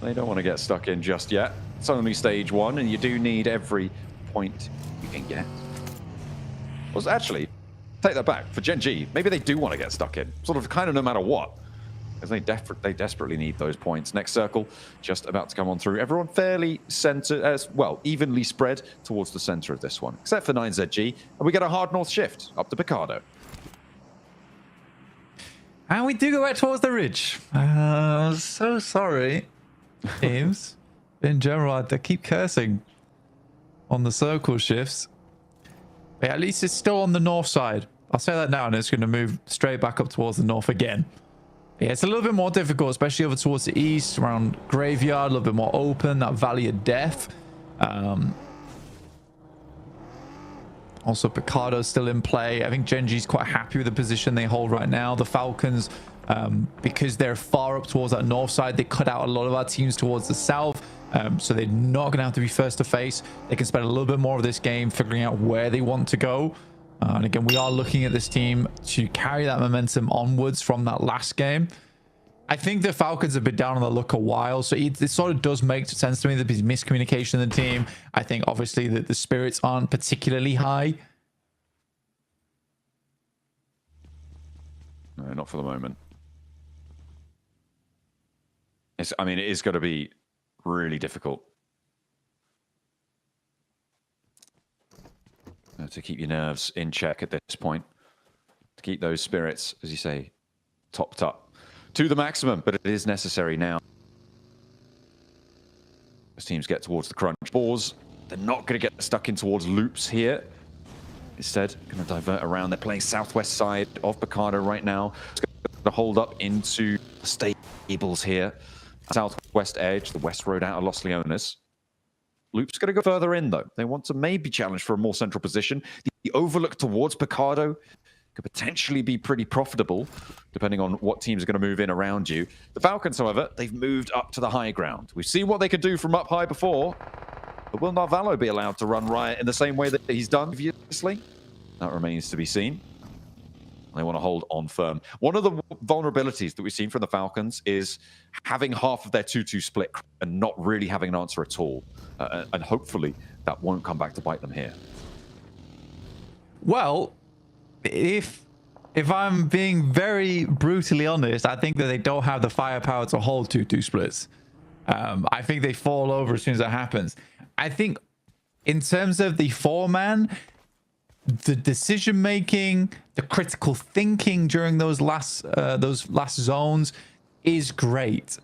They don't want to get stuck in just yet. It's only stage 1, and you do need every point you can get. Well, actually, take that back. For Gen.G, maybe they do want to get stuck in. Sort of kind of no matter what. Because they desperately need those points. Next circle, just about to come on through. Everyone fairly centered, as well, evenly spread towards the center of this one. Except for 9ZG. And we get a hard north shift up to Picardo. And we do go back towards the ridge. So sorry, teams. In general, I keep cursing on the circle shifts. But at least it's still on the north side. I'll say that now, and it's going to move straight back up towards the north again. Yeah, it's a little bit more difficult, especially over towards the east, around Graveyard, a little bit more open, that Valley of Death. Also, Picardo's still in play. I think Gen.G's quite happy with the position they hold right now. The Falcons, because they're far up towards that north side, they cut out a lot of our teams towards the south. So they're not going to have to be first to face. They can spend a little bit more of this game figuring out where they want to go. And again, we are looking at this team to carry that momentum onwards from that last game. I think the Falcons have been down on the luck a while, so it sort of does make sense to me that there's miscommunication in the team. I think obviously that the spirits aren't particularly high. No, not for the moment. I mean, it is going to be really difficult to keep your nerves in check at this point, to keep those spirits, as you say, topped up to the maximum, but it is necessary now. As teams get towards the crunch balls, they're not going to get stuck in towards loops here. Instead, going to divert around. They're playing southwest side of Picardo right now. It's going to hold up into the stables here. Southwest edge, the west road out of Los Leones. Loop's going to go further in, though. They want to maybe challenge for a more central position. The overlook towards Picardo could potentially be pretty profitable, depending on what teams are going to move in around you. The Falcons, however, they've moved up to the high ground. We've seen what they could do from up high before, but will Narvalo be allowed to run riot in the same way that he's done previously? That remains to be seen. They want to hold on firm. One of the vulnerabilities that we've seen from the Falcons is having half of their 2-2 split and not really having an answer at all. And hopefully that won't come back to bite them here. Well, if I'm being very brutally honest, I think that they don't have the firepower to hold 2-2 splits. I think they fall over as soon as that happens. I think in terms of the 4-man, the decision making, the critical thinking during those last zones is great.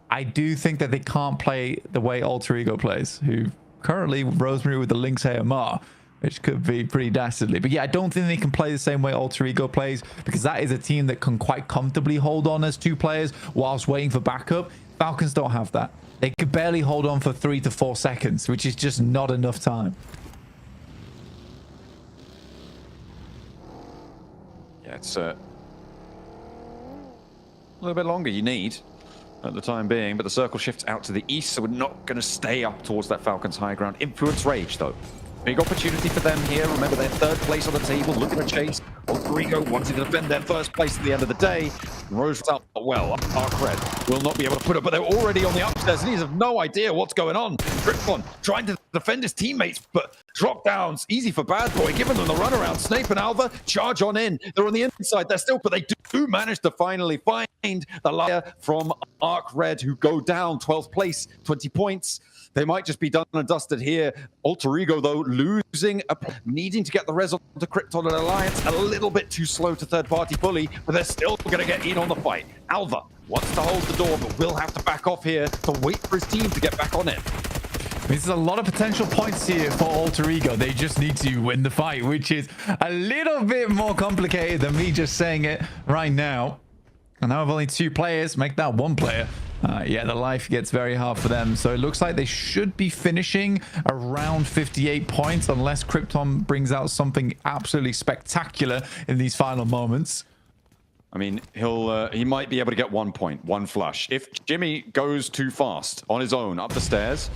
I do think that they can't play the way Alter Ego plays, who currently Rosemary with the Lynx AMR, which could be pretty dastardly. But yeah, I don't think they can play the same way Alter Ego plays, because that is a team that can quite comfortably hold on as 2 players whilst waiting for backup. Falcons don't have that. They could barely hold on for 3 to 4 seconds, which is just not enough time. Yeah, it's a little bit longer you need. at the time being, but the circle shifts out to the east, so we're not going to stay up towards that Falcons high ground. Influence Rage, though. Big opportunity for them here. Remember, they're third place on the table, looking to chase. Rodrigo wanting to defend their first place at the end of the day. Rose out well. Arcred will not be able to put it, but they're already on the upstairs, and he's have no idea what's going on. Krypton trying to defend his teammates, but drop downs easy for Bad Boy, giving them the runaround. Snape and Alva charge on in. They're on the inside. They're still, but they do manage to finally find the liar from Arcred, who go down 12th place, 20 points. They might just be done and dusted here. Alter Ego, though, losing, needing to get the res on to Krypton and Alliance. A little bit too slow to third-party bully, but they're still going to get in on the fight. Alva wants to hold the door, but will have to back off here to wait for his team to get back on it. There's a lot of potential points here for Alter Ego. They just need to win the fight, which is a little bit more complicated than me just saying it right now. And now with only 2 players, make that 1 player. Yeah, the life gets very hard for them. So it looks like they should be finishing around 58 points unless Krypton brings out something absolutely spectacular in these final moments. I mean, he might be able to get 1 point, 1 flush. If Jimmy goes too fast on his own up the stairs,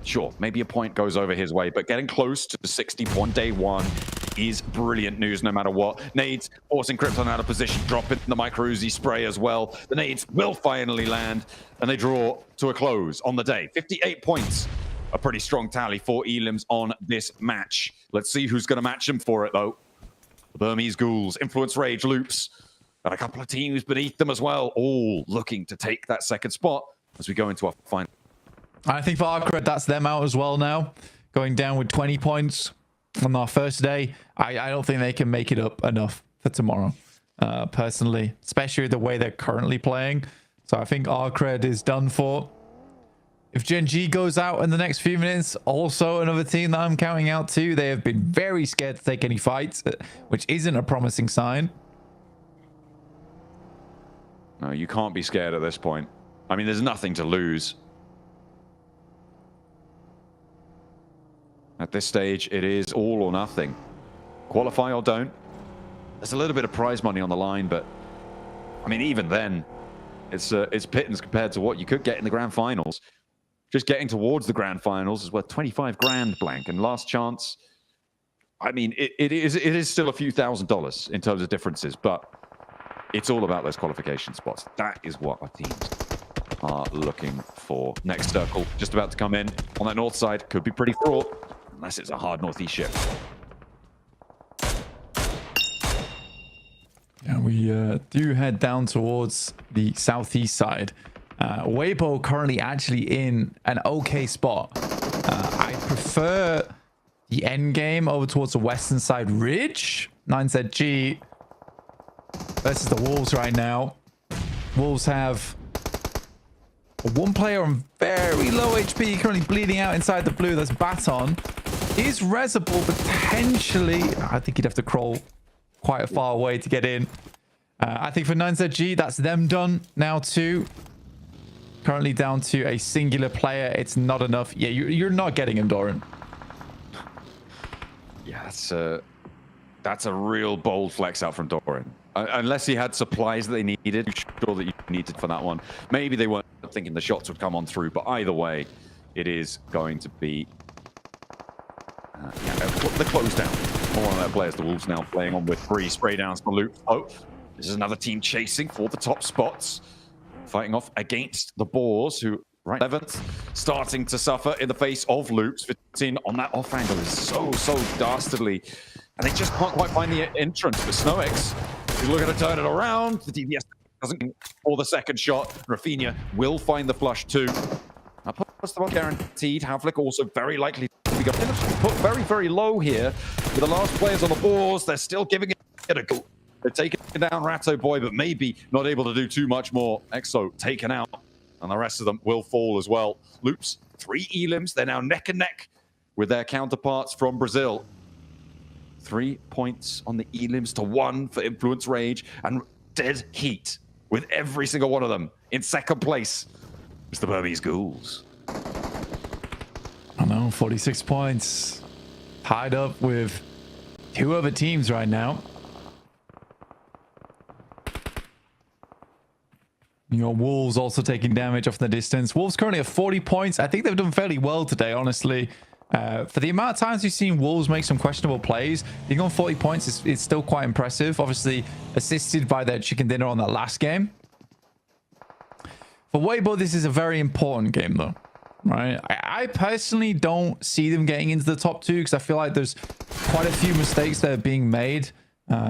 sure, maybe a point goes over his way, but getting close to 60 on day 1 is brilliant news no matter what. Nades forcing Krypton out of position, dropping the micro Uzi spray as well. The nades will finally land, and they draw to a close on the day. 58 points, a pretty strong tally for Elims on this match. Let's see who's going to match him for it, though. The Burmese Ghouls, Influence Rage, Loops, and a couple of teams beneath them as well, all looking to take that second spot as we go into our final. I think for Arcred, that's them out as well now. Going down with 20 points on our first day. I don't think they can make it up enough for tomorrow, personally, especially the way they're currently playing. So I think Arcred is done for. If Gen G goes out in the next few minutes, also another team that I'm counting out too. They have been very scared to take any fights, which isn't a promising sign. No, you can't be scared at this point. I mean, there's nothing to lose. At this stage, it is all or nothing. Qualify or don't. There's a little bit of prize money on the line, but I mean, even then, it's pittance compared to what you could get in the grand finals. Just getting towards the grand finals is worth 25 grand blank, and last chance. I mean, it is still a few $1,000s in terms of differences, but it's all about those qualification spots. That is what our teams are looking for. Next circle just about to come in on that north side. Could be pretty fraught. Unless it's a hard northeast shift. Yeah, we do head down towards the southeast side. Weibo currently actually in an okay spot. I prefer the end game over towards the western side ridge. 9ZG versus the Wolves right now. Wolves have 1 player on very low HP, currently bleeding out inside the blue. That's Baton. Is Resable potentially... I think he'd have to crawl quite far away to get in. I think for 9ZG, that's them done now too. Currently down to a singular player. It's not enough. Yeah, you're not getting him, Doran. Yeah, that's a real bold flex out from Doran. Unless he had supplies that they needed. I'm sure that you needed for that one. Maybe they weren't thinking the shots would come on through, but either way, it is going to be... the close down. More on their players. The Wolves now playing on with 3 spray downs for Luke. Oh, this is another team chasing for the top spots. Fighting off against the Boars, who right 11th, starting to suffer in the face of Loops. 15 on that off angle is so dastardly. And they just can't quite find the entrance. But SnowX is looking to turn it around. The DBS doesn't for the second shot. Rafinha will find the flush too. Now, plus the one guaranteed. Havlik also very likely to be put very low here. With the last players on the boards, they're still giving it a go. They're taking down Ratto Boy, but maybe not able to do too much more. Exo taken out, and the rest of them will fall as well. Loops, 3 Elims. They're now neck and neck with their counterparts from Brazil. 3 points on the Elims to 1 for Influence Rage, and dead heat with every single one of them in second place. It's the Burmese Ghouls. I know, 46 points. Tied up with 2 other teams right now. Wolves also taking damage off the distance. Wolves currently at 40 points. I think they've done fairly well today, honestly. For the amount of times we've seen Wolves make some questionable plays, being on 40 points is still quite impressive. Obviously, assisted by their chicken dinner on that last game. For Weibo, this is a very important game, though. Right? I personally don't see them getting into the top 2 because I feel like there's quite a few mistakes that are being made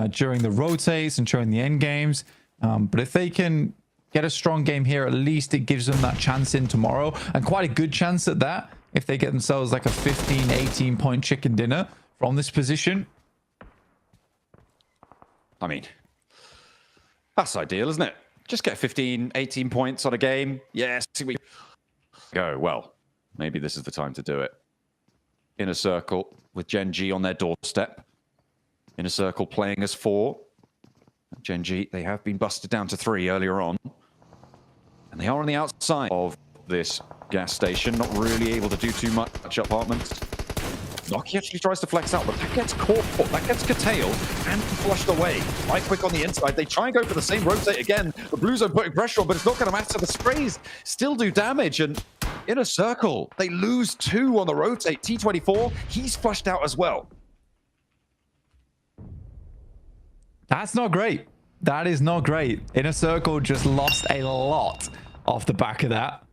during the rotates and during the end games. But if they can get a strong game here, at least it gives them that chance in tomorrow, and quite a good chance at that if they get themselves like a 15-18 point chicken dinner from this position. I mean, that's ideal, isn't it? Just get 15, 18 points on a game. Yes, we go. Well, maybe this is the time to do it. Inner Circle with Gen G on their doorstep. Inner Circle playing as 4. Gen G, they have been busted down to 3 earlier on. And they are on the outside of this gas station, not really able to do too much apartments. Noki actually tries to flex out, but that gets caught, that gets curtailed and flushed away. Right quick on the inside. They try and go for the same rotate again. The Blues are putting pressure on, but it's not going to matter. The sprays still do damage, and Inner Circle, they lose 2 on the rotate. T24, he's flushed out as well. That's not great. That is not great. Inner Circle just lost a lot off the back of that.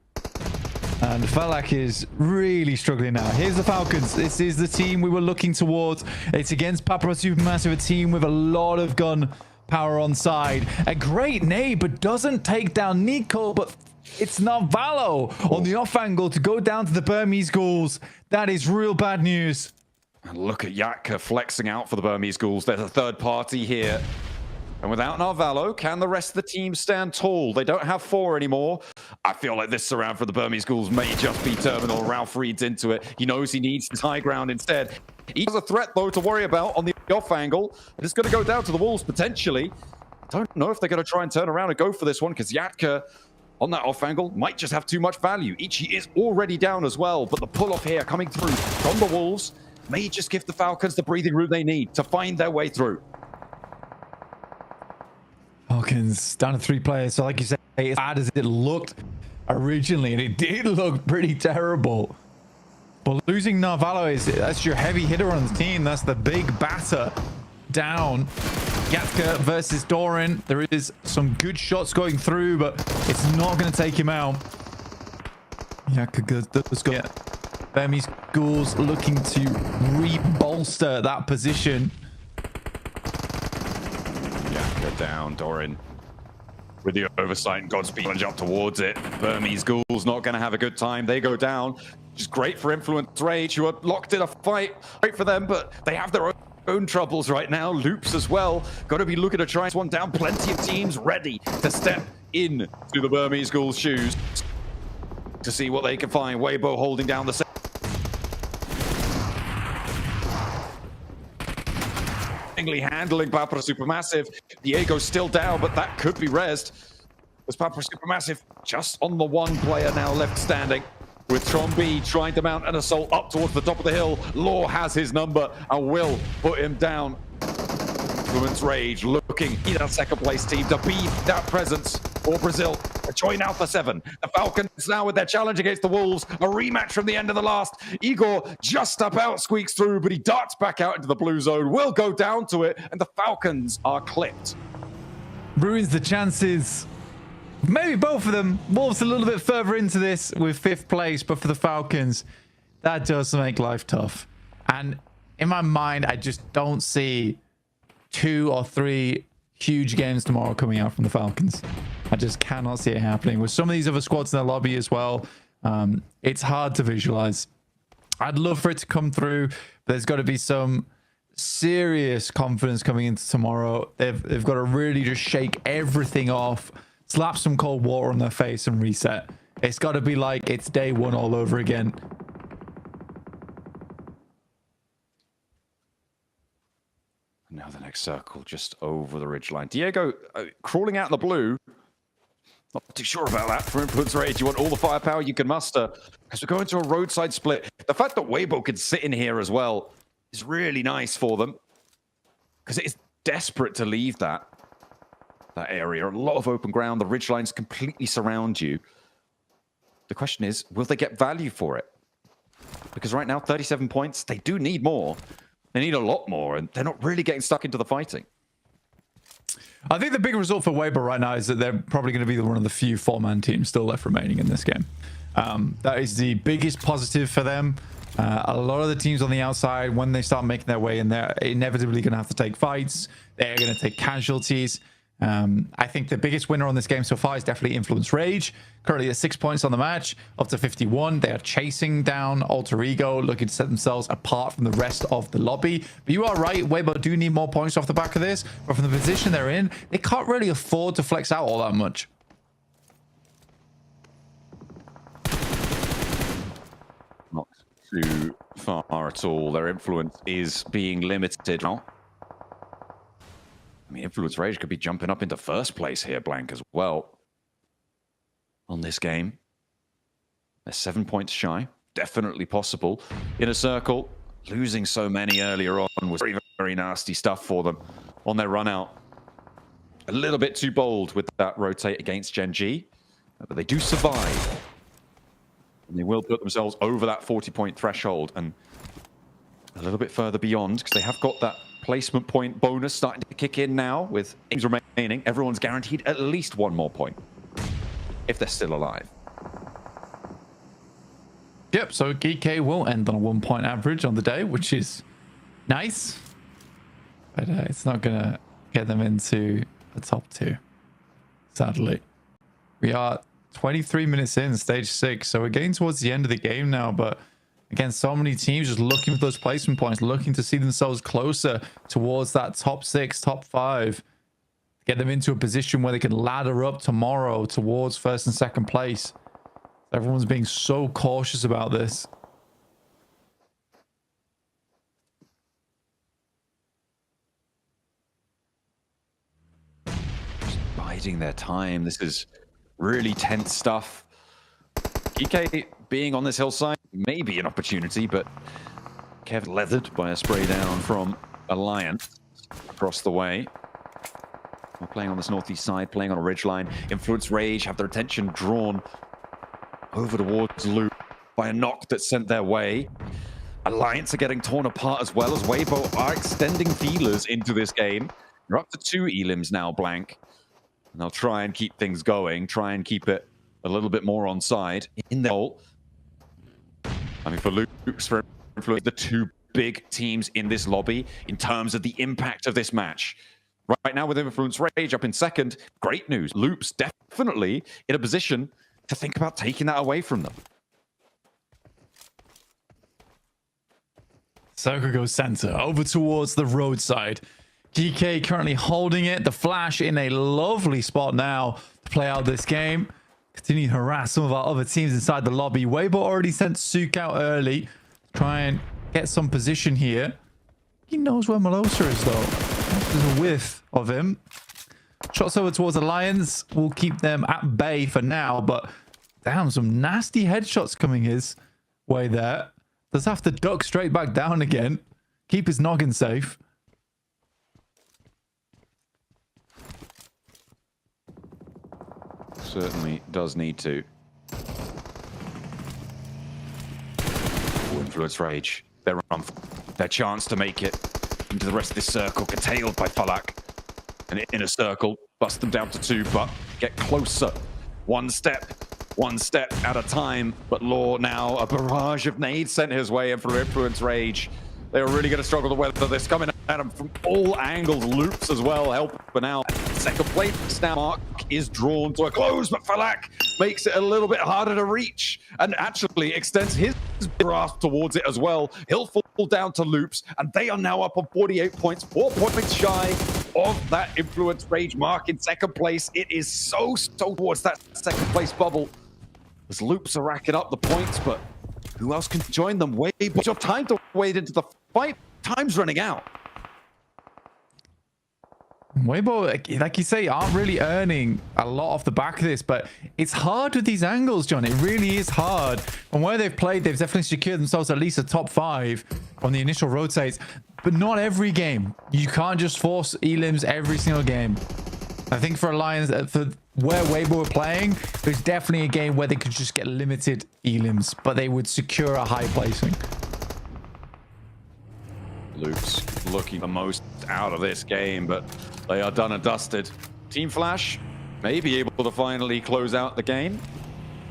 And Falak is really struggling now. Here's the Falcons. This is the team we were looking towards. It's against Papra Supermassive, a team with a lot of gun power on side. A great nade, but doesn't take down Nico, but it's not Valo on the off angle to go down to the Burmese Ghouls. That is real bad news. And look at Yatka flexing out for the Burmese Ghouls. There's a third party here. And without Narvalo, can the rest of the team stand tall? They don't have 4 anymore. I feel like this surround for the Burmese Ghouls may just be terminal. Ralph reads into it. He knows he needs his high ground instead. He has a threat, though, to worry about on the off angle. And it's going to go down to the Wolves, potentially. Don't know if they're going to try and turn around and go for this one, because Yatka on that off angle might just have too much value. Ichi is already down as well, but the pull-off here coming through from the Wolves may just give the Falcons the breathing room they need to find their way through. Falcons down to 3 players. So like you said, as bad as it looked originally, and it did look pretty terrible. But losing Narvalo, that's your heavy hitter on the team. That's the big batter down. Yatka versus Doran. There is some good shots going through, but it's not going to take him out. Yatka does go. Burmese Ghouls looking to re-bolster that position. Down, Doran with the oversight and Godspeed plunge up towards it. Burmese Ghouls not going to have a good time. They go down. Just great for Influence Rage, who are locked in a fight. Great for them, but they have their own troubles right now. Loops as well. Got to be looking to try this one down. Plenty of teams ready to step in to the Burmese Ghouls' shoes to see what they can find. Weibo holding down the handling Papra Supermassive. Diego's still down, but that could be rezzed. As Papra Supermassive just on the 1 player now left standing, with Trombi trying to mount an assault up towards the top of the hill. Law has his number and will put him down. Influence Rage looking in that second place team to be that presence for Brazil. A join Alpha 7. The Falcons now with their challenge against the Wolves. A rematch from the end of the last. Igor just about squeaks through, but he darts back out into the blue zone. Will go down to it, and the Falcons are clipped. Ruins the chances. Maybe both of them. Wolves a little bit further into this with 5th place, but for the Falcons, that does make life tough. And in my mind, I just don't see 2 or 3 huge games tomorrow coming out from the Falcons. I just cannot see it happening. With some of these other squads in the lobby as well, it's hard to visualize. I'd love for it to come through, but there's got to be some serious confidence coming into tomorrow. They've got to really just shake everything off, slap some cold water on their face and reset. It's got to be like it's day 1 all over again. Now the next circle just over the ridgeline. Diego crawling out in the blue. Not too sure about that for Influence Rage. You want all the firepower you can muster as we're going to a roadside split. The fact that Weibo can sit in here as well is really nice for them because it is desperate to leave that. that area. A lot of open ground. The ridgelines completely surround you. The question is, will they get value for it? Because right now, 37 points, they do need more. They need a lot more, and they're not really getting stuck into the fighting. I think the big result for Weibo right now is that they're probably going to be one of the few 4-man teams still left remaining in this game. That is the biggest positive for them. A lot of the teams on the outside, when they start making their way in, they're inevitably going to have to take fights. They're going to take casualties. I think the biggest winner on this game so far is definitely Influence Rage. Currently at 6 points on the match, up to 51. They are chasing down Alter Ego, looking to set themselves apart from the rest of the lobby. But you are right, Weibo do need more points off the back of this. But from the position they're in, they can't really afford to flex out all that much. Not too far at all. Their influence is being limited now. I mean, Influence Rage could be jumping up into first place here, Blank, as well. On this game. They're 7 points shy. Definitely possible. In a circle, losing so many earlier on was very, very nasty stuff for them on their run out. A little bit too bold with that rotate against Gen G, but they do survive. And they will put themselves over that 40-point threshold and a little bit further beyond, because they have got that placement point bonus starting to kick in now with games remaining. Everyone's guaranteed at least one more point if they're still alive. Yep, so GK will end on a 1 point average on the day, which is nice. But it's not going to get them into the top 2, sadly. We are 23 minutes in, stage 6, so we're getting towards the end of the game now, but again, so many teams just looking for those placement points, looking to see themselves closer towards that top 6, top 5. Get them into a position where they can ladder up tomorrow towards first and second place. Everyone's being so cautious about this. Just biding their time. This is really tense stuff. EK being on this hillside may be an opportunity, but Kev leathered by a spray down from Alliance across the way. We're playing on this northeast side, playing on a ridgeline. Influence Rage have their attention drawn over towards Loop by a knock that's sent their way. Alliance are getting torn apart as well as Weibo are extending feelers into this game. They're up to 2 elims now, Blank. And they'll try and keep things going, try and keep it a little bit more on side in their ult. I mean, for Loops, for Influence, the 2 big teams in this lobby in terms of the impact of this match. Right now with Influence Rage up in second, great news. Loops definitely in a position to think about taking that away from them. Circle goes center, over towards the roadside. GK currently holding it. The Flash in a lovely spot now to play out this game. Continue to harass some of our other teams inside the lobby. Weibo already sent Sook out early. Try and get some position here. He knows where Melosa is, though. There's a whiff of him. Shots over towards Alliance. We'll keep them at bay for now, but damn, some nasty headshots coming his way there. Does have to duck straight back down again. Keep his noggin safe. Certainly does need to. Influence Rage. They're on their chance to make it into the rest of this circle, curtailed by Falak. And in a circle, bust them down to 2, but get closer. One step at a time. But Law now, a barrage of nades sent his way in for Influence Rage. They are really going to struggle to weather this. Coming at him from all angles. Loops as well, helping out. Second place now. Mark is drawn to a close, but Falak makes it a little bit harder to reach and actually extends his grasp towards it as well. He'll fall down to Loops, and they are now up on 48 points, 4 points shy of that Influence Rage. Mark in second place. It is so towards that second place bubble as Loops are racking up the points, but who else can join them? But your time to wade into the fight. Time's running out. Weibo, like you say, aren't really earning a lot off the back of this, but it's hard with these angles, John. It really is hard. From where they've played, they've definitely secured themselves at least a top 5 on the initial rotates, but not every game. You can't just force elims every single game. I think for Alliance, for where Weibo were playing, there's definitely a game where they could just get limited elims, but they would secure a high placing. Luke's looking the most out of this game, but they are done and dusted. Team Flash may be able to finally close out the game,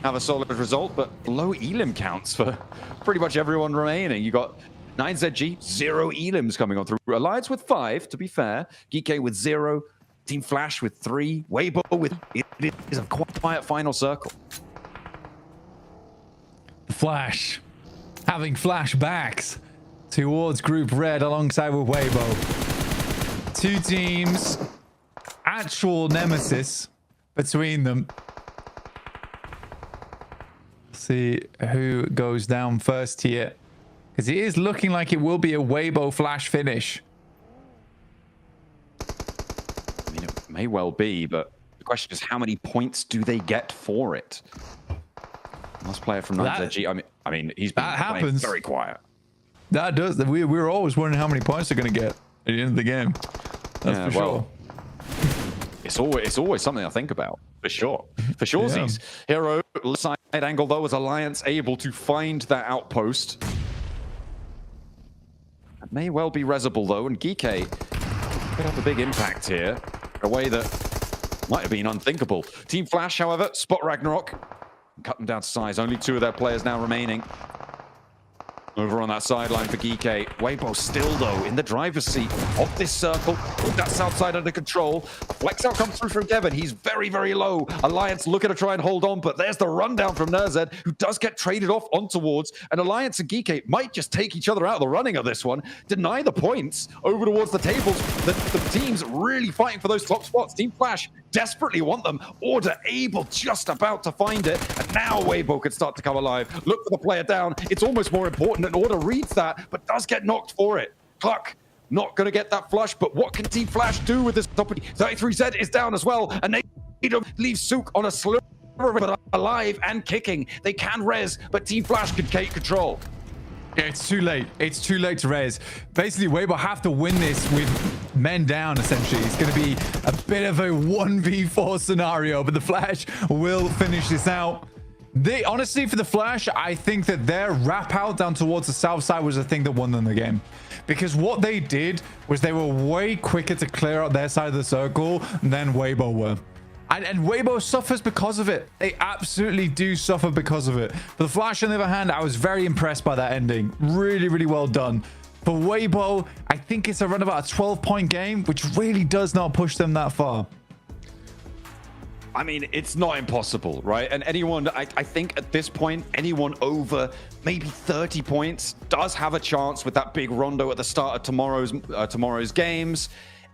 have a solid result, but low elim counts for pretty much everyone remaining. You got 9ZG, 0 elims coming on through. Alliance with 5, to be fair. Geek with 0. Team Flash with 3. Weibo with... It is a quiet final circle. Flash having flashbacks towards Group Red alongside with Weibo. Two teams, actual nemesis between them. See who goes down first here, because it is looking like it will be a Weibo Flash finish. I mean, it may well be, but the question is how many points do they get for it? Last player from 9ZG. I mean, he's been playing very quiet. That does. We were always wondering how many points they're going to get at the end of the game. That's for sure. It's always something I think about. For sure. For sure, Z's. Hero, side angle though, was Alliance able to find that outpost. It may well be Resible though, and Geek could have a big impact here in a way that might have been unthinkable. Team Flash, however, spot Ragnarok. Cut them down to size. Only 2 of their players now remaining. Over on that sideline for Geek. Weibo still, though, in the driver's seat of this circle. With that south side under control. Flex out comes through from Kevin. He's very, very low. Alliance looking to try and hold on, but there's the rundown from Nerzed, who does get traded off on towards. And Alliance and Geek might just take each other out of the running of this one. Deny the points over towards the tables. The teams really fighting for those top spots. Team Flash desperately want them. Order able just about to find it. And now Weibo could start to come alive. Look for the player down. It's almost more important. And Order reads that, but does get knocked for it. Cluck, not going to get that flush, but what can Team Flash do with this opportunity? 33Z is down as well, and they leave Sook on a sliver of it, but alive and kicking. They can res, but Team Flash can take control. Yeah, it's too late. It's too late to res. Basically, Weibo have to win this with men down, essentially. It's going to be a bit of a 1v4 scenario, but the Flash will finish this out. They honestly, for the Flash, I think that their wrap out down towards the south side was the thing that won them the game, because what they did was they were way quicker to clear out their side of the circle than Weibo were, and Weibo suffers because of it. They absolutely do suffer because of it. For the Flash, on the other hand, I was very impressed by that ending. Really, really well done. For Weibo, I think it's around about a 12-point game, which really does not push them that far. I mean, it's not impossible, right? And anyone, I think at this point, anyone over maybe 30 points does have a chance with that big rondo at the start of tomorrow's games.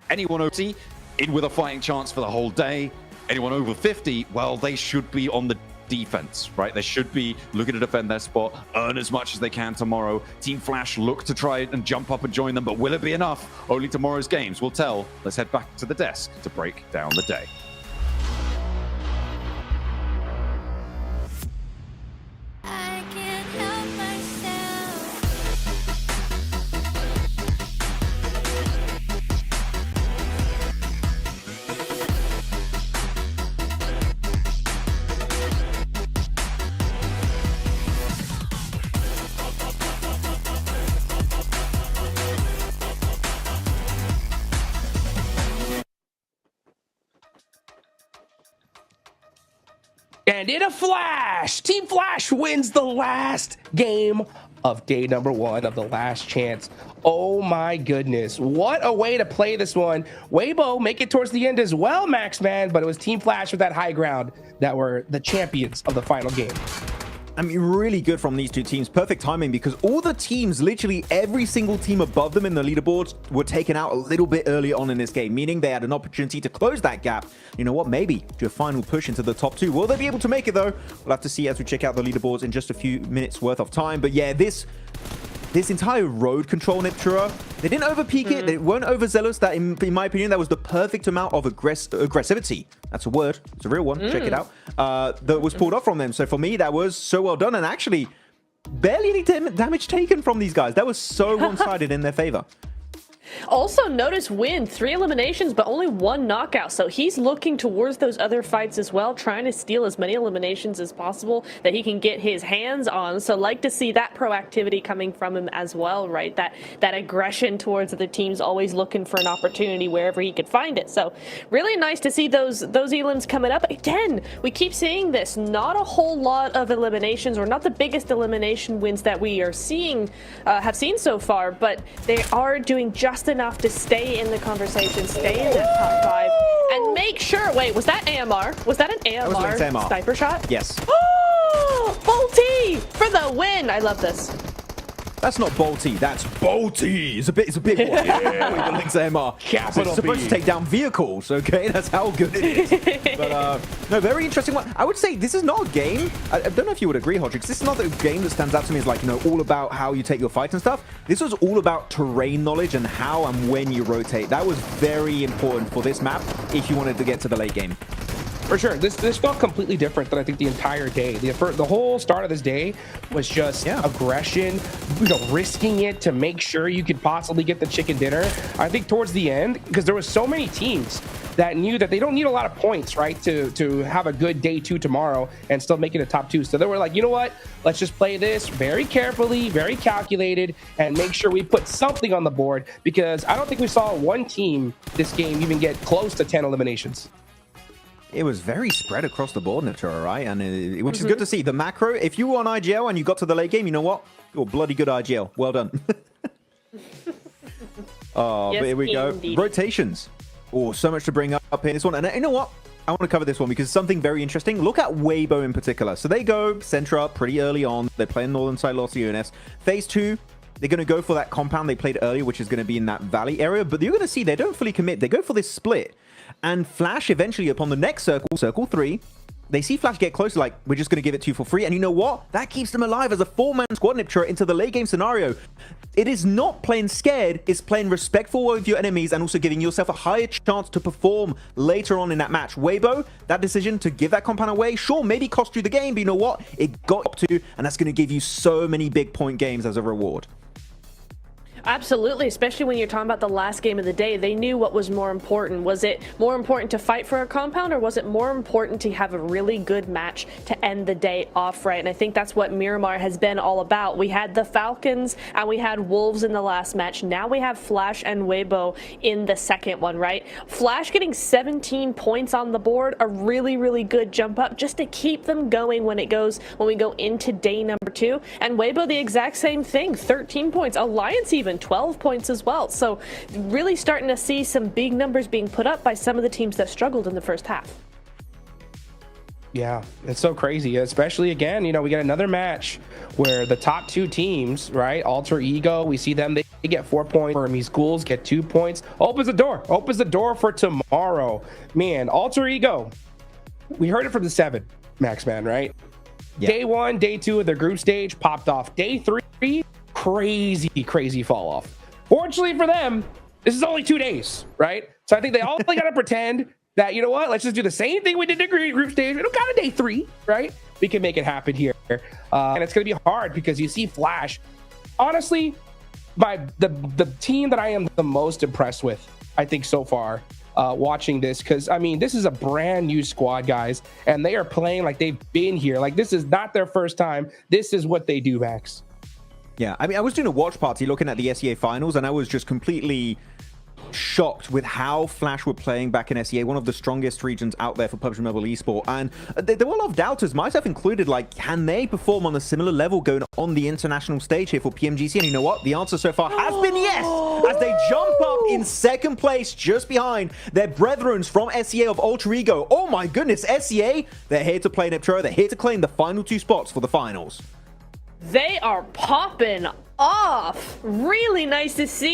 Anyone over 50 in with a fighting chance for the whole day. Anyone over 50, well, they should be on the defense, right? They should be looking to defend their spot, earn as much as they can tomorrow. Team Flash look to try and jump up and join them, but will it be enough? Only tomorrow's games will tell. Let's head back to the desk to break down the day. And in a flash, Team Flash wins the last game of day number 1 of the last chance. Oh my goodness, what a way to play this one. Weibo make it towards the end as well, Max Man, but it was Team Flash with that high ground that were the champions of the final game. I mean, really good from these two teams. Perfect timing, because all the teams, literally every single team above them in the leaderboards, were taken out a little bit early on in this game, meaning they had an opportunity to close that gap. You know what? Maybe do a final push into the top 2. Will they be able to make it, though? We'll have to see as we check out the leaderboards in just a few minutes worth of time. But yeah, this entire road control Niptura, they didn't overpeak it. They weren't overzealous. That, in my opinion, that was the perfect amount of aggressivity. That's a word. It's a real one. Check it out. That was pulled off from them. So for me, that was so well done. And actually, barely any damage taken from these guys. That was so one-sided in their favor. Also, notice Win, 3 eliminations, but only 1 knockout. So he's looking towards those other fights as well, trying to steal as many eliminations as possible that he can get his hands on. So like to see that proactivity coming from him as well, right? That aggression towards other teams, always looking for an opportunity wherever he could find it. So really nice to see those elims coming up. Again, we keep seeing this. Not a whole lot of eliminations, or not the biggest elimination wins that we are seeing, have seen so far, but they are doing just enough to stay in the conversation, stay in that top 5, and make sure. Wait, was that AMR? Was that an AMR sniper shot? Yes. Oh, Bolty for the win! I love this. That's not Bolty, that's Bolty. It's a big one. Yeah. With the Lynx MR. Capital It's supposed B. to take down vehicles, okay? That's how good it is. But no, very interesting one. I would say this is not a game. I don't know if you would agree, Hodrix. This is not a game that stands out to me as like, you know, all about how you take your fights and stuff. This was all about terrain knowledge and how and when you rotate. That was very important for this map if you wanted to get to the late game. For sure. This felt completely different than I think the entire day. The whole start of this day was just aggression, you know, risking it to make sure you could possibly get the chicken dinner. I think towards the end, because there was so many teams that knew that they don't need a lot of points, right, to have a good day 2 tomorrow and still make it a top 2. So they were like, you know what? Let's just play this very carefully, very calculated, and make sure we put something on the board, because I don't think we saw one team this game even get close to 10 eliminations. It was very spread across the board, Natura, right? And which is good to see. The macro, if you were on IGL and you got to the late game, you know what? You're bloody good IGL. Well done. Oh, yes, but here we go. indeed. Rotations. Oh, so much to bring up in this one. And you know what? I want to cover this one because it's something very interesting. Look at Weibo in particular. So they go center up pretty early on. They're playing northern side Los Leones. Phase 2, they're going to go for that compound they played earlier, which is going to be in that valley area. But you're going to see they don't fully commit. They go for this split. And Flash eventually upon the next circle, circle 3, they see Flash get closer, like, we're just going to give it to you for free. And you know what? That keeps them alive as a 4-man squad Niptura into the late game scenario. It is not playing scared, it's playing respectful with your enemies and also giving yourself a higher chance to perform later on in that match. Weibo, that decision to give that compound away, sure, maybe cost you the game, but you know what? It got up to, and that's going to give you so many big point games as a reward. Absolutely, especially when you're talking about the last game of the day. They knew what was more important. Was it more important to fight for a compound, or was it more important to have a really good match to end the day off right? And I think that's what Miramar has been all about. We had the Falcons and we had Wolves in the last match. Now we have Flash and Weibo in the second one, right? Flash getting 17 points on the board, a really, really good jump up just to keep them going when we go into day number 2. And Weibo, the exact same thing, 13 points. Alliance even 12 points as well. So really starting to see some big numbers being put up by some of the teams that struggled in the first half. Yeah, it's so crazy, especially again, you know, we get another match where the top 2 teams, right, Alter Ego, we see them, they get 4 points, Burmese Ghouls get 2 points, opens the door for tomorrow. Man, Alter Ego, we heard it from the 7, Max Man, right? Yeah. Day 1, day 2 of the group stage popped off. Day 3, crazy fall off. Fortunately for them, this is only 2 days, right? So I think they all got to pretend that, you know what, let's just do the same thing we did in the group stage. We don't got a day 3, right? We can make it happen here. And it's going to be hard because you see Flash. Honestly, the team that I am the most impressed with, I think, so far, watching this, because I mean, this is a brand new squad, guys, and they are playing like they've been here. Like, this is not their first time. This is what they do, Max. Yeah, I mean, I was doing a watch party looking at the SEA finals, and I was just completely shocked with how Flash were playing back in SEA, one of the strongest regions out there for PUBG Mobile Esports. And there were a lot of doubters, myself included, like, can they perform on a similar level going on the international stage here for PMGC? And you know what? The answer so far has been yes, as they jump up in second place just behind their brethren from SEA of Alter Ego. Oh my goodness, SEA, they're here to play Nepturo. They're here to claim the final 2 spots for the finals. They are popping off. Really nice to see.